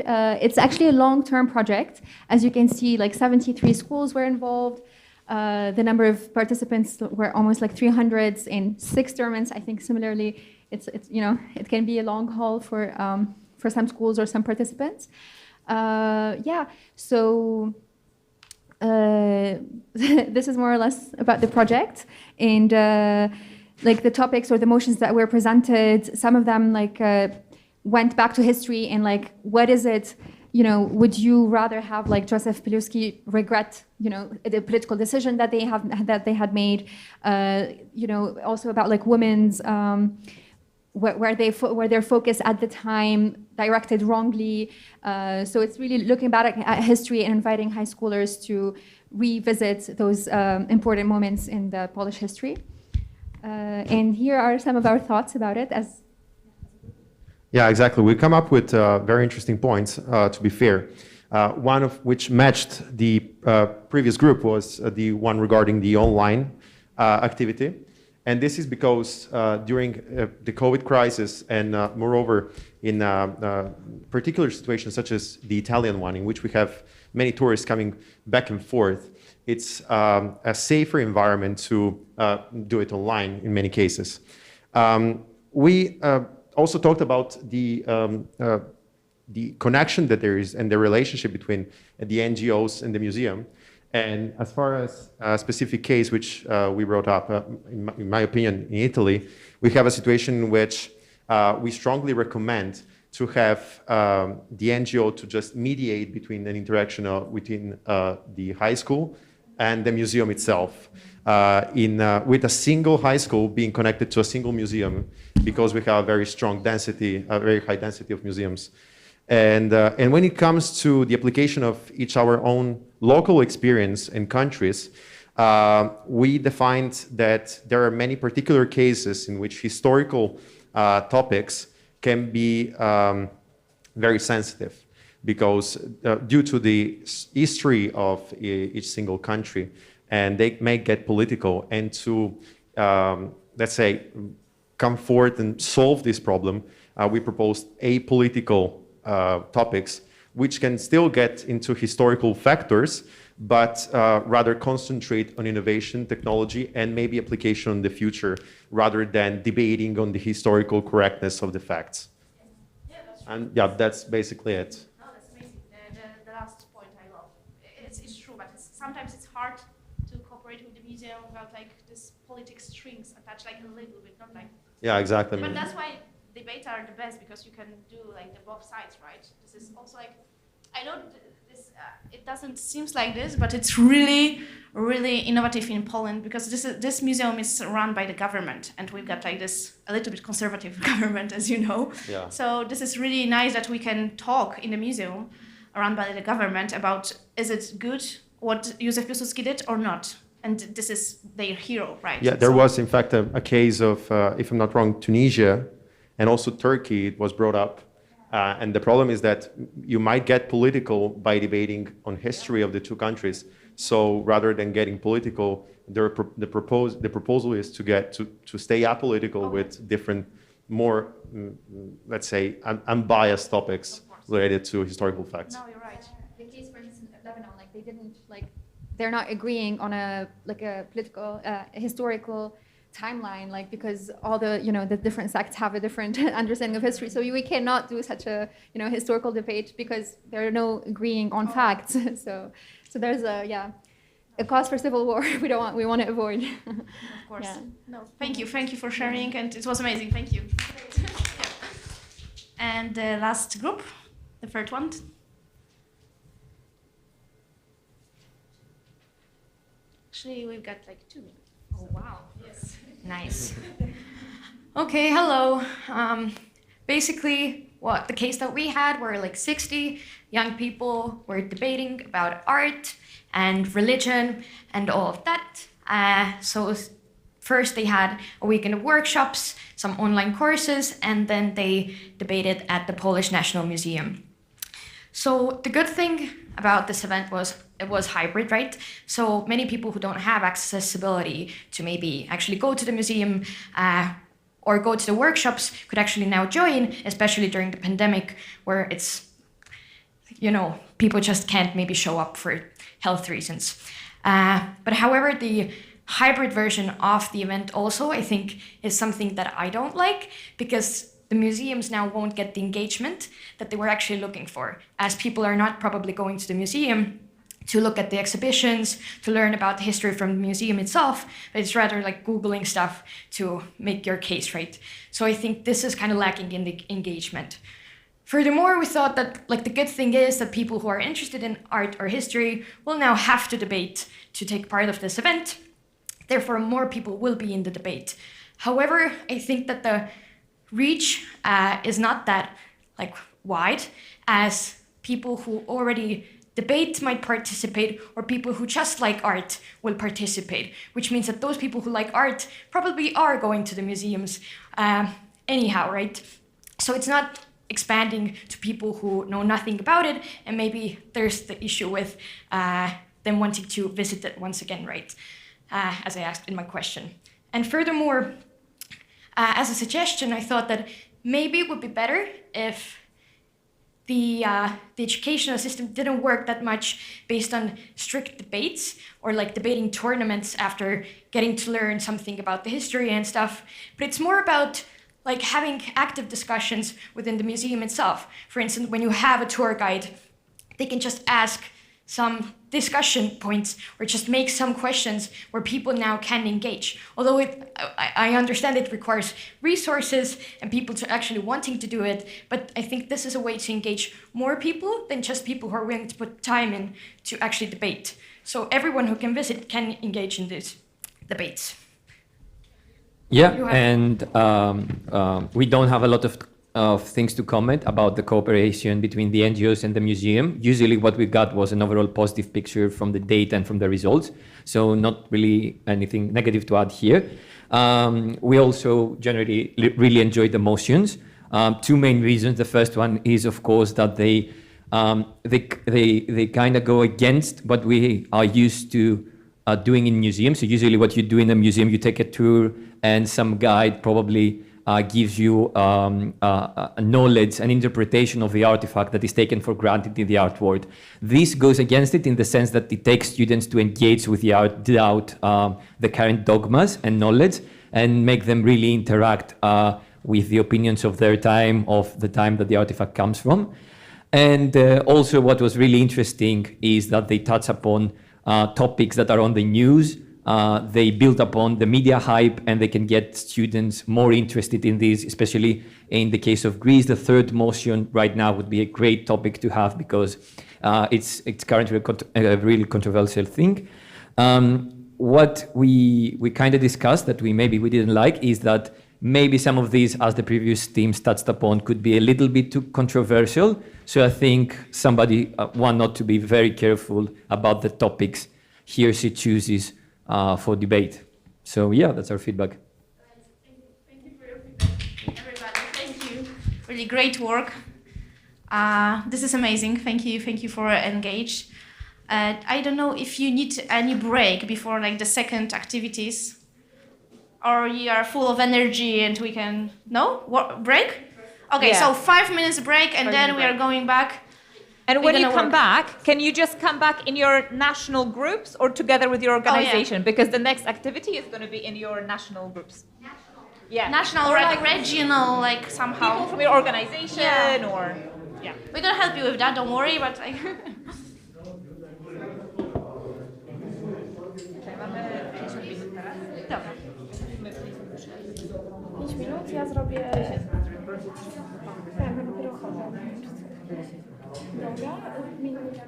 It's actually a long-term project. As you can see, like 73 schools were involved. The number of participants were almost like 300 in 6 tournaments. I think similarly, it's you know, it can be a long haul for some schools or some participants. Yeah, so this is more or less about the project, and like the topics or the motions that were presented, some of them like went back to history and like, what is it, you know, would you rather have like Joseph Piłsudski regret, you know, the political decision that they had made, you know, also about like women's where their focus at the time directed wrongly. So it's really looking back at history and inviting high schoolers to revisit those important moments in the Polish history. And here are some of our thoughts about it. Yeah, exactly. We come up with very interesting points, to be fair. One of which matched the previous group was the one regarding the online activity. And this is because during the COVID crisis and moreover in particular situations such as the Italian one, in which we have many tourists coming back and forth, it's a safer environment to do it online in many cases. We also talked about the connection that there is and the relationship between the NGOs and the museum. And as far as a specific case which we brought up, in my opinion, in Italy, we have a situation in which we strongly recommend to have the NGO to just mediate between an interaction within the high school and the museum itself, with a single high school being connected to a single museum, because we have a very strong density, a very high density of museums. And when it comes to the application of each our own local experience in countries, we defined that there are many particular cases in which historical topics can be very sensitive, because due to the history of each single country, and they may get political, and to, let's say, come forth and solve this problem, we proposed apolitical topics, which can still get into historical factors, but rather concentrate on innovation, technology, and maybe application in the future, rather than debating on the historical correctness of the facts. And yeah, that's basically it. No, that's amazing. The last point I love. It's true, but sometimes it's hard to cooperate with the museum without like this politics strings attached, like a little bit, not like. Yeah, exactly. But that's why debates are the best, because you can do like the both sides, right? This is also like, I know this. It doesn't seem like this, but it's really, really innovative in Poland, because this museum is run by the government, and we've got like this a little bit conservative government, as you know. Yeah. So this is really nice that we can talk in the museum run by the government about, is it good what Józef Piłsudski did or not? And this is their hero, right? Yeah, there was in fact a case of, if I'm not wrong, Tunisia and also Turkey. It was brought up. And the problem is that you might get political by debating on history of the two countries. So rather than getting political, the proposal is to stay apolitical with different, more, let's say, unbiased topics related to historical facts. No, you're right. The case, for instance, of Lebanon, like they didn't like, they're not agreeing on a political, historical timeline, like, because all the the different sects have a different understanding of history, so we cannot do such a historical debate because there are no agreeing on facts. so there's a cause for civil war we want to avoid. Of course. Yeah. No, thank you for sharing, and it was amazing. Thank you. And the last group, the third one. Actually, we've got like 2 minutes. Oh wow! Yes. Nice. Okay, hello. Basically, the case that we had were like 60 young people were debating about art and religion and all of that. So first they had a weekend of workshops, some online courses, and then they debated at the Polish National Museum. So the good thing about this event was it was hybrid, right? So many people who don't have accessibility to maybe actually go to the museum or go to the workshops could actually now join, especially during the pandemic, where it's, people just can't maybe show up for health reasons. But however, the hybrid version of the event also, I think, is something that I don't like, because the museums now won't get the engagement that they were actually looking for, as people are not probably going to the museum to look at the exhibitions, to learn about the history from the museum itself, but it's rather like Googling stuff to make your case, right? So I think this is kind of lacking in the engagement. Furthermore, we thought that the good thing is that people who are interested in art or history will now have to debate to take part of this event. Therefore, more people will be in the debate. However, I think that the reach is not that wide, as people who already debate might participate, or people who just like art will participate, which means that those people who like art probably are going to the museums anyhow, right? So it's not expanding to people who know nothing about it, and maybe there's the issue with them wanting to visit it once again, right? As I asked in my question. And furthermore, as a suggestion, I thought that maybe it would be better if the educational system didn't work that much based on strict debates or like debating tournaments after getting to learn something about the history and stuff, but it's more about like having active discussions within the museum itself. For instance, when you have a tour guide, they can just ask some discussion points or just make some questions where people now can engage. Although I understand it requires resources and people to actually wanting to do it, but I think this is a way to engage more people than just people who are willing to put time in to actually debate. So everyone who can visit can engage in these debates. Yeah, and we don't have a lot of things to comment about the cooperation between the NGOs and the museum. Usually what we got was an overall positive picture from the data and from the results, so not really anything negative to add here. We also generally really enjoyed the motions. Two main reasons. The first one is, of course, that they kind of go against what we are used to doing in museums. So usually what you do in a museum, you take a tour and some guide probably gives you a knowledge and interpretation of the artifact that is taken for granted in the art world. This goes against it in the sense that it takes students to engage with the art without the current dogmas and knowledge and make them really interact with the opinions of their time, of the time that the artifact comes from. And also what was really interesting is that they touch upon topics that are on the news. They build upon the media hype and they can get students more interested in this, especially in the case of Greece. The third motion right now would be a great topic to have because it's currently a really controversial thing. What we kind of discussed that we didn't like is that maybe some of these, as the previous teams touched upon, could be a little bit too controversial. So I think somebody want not to be very careful about the topics he or she chooses for debate. So yeah, that's our feedback. Thank you for your feedback, everybody. Thank you. Really great work. This is amazing. Thank you for engage. I don't know if you need any break before like the second activities, or you are full of energy and we can break. Okay, Yeah. so 5 minutes break and then we are going back. And when you come back, can you just come back in your national groups or together with your organization? Because the next activity is going to be in your national groups. Yeah. National or like regional, like somehow. People from your organization or, yeah. We're gonna help you with that, don't worry, but like... Dobra. 5 minut, ja zrobię... Ja dopiero chodzę. Dobra, minutę.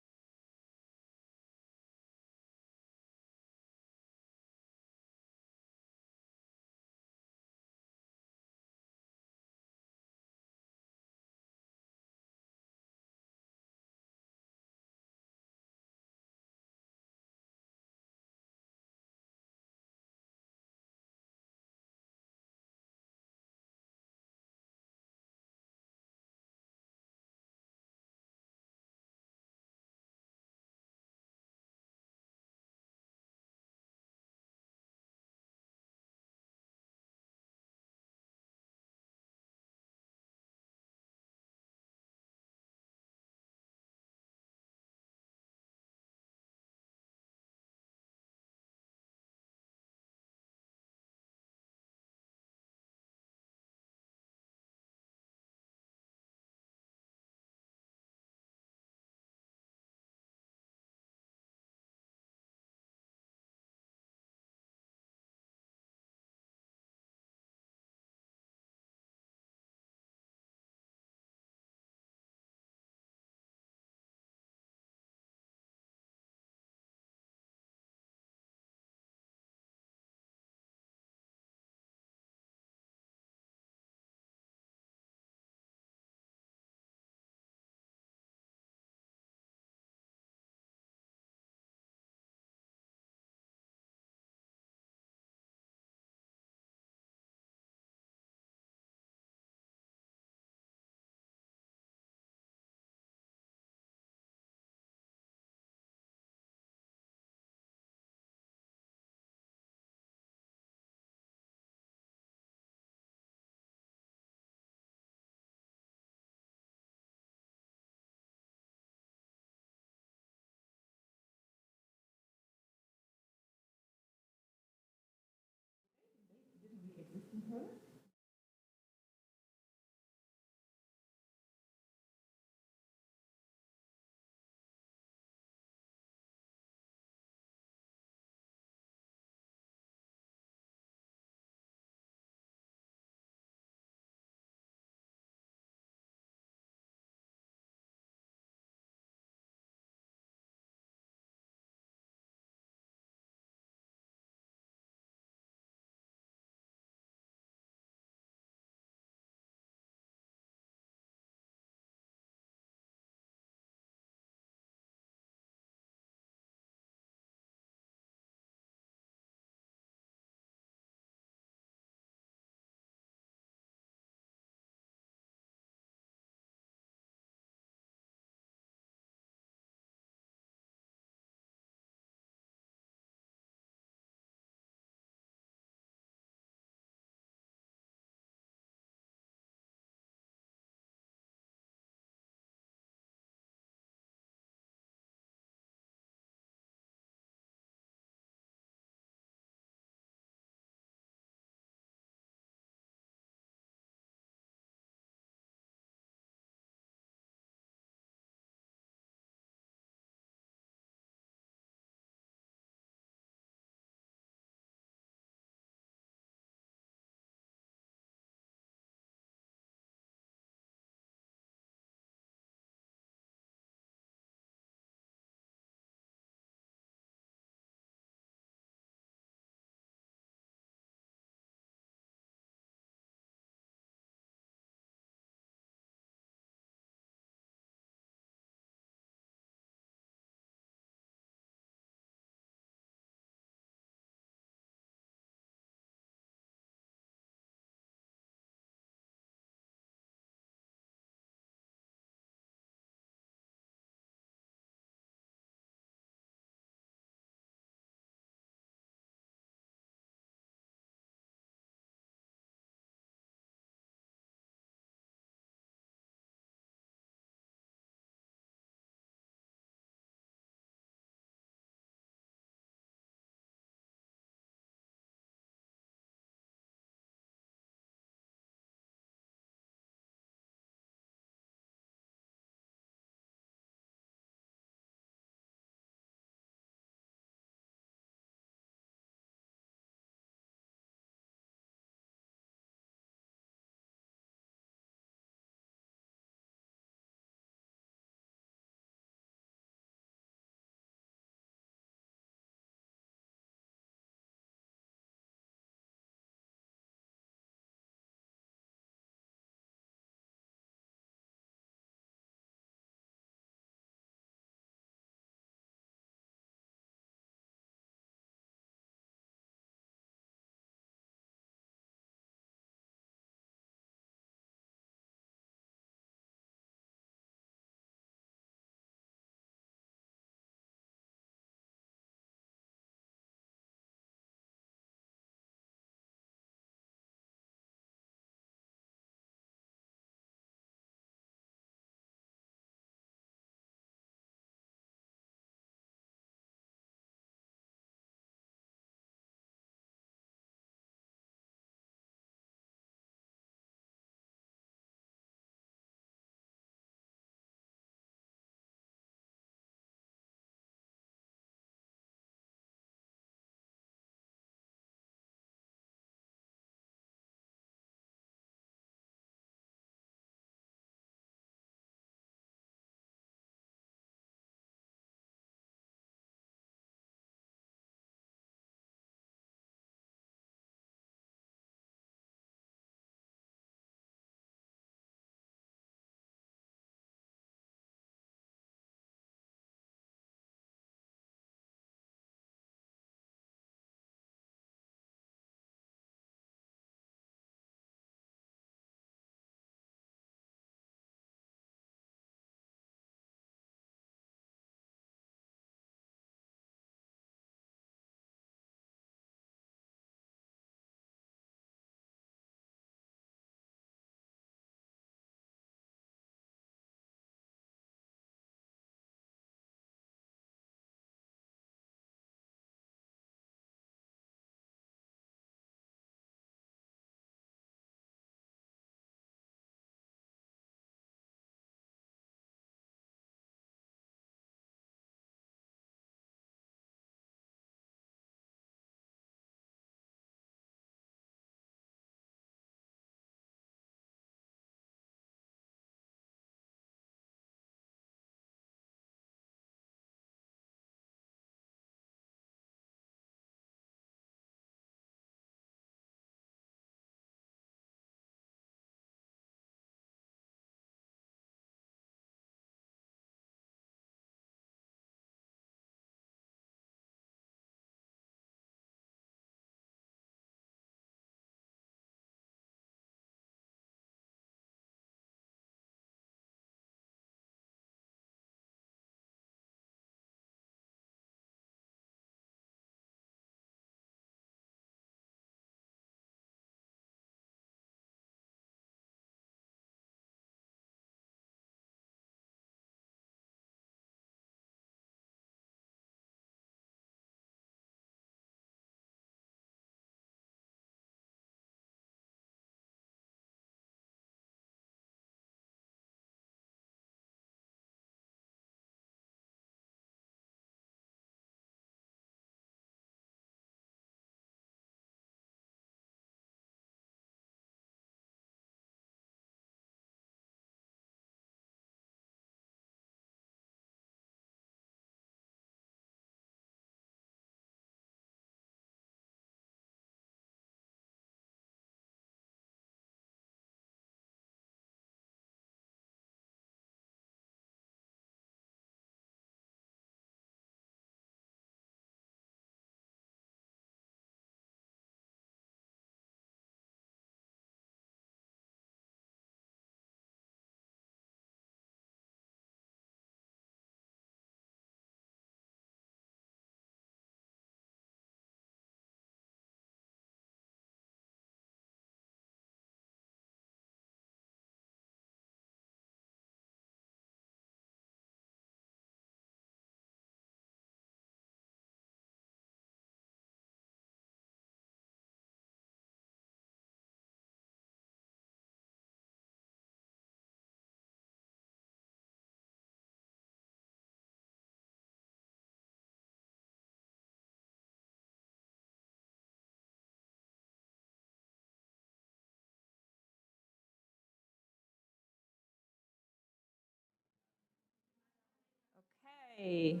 Hey.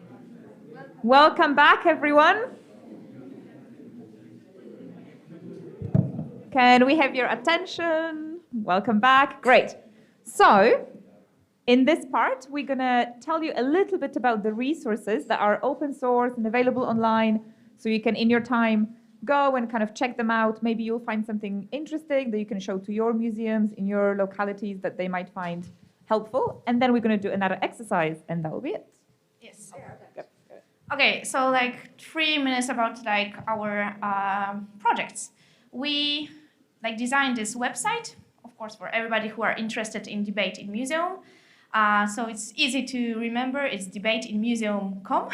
Welcome back, everyone. Can we have your attention? Welcome back. Great. So, in this part, we're going to tell you a little bit about the resources that are open source and available online, so you can, in your time, go and kind of check them out. Maybe you'll find something interesting that you can show to your museums in your localities that they might find helpful. And then we're going to do another exercise, and that will be it. Yes. Okay, so like 3 minutes about like our projects. We like designed this website, of course, for everybody who are interested in debate in museum. So it's easy to remember. It's debateinmuseum.com.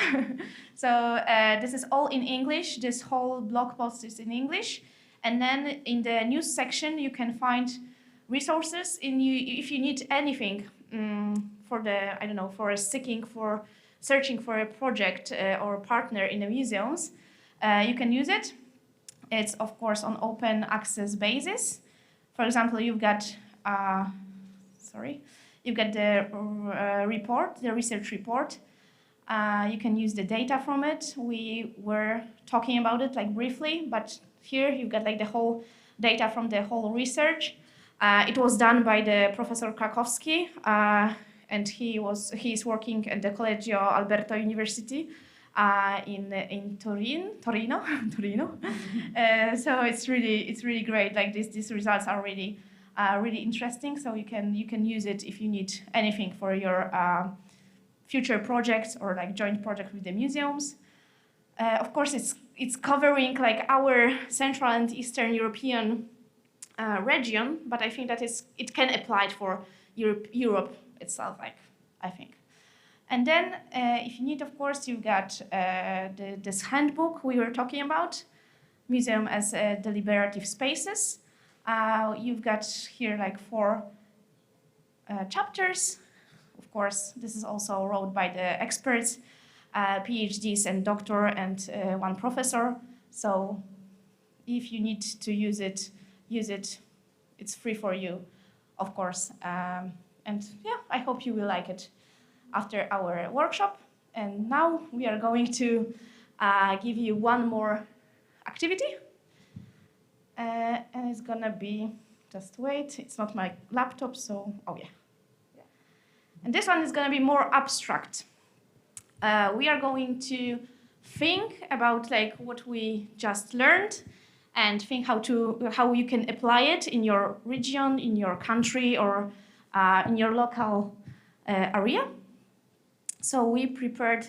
So this is all in English. This whole blog post is in English. And then in the news section, you can find resources if you need anything for the, I don't know, for searching for a project or a partner in the museums. You can use it. It's, of course, on open access basis. For example, you've got, you've got the report, the research report. You can use the data from it. We were talking about it like briefly, but here you've got like the whole data from the whole research. It was done by the Professor Krakowski, and he's working at the Collegio Alberto University in Torino. So it's really great. Like these results are really interesting. So you can use it if you need anything for your future projects or like joint project with the museums. Of course, it's covering like our Central and Eastern European region, but I think that it can apply for Europe itself, like I think. And then, if you need, of course, you've got this handbook we were talking about, Museum as Deliberative Spaces. You've got here like 4 chapters. Of course, this is also wrote by the experts, PhDs and doctor and 1 professor. So if you need to use it, it's free for you, of course. And yeah, I hope you will like it after our workshop. And now we are going to give you 1 more activity. And it's gonna be, just wait, it's not my laptop, so, oh yeah. And this one is gonna be more abstract. We are going to think about like what we just learned and think how you can apply it in your region, in your country, or in your local area. So we prepared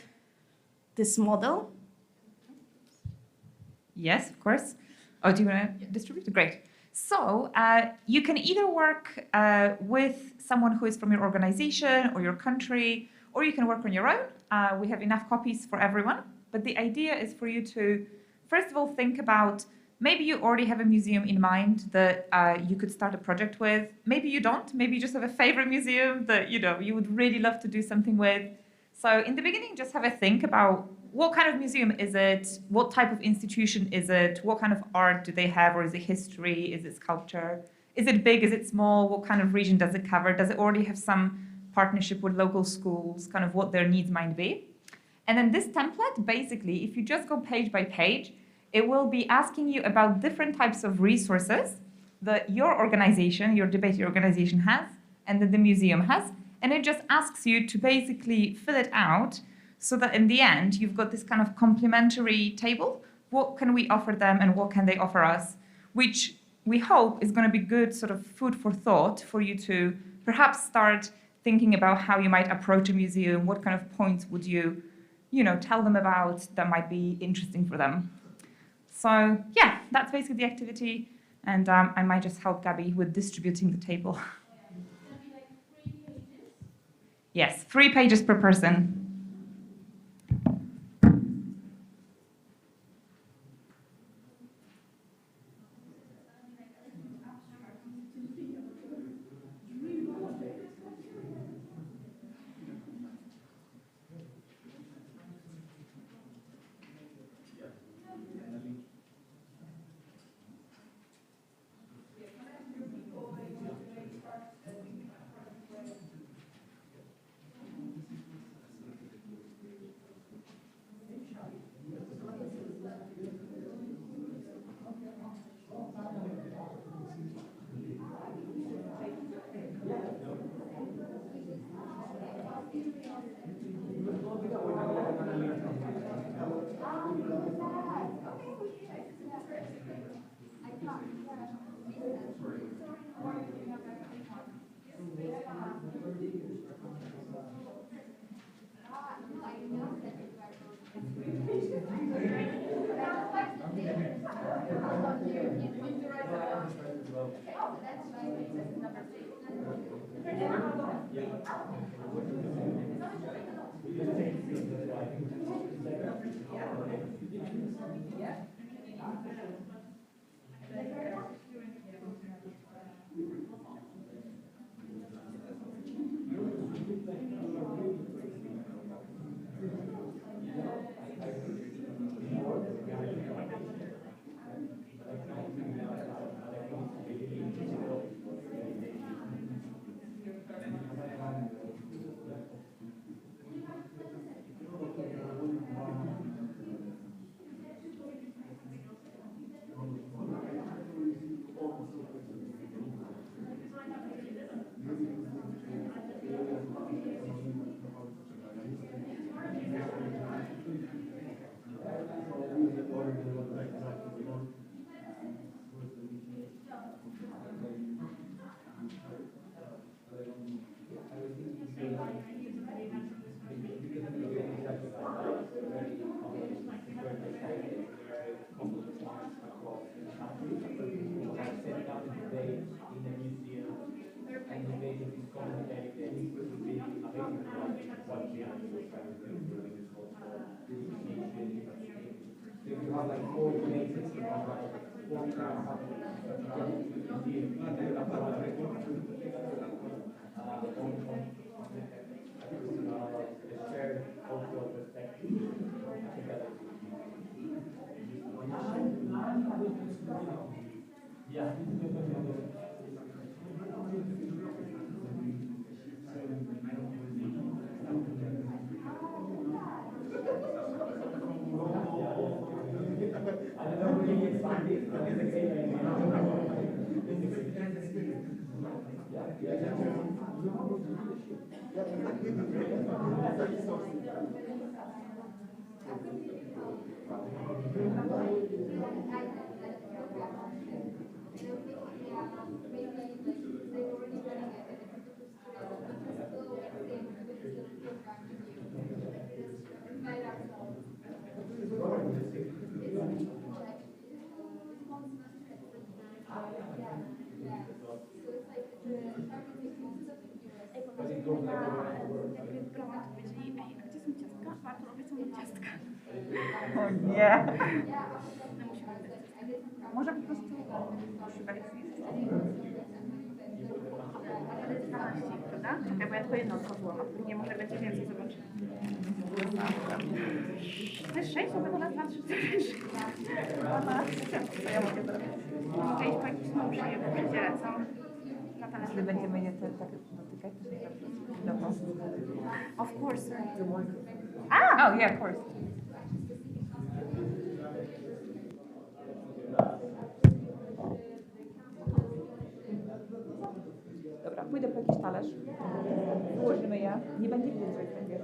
this model. Yes, of course. Oh, do you want to distribute? Great. So you can either work with someone who is from your organization or your country, or you can work on your own. We have enough copies for everyone. But the idea is for you to, first of all, think about, maybe you already have a museum in mind that you could start a project with. Maybe you don't. Maybe you just have a favorite museum that you would really love to do something with. So in the beginning, just have a think about what kind of museum is it? What type of institution is it? What kind of art do they have? Or is it history? Is it sculpture? Is it big? Is it small? What kind of region does it cover? Does it already have some partnership with local schools? Kind of what their needs might be. And then this template, basically, if you just go page by page, it will be asking you about different types of resources that your organization, your debate organization has, and that the museum has. And it just asks you to basically fill it out so that in the end, you've got this kind of complementary table. What can we offer them and what can they offer us? Which we hope is going to be good sort of food for thought for you to perhaps start thinking about how you might approach a museum. What kind of points would you tell them about that might be interesting for them? So yeah, that's basically the activity. And I might just help Gabby with distributing the table. Yes, 3 pages per person. O nie. Może po prostu szukać. Prawda? Czekaj, bo ja tylko jedno otworzyłam, a później może będzie więcej, zobacz. To jest 6, to na 2, 3, 4, 5. Co ja mogę zrobić? Mogę iść po jakiś nóż i je poprzydzielę, co? Na talerzu. Gdy będziemy je tak dotykać, to się Of course. Ah! Oh, yeah, of course. Dobra, pójdę po jakiś talerz. Ułożymy je. Nie będzie widać, że jest będzie.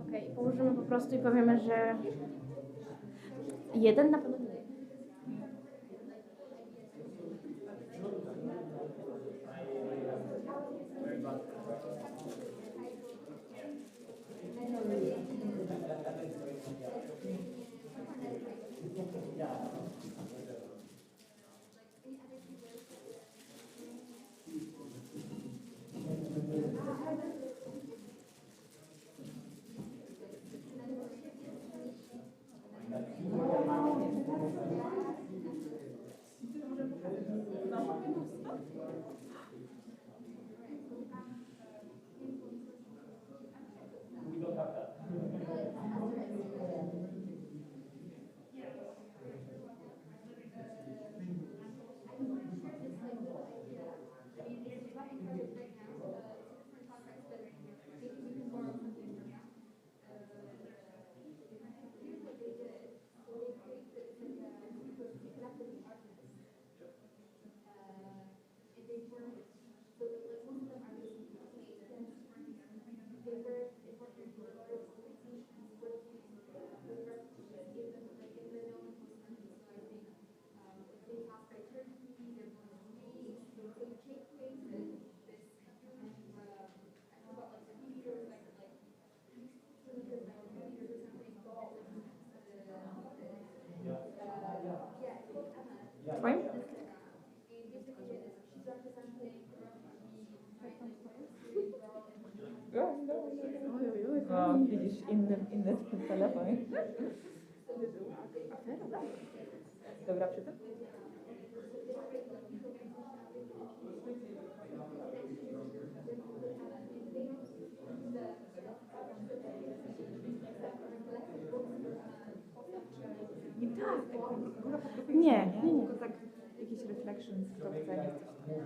Okej, położymy po prostu i powiemy, że jeden na pewno nie. O, widzisz, inny telefon. Dobra przy tym? Nie, tylko tak jakieś reflections, kto chce, nie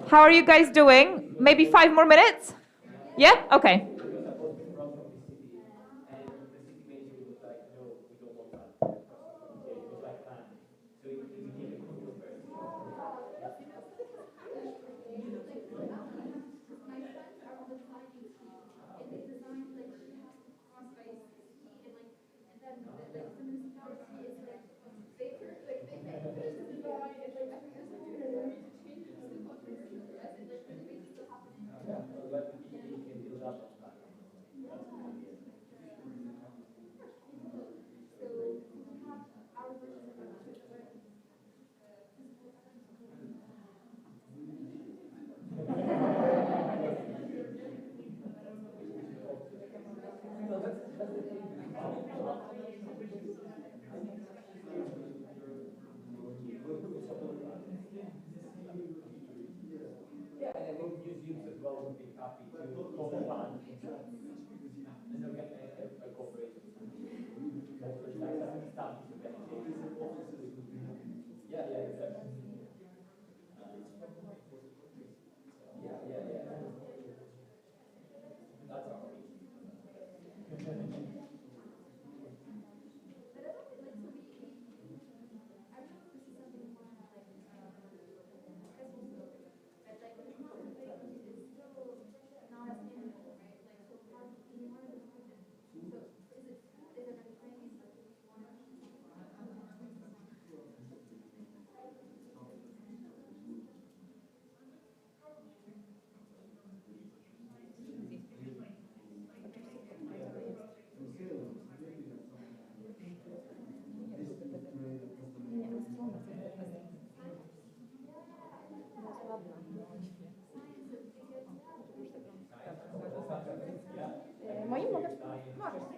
How are you guys doing? Maybe 5 more minutes? Yeah? Okay. Moim mogę? Możesz.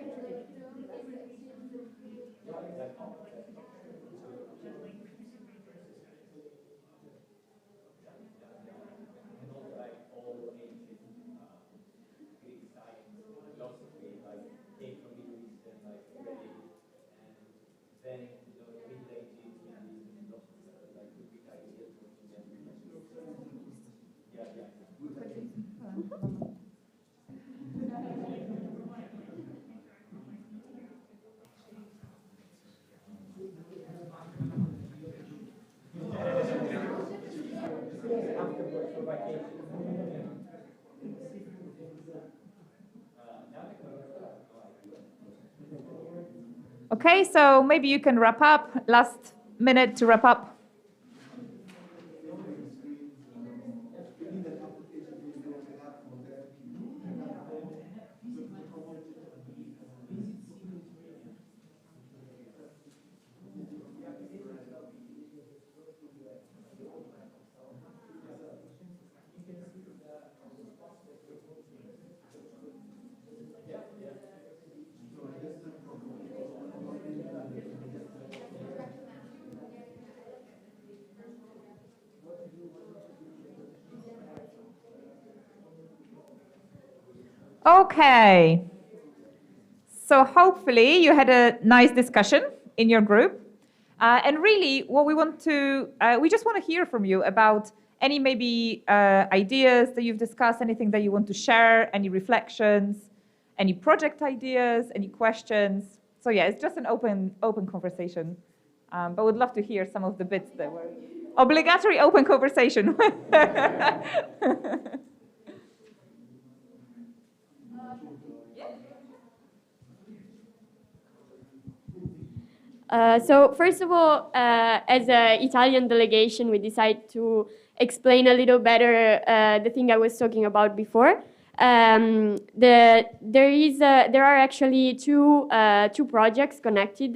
Okay, so maybe you can wrap up. Last minute to wrap up. Okay. So hopefully you had a nice discussion in your group. And really what we want to, we just want to hear from you about any maybe ideas that you've discussed, anything that you want to share, any reflections, any project ideas, any questions. So yeah, it's just an open conversation. But we'd love to hear some of the bits that were obligatory open conversation. So first of all, as an Italian delegation, we decided to explain a little better the thing I was talking about before. There are actually two projects connected.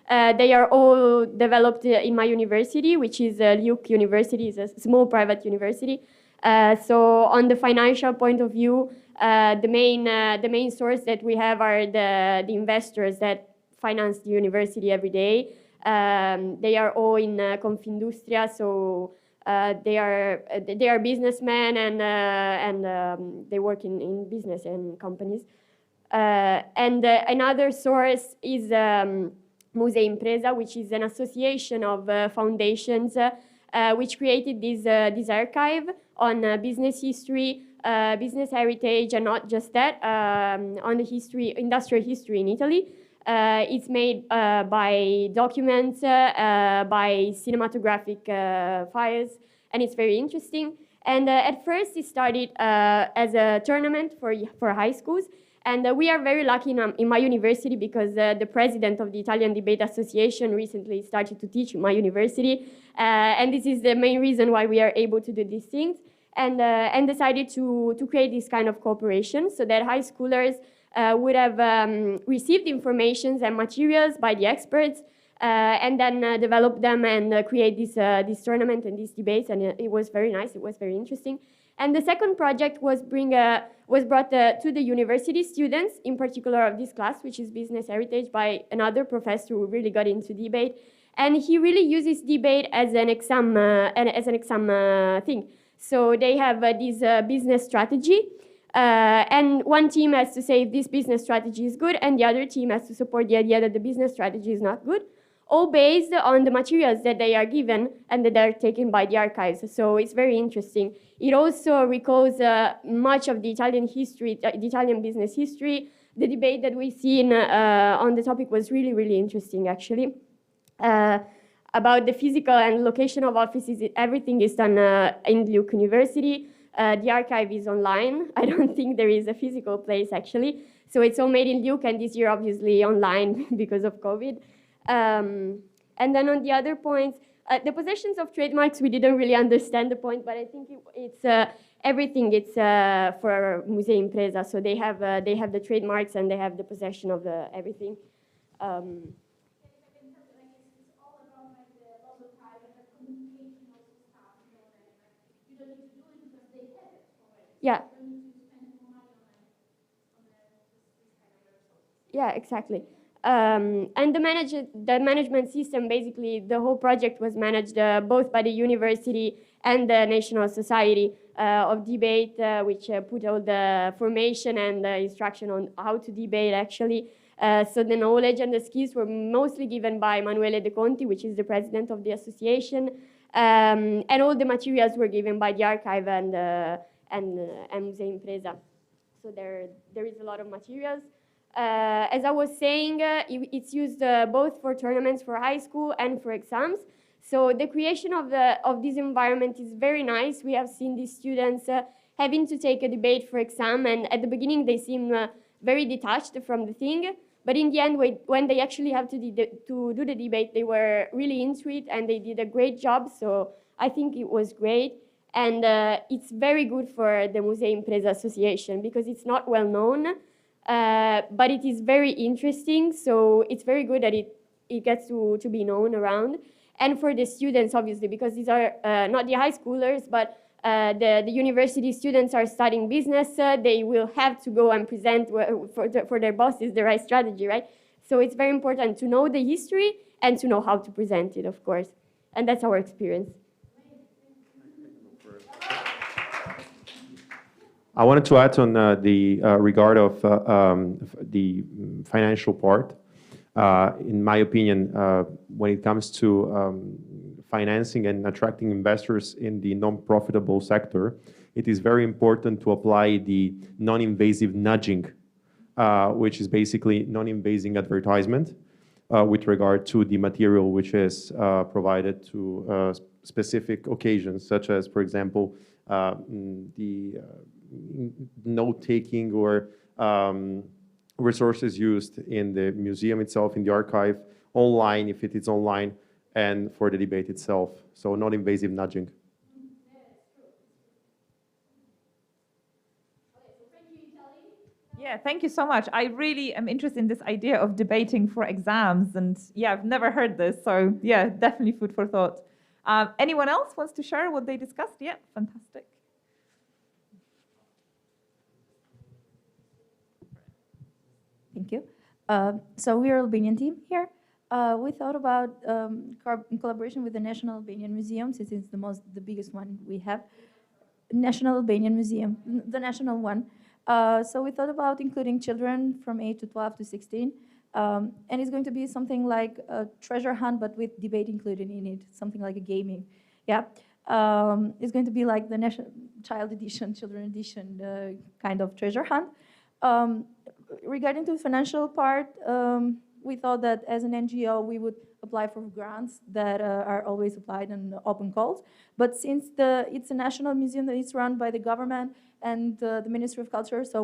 They are all developed in my university, which is Luke University, is a small private university. So on the financial point of view, the main source that we have are the investors that finance the university every day. They are all in Confindustria, so they are businessmen and they work in business and companies. And another source is Musei Impresa, which is an association of foundations which created this archive on business history, business heritage, and not just that, on the industrial history in Italy. It's made by documents, by cinematographic files, and it's very interesting. And at first it started as a tournament for high schools. And we are very lucky in my university because the president of the Italian Debate Association recently started to teach in my university. And this is the main reason why we are able to do these things. And decided to create this kind of cooperation so that high schoolers would have received informations and materials by the experts and then develop them and create this tournament and these debates. And it was very nice. It was very interesting. And the second project was brought to the university students, in particular of this class, which is Business Heritage, by another professor who really got into debate. And he really uses debate as an exam thing. So they have this business strategy. And one team has to say if this business strategy is good, and the other team has to support the idea that the business strategy is not good, all based on the materials that they are given and that are taken by the archives. So it's very interesting. It also recalls much of the Italian history, the Italian business history. The debate that we've seen on the topic was really, really interesting, actually. About the physical and location of offices, everything is done in Duke University. The archive is online. I don't think there is a physical place, actually. So it's all made in Duke, and this year, obviously, online because of COVID. And then on the other points, the possessions of trademarks, we didn't really understand the point, but I think it's everything. It's for Musei Impresa, so they have the trademarks and they have the possession of everything. Yeah. Yeah, exactly. And the management system, basically, the whole project was managed both by the university and the National Society of Debate, which put all the formation and the instruction on how to debate, actually. So the knowledge and the skills were mostly given by Emanuele De Conti, which is the president of the association, and all the materials were given by the archive and Musea Impresa. So there is a lot of materials. As I was saying, it's used both for tournaments for high school and for exams. So the creation of this environment is very nice. We have seen these students having to take a debate for exam, and at the beginning they seem very detached from the thing. But in the end, when they actually have to do the debate, they were really into it, and they did a great job. So I think it was great. And it's very good for the Musea Impresa Association because it's not well known. But it is very interesting, so it's very good that it gets to be known around. And for the students, obviously, because these are not the high schoolers, but the university students are studying business, they will have to go and present for their bosses the right strategy, right? So it's very important to know the history and to know how to present it, of course. And that's our experience. I wanted to add on the regard of the financial part. In my opinion, when it comes to financing and attracting investors in the non-profitable sector, it is very important to apply the non-invasive nudging, which is basically non-invasive advertisement with regard to the material which is provided to specific occasions, such as, for example, the note-taking or resources used in the museum itself, in the archive, online, if it is online, and for the debate itself. So non-invasive nudging. Yeah, thank you so much. I really am interested in this idea of debating for exams. And yeah, I've never heard this. So yeah, definitely food for thought. Anyone else wants to share what they discussed? Yeah, fantastic. Thank you. So we are Albanian team here. We thought about in collaboration with the National Albanian Museum, since it's the biggest one we have. National Albanian Museum, the national one. So we thought about including children from 8 to 12 to 16. And it's going to be something like a treasure hunt, but with debate included in it, something like a gaming. Yeah. It's going to be like the national child edition, children edition kind of treasure hunt. Regarding to the financial part, we thought that as an NGO, we would apply for grants that are always applied on open calls. But since it's a national museum that is run by the government and the Ministry of Culture, so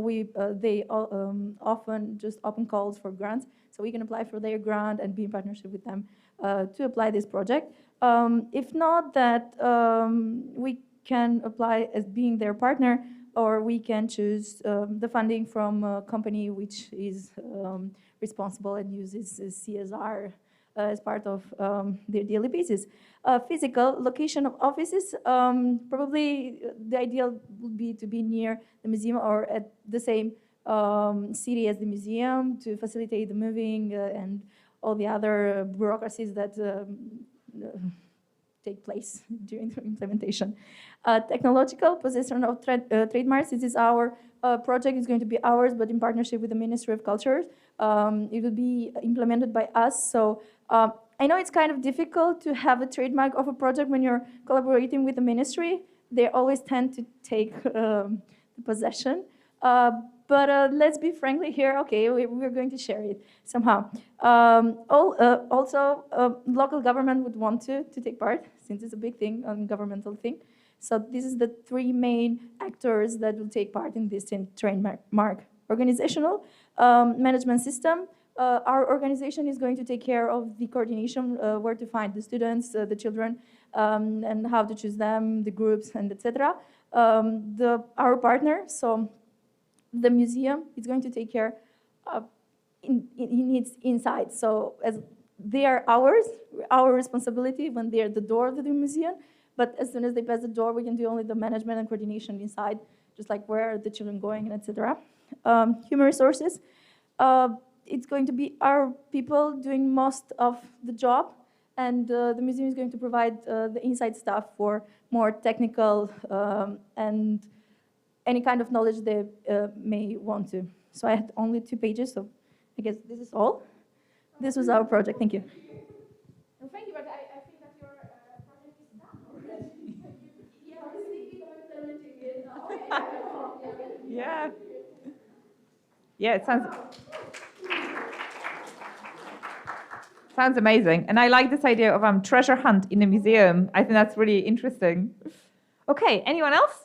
they often just open calls for grants. So we can apply for their grant and be in partnership with them to apply this project. If not that, we can apply as being their partner, or we can choose the funding from a company which is responsible and uses CSR as part of their daily basis. Physical location of offices, probably the ideal would be to be near the museum or at the same city as the museum to facilitate the moving and all the other bureaucracies that take place during the implementation. Technological possession of trademarks. This is our project. It's going to be ours, but in partnership with the Ministry of Culture. It will be implemented by us. So I know it's kind of difficult to have a trademark of a project when you're collaborating with the ministry. They always tend to take the possession. But let's be frankly here. Okay, we're going to share it somehow. Also, local government would want to take part, since it's a big thing, a governmental thing. So this is the three main actors that will take part in this trademark. Organizational management system. Our organization is going to take care of the coordination, where to find the students, the children, and how to choose them, the groups, and etc. Our partner, so the museum, is going to take care in its inside. So as they are our responsibility when they're at the door of the museum, but as soon as they pass the door, we can do only the management and coordination inside just like where are the children going, and etc. Human resources, it's going to be our people doing most of the job, and the museum is going to provide the inside stuff for more technical and any kind of knowledge they may want to. So I had only 2 pages, so I guess this is all. This was our project. Thank you. No, thank you, but I think that your project is done already. Yeah, I was thinking of implementing it now. Yeah. Yeah, it sounds amazing. And I like this idea of treasure hunt in a museum. I think that's really interesting. Okay, anyone else?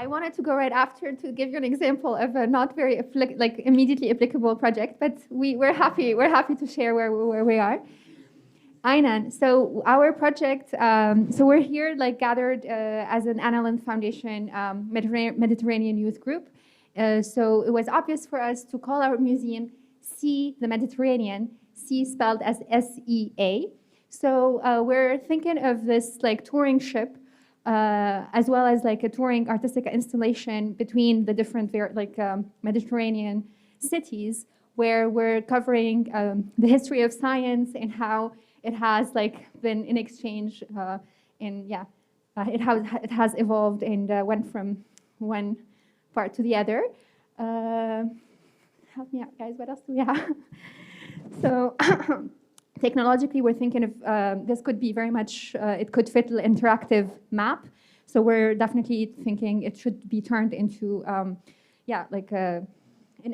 I wanted to go right after to give you an example of a not very immediately applicable project, but we're happy to share where we are. Aynan, so our project, so we're here gathered as an Anna Lindh Foundation Mediterranean Youth Group. So it was obvious for us to call our museum See the Mediterranean, See spelled as S-E-A. So we're thinking of this touring ship, as well as a touring artistic installation between the different Mediterranean cities, where we're covering the history of science and how it has been in exchange, it has evolved and went from one part to the other. Help me out, guys. What else do we have? So. Technologically, we're thinking of this could be very much, it could fit an interactive map. So we're definitely thinking it should be turned into, an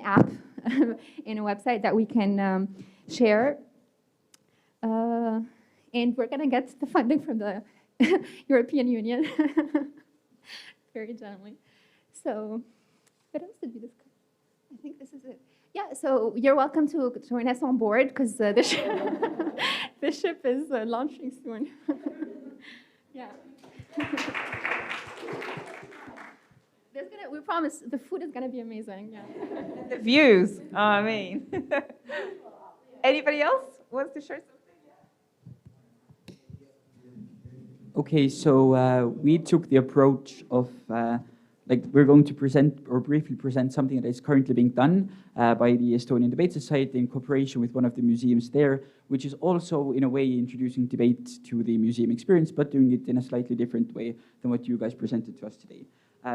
app in a website that we can share. And we're going to get the funding from the European Union very gently. So what else did we discuss? I think this is it. Yeah, so you're welcome to join us on board because the ship is launching soon. Yeah. We promise the food is going to be amazing. Yeah. The views, I mean. Anybody else wants to share something? Okay, so we took the approach of we're going to present or briefly present something that is currently being done by the Estonian Debate Society in cooperation with one of the museums there, which is also in a way introducing debate to the museum experience, but doing it in a slightly different way than what you guys presented to us today.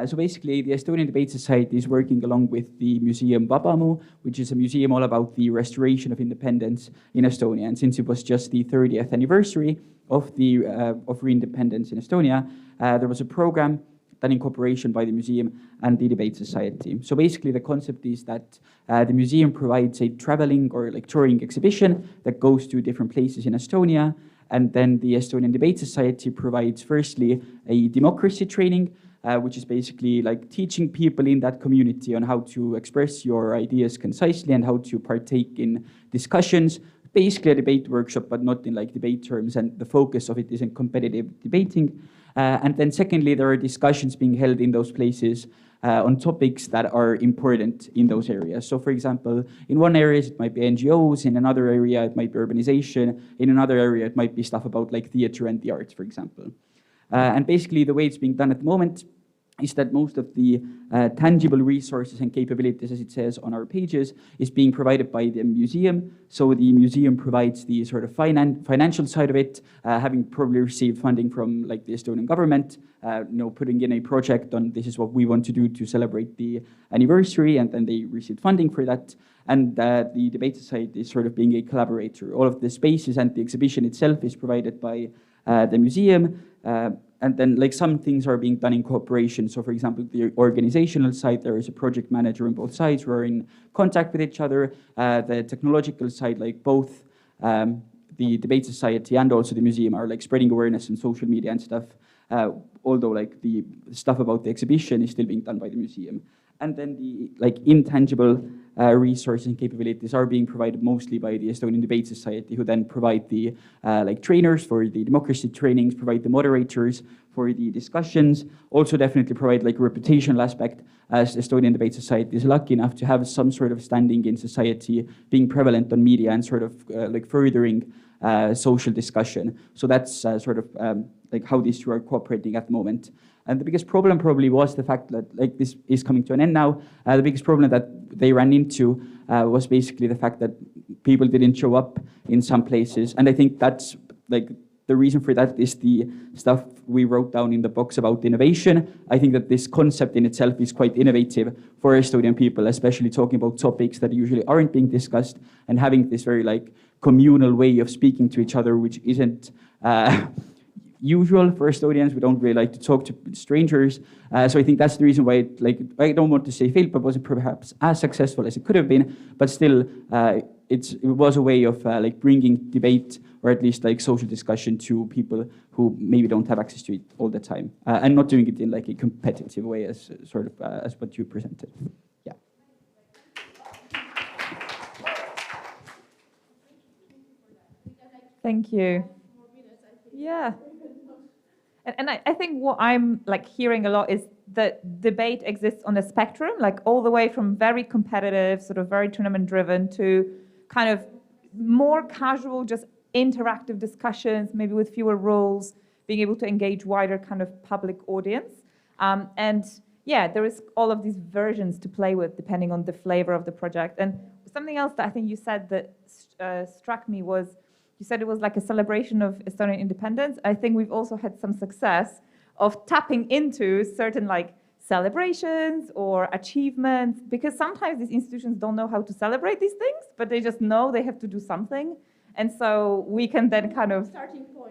So basically, the Estonian Debate Society is working along with the Museum Vabamu, which is a museum all about the restoration of independence in Estonia. And since it was just the 30th anniversary of the of re-independence in Estonia, there was a program done in cooperation by the museum and the Debate Society. So basically the concept is that the museum provides a traveling or touring exhibition that goes to different places in Estonia, and then the Estonian Debate Society provides firstly a democracy training, which is basically teaching people in that community on how to express your ideas concisely and how to partake in discussions. Basically a debate workshop, but not in debate terms, and the focus of it isn't competitive debating. And then secondly, there are discussions being held in those places on topics that are important in those areas. So for example, in one area it might be NGOs, in another area it might be urbanization, in another area it might be stuff about theater and the arts, for example. And basically the way it's being done at the moment is that most of the tangible resources and capabilities, as it says on our pages, is being provided by the museum. So the museum provides the sort of financial side of it, having probably received funding from the Estonian government, putting in a project on this is what we want to do to celebrate the anniversary, and then they received funding for that. And the Debate Society is sort of being a collaborator. All of the spaces and the exhibition itself is provided by the museum. And then some things are being done in cooperation. So for example, the organizational side, there is a project manager on both sides who are in contact with each other. The technological side, both the Debate Society and also the museum are spreading awareness on social media and stuff. Although the stuff about the exhibition is still being done by the museum. And then the intangible resources and capabilities are being provided mostly by the Estonian Debate Society, who then provide the like trainers for the democracy trainings, provide the moderators for the discussions, also definitely provide like a reputational aspect, as Estonian Debate Society is lucky enough to have some sort of standing in society, being prevalent on media and sort of like furthering social discussion. So that's sort of like how these two are cooperating at the moment. And the biggest problem probably was the fact that, like, this is coming to an end now. The biggest problem that they ran into was basically the fact that people didn't show up in some places. And I think that's like the reason for that is the stuff we wrote down in the box about innovation. I think that this concept in itself is quite innovative for Estonian people, especially talking about topics that usually aren't being discussed and having this very like communal way of speaking to each other, which isn't usual for Estonians. We don't really like to talk to strangers. So I think that's the reason why, like, I don't want to say failed, but wasn't perhaps as successful as it could have been. But still, it was a way of like bringing debate, or at least like social discussion, to people who maybe don't have access to it all the time, and not doing it in like a competitive way as sort of as what you presented. Yeah. Thank you. Yeah. And I think what I'm like hearing a lot is that debate exists on a spectrum, like all the way from very competitive, sort of very tournament driven, to kind of more casual, just interactive discussions, maybe with fewer rules, being able to engage wider kind of public audience. And yeah, there is all of these versions to play with depending on the flavor of the project. And something else that I think you said that struck me was, you said it was like a celebration of Estonian independence. I think we've also had some success of tapping into certain like celebrations or achievements, because sometimes these institutions don't know how to celebrate these things, but they just know they have to do something. And so we can then kind of,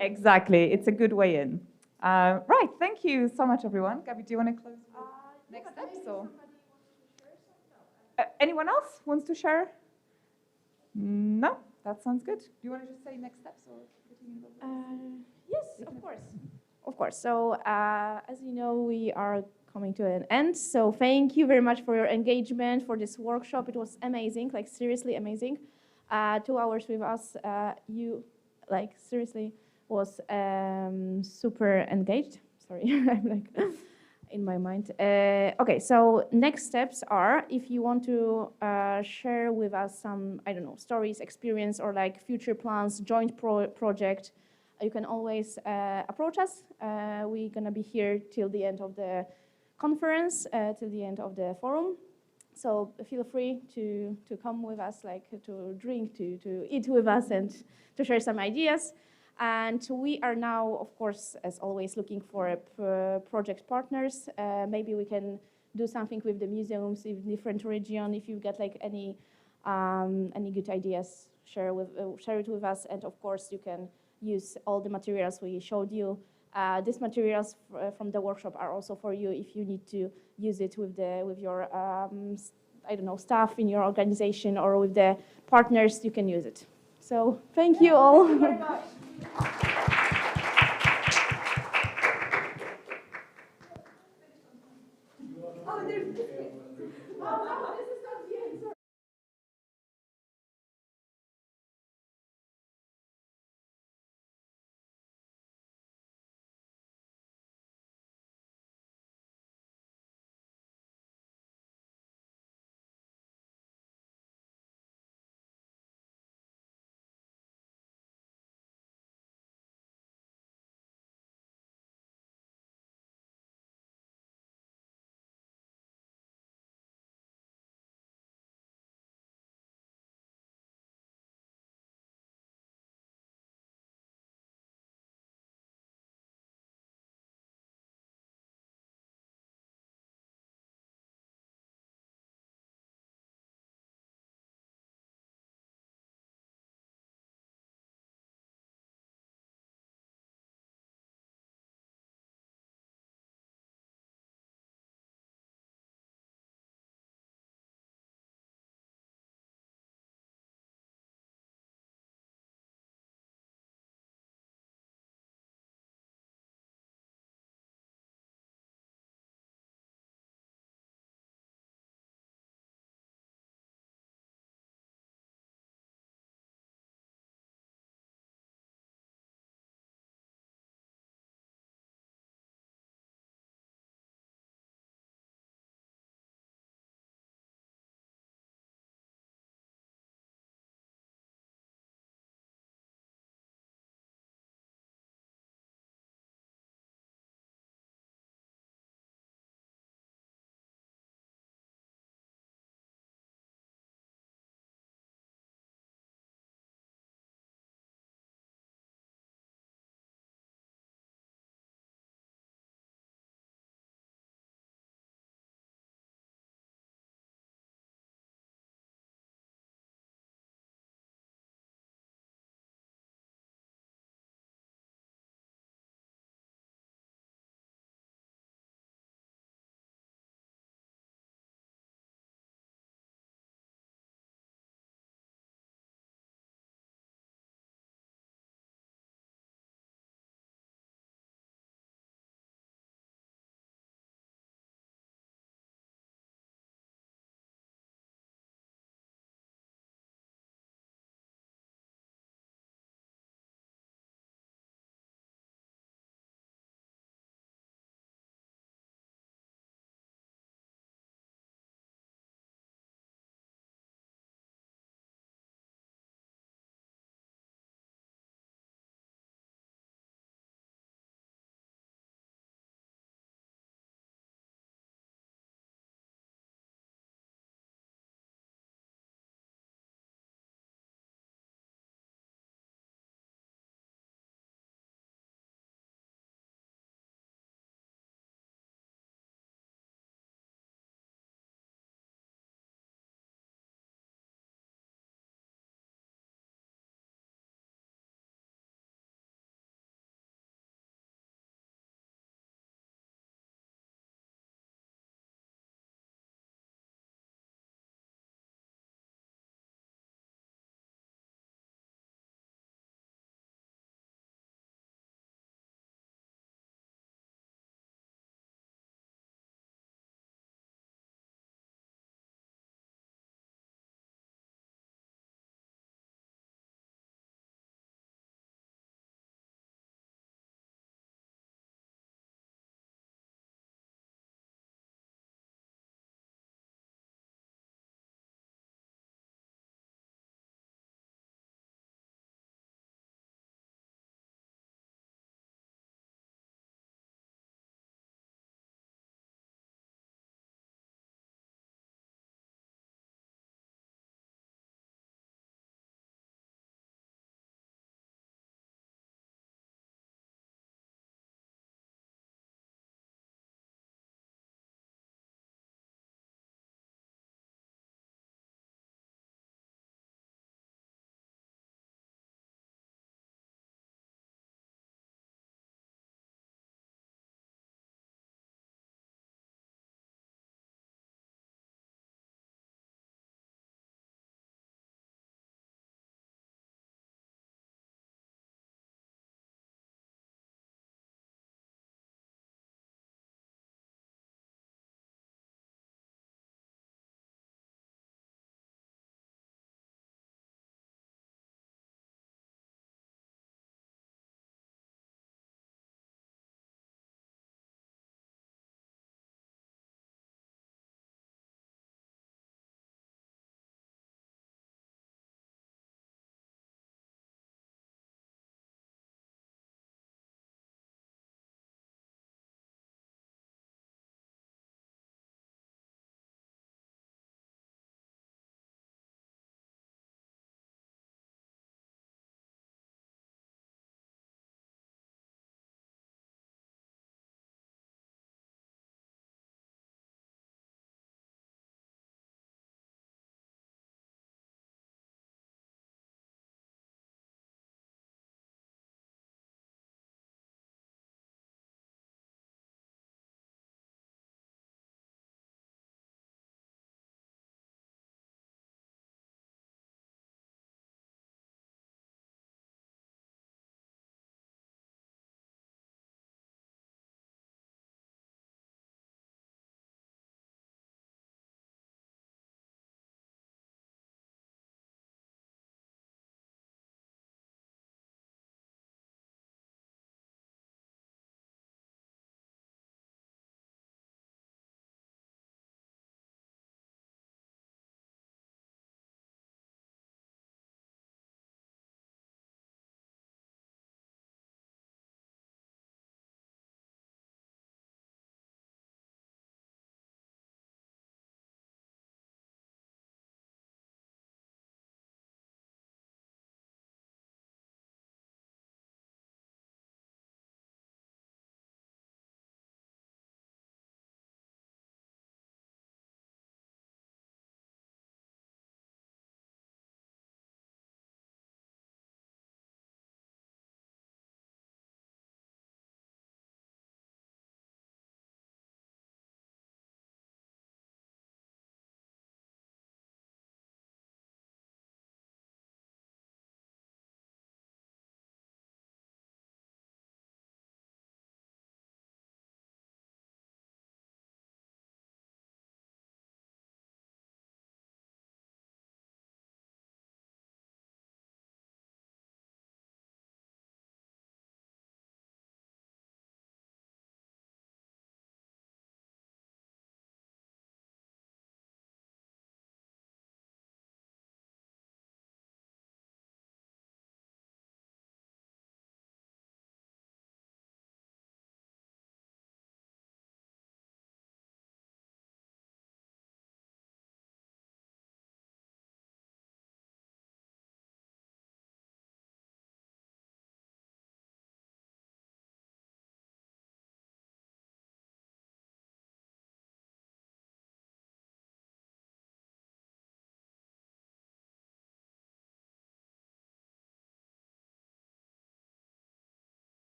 exactly, it's a good way in. Right, thank you so much, everyone. Gabby, do you want to close next steps? Or? Anyone else wants to share? No? That sounds good. Do you want to just say next steps? Or Yes, of course. Of course. So, as you know, we are coming to an end. So thank you very much for your engagement, for this workshop. It was amazing, like seriously amazing. 2 hours with us, you like seriously was super engaged. Sorry, I'm like in my mind. Okay, so next steps are, if you want to share with us some, I don't know, stories, experience, or like future plans, joint project, you can always approach us. We're gonna be here till the end of the conference, till the end of the forum. So feel free to come with us, like to drink, to eat with us, and to share some ideas. And we are now, of course, as always, looking for project partners. Maybe we can do something with the museums in different region. If you get like any good ideas, share it with us. And of course, you can use all the materials we showed you. These materials from the workshop are also for you if you need to use it with your I don't know, staff in your organization or with the partners. You can use it. So thank you all. Thank you very much.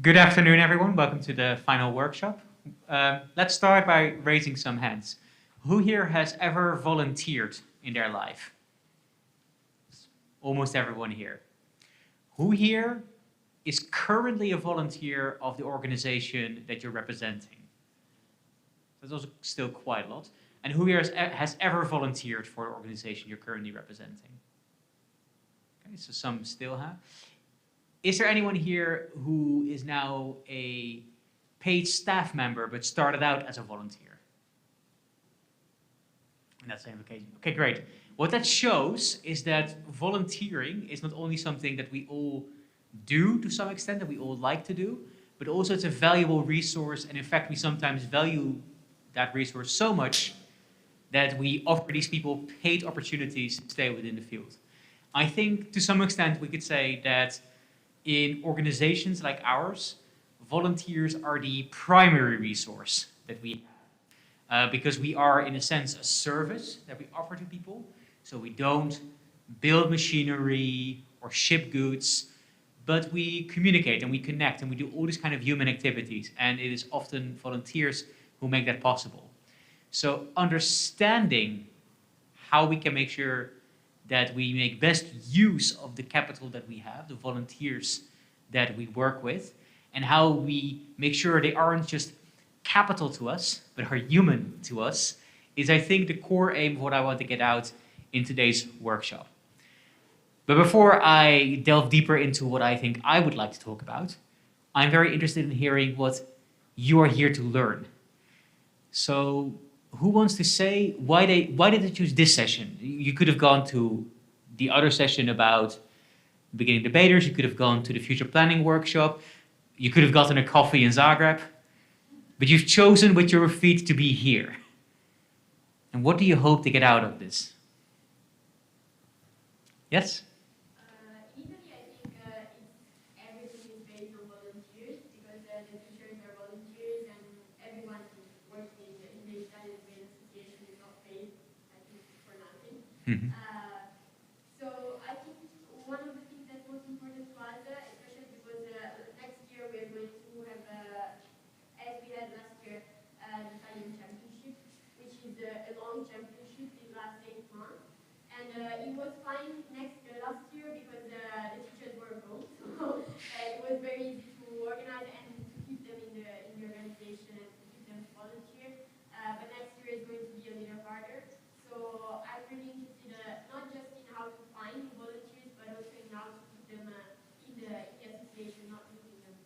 Good afternoon, everyone. Welcome to the final workshop. Let's start by raising some hands. Who here has ever volunteered in their life? Almost everyone here. Who here is currently a volunteer of the organization that you're representing? That's also still quite a lot. And who here has ever volunteered for the organization you're currently representing? Okay, so some still have. Is there anyone here who is now a paid staff member but started out as a volunteer? In that same occasion. Okay, great. What that shows is that volunteering is not only something that we all do to some extent, that we all like to do, but also it's a valuable resource, and in fact we sometimes value that resource so much that we offer these people paid opportunities to stay within the field. I think to some extent we could say that in organizations like ours, volunteers are the primary resource that we have. Because we are, in a sense, a service that we offer to people. So we don't build machinery or ship goods, but we communicate and we connect and we do all these kind of human activities. And it is often volunteers who make that possible. So understanding how we can make sure that we make best use of the capital that we have, the volunteers that we work with, and how we make sure they aren't just capital to us, but are human to us, is I think the core aim of what I want to get out in today's workshop. But before I delve deeper into what I think I would like to talk about, I'm very interested in hearing what you are here to learn. So who wants to say why did they choose this session? You could have gone to the other session about beginning debaters. You could have gone to the future planning workshop. You could have gotten a coffee in Zagreb. But you've chosen with your feet to be here. And what do you hope to get out of this? Yes? Initially, I think everything is based on volunteers because the teachers are volunteers and everyone working in the Untitled Chapter association is not paid, I think, for nothing. Mm-hmm. So I think one of the things that's most important to us, especially because next year we're going to have, as we had last year, the Italian championship, which is a long championship. It lasts 8 months. And it was fine last year because the teachers were both, so it was very easy to organize and to keep them in the organization and to keep them volunteer. But next year is going to be a little harder. So I'm really interested not just in how to find volunteers, but also in how to keep them in the association, not losing them.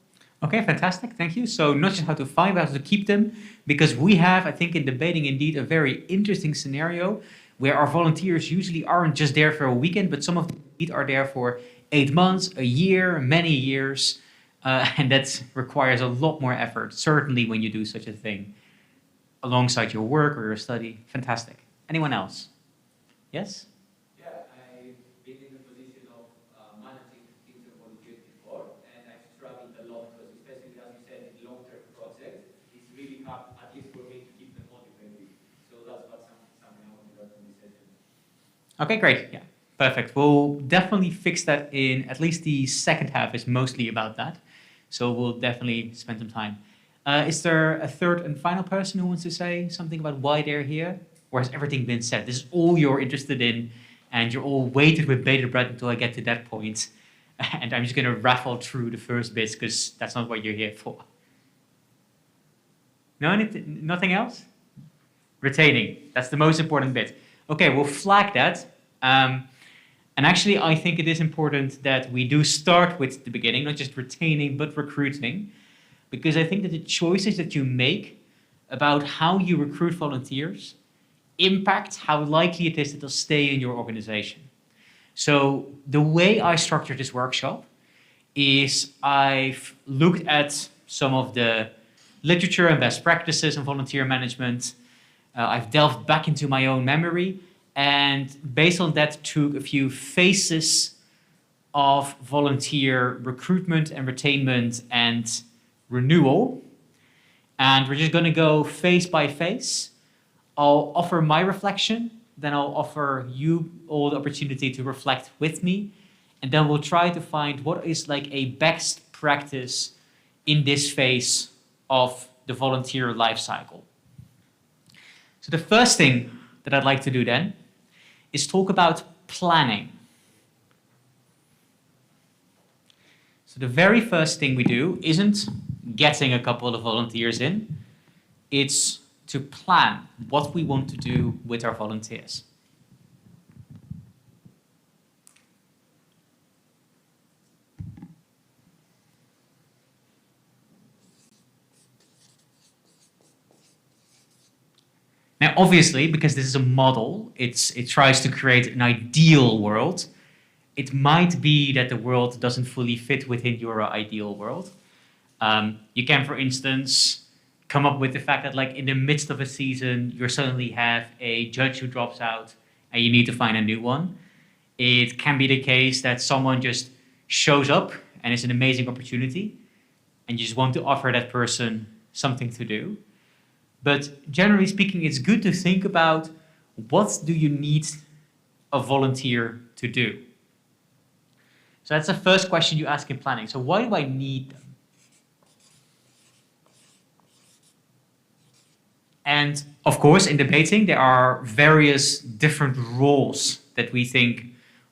Okay, fantastic. Thank you. So not just how to find, but how to keep them, because we have, I think, in debating indeed a very interesting scenario where our volunteers usually aren't just there for a weekend, but some of them are there for 8 months, a year, many years, and that requires a lot more effort, certainly when you do such a thing alongside your work or your study. Fantastic. Anyone else? Yes? Yeah, I've been in the position of managing teams of volunteers before, and I've struggled a lot because, especially as you said, in long-term projects, it's really hard, at least for me, to keep them motivated. So that's what something I want to learn from this session. Okay, great. Yeah, perfect. We'll definitely fix that in at least the second half is mostly about that. So we'll definitely spend some time. Is there a third and final person who wants to say something about why they're here? Or has everything been said? This is all you're interested in, and you're all waited with bated breath until I get to that point. And I'm just going to raffle through the first bits because that's not what you're here for. No, nothing else? Retaining. That's the most important bit. Okay, we'll flag that. And actually, I think it is important that we do start with the beginning, not just retaining, but recruiting. Because I think that the choices that you make about how you recruit volunteers impact how likely it is that they'll stay in your organization. So the way I structured this workshop is I've looked at some of the literature and best practices in volunteer management. I've delved back into my own memory, and based on that took a few phases of volunteer recruitment and retainment and renewal. And we're just going to go phase by phase. I'll offer my reflection, then I'll offer you all the opportunity to reflect with me, and then we'll try to find what is like a best practice in this phase of the volunteer life cycle. So the first thing that I'd like to do then is talk about planning. So the very first thing we do isn't getting a couple of volunteers in, it's to plan what we want to do with our volunteers. Now, obviously, because this is a model, it tries to create an ideal world. It might be that the world doesn't fully fit within your ideal world. You can, for instance, come up with the fact that, like, in the midst of a season, you suddenly have a judge who drops out and you need to find a new one. It can be the case that someone just shows up and it's an amazing opportunity and you just want to offer that person something to do. But generally speaking, it's good to think about what do you need a volunteer to do. So that's the first question you ask in planning. So why do I need them? And of course, in debating, there are various different roles that we think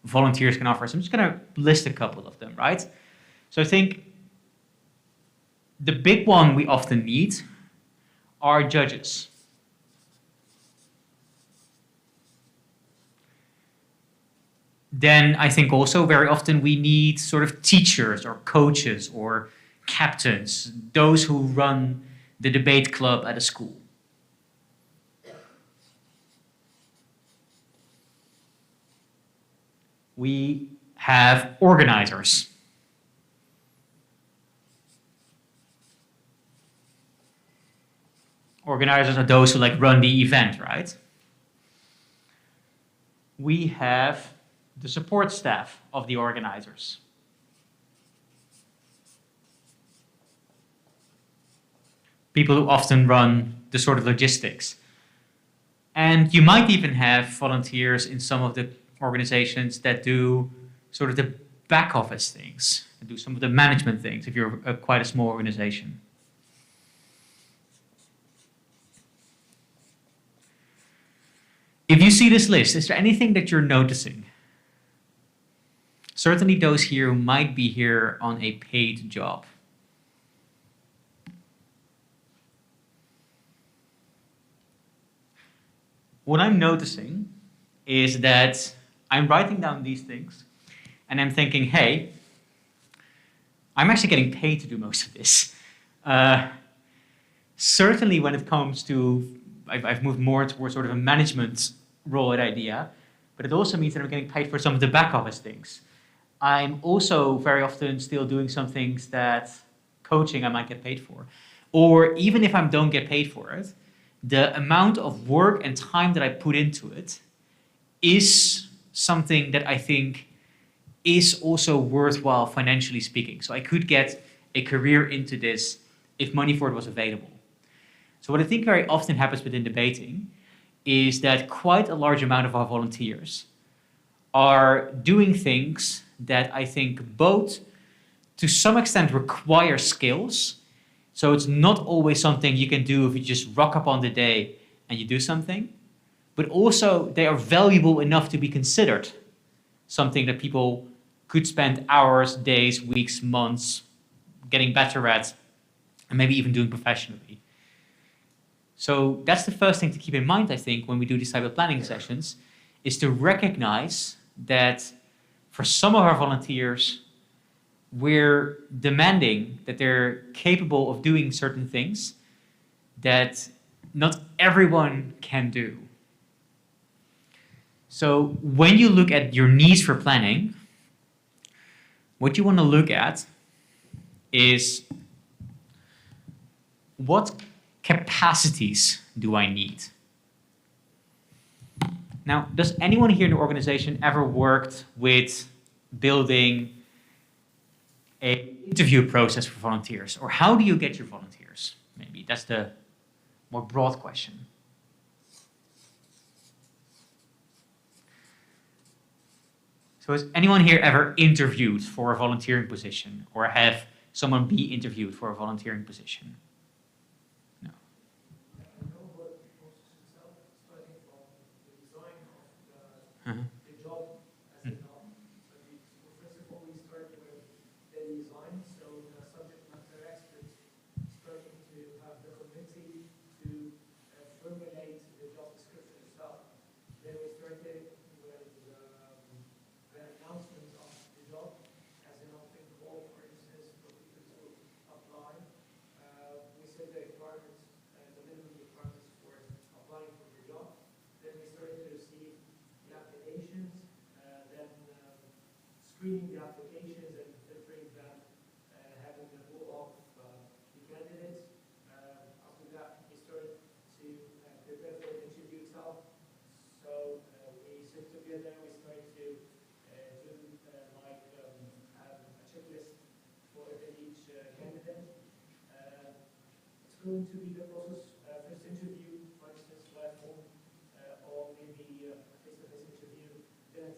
volunteers can offer. So I'm just going to list a couple of them, right? So I think the big one we often need are judges. Then I think also very often we need sort of teachers or coaches or captains, those who run the debate club at a school. We have organizers. Organizers are those who like run the event, right? We have the support staff of the organizers. People who often run the sort of logistics. And you might even have volunteers in some of the organizations that do sort of the back office things, that do some of the management things if you're quite a small organization. If you see this list, is there anything that you're noticing? Certainly those here who might be here on a paid job. What I'm noticing is that I'm writing down these things and I'm thinking, hey, I'm actually getting paid to do most of this. Certainly when it comes to, I've moved more towards sort of a management role at IDEA, but it also means that I'm getting paid for some of the back office things. I'm also very often still doing some things that coaching I might get paid for. Or even if I don't get paid for it, the amount of work and time that I put into it is something that I think is also worthwhile financially speaking. So I could get a career into this if money for it was available. So what I think very often happens within debating is that quite a large amount of our volunteers are doing things that I think both to some extent require skills. So it's not always something you can do if you just rock up on the day and you do something, but also they are valuable enough to be considered something that people could spend hours, days, weeks, months getting better at, and maybe even doing professionally. So that's the first thing to keep in mind, I think, when we do these type of planning sessions, is to recognize that for some of our volunteers, we're demanding that they're capable of doing certain things that not everyone can do. So when you look at your needs for planning, what you want to look at is what capacities do I need? Now, does anyone here in the organization ever worked with building an interview process for volunteers? Or how do you get your volunteers? Maybe that's the more broad question. So has anyone here ever interviewed for a volunteering position or have someone be interviewed for a volunteering position? No. I know about the process itself, starting from the design of Uh-huh. the job as a job. So first of all, we start with the design. So the subject matter experts starting to have the committee to formulate the job description itself. Then we started with the announcement of the job as an open call, for instance, for people to apply. We set the requirements, the minimum requirements for applying for the job. Then we started to receive the applications, then screening the applications and filtering them, having the pool of the candidates. After that, we started to prepare for the interview itself. So we sit together, we started to have a checklist for each candidate. It's going to be the process, first interview, for instance, by phone, or maybe a face-to-face interview, then a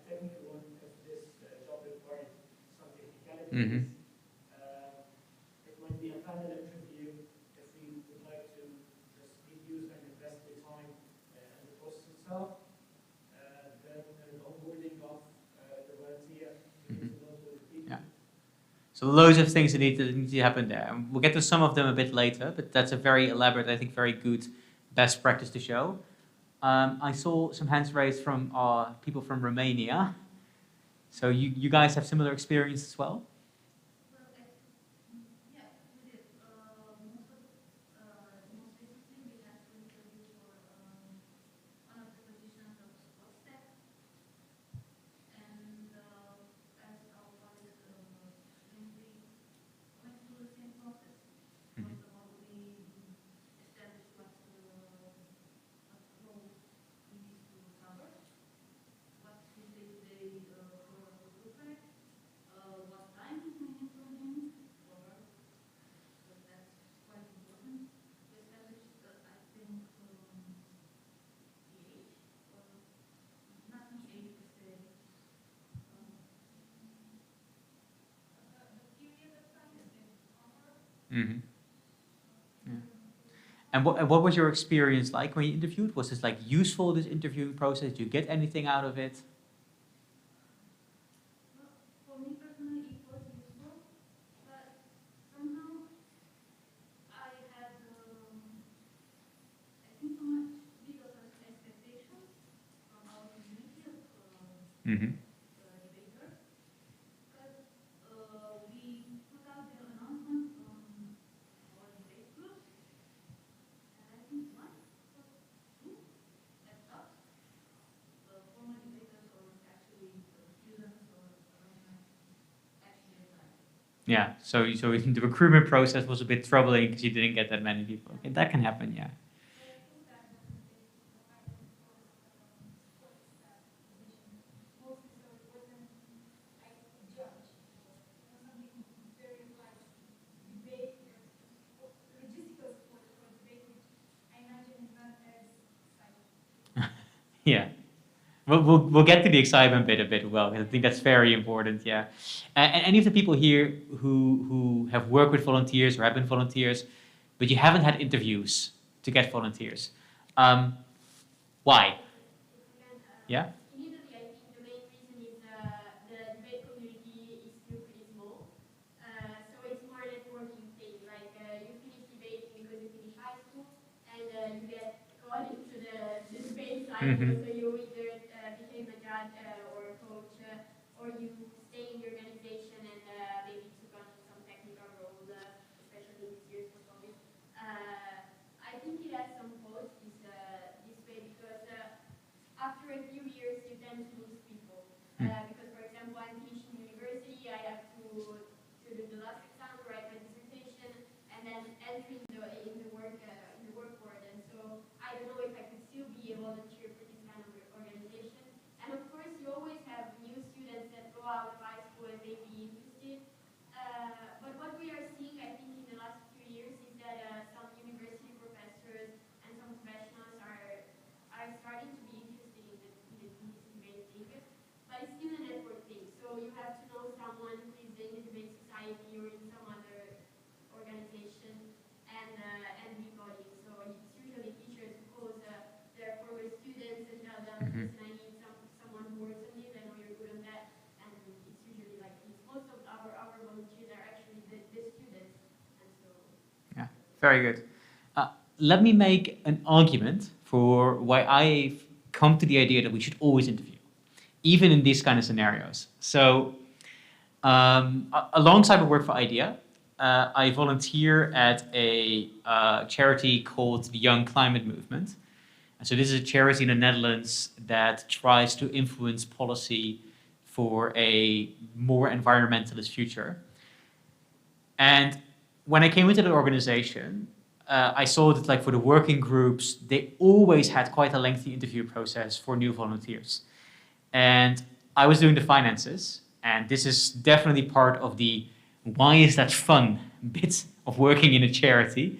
technical one if this job required some technicalities. It might be a panel interview if we would like to just reduce and invest the time and the process itself. Then the onboarding of the volunteer, because a lot of the people. Yeah. So loads of things that need to happen there. And we'll get to some of them a bit later, but that's a very elaborate, I think, very good best practice to show. I saw some hands raised from people from Romania. So you guys have similar experience as well? Mm-hmm. Yeah. And what was your experience like when you interviewed? Was this like useful, this interviewing process? Did you get anything out of it? For me personally, it was useful, but somehow I had, I think, so much because of expectations from our community of Mm-hmm. debaters, because we put out the announcement on our debate groups, and I think one or two at top, the former debaters or actually students or alumni actually applied. Yeah, so the recruitment process was a bit troubling because you didn't get that many people. Okay, that can happen, yeah. Yeah. We'll get to the excitement bit a bit well. I think that's very important, yeah. And any of the people here who have worked with volunteers or have been volunteers, but you haven't had interviews to get volunteers. Why? Yeah? Immediately, I think the main reason is the debate community is still pretty small. So it's more a networking thing. Like you finish debating because you finish high school, and you get caught into the debate cycle. Mhm. So you either became a judge or a coach, or you stay in the organization and maybe took on some technical role, especially in these years for COVID. I think it has some pros this way because after a few years you tend to lose people. Because for example, I'm finishing university, I have to do the last exam, write my dissertation, and then entering in the work world. And so I don't know if I could still be a volunteer for this kind of organization. And of course, you always have new students that go out of high school and may be interested. But what we are seeing, I think, in the last few years is that some university professors and some professionals are starting to be interested in this debate thing. Very good. Let me make an argument for why I've come to the idea that we should always interview, even in these kind of scenarios. So alongside my work for IDEA, I volunteer at a charity called the Young Climate Movement. And so this is a charity in the Netherlands that tries to influence policy for a more environmentalist future. And when I came into the organization, I saw that like for the working groups, they always had quite a lengthy interview process for new volunteers. And I was doing the finances, and this is definitely part of the why is that fun bit of working in a charity.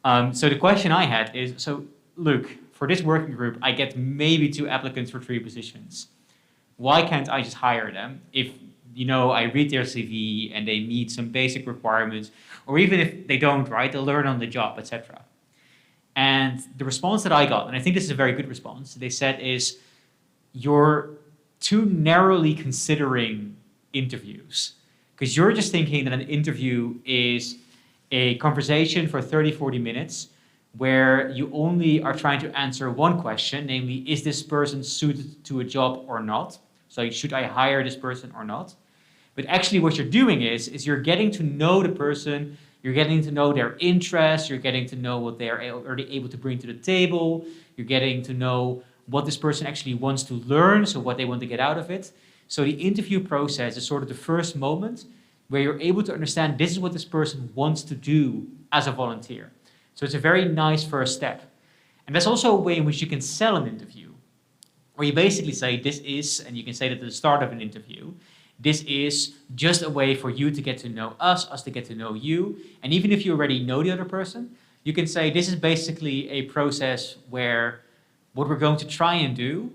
So the question I had is, so Luke, for this working group, I get maybe 2 applicants for 3 positions. Why can't I just hire them if, you know, I read their CV and they meet some basic requirements, or even if they don't, right, they'll learn on the job, etc. And the response that I got, and I think this is a very good response, they said is, you're too narrowly considering interviews, because you're just thinking that an interview is a conversation for 30, 40 minutes where you only are trying to answer one question, namely, is this person suited to a job or not? So should I hire this person or not? But actually what you're doing is you're getting to know the person, you're getting to know their interests, you're getting to know what they are already able to bring to the table, you're getting to know what this person actually wants to learn, so what they want to get out of it. So the interview process is sort of the first moment where you're able to understand this is what this person wants to do as a volunteer. So it's a very nice first step. And that's also a way in which you can sell an interview, where you basically say this is, and you can say that at the start of an interview, this is just a way for you to get to know us to get to know you. And even if you already know the other person, you can say this is basically a process where what we're going to try and do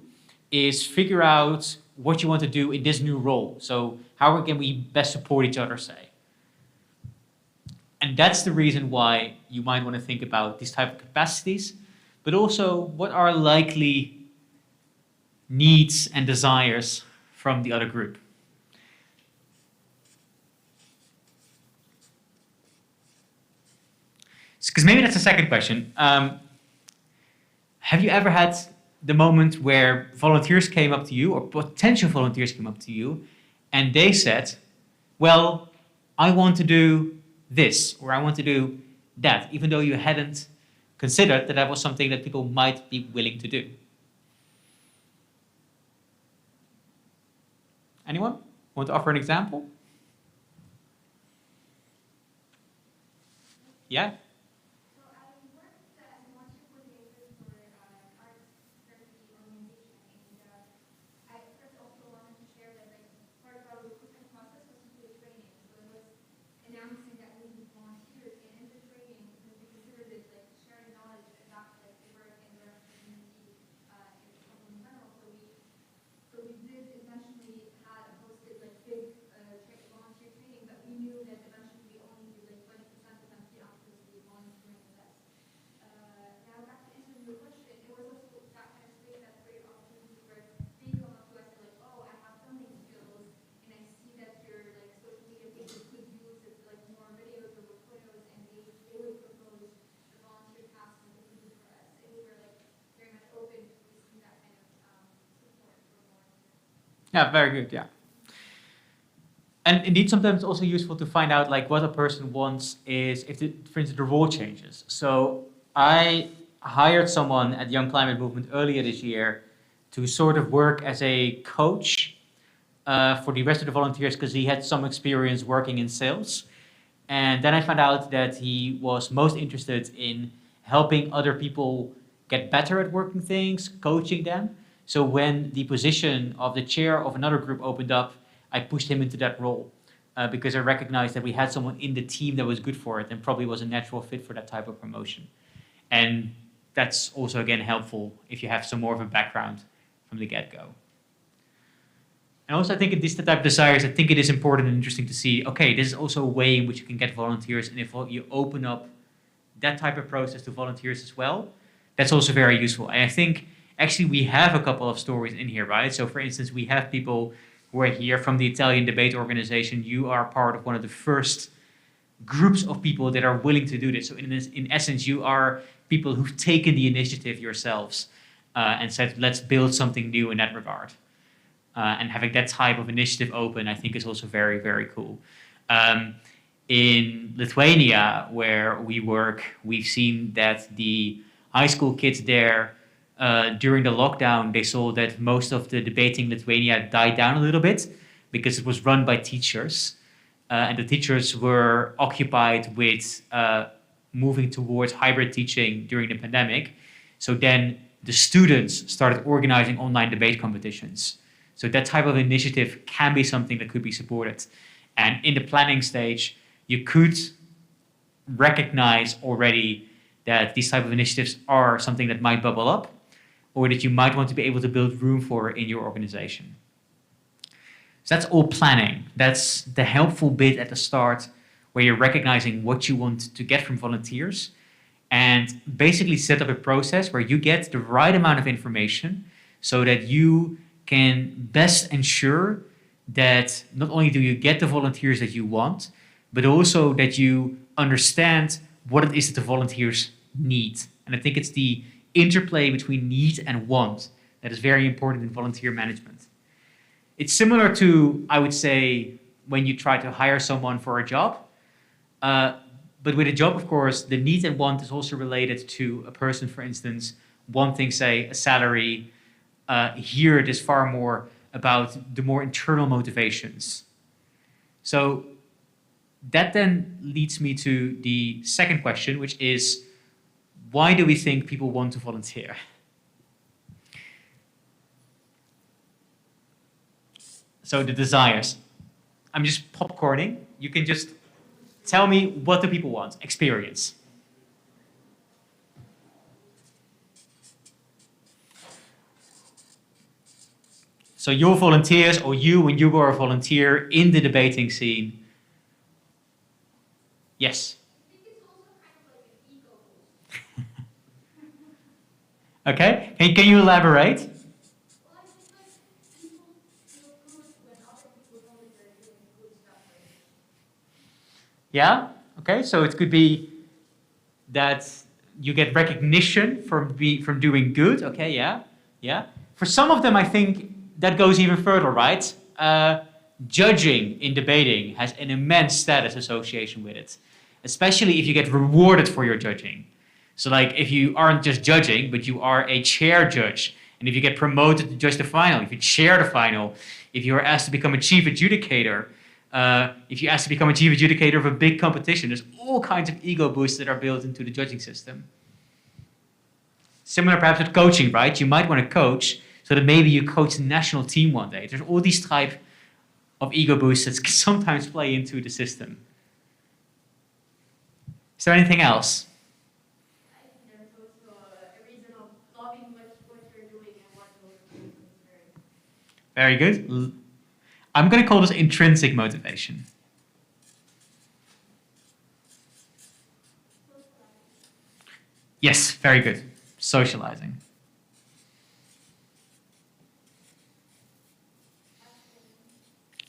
is figure out what you want to do in this new role. So how can we best support each other, say? And that's the reason why you might want to think about these type of capacities, but also what are likely needs and desires from the other group. Because maybe that's the second question. Have you ever had the moment where volunteers came up to you, or potential volunteers came up to you, and they said, well, I want to do this, or I want to do that, even though you hadn't considered that that was something that people might be willing to do? Anyone want to offer an example? Yeah? Yeah, very good, yeah. And indeed, sometimes it's also useful to find out like what a person wants is if, for instance, the role changes. So I hired someone at Young Climate Movement earlier this year to sort of work as a coach for the rest of the volunteers because he had some experience working in sales. And then I found out that he was most interested in helping other people get better at working things, coaching them. So when the position of the chair of another group opened up, I pushed him into that role because I recognized that we had someone in the team that was good for it and probably was a natural fit for that type of promotion. And that's also, again, helpful if you have some more of a background from the get-go. And also, I think in this type of desires, I think it is important and interesting to see, okay, this is also a way in which you can get volunteers. And if you open up that type of process to volunteers as well, that's also very useful. And I think actually we have a couple of stories in here, right? So for instance, we have people who are here from the Italian debate organization. You are part of one of the first groups of people that are willing to do this. So in essence, you are people who've taken the initiative yourselves and said, let's build something new in that regard. And having that type of initiative open, I think is also very, very cool. In Lithuania, where we work, we've seen that the high school kids there, during the lockdown, they saw that most of the debating in Lithuania died down a little bit because it was run by teachers. And the teachers were occupied with moving towards hybrid teaching during the pandemic. So then the students started organizing online debate competitions. So that type of initiative can be something that could be supported. And in the planning stage, you could recognize already that these type of initiatives are something that might bubble up, or that you might want to be able to build room for in your organization. So that's all planning. That's the helpful bit at the start where you're recognizing what you want to get from volunteers and basically set up a process where you get the right amount of information so that you can best ensure that not only do you get the volunteers that you want, but also that you understand what it is that the volunteers need. And I think it's the interplay between need and want that is very important in volunteer management. It's similar to, I would say, when you try to hire someone for a job. But with a job, of course, the need and want is also related to a person, for instance, wanting, say, a salary. Here it is far more about the more internal motivations. So that then leads me to the second question, which is, why do we think people want to volunteer? So the desires. I'm just popcorning. You can just tell me, what do people want? Experience. So your volunteers, or you when you were a volunteer in the debating scene. Yes. Okay, can you elaborate? Yeah, okay, so it could be that you get recognition from doing good. Okay, yeah. For some of them, I think that goes even further, right? Judging in debating has an immense status association with it, especially if you get rewarded for your judging. So like if you aren't just judging, but you are a chair judge, and if you get promoted to judge the final, if you chair the final, if you are asked to become a chief adjudicator, if you ask to become a chief adjudicator of a big competition, there's all kinds of ego boosts that are built into the judging system. Similar perhaps with coaching, right? You might want to coach so that maybe you coach the national team one day. There's all these type of ego boosts that sometimes play into the system. Is there anything else? Very good. I'm going to call this intrinsic motivation. Yes, very good. Socializing.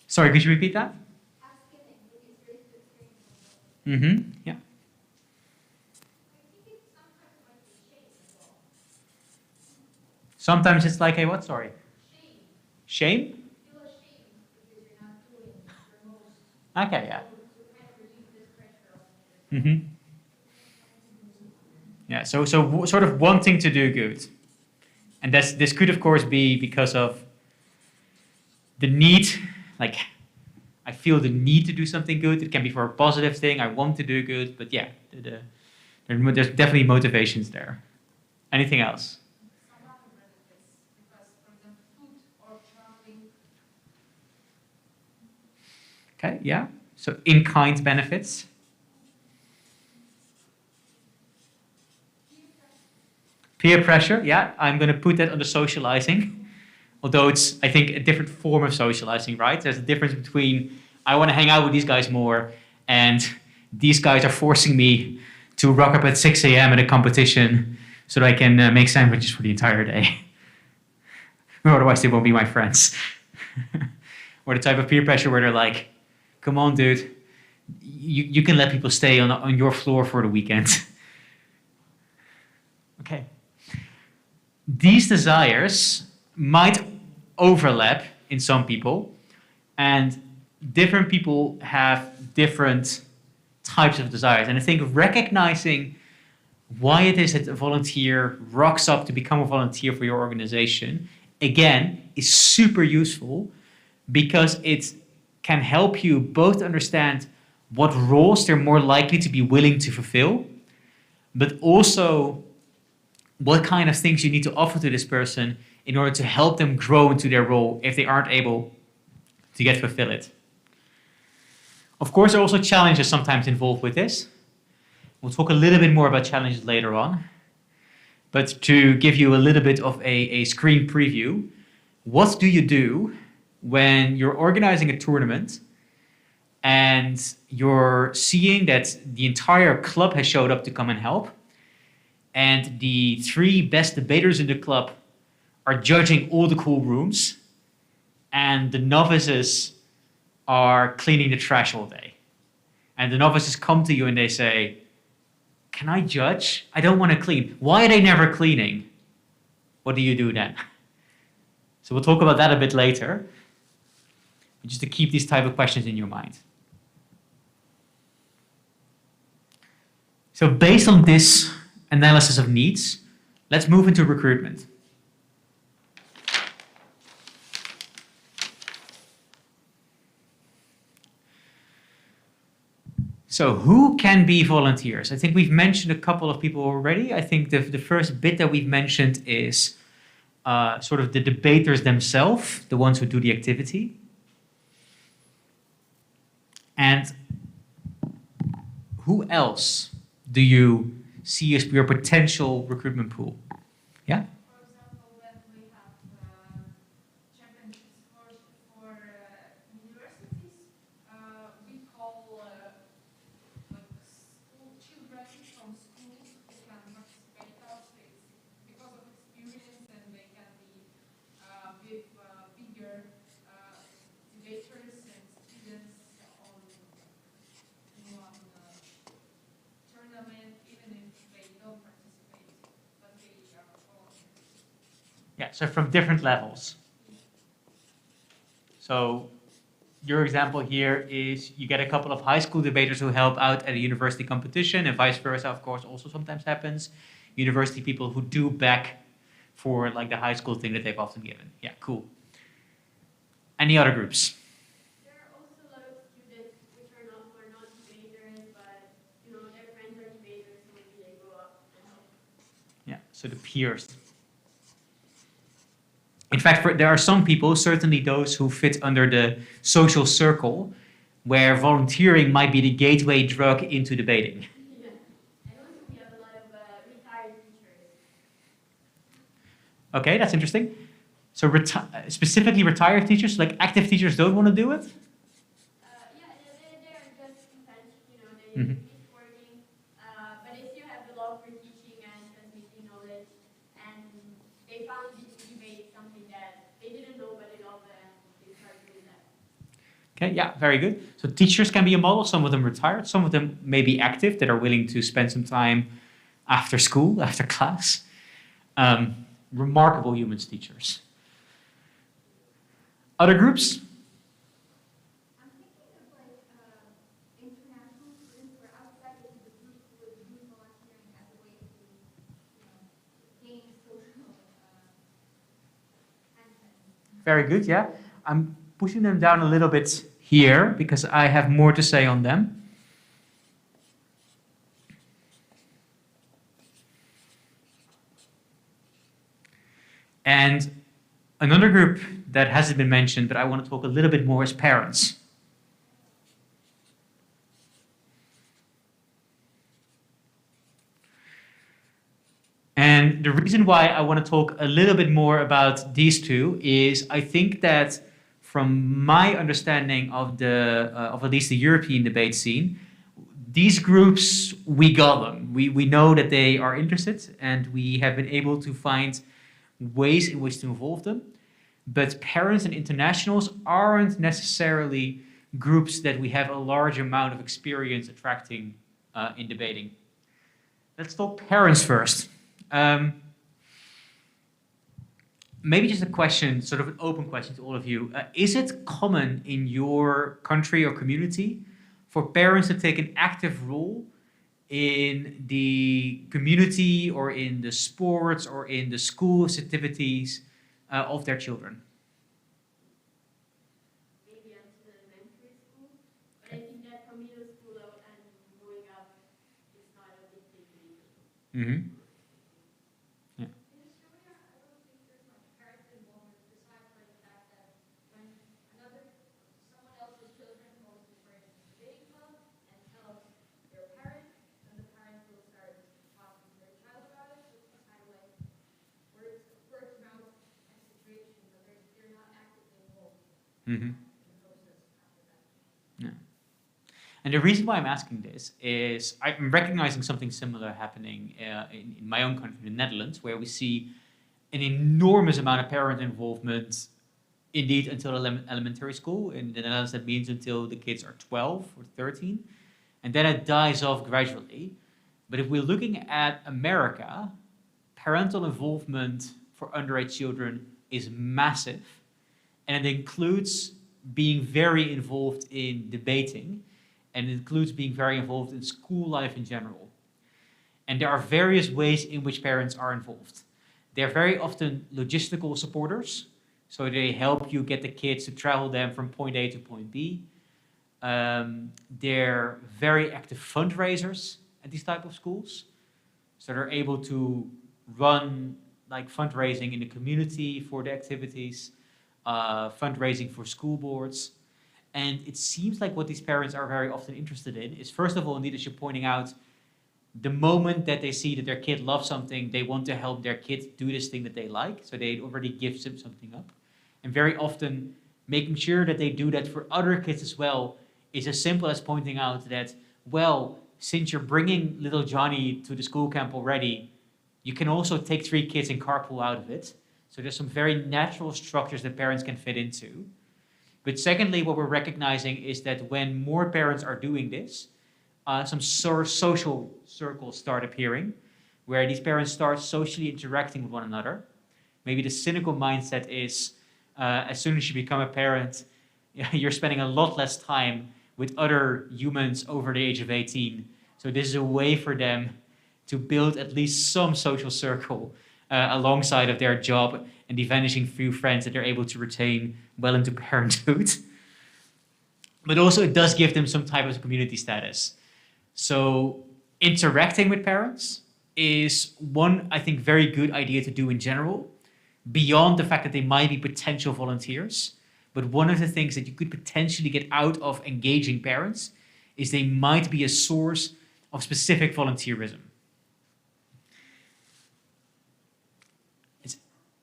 Sorry, could you repeat that? Mm-hmm, yeah. Sometimes it's like a what, sorry? Shame? Okay, yeah. Mm-hmm. Yeah, so sort of wanting to do good. And this could, of course, be because of the need, like, I feel the need to do something good. It can be for a positive thing, I want to do good, but yeah, there's definitely motivations there. Anything else? Okay, yeah. So in-kind benefits. Peer pressure, yeah. I'm going to put that under socializing. Although it's, I think, a different form of socializing, right? There's a difference between I want to hang out with these guys more and these guys are forcing me to rock up at 6 a.m. at a competition so that I can make sandwiches for the entire day. Or otherwise they won't be my friends. Or the type of peer pressure where they're like, come on, dude, you can let people stay on your floor for the weekend. Okay. These desires might overlap in some people, and different people have different types of desires. And I think recognizing why it is that a volunteer rocks up to become a volunteer for your organization, again, is super useful because it can help you both understand what roles they're more likely to be willing to fulfill, but also what kind of things you need to offer to this person in order to help them grow into their role if they aren't able to fulfill it. Of course, there are also challenges sometimes involved with this. We'll talk a little bit more about challenges later on. But to give you a little bit of a screen preview, what do you do when you're organizing a tournament and you're seeing that the entire club has showed up to come and help, and the 3 best debaters in the club are judging all the cool rooms, and the novices are cleaning the trash all day. And the novices come to you and they say, can I judge? I don't want to clean. Why are they never cleaning? What do you do then? So we'll talk about that a bit later, just to keep these type of questions in your mind. So based on this analysis of needs, let's move into recruitment. So who can be volunteers? I think we've mentioned a couple of people already. I think the first bit that we've mentioned is sort of the debaters themselves, the ones who do the activity. And who else do you see as your potential recruitment pool? Yeah? Yeah, so from different levels. So your example here is you get a couple of high school debaters who help out at a university competition, and vice versa, of course, also sometimes happens. University people who do back for like the high school thing that they've often given. Yeah, cool. Any other groups? There are also a lot of students which are not debaters, but you know their friends are debaters, so maybe they go up and help. Yeah, so the peers. In fact, there are some people, certainly those who fit under the social circle, where volunteering might be the gateway drug into debating. Yeah. And also we have a lot of retired teachers. Okay, that's interesting. So specifically retired teachers, like active teachers don't want to do it? Yeah, they are just content, you know, they keep working, but they still have the love for teaching and transmitting knowledge, and they found this debate something that they didn't know, but they love it, and they start doing that. Okay, yeah, very good. So teachers can be a model, some of them retired, some of them may be active, that are willing to spend some time after school, after class. Remarkable humans teachers. Other groups? I'm thinking of like international students who are outside of the group who would use volunteering as a way to, gain social access. Very good, yeah. I'm pushing them down a little bit here because I have more to say on them. And another group that hasn't been mentioned, but I want to talk a little bit more, is parents. And the reason why I want to talk a little bit more about these two is I think that from my understanding of at least the European debate scene, these groups, we got them. We know that they are interested, and we have been able to find ways in which to involve them. But parents and internationals aren't necessarily groups that we have a large amount of experience attracting in debating. Let's talk parents first. Maybe just a question, sort of an open question to all of you. Is it common in your country or community for parents to take an active role in the community or in the sports or in the school activities of their children? Maybe until elementary school, but I think that from middle school and growing up, it's not a big thing to do. Mm-hmm. Yeah. Mm-hmm. Yeah. And the reason why I'm asking this is I'm recognizing something similar happening in my own country, the Netherlands, where we see an enormous amount of parent involvement, indeed, until elementary school. In the Netherlands, that means until the kids are 12 or 13. And then it dies off gradually. But if we're looking at America, parental involvement for underage children is massive. And it includes being very involved in debating, and it includes being very involved in school life in general. And there are various ways in which parents are involved. They're very often logistical supporters, so they help you get the kids to travel them from point A to point B. They're very active fundraisers at these type of schools. So they're able to run like fundraising in the community for the activities, fundraising for school boards. And it seems like what these parents are very often interested in is, first of all, indeed, as you're pointing out, the moment that they see that their kid loves something, they want to help their kid do this thing that they like. So they already give something up. And very often, making sure that they do that for other kids as well is as simple as pointing out that, well, since you're bringing little Johnny to the school camp already, you can also take 3 kids and carpool out of it. So there's some very natural structures that parents can fit into. But secondly, what we're recognizing is that when more parents are doing this, some social circles start appearing, where these parents start socially interacting with one another. Maybe the cynical mindset is, as soon as you become a parent, you're spending a lot less time with other humans over the age of 18. So this is a way for them to build at least some social circle alongside of their job and the vanishing few friends that they're able to retain well into parenthood. But also it does give them some type of community status. So interacting with parents is one, I think, very good idea to do in general, beyond the fact that they might be potential volunteers. But one of the things that you could potentially get out of engaging parents is they might be a source of specific volunteerism.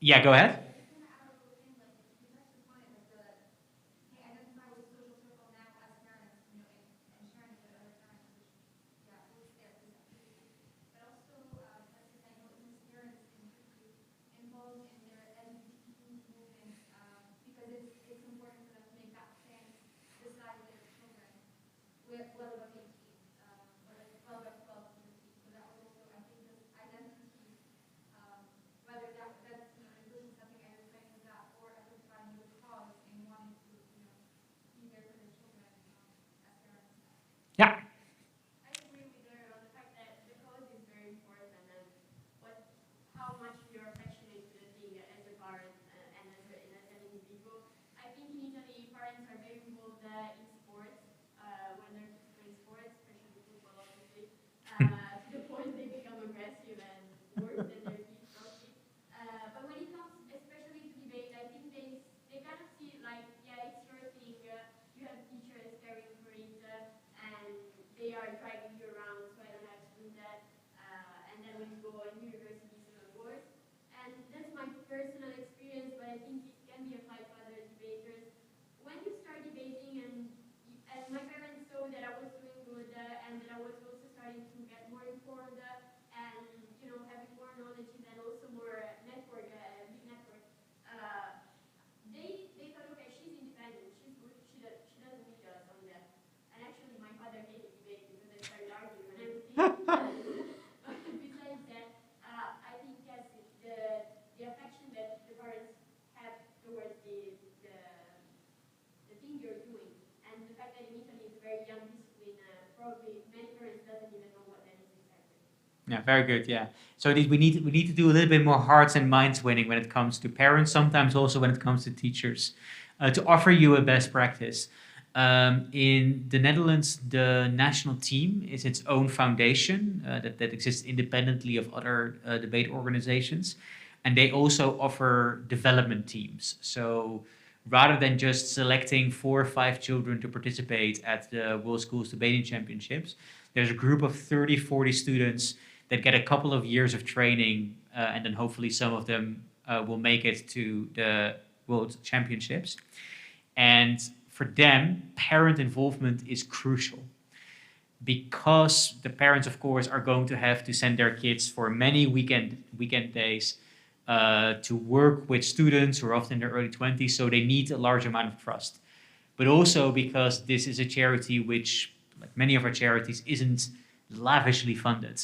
Yeah, go ahead. Yeah. I agree with her on the fact that the cause is very important and how much we are passionate to the thing as a parent and as an individual. I think in Italy, parents are very involved in sports when their kids play sports, especially football, obviously, to the point they become aggressive and worse than their kids probably. But when it comes especially to debate, I think they kind of see it like, yeah, it's your thing, you have teachers caring for it, and they are driving you around, so I don't have to do that. And then when you go on university, it's even worse. And that's my personal experience, but I think it can be applied to other debaters. When you start debating, and my parents saw that I was doing good, and that I was also starting to get more informed, and having more knowledge, and also more network, big network. They thought, okay, she's independent, she's good, she doesn't need us. in Italy it's a very young discipline. Probably many parents doesn't even know what that is exactly. Yeah, very good. Yeah. So we need to do a little bit more hearts and minds winning when it comes to parents. Sometimes also when it comes to teachers, to offer you a best practice. In the Netherlands, the national team is its own foundation that exists independently of other debate organizations, and they also offer development teams. So rather than just selecting 4 or 5 children to participate at the World Schools Debating Championships, there's a group of 30, 40 students that get a couple of years of training, and then hopefully some of them will make it to the World Championships. And for them, parent involvement is crucial because the parents, of course, are going to have to send their kids for many weekend days to work with students who are often in their early 20s, so they need a large amount of trust. But also because this is a charity which, like many of our charities, isn't lavishly funded.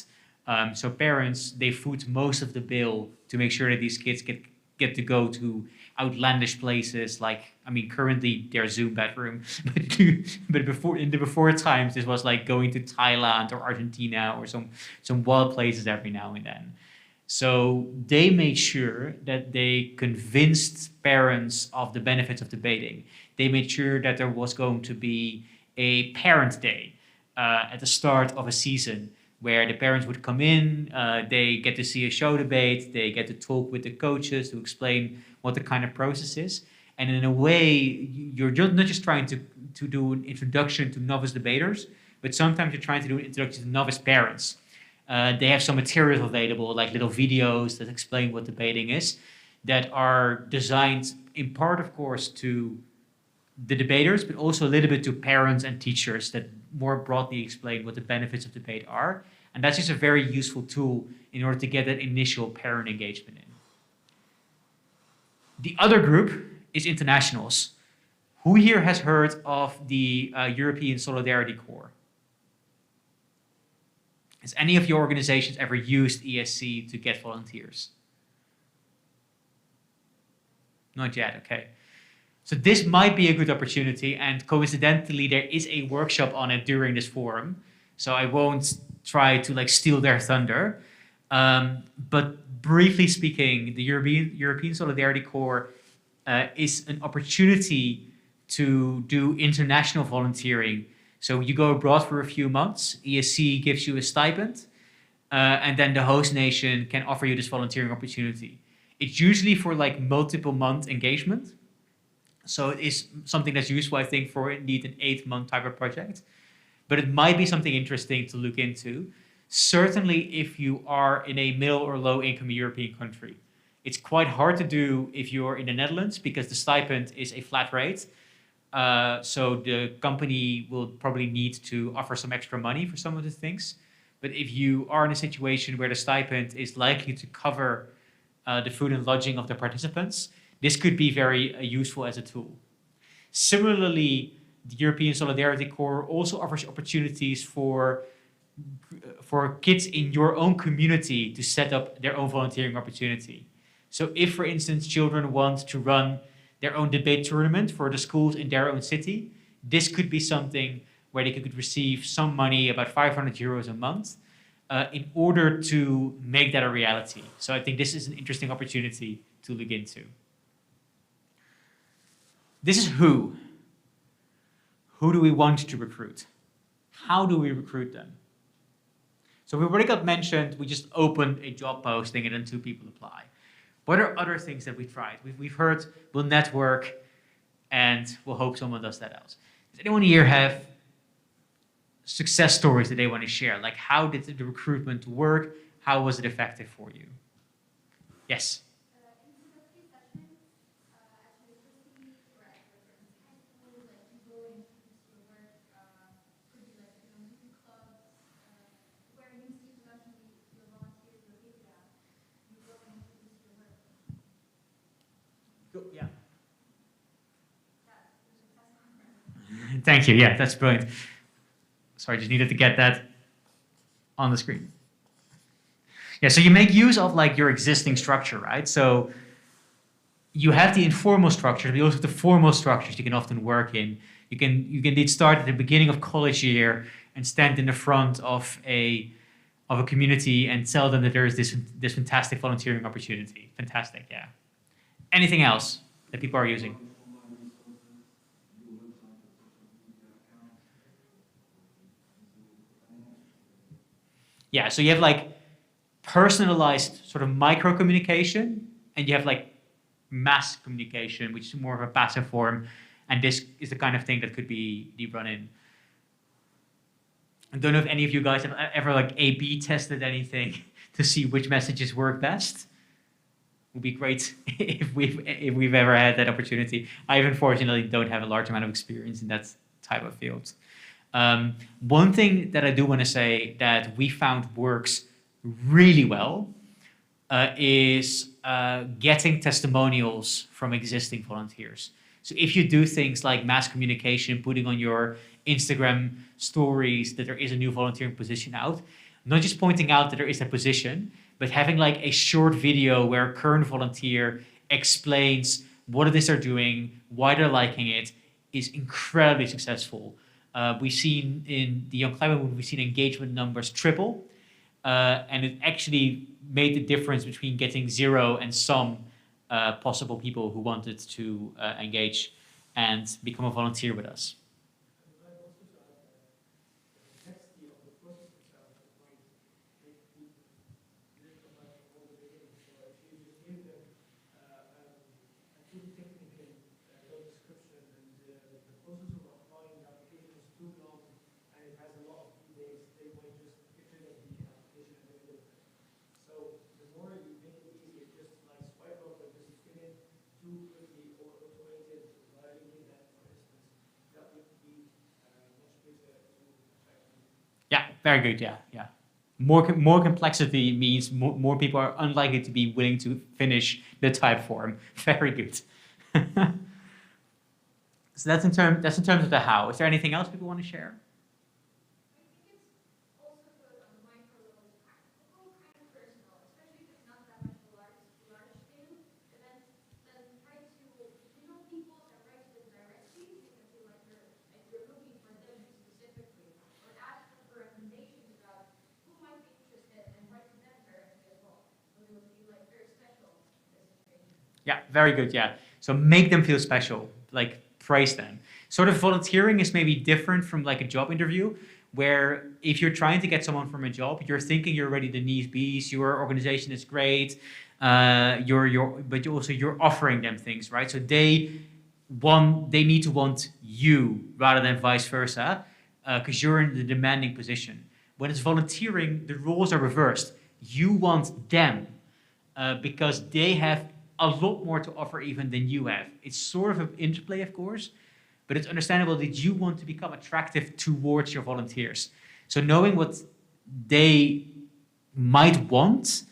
So parents, they foot most of the bill to make sure that these kids get to go to outlandish places. Like, I mean, currently their Zoom bedroom, but before times, this was like going to Thailand or Argentina or some wild places every now and then. So they made sure that they convinced parents of the benefits of debating. They made sure that there was going to be a parent day at the start of a season where the parents would come in, they get to see a show debate, they get to talk with the coaches to explain what the kind of process is. And in a way, you're not just trying to do an introduction to novice debaters, but sometimes you're trying to do an introduction to novice parents. They have some materials available, like little videos that explain what debating is, that are designed in part, of course, to the debaters, but also a little bit to parents and teachers that more broadly explain what the benefits of debate are. And that's just a very useful tool in order to get that initial parent engagement in. The other group is internationals. Who here has heard of the European Solidarity Corps? Has any of your organizations ever used ESC to get volunteers? Not yet, okay. So this might be a good opportunity, and coincidentally there is a workshop on it during this forum, so I won't try to like steal their thunder. But briefly speaking, the European Solidarity Corps is an opportunity to do international volunteering. So you go abroad for a few months, ESC gives you a stipend, and then the host nation can offer you this volunteering opportunity. It's usually for like multiple month engagement. So it is something that's useful, I think, for indeed an 8-month type of project. But it might be something interesting to look into. Certainly if you are in a middle or low income European country. It's quite hard to do if you're in the Netherlands because the stipend is a flat rate. So the company will probably need to offer some extra money for some of the things. But if you are in a situation where the stipend is likely to cover the food and lodging of the participants, this could be very useful as a tool. Similarly, the European Solidarity Corps also offers opportunities for kids in your own community to set up their own volunteering opportunity. So if, for instance, children want to run their own debate tournament for the schools in their own city, this could be something where they could receive some money, about 500 euros a month, in order to make that a reality. So I think this is an interesting opportunity to look into. This is who. Who do we want to recruit? How do we recruit them? So we already got mentioned, we just opened a job posting and then 2 people apply. What are other things that we've tried? We've heard we'll network and we'll hope someone does that else. Does anyone here have success stories that they want to share? Like, how did the recruitment work? How was it effective for you? Yes? Yeah. Thank you. Yeah, that's brilliant. Sorry, just needed to get that on the screen. Yeah, so you make use of like your existing structure, right? So you have the informal structures, but you also have the formal structures you can often work in. You can indeed start at the beginning of college year and stand in the front of a community and tell them that there is this fantastic volunteering opportunity. Fantastic, yeah. Anything else that people are using? Yeah, so you have like personalized sort of micro communication, and you have like mass communication, which is more of a passive form. And this is the kind of thing that could be run in. I don't know if any of you guys have ever like A/B tested anything to see which messages work best. Would be great if we've ever had that opportunity. I unfortunately don't have a large amount of experience in that type of field. One thing that I do want to say that we found works really well is getting testimonials from existing volunteers. So if you do things like mass communication, putting on your Instagram stories that there is a new volunteering position out, not just pointing out that there is a position, but having like a short video where a current volunteer explains what it is they're doing, why they're liking it, is incredibly successful. We've seen in the Young Climate Movement, we've seen engagement numbers triple, and it actually made the difference between getting 0 and some possible people who wanted to engage and become a volunteer with us. Yeah, very good. Yeah. More complexity means more people are unlikely to be willing to finish the type form. Very good. So that's in terms of the how. Is there anything else people want to share? Yeah, very good. Yeah. So make them feel special, like praise them. Sort of volunteering is maybe different from like a job interview, where if you're trying to get someone from a job, you're thinking you're already the nice beast, your organization is great, but you're offering them things, right? So they need to want you rather than vice versa, because you're in the demanding position. When it's volunteering, the roles are reversed. You want them because they have a lot more to offer even than you have. It's sort of an interplay, of course, but it's understandable that you want to become attractive towards your volunteers. So knowing what they might want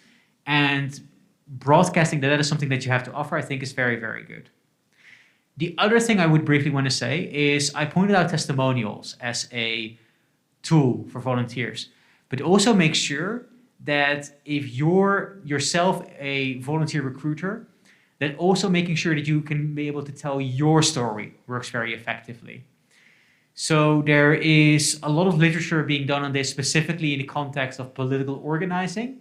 and broadcasting that is something that you have to offer, I think is very, very good. The other thing I would briefly want to say is I pointed out testimonials as a tool for volunteers, but also make sure that if you're yourself a volunteer recruiter, that also making sure that you can be able to tell your story works very effectively. So there is a lot of literature being done on this, specifically in the context of political organizing.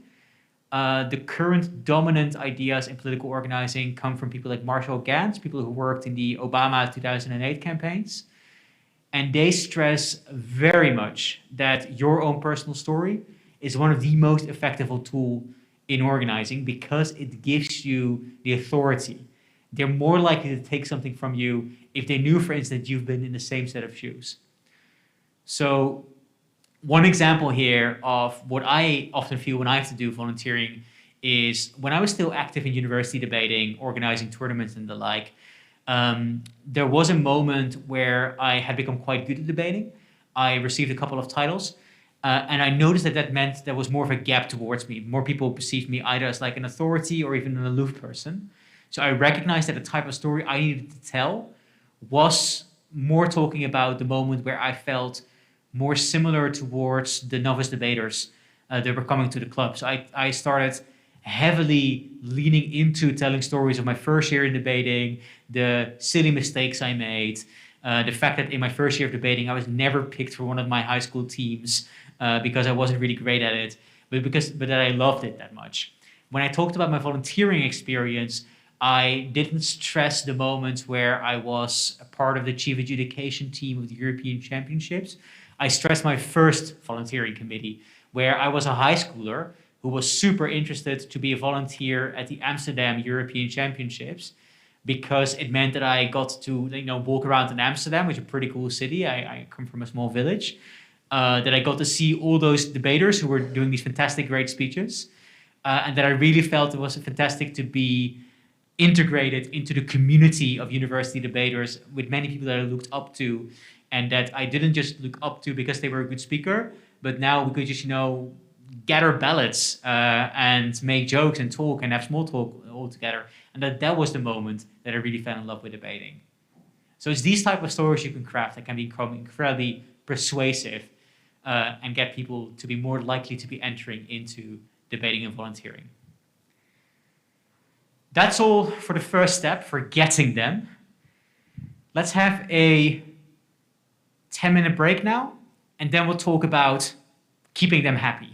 The current dominant ideas in political organizing come from people like Marshall Gantz, people who worked in the Obama 2008 campaigns. And they stress very much that your own personal story is one of the most effective tools in organizing because it gives you the authority. They're more likely to take something from you if they knew, for instance, you've been in the same set of shoes. So one example here of what I often feel when I have to do volunteering is when I was still active in university debating, organizing tournaments and the like, there was a moment where I had become quite good at debating. I received a couple of titles. And I noticed that meant there was more of a gap towards me. More people perceived me either as like an authority or even an aloof person. So I recognized that the type of story I needed to tell was more talking about the moment where I felt more similar towards the novice debaters that were coming to the club. So I started heavily leaning into telling stories of my first year in debating, the silly mistakes I made, the fact that in my first year of debating, I was never picked for one of my high school teams because I wasn't really great at it, but that I loved it that much. When I talked about my volunteering experience, I didn't stress the moments where I was a part of the chief adjudication team of the European Championships. I stressed my first volunteering committee, where I was a high schooler who was super interested to be a volunteer at the Amsterdam European Championships, because it meant that I got to walk around in Amsterdam, which is a pretty cool city. I come from a small village. That I got to see all those debaters who were doing these fantastic, great speeches, and that I really felt it was fantastic to be integrated into the community of university debaters with many people that I looked up to, and that I didn't just look up to because they were a good speaker, but now we could just, gather ballots and make jokes and talk and have small talk all together. And that was the moment that I really fell in love with debating. So it's these type of stories you can craft that can become incredibly persuasive and get people to be more likely to be entering into debating and volunteering. That's all for the first step, for getting them. Let's have a 10-minute break now, and then we'll talk about keeping them happy.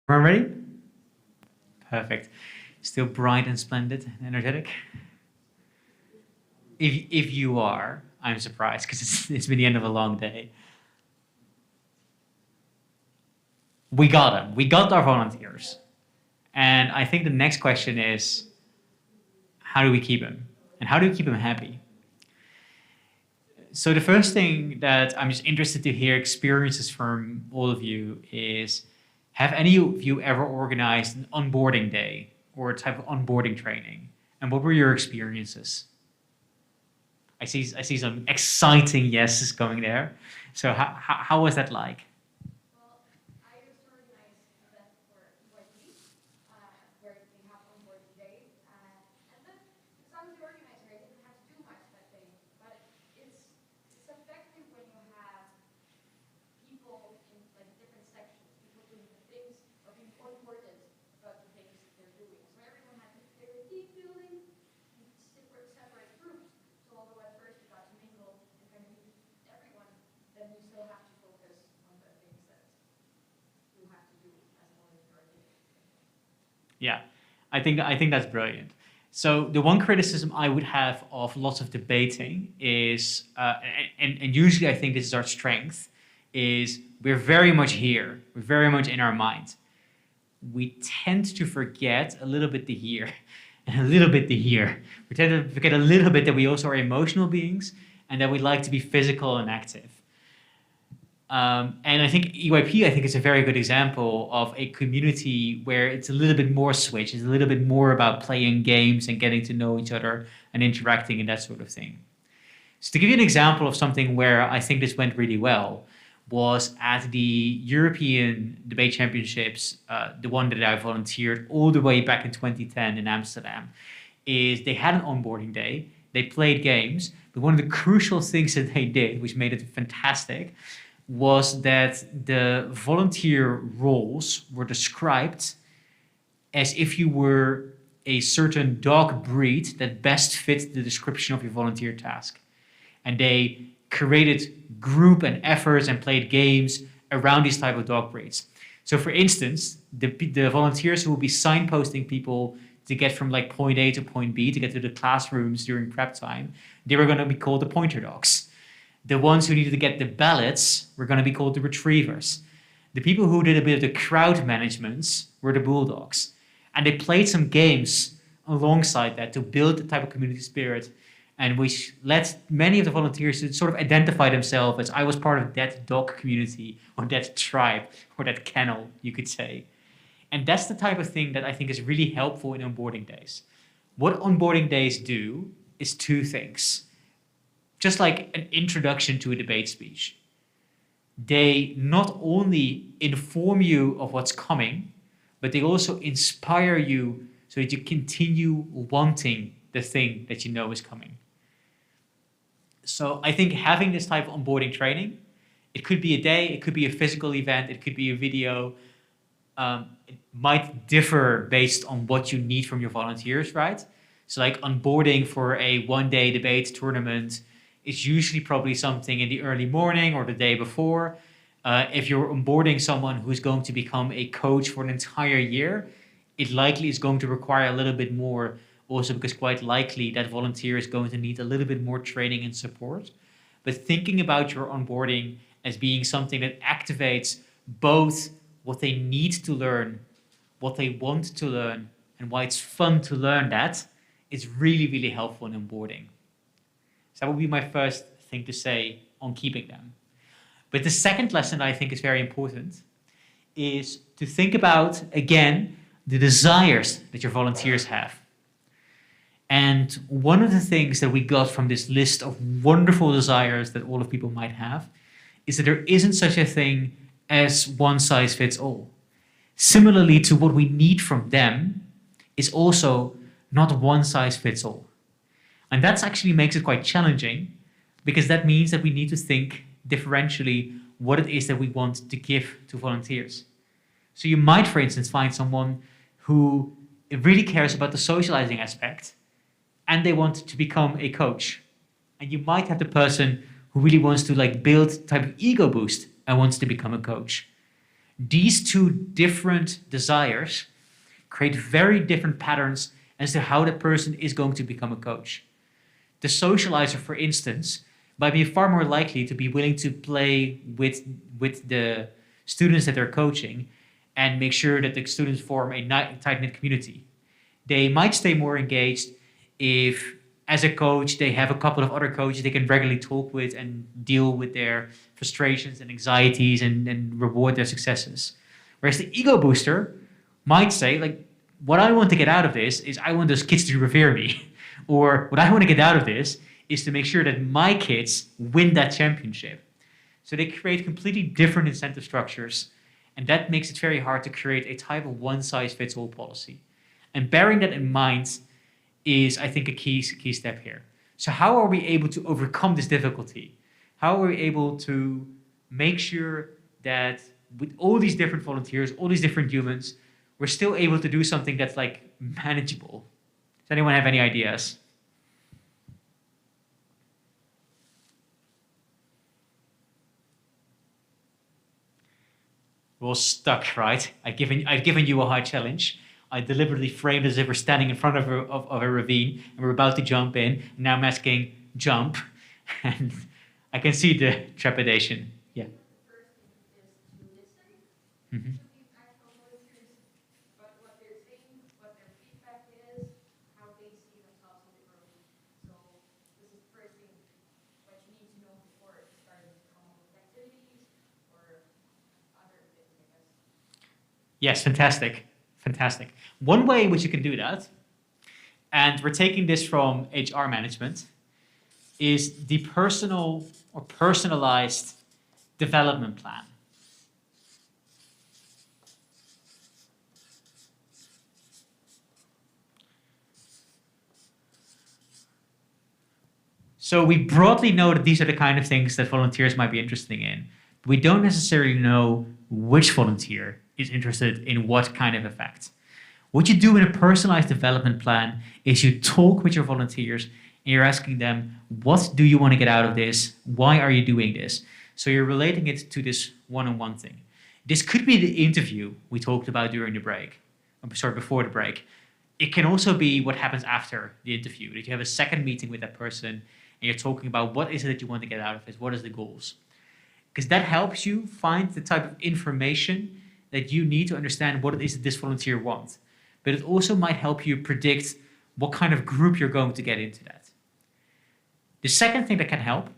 Everyone ready? Perfect. Still bright and splendid and energetic? If you are, I'm surprised because it's been the end of a long day. We got them. We got our volunteers. And I think the next question is, how do we keep them? And how do we keep them happy? So the first thing that I'm just interested to hear experiences from all of you is, have any of you ever organized an onboarding day or a type of onboarding training? And what were your experiences? I see some exciting yeses going there. So how was that like? Yeah, I think that's brilliant. So the one criticism I would have of lots of debating is, and usually I think this is our strength, is we're very much here. We're very much in our mind. We tend to forget a little bit the here and a little bit the here. We tend to forget a little bit that we also are emotional beings and that we like to be physical and active. And I think EYP, I think, is a very good example of a community where it's a little bit more switch. It's a little bit more about playing games and getting to know each other and interacting and that sort of thing. So to give you an example of something where I think this went really well was at the European Debate Championships, the one that I volunteered all the way back in 2010 in Amsterdam, is they had an onboarding day. They played games, but one of the crucial things that they did, which made it fantastic, was that the volunteer roles were described as if you were a certain dog breed that best fits the description of your volunteer task. And they created group and efforts and played games around these type of dog breeds. So for instance, the volunteers who will be signposting people to get from like point A to point B to get to the classrooms during prep time, they were going to be called the pointer dogs. The ones who needed to get the ballots were going to be called the retrievers. The people who did a bit of the crowd management were the bulldogs. And they played some games alongside that to build the type of community spirit, and which led many of the volunteers to sort of identify themselves as, I was part of that dog community or that tribe or that kennel, you could say. And that's the type of thing that I think is really helpful in onboarding days. What onboarding days do is two things. Just like an introduction to a debate speech. They not only inform you of what's coming, but they also inspire you so that you continue wanting the thing that you know is coming. So I think having this type of onboarding training, it could be a day, it could be a physical event, it could be a video. It might differ based on what you need from your volunteers, right? So like onboarding for a one-day debate tournament, it's usually probably something in the early morning or the day before. If you're onboarding someone who's going to become a coach for an entire year, it likely is going to require a little bit more, also because quite likely that volunteer is going to need a little bit more training and support. But thinking about your onboarding as being something that activates both what they need to learn, what they want to learn, and why it's fun to learn that is really, really helpful in onboarding. So that would be my first thing to say on keeping them. But the second lesson I think is very important is to think about, again, the desires that your volunteers have. And one of the things that we got from this list of wonderful desires that all of people might have is that there isn't such a thing as one size fits all. Similarly to what we need from them is also not one size fits all. And that actually makes it quite challenging because that means that we need to think differentially what it is that we want to give to volunteers. So you might, for instance, find someone who really cares about the socializing aspect and they want to become a coach. And you might have the person who really wants to like build type of ego boost and wants to become a coach. These two different desires create very different patterns as to how the person is going to become a coach. The socializer, for instance, might be far more likely to be willing to play with the students that they're coaching and make sure that the students form a tight-knit community. They might stay more engaged if, as a coach, they have a couple of other coaches they can regularly talk with and deal with their frustrations and anxieties and reward their successes. Whereas the ego booster might say, like, what I want to get out of this is I want those kids to revere me. Or what I want to get out of this is to make sure that my kids win that championship. So they create completely different incentive structures, and that makes it very hard to create a type of one-size-fits-all policy. And bearing that in mind is, I think, a key step here. So how are we able to overcome this difficulty? How are we able to make sure that with all these different volunteers, all these different humans, we're still able to do something that's like manageable? Does anyone have any ideas? We're all stuck, right? I've given you a high challenge. I deliberately framed as if we're standing in front of a ravine and we're about to jump in. And now I'm asking, jump. And I can see the trepidation. Yeah. Mm-hmm. Yes, fantastic. Fantastic. One way in which you can do that, and we're taking this from HR management, is the personal or personalized development plan. So we broadly know that these are the kind of things that volunteers might be interested in. But we don't necessarily know which volunteer is interested in what kind of effect. What you do in a personalized development plan is you talk with your volunteers and you're asking them, what do you want to get out of this? Why are you doing this? So you're relating it to this one-on-one thing. This could be the interview we talked about during the break. Before the break. It can also be what happens after the interview, that you have a second meeting with that person and you're talking about what is it that you want to get out of it, what is the goals? Because that helps you find the type of information that you need to understand what it is that this volunteer wants. But it also might help you predict what kind of group you're going to get into that. The second thing that can help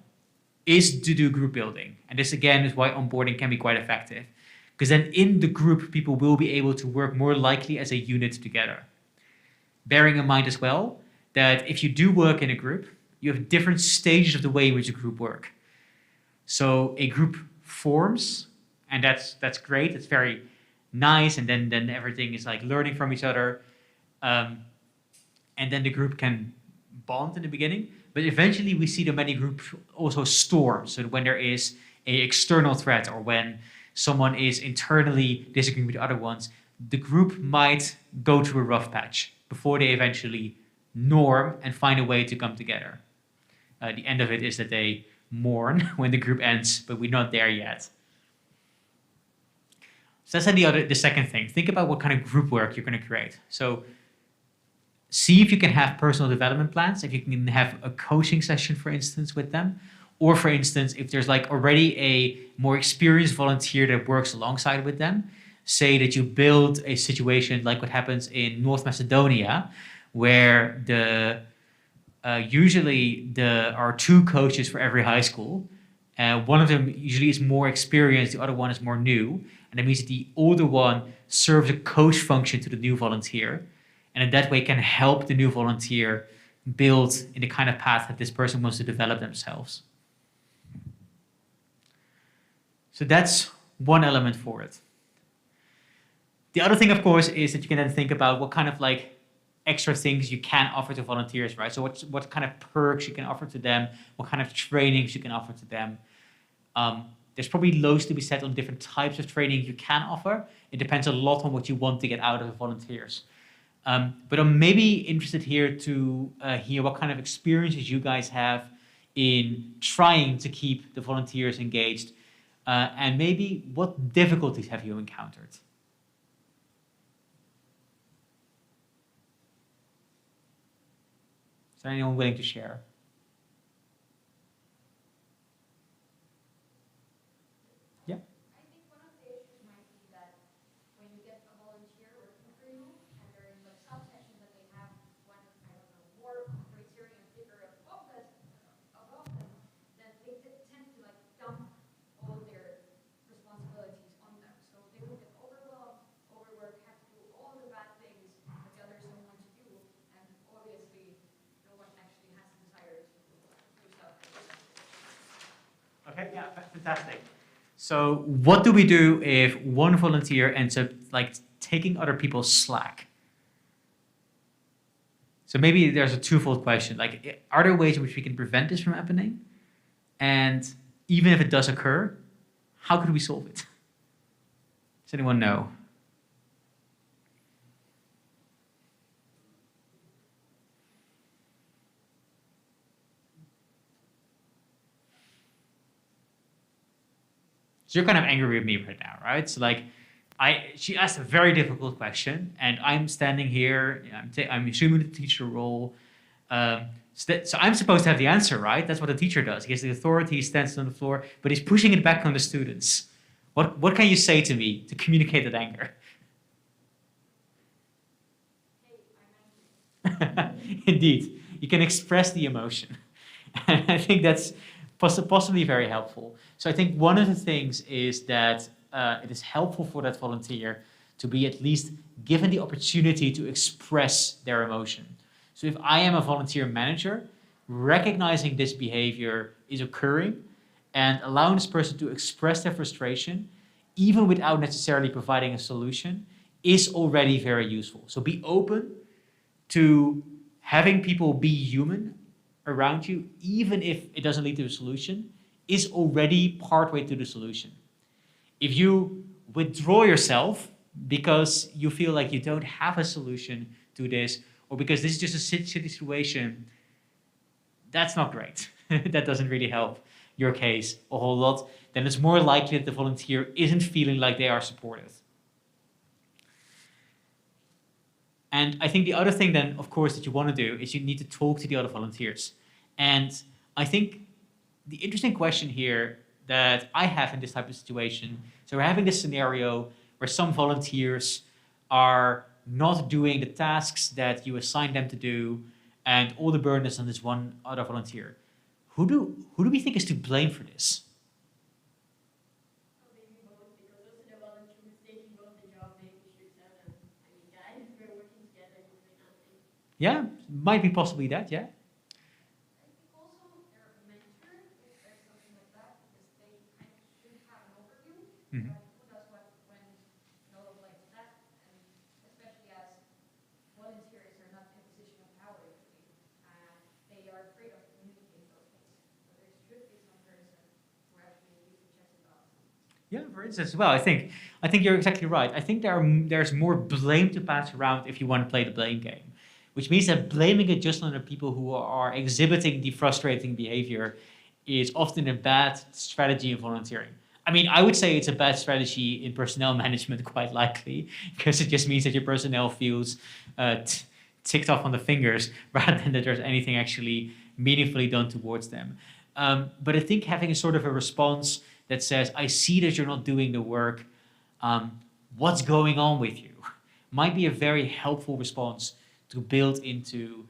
is to do group building. And this again is why onboarding can be quite effective. Because then in the group, people will be able to work more likely as a unit together. Bearing in mind as well that if you do work in a group, you have different stages of the way in which a group work. So a group forms, and that's great. It's very nice, and then everything is like learning from each other, and then the group can bond in the beginning. But eventually, we see the many groups also storm. So when there is an external threat, or when someone is internally disagreeing with the other ones, the group might go through a rough patch before they eventually norm and find a way to come together. The end of it is that they mourn when the group ends, but we're not there yet. So that's the second thing. Think about what kind of group work you're going to create. So see if you can have personal development plans, if you can have a coaching session, for instance, with them. Or for instance, if there's like already a more experienced volunteer that works alongside with them, say that you build a situation like what happens in North Macedonia, where usually there are two coaches for every high school. One of them usually is more experienced, the other one is more new. And that means that the older one serves a coach function to the new volunteer. And in that way can help the new volunteer build in the kind of path that this person wants to develop themselves. So that's one element for it. The other thing, of course, is that you can then think about what kind of like extra things you can offer to volunteers, right? So what kind of perks you can offer to them, what kind of trainings you can offer to them. There's probably loads to be said on different types of training you can offer. It depends a lot on what you want to get out of the volunteers. But I'm maybe interested here to hear what kind of experiences you guys have in trying to keep the volunteers engaged And maybe what difficulties have you encountered? Is there anyone willing to share? Yeah. I think one of the issues might be that when you get a volunteer working for you, and there is like some sessions that they have one, I don't know, more criteria and figure above them, then they tend to like dump all their responsibilities on them. So they will get overwhelmed, overworked, have to do all the bad things that the others don't want to do, and obviously no one actually has the desire to do stuff. Okay, yeah, fantastic. So what do we do if one volunteer ends up like taking other people's slack? So maybe there's a twofold question. Like, are there ways in which we can prevent this from happening? And even if it does occur, how could we solve it? Does anyone know? So you're kind of angry with me right now, right? So like, she asked a very difficult question, and I'm standing here. I'm assuming the teacher role. So I'm supposed to have the answer, right? That's what a teacher does. He has the authority, he stands on the floor, but he's pushing it back on the students. What can you say to me to communicate that anger? Indeed, you can express the emotion. And I think that's possibly very helpful. So I think one of the things is that it is helpful for that volunteer to be at least given the opportunity to express their emotion. So if I am a volunteer manager, recognizing this behavior is occurring and allowing this person to express their frustration, even without necessarily providing a solution, is already very useful. So be open to having people be human around you, even if it doesn't lead to a solution, is already partway to the solution. If you withdraw yourself because you feel like you don't have a solution to this, or because this is just a situation, that's not great. That doesn't really help your case a whole lot. Then it's more likely that the volunteer isn't feeling like they are supported. And I think the other thing then, of course, that you want to do is you need to talk to the other volunteers. And I think the interesting question here that I have in this type of situation, so we're having this scenario where some volunteers are not doing the tasks that you assign them to do, and all the burden is on this one other volunteer. Who do we think is to blame for this? Yeah, might be possibly that, yeah. Mm-hmm. Who does what when no one likes that, and especially as volunteers are not in a position of power usually, they are afraid of communicating those things. So there should be some person who actually keeps the checks and balances. Yeah, for instance, well, I think you're exactly right. I think there's more blame to pass around if you want to play the blame game, which means that blaming it just on the people who are exhibiting the frustrating behavior is often a bad strategy in volunteering. I mean, I would say it's a bad strategy in personnel management, quite likely, because it just means that your personnel feels ticked off on the fingers rather than that there's anything actually meaningfully done towards them. But I think having a sort of a response that says, I see that you're not doing the work, what's going on with you, might be a very helpful response to build into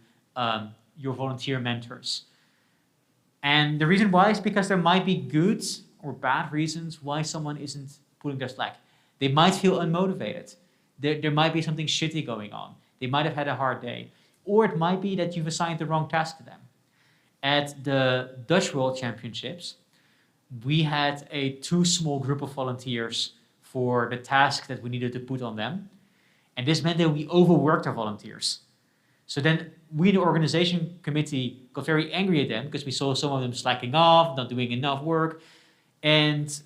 your volunteer mentors. And the reason why is because there might be good or bad reasons why someone isn't pulling their slack. They might feel unmotivated. There might be something shitty going on. They might have had a hard day. Or it might be that you've assigned the wrong task to them. At the Dutch World Championships, we had a too small group of volunteers for the task that we needed to put on them. And this meant that we overworked our volunteers. So then we, the organization committee, got very angry at them because we saw some of them slacking off, not doing enough work. And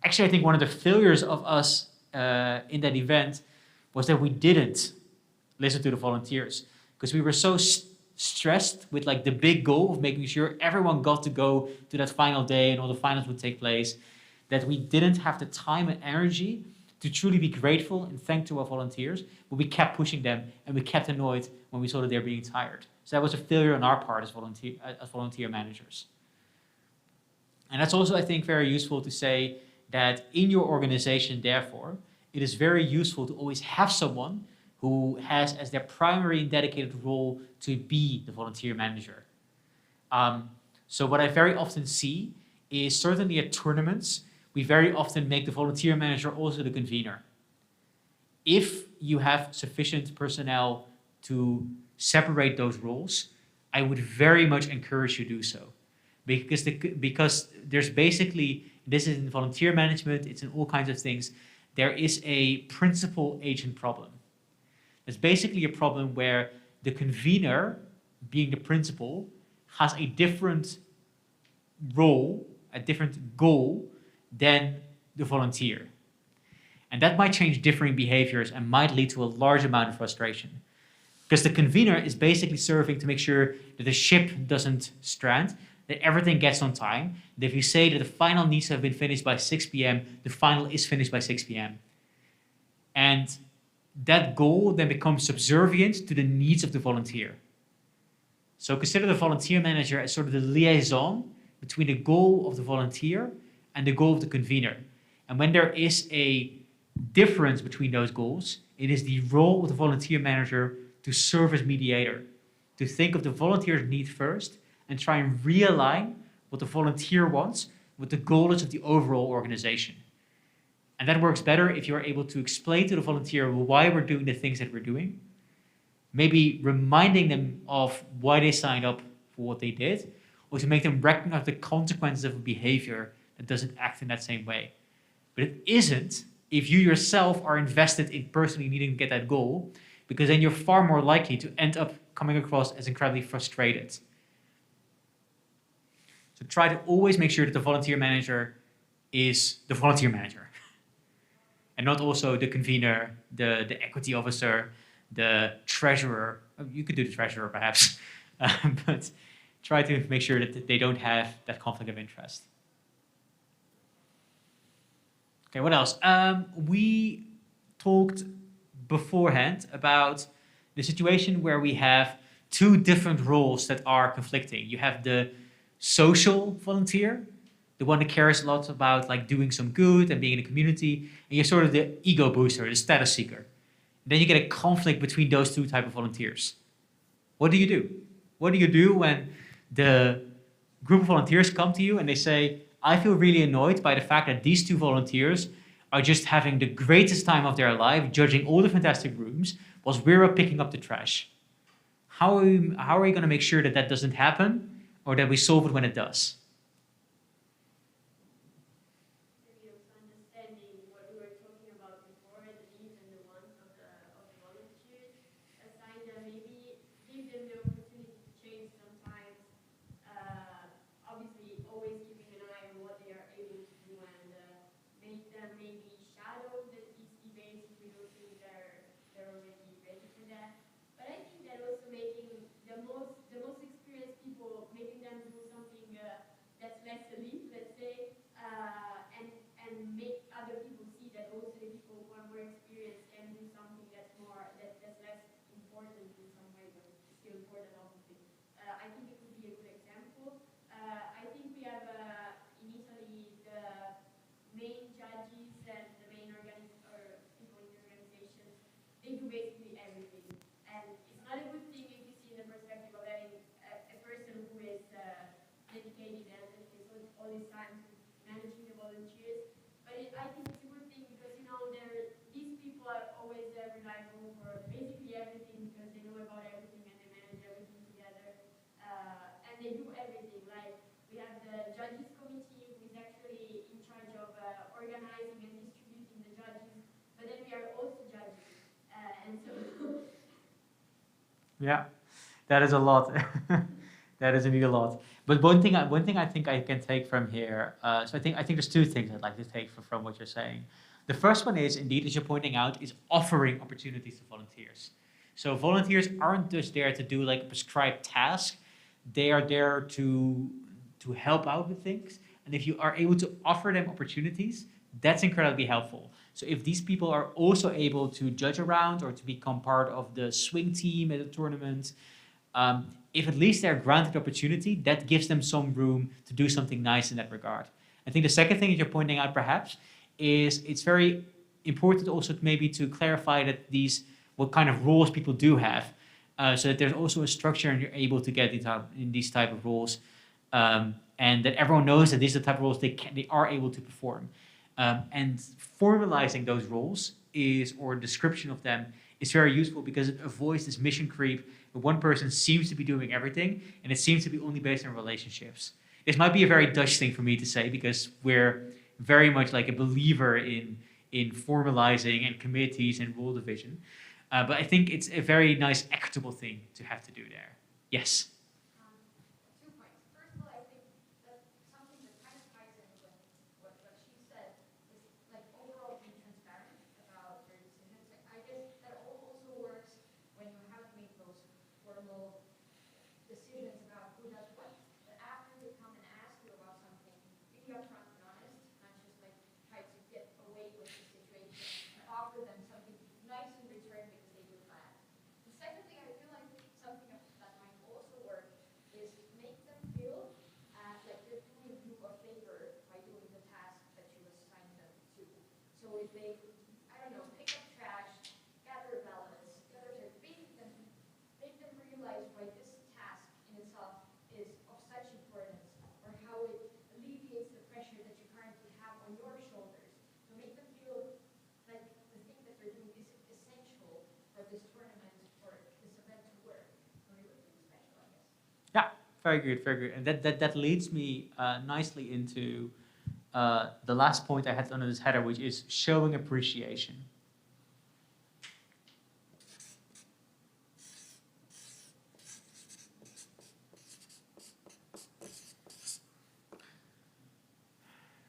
actually, I think one of the failures of us in that event was that we didn't listen to the volunteers because we were so stressed with like the big goal of making sure everyone got to go to that final day and all the finals would take place that we didn't have the time and energy to truly be grateful and thank to our volunteers, but we kept pushing them and we kept annoyed when we saw that they're being tired. So that was a failure on our part as volunteer managers. And that's also, I think, very useful to say that in your organization, therefore, it is very useful to always have someone who has as their primary and dedicated role to be the volunteer manager. So what I very often see is certainly at tournaments, we very often make the volunteer manager also the convener. If you have sufficient personnel to separate those roles, I would very much encourage you to do so. Because there's basically, this is in volunteer management, it's in all kinds of things, there is a principal-agent problem. There's basically a problem where the convener, being the principal, has a different role, a different goal than the volunteer. And that might change differing behaviors and might lead to a large amount of frustration. Because the convener is basically serving to make sure that the ship doesn't strand, that everything gets on time, that if you say that the final needs to have been finished by 6 p.m., the final is finished by 6 p.m. And that goal then becomes subservient to the needs of the volunteer. So consider the volunteer manager as sort of the liaison between the goal of the volunteer and the goal of the convener. And when there is a difference between those goals, it is the role of the volunteer manager to serve as mediator, to think of the volunteer's need first and try and realign what the volunteer wants with the goals of the overall organization. And that works better if you're able to explain to the volunteer why we're doing the things that we're doing, maybe reminding them of why they signed up for what they did, or to make them recognize the consequences of a behavior that doesn't act in that same way. But it isn't if you yourself are invested in personally needing to get that goal, because then you're far more likely to end up coming across as incredibly frustrated. So try to always make sure that the volunteer manager is the volunteer manager, and not also the convener, the equity officer, the treasurer. You could do the treasurer perhaps, but try to make sure that they don't have that conflict of interest. Okay, what else? We talked beforehand about the situation where we have two different roles that are conflicting. You have the social volunteer, the one that cares a lot about like doing some good and being in a community, and you're sort of the ego booster, the status seeker. Then you get a conflict between those two types of volunteers. What do you do? What do you do when the group of volunteers come to you and they say, I feel really annoyed by the fact that these two volunteers are just having the greatest time of their life, judging all the fantastic rooms, whilst we're picking up the trash. How are you going to make sure that that doesn't happen, or that we solve it when it does? Yeah, that is a lot. That is indeed a lot. But one thing I think I can take from here. So I think there's two things I'd like to take from what you're saying. The first one is indeed, as you're pointing out, is offering opportunities to volunteers. So volunteers aren't just there to do like a prescribed task. They are there to help out with things, and if you are able to offer them opportunities, that's incredibly helpful. So if these people are also able to judge around or to become part of the swing team at a tournament, if at least they're granted opportunity, that gives them some room to do something nice in that regard. I think the second thing that you're pointing out perhaps is it's very important also maybe to clarify that what kind of roles people do have, so that there's also a structure and you're able to get in these type of roles, and that everyone knows that these are the type of roles they are able to perform. And formalizing those roles or description of them is very useful because it avoids this mission creep where one person seems to be doing everything and it seems to be only based on relationships. This might be a very Dutch thing for me to say because we're very much like a believer in formalizing and committees and role division. But I think it's a very nice, equitable thing to have to do there. Yes? Yeah, very good, very good. And that leads me nicely into the last point I had under this header, which is showing appreciation.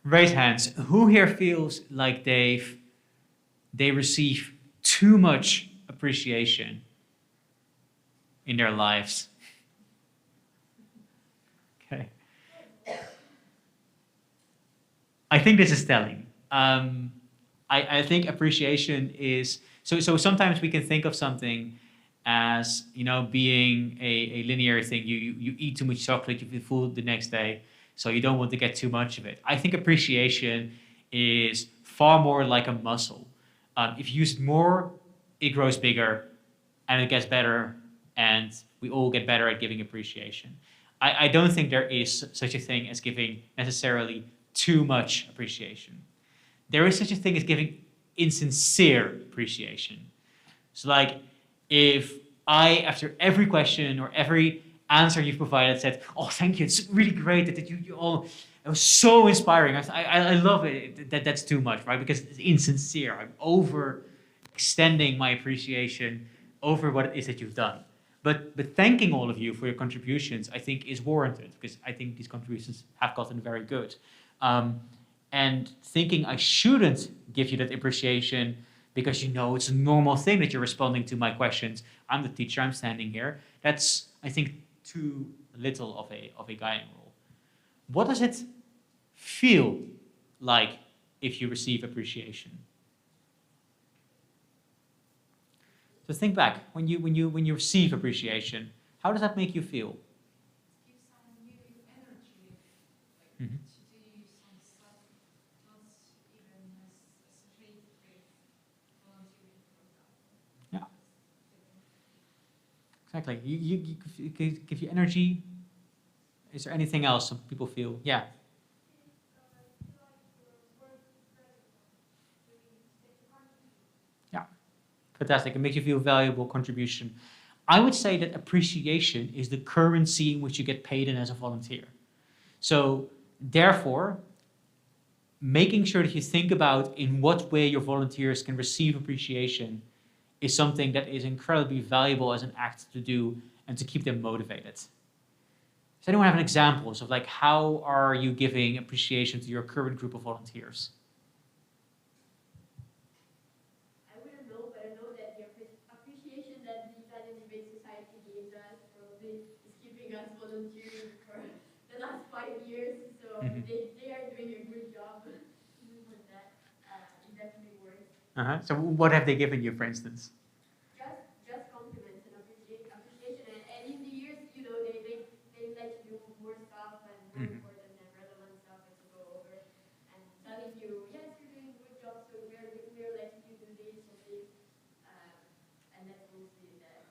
Raise hands. Who here feels like they receive too much appreciation in their lives? Okay. I think this is telling. I think appreciation is so sometimes we can think of something as being a linear thing. You eat too much chocolate, you feel full the next day, so you don't want to get too much of it. I think appreciation is far more like a muscle. If you use it more, it grows bigger and it gets better, and we all get better at giving appreciation. I don't think there is such a thing as giving necessarily too much appreciation. There is such a thing as giving insincere appreciation. So like if I, after every question or every answer you've provided, said, "Oh, thank you, it's really great that you all, it was so inspiring. I love it." That's too much, right? Because it's insincere. I'm overextending my appreciation over what it is that you've done. But thanking all of you for your contributions, I think, is warranted because I think these contributions have gotten very good. And thinking I shouldn't give you that appreciation because it's a normal thing that you're responding to my questions. I'm the teacher, I'm standing here. That's, I think, too little of a guiding rule. What does it feel like if you receive appreciation? So think back, when you receive appreciation, how does that make you feel? Mm-hmm. Yeah. Exactly. You give you energy. Is there anything else some people feel? Yeah. Yeah. Fantastic. It makes you feel valuable contribution. I would say that appreciation is the currency in which you get paid in as a volunteer. So therefore, making sure that you think about in what way your volunteers can receive appreciation is something that is incredibly valuable as an act to do and to keep them motivated. Does anyone have an examples of like how are you giving appreciation to your current group of volunteers? I wouldn't know, but I know that the appreciation that the Italian Debate Society gave us probably is keeping us volunteering for the last 5 years. So they So what have they given you, for instance? Just compliments and appreciation. And in the years, you know, they let you do more stuff and more important and relevant stuff as you go over, and telling you, yes, you're doing a good job, so we're letting you do this and this, and that's mostly that.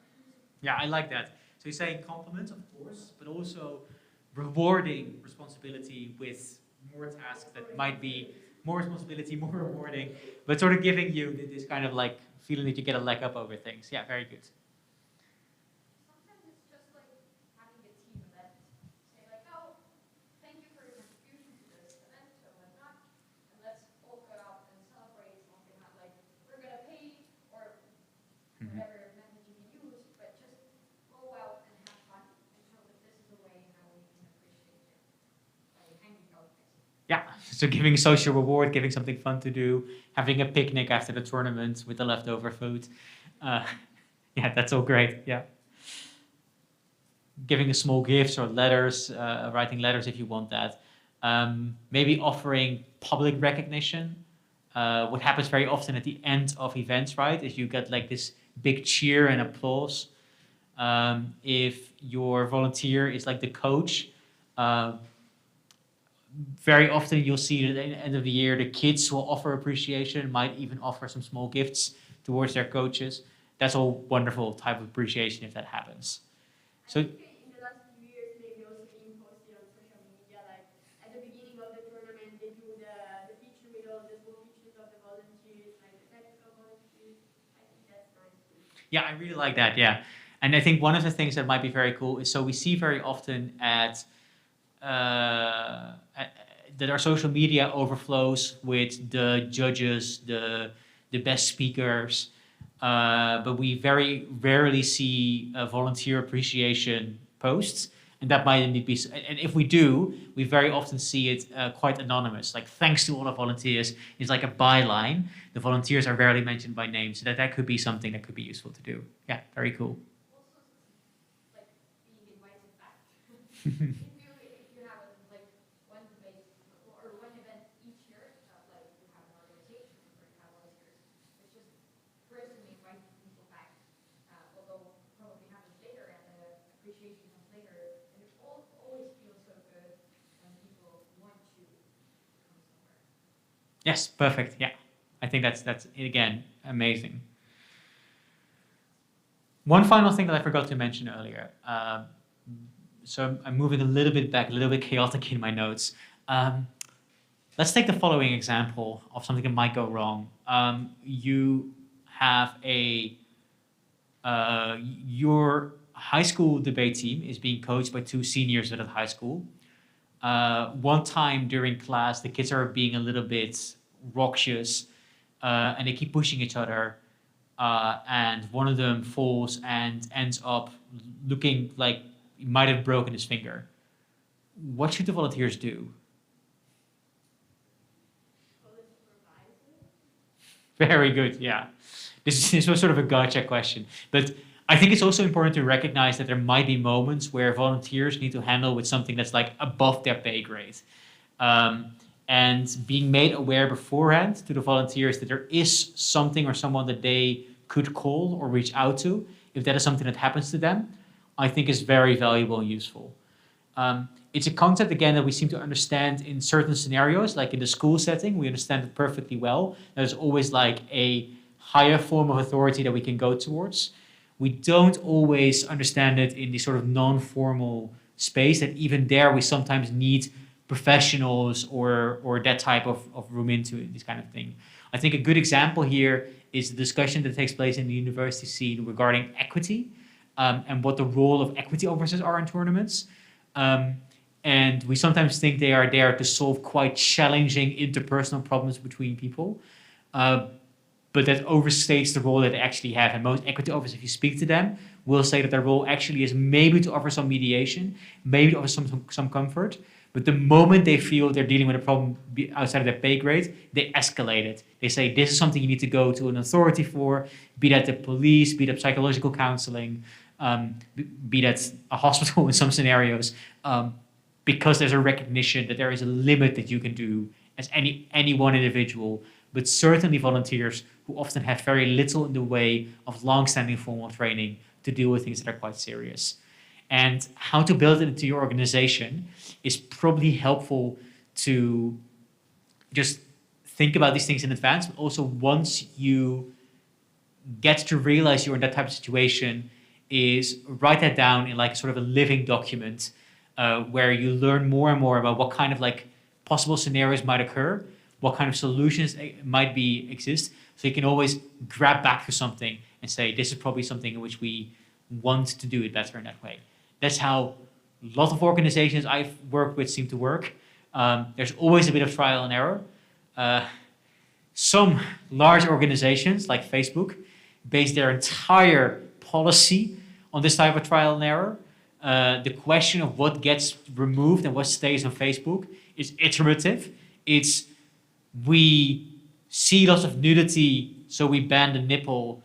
Yeah, I like that. So you're saying compliments, of course, but also rewarding responsibility with more tasks that might be more responsibility, more rewarding, but sort of giving you this kind of like feeling that you get a leg up over things. Yeah, very good. Sometimes it's just like having a team event. Say like, oh, thank you for your contribution to this event or whatnot, and let's all go out and celebrate on behalf. Like we're gonna pay or whatever method you can use, but just go out and have fun and show that this is a way how we can appreciate you by hanging out. Yeah, so giving social reward, giving something fun to do, having a picnic after the tournament with the leftover food. Yeah, that's all great, yeah. Giving a small gifts or letters, writing letters if you want that. Maybe offering public recognition. What happens very often at the end of events, right, is you get like this big cheer and applause. If your volunteer is like the coach, very often you'll see that at the end of the year, the kids will offer appreciation, might even offer some small gifts towards their coaches. That's all wonderful type of appreciation if that happens. So In the last few years, maybe also being posted on social media, like at the beginning of the tournament, they do the picture with all the small pictures of the volunteers, like the technical volunteers. I think that's nice too. yeah, I really like that, yeah. And I think one of the things that might be very cool is, so we see very often that our social media overflows with the judges, the best speakers, but we very rarely see volunteer appreciation posts, and that might indeed be. And if we do, we very often see it quite anonymous. Like thanks to all the volunteers is like a byline. The volunteers are rarely mentioned by name, so that could be something that could be useful to do. Yeah, very cool. Like being invited back. If you have like one debate or one event each year, like you have an organization or you have volunteers, it's just personally inviting people back. Although probably happens later and the appreciation comes later, and it always feels so good when people want to come somewhere. Yes, perfect. Yeah, I think that's again amazing. One final thing that I forgot to mention earlier. So I'm moving a little bit back, a little bit chaotic in my notes. Let's take the following example of something that might go wrong. You have your high school debate team is being coached by two seniors at a high school. One time during class, the kids are being a little bit raucous and they keep pushing each other. And one of them falls and ends up looking like he might have broken his finger. What should the volunteers do? Very good, yeah. This was sort of a gotcha question. But I think it's also important to recognize that there might be moments where volunteers need to handle with something that's like above their pay grade. And being made aware beforehand to the volunteers that there is something or someone that they could call or reach out to, if that is something that happens to them, I think is very valuable and useful. It's a concept, again, that we seem to understand in certain scenarios, like in the school setting, we understand it perfectly well. There's always like a higher form of authority that we can go towards. We don't always understand it in the sort of non-formal space, that even there we sometimes need professionals or that type of room into it, this kind of thing. I think a good example here is the discussion that takes place in the university scene regarding equity and what the role of equity officers are in tournaments. And we sometimes think they are there to solve quite challenging interpersonal problems between people. But that overstates the role that they actually have. And most equity officers, if you speak to them, will say that their role actually is maybe to offer some mediation, maybe to offer some comfort. But the moment they feel they're dealing with a problem outside of their pay grade, they escalate it. They say, this is something you need to go to an authority for, be that the police, be that psychological counseling, be that a hospital in some scenarios, because there's a recognition that there is a limit that you can do as any one individual but certainly volunteers who often have very little in the way of long-standing formal training to deal with things that are quite serious. And how to build it into your organization is probably helpful to just think about these things in advance, but also once you get to realize you're in that type of situation, is write that down in like sort of a living document where you learn more and more about what kind of like possible scenarios might occur, what kind of solutions might exist. So you can always grab back to something and say, this is probably something in which we want to do it better in that way. That's how a lot of organizations I've worked with seem to work. There's always a bit of trial and error. Some large organizations like Facebook base their entire policy on this type of trial and error. The question of what gets removed and what stays on Facebook is iterative. It's we see lots of nudity, so we ban the nipple.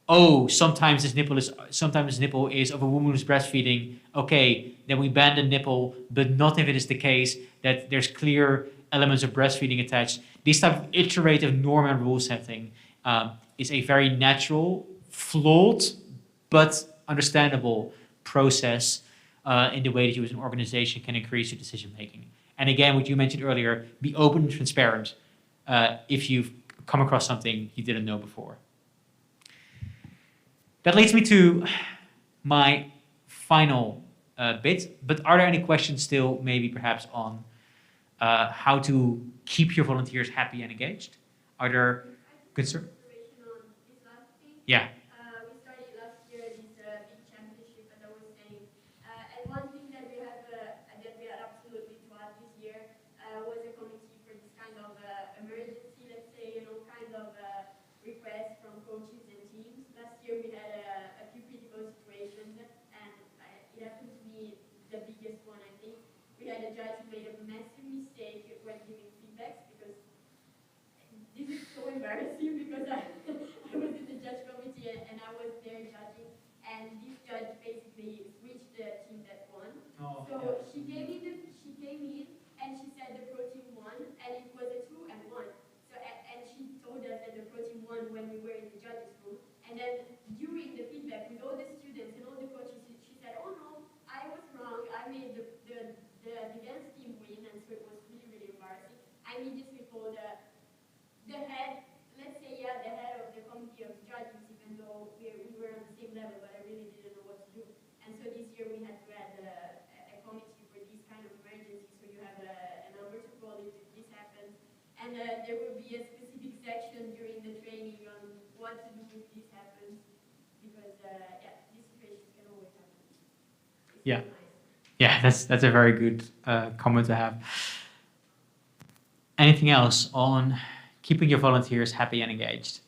Oh, sometimes this nipple is of a woman who's breastfeeding. Okay, then we ban the nipple, but not if it is the case that there's clear elements of breastfeeding attached. This type of iterative norm and rule setting is a very natural, flawed, but understandable process in the way that you as an organization can increase your decision making. And again, what you mentioned earlier, be open and transparent if you've come across something you didn't know before. That leads me to my final bit, but are there any questions still, maybe perhaps on how to keep your volunteers happy and engaged? Are there concerns? Yeah. We started last year this big championship, as I was saying, and one thing that we had absolutely to add this year was a committee for this kind of emergency, let's say, kind of requests from coaches and teams. Last year we had a few critical situations, and it happened to be the biggest one, I think. We had a judge who made a massive mistake when giving feedbacks, because this is so embarrassing because I was in the judge committee and I was there judging, and this judge basically switched the team that won. Oh, so yeah. she came in and she said the pro team won, and it was a 2-1. So and she told us that the pro team won when we were in the judges room, and then during the feedback with all the students and all the coaches, she said, "Oh no, I was wrong. I made the defense team win," and so it was really, really embarrassing. I immediately called the head, let's say, the head of the committee of judges, even though we were on the same level, but I really didn't know what to do. And so this year we had to add a committee for this kind of emergency, so you have a number to call if this happens. And there will be a specific section during the training on what to do if this happens, because these situations can always happen. Yeah. Yeah, that's a very good comment to have. Anything else on keeping your volunteers happy and engaged?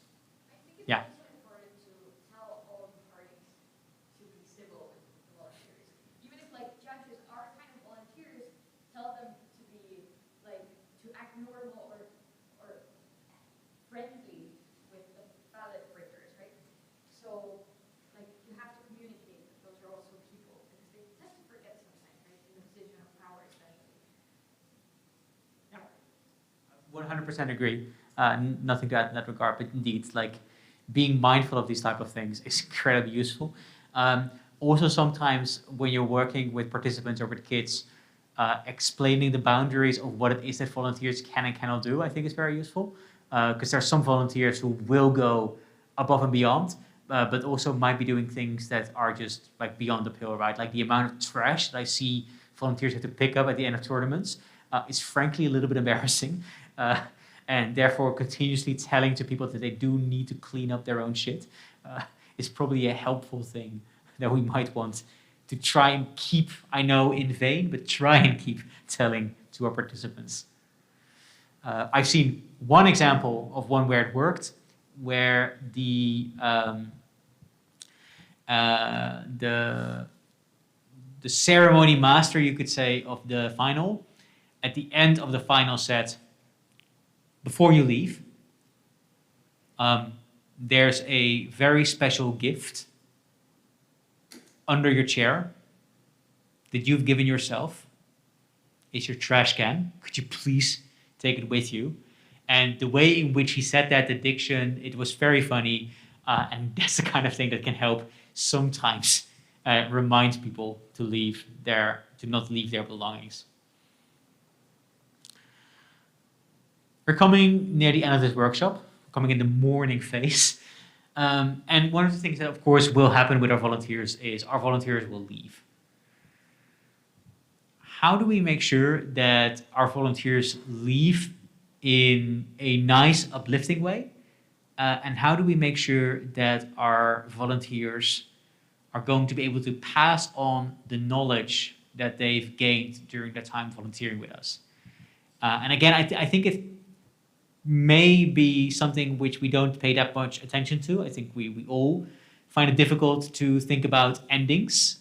Yeah. Even if like judges are kind of volunteers, tell them to be like to act normal or friendly with the ballot printers, right? So like you have to communicate that those are also people, because they tend to forget sometimes, right? In the position of power, especially. 100% agree. Nothing to add in that regard, but indeed, like being mindful of these type of things is incredibly useful. Also, sometimes when you're working with participants or with kids, explaining the boundaries of what it is that volunteers can and cannot do, I think is very useful. Because there are some volunteers who will go above and beyond, but also might be doing things that are just like beyond the pale, right? Like the amount of trash that I see volunteers have to pick up at the end of tournaments is frankly a little bit embarrassing. And therefore continuously telling to people that they do need to clean up their own shit is probably a helpful thing that we might want to try and keep, I know in vain, but try and keep telling to our participants. I've seen one example of one where it worked, where the ceremony master, you could say, of the final, at the end of the final said, before you leave, there's a very special gift under your chair that you've given yourself. It's your trash can. Could you please take it with you? And the way in which he said that, the diction, it was very funny. And that's the kind of thing that can help sometimes remind people to not leave their belongings. We're coming near the end of this workshop, coming in the morning phase. And one of the things that, of course, will happen with our volunteers is our volunteers will leave. How do we make sure that our volunteers leave in a nice, uplifting way? And how do we make sure that our volunteers are going to be able to pass on the knowledge that they've gained during their time volunteering with us? And again, I think it may be something which we don't pay that much attention to. I think we all find it difficult to think about endings,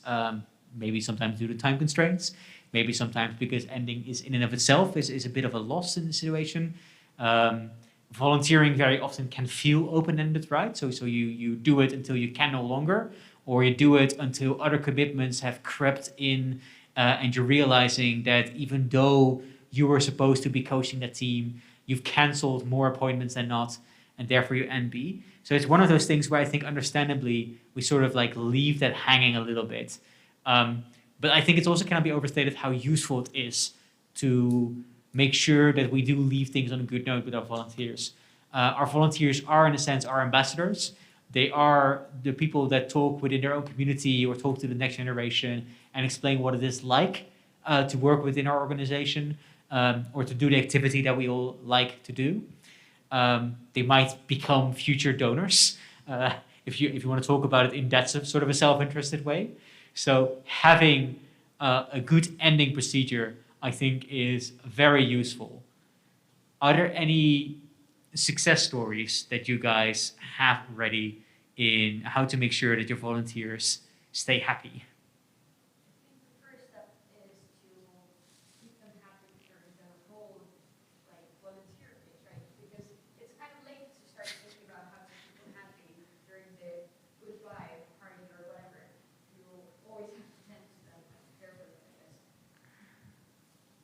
maybe sometimes due to time constraints, maybe sometimes because ending is in and of itself is a bit of a loss in the situation. Volunteering very often can feel open-ended, right? So you do it until you can no longer, or you do it until other commitments have crept in, and you're realizing that even though you were supposed to be coaching that team, you've canceled more appointments than not, and therefore you NB. So it's one of those things where I think understandably we sort of like leave that hanging a little bit. But I think it's also cannot be overstated how useful it is to make sure that we do leave things on a good note with our volunteers. Our volunteers are, in a sense, our ambassadors. They are the people that talk within their own community or talk to the next generation and explain what it is like to work within our organization, or to do the activity that we all like to do. They might become future donors if you want to talk about it in that sort of a self-interested way. So having a good ending procedure, I think, is very useful. Are there any success stories that you guys have already in how to make sure that your volunteers stay happy?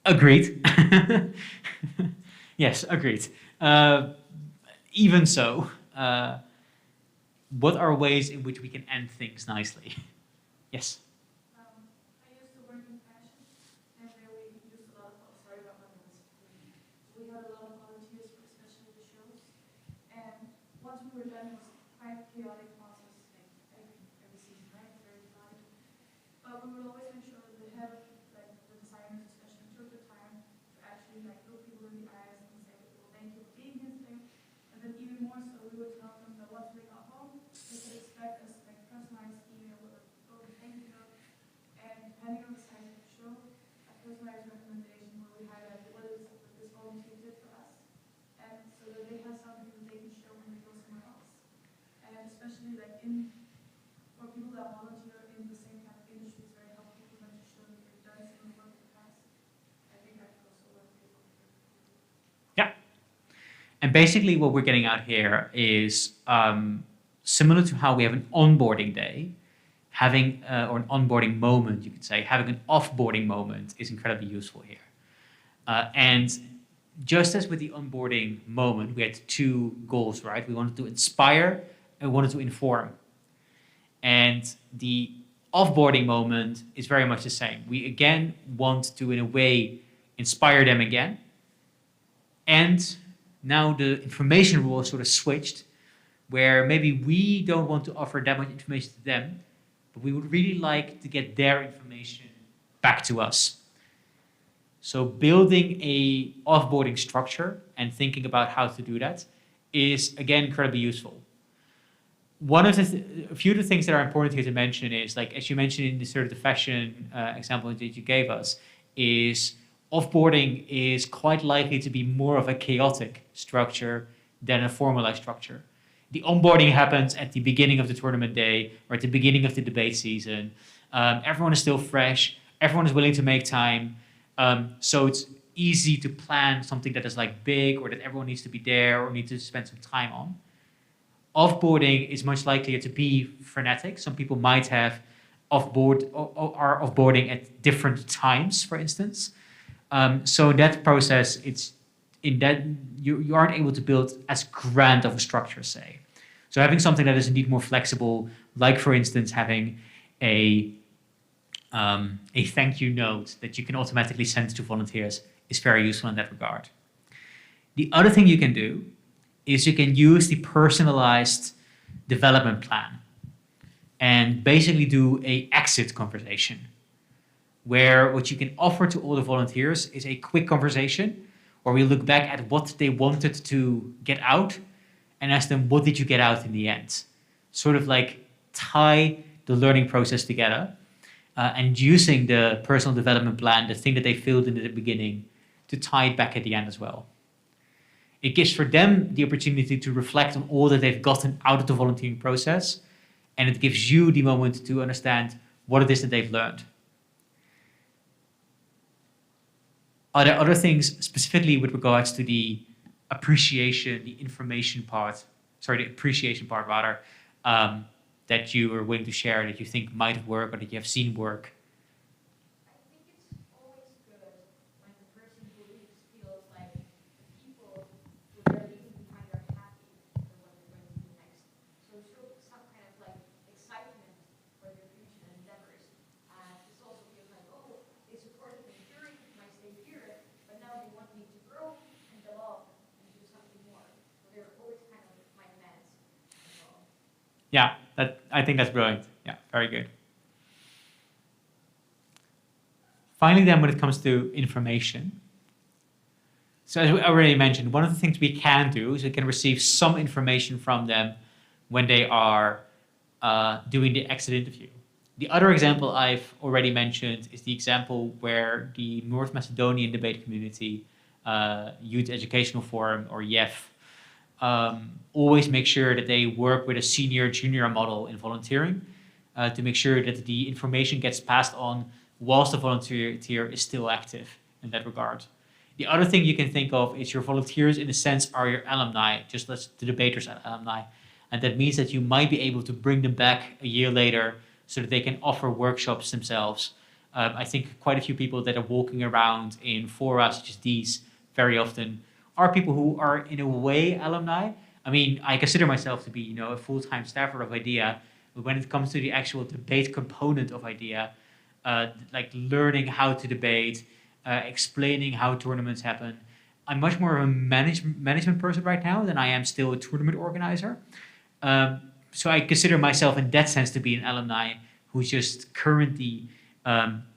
Agreed. Yes, agreed. Even so, what are ways in which we can end things nicely? Yes. I used to work in fashion, and there we used a lot of, sorry about my voice. We had a lot of volunteers for especially the shows, and once we were done, it was quite a chaotic process, like every season, right? Very divided. But we would always make sure that the head of, like, the designers especially took the time to actually like look people in the eyes and say, well, thank you for being here today. And then even more so, we would tell them that once we got home, they could expect us like personalized email with a little thank you note, and depending on the size of the show, a personalized recommendation where we highlight what it is that this volunteer did for us, and so that they have something that they can show when they go somewhere else. And especially like for people that volunteer in the same kind of industry, it's very helpful for them to show that they've done similar work in the past. I think that could also work with volunteers. Yeah. And basically what we're getting out here is similar to how we have an onboarding day, having, or an onboarding moment, you could say, having an offboarding moment is incredibly useful here. And just as with the onboarding moment, we had two goals, right? We wanted to inspire and we wanted to inform. And the offboarding moment is very much the same. We again want to, in a way, inspire them again. And now the information rule is sort of switched, where maybe we don't want to offer that much information to them, but we would really like to get their information back to us. So building a offboarding structure and thinking about how to do that is, again, incredibly useful. One of a few of the things that are important here to mention is, like, as you mentioned in the sort of the fashion example that you gave us, is offboarding is quite likely to be more of a chaotic structure than a formalized structure. The onboarding happens at the beginning of the tournament day or at the beginning of the debate season. Everyone is still fresh. Everyone is willing to make time. So it's easy to plan something that is like big or that everyone needs to be there or needs to spend some time on. Offboarding is much likelier to be frenetic. Some people might have are offboarding at different times, for instance. So in that process, it's in that you aren't able to build as grand of a structure, say. So having something that is indeed more flexible, like for instance having a thank you note that you can automatically send to volunteers, is very useful in that regard. The other thing you can do is you can use the personalized development plan and basically do a exit conversation, where what you can offer to all the volunteers is a quick conversation where we look back at what they wanted to get out and ask them, what did you get out in the end? Sort of like tie the learning process together and using the personal development plan, the thing that they filled in at the beginning, to tie it back at the end as well. It gives for them the opportunity to reflect on all that they've gotten out of the volunteering process, and it gives you the moment to understand what it is that they've learned. Are there other things specifically with regards to the appreciation, the appreciation part rather, that you are willing to share, that you think might work or that you have seen work? Yeah, I think that's brilliant. Yeah, very good. Finally, then, when it comes to information, so as we already mentioned, one of the things we can do is we can receive some information from them when they are doing the exit interview. The other example I've already mentioned is the example where the North Macedonian debate community, Youth Educational Forum, or YEF, always make sure that they work with a senior-junior model in volunteering to make sure that the information gets passed on whilst the volunteer is still active in that regard. The other thing you can think of is your volunteers, in a sense, are your alumni, just as the debaters are alumni. And that means that you might be able to bring them back a year later so that they can offer workshops themselves. I think quite a few people that are walking around in fora such as these very often are people who are, in a way, alumni. I mean, I consider myself to be, a full-time staffer of IDEA, but when it comes to the actual debate component of IDEA, like learning how to debate, explaining how tournaments happen, I'm much more of a management person right now than I am still a tournament organizer. So I consider myself in that sense to be an alumni who's just currently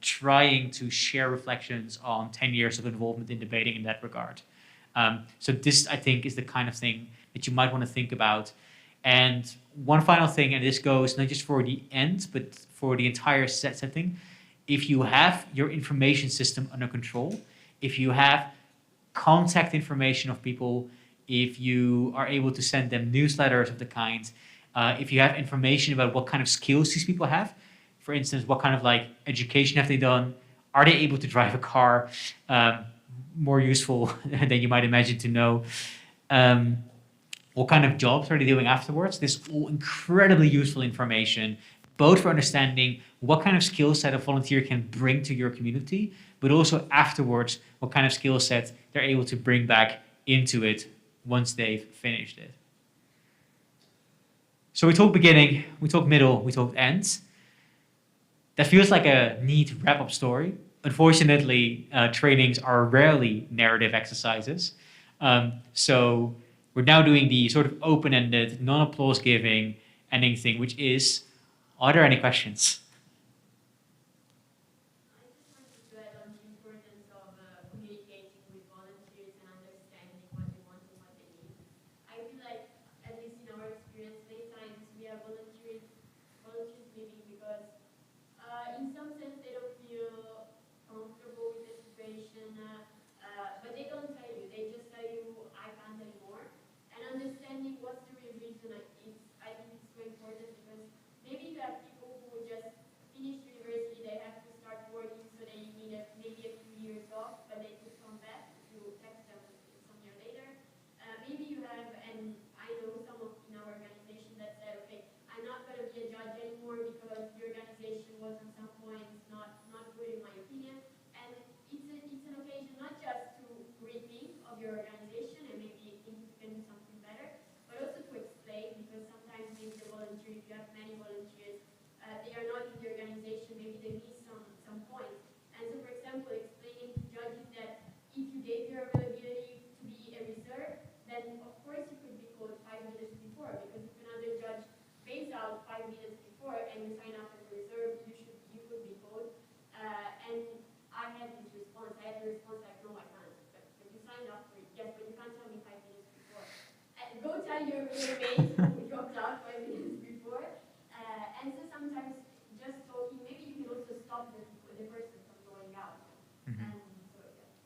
trying to share reflections on 10 years of involvement in debating in that regard. So this, I think, is the kind of thing that you might want to think about. And one final thing, and this goes not just for the end, but for the entire setting. If you have your information system under control, if you have contact information of people, if you are able to send them newsletters of the kind, if you have information about what kind of skills these people have, for instance, what kind of education have they done, are they able to drive a car, more useful than you might imagine to know, what kind of jobs are they doing afterwards. This is all incredibly useful information, both for understanding what kind of skill set a volunteer can bring to your community, but also afterwards, what kind of skill set they're able to bring back into it once they've finished it. So we talked beginning, we talked middle, we talked end. That feels like a neat wrap-up story. Unfortunately, trainings are rarely narrative exercises. So we're now doing the sort of open-ended, non-applause giving ending thing, which is, are there any questions? Understanding what's the real reason is, I think it's so important, because maybe you have people who just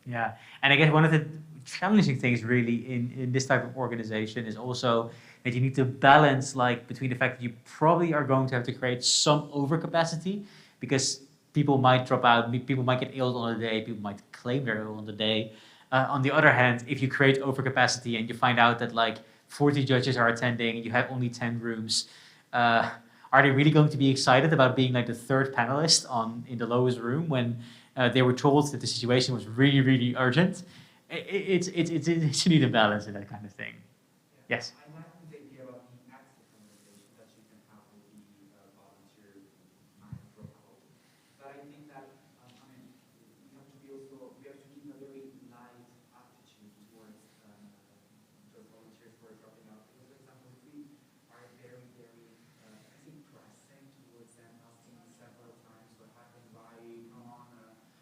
Yeah, and I guess one of the challenging things really in this type of organization is also that you need to balance like between the fact that you probably are going to have to create some overcapacity because people might drop out, people might get ill on the day, people might claim they're ill on the day. On the other hand, if you create overcapacity and you find out that like 40 judges are attending and you have only 10 rooms, are they really going to be excited about being like the third panelist in the lowest room when they were told that the situation was really, really urgent? It's you need a balance in that kind of thing. Yes. I like the idea about the active conversation that you can have with the volunteer protocol. But I think that we have to keep a very light attitude towards those volunteers who are dropping out. Because, for example, if we are very, very, I think, pressing towards them, asking several times what happened, why, come on,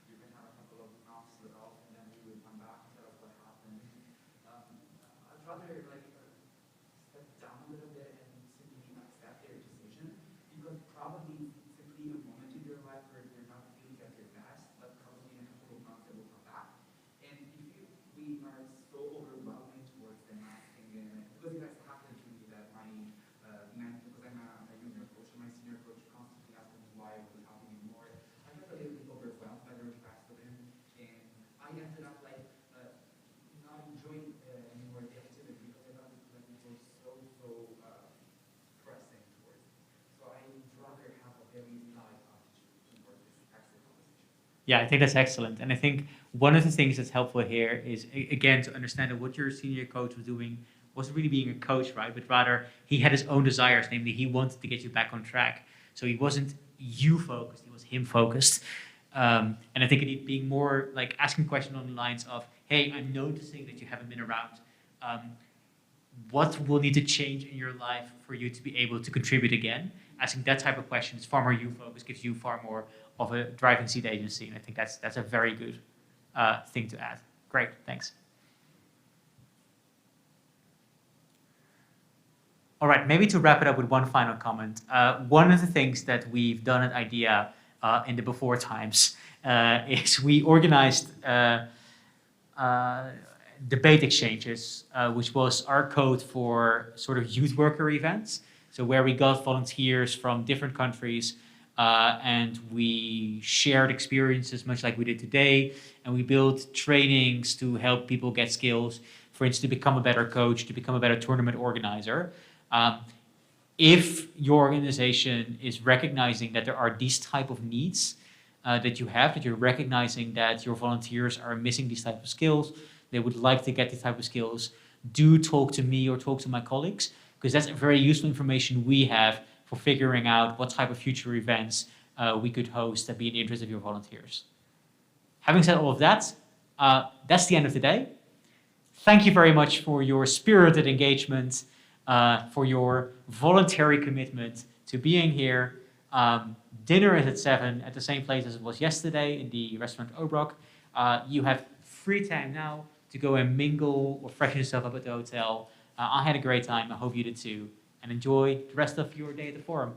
you can have a couple of months off, and then we will come back and tell us what happened. I'd rather step down a little bit and simply accept their decision, because probably simply a moment in your life where you're not feeling at your best, but probably in a couple of months they will come back. And if we are so overwhelming towards them asking, because it has happened to me that my because I'm a junior coach, and my senior coach constantly asked me why it was happening more. I got a little bit overwhelmed by the request of him, and I ended up not enjoying anymore the activity because I felt it was so pressing towards me. So I'd rather have a very light attitude towards this exit conversation. Yeah, I think that's excellent. And I think one of the things that's helpful here is, again, to understand that what your senior coach was doing wasn't really being a coach, right? But rather, he had his own desires, namely, he wanted to get you back on track. So he wasn't you focused, he was him focused. And I think it being more like asking questions on the lines of, hey, I'm noticing that you haven't been around. What will need to change in your life for you to be able to contribute again? Asking that type of question is far more you focused, gives you far more of a driving seat agency. And I think that's a very good thing to add. Great, thanks. All right, maybe to wrap it up with one final comment. One of the things that we've done at IDEA in the before times is we organized debate exchanges, which was our code for sort of youth worker events. So where we got volunteers from different countries and we shared experiences much like we did today, and we built trainings to help people get skills, for instance, to become a better coach, to become a better tournament organizer. If your organization is recognizing that there are these type of needs that you have, that you're recognizing that your volunteers are missing these type of skills, they would like to get these type of skills, do talk to me or talk to my colleagues, because that's very useful information we have for figuring out what type of future events we could host that be in the interest of your volunteers. Having said all of that, that's the end of the day. Thank you very much for your spirited engagement, for your voluntary commitment to being here. Dinner is at 7 at the same place as it was yesterday in the restaurant Obrock. You have free time now to go and mingle or freshen yourself up at the hotel. I had a great time. I hope you did too. And enjoy the rest of your day at the forum.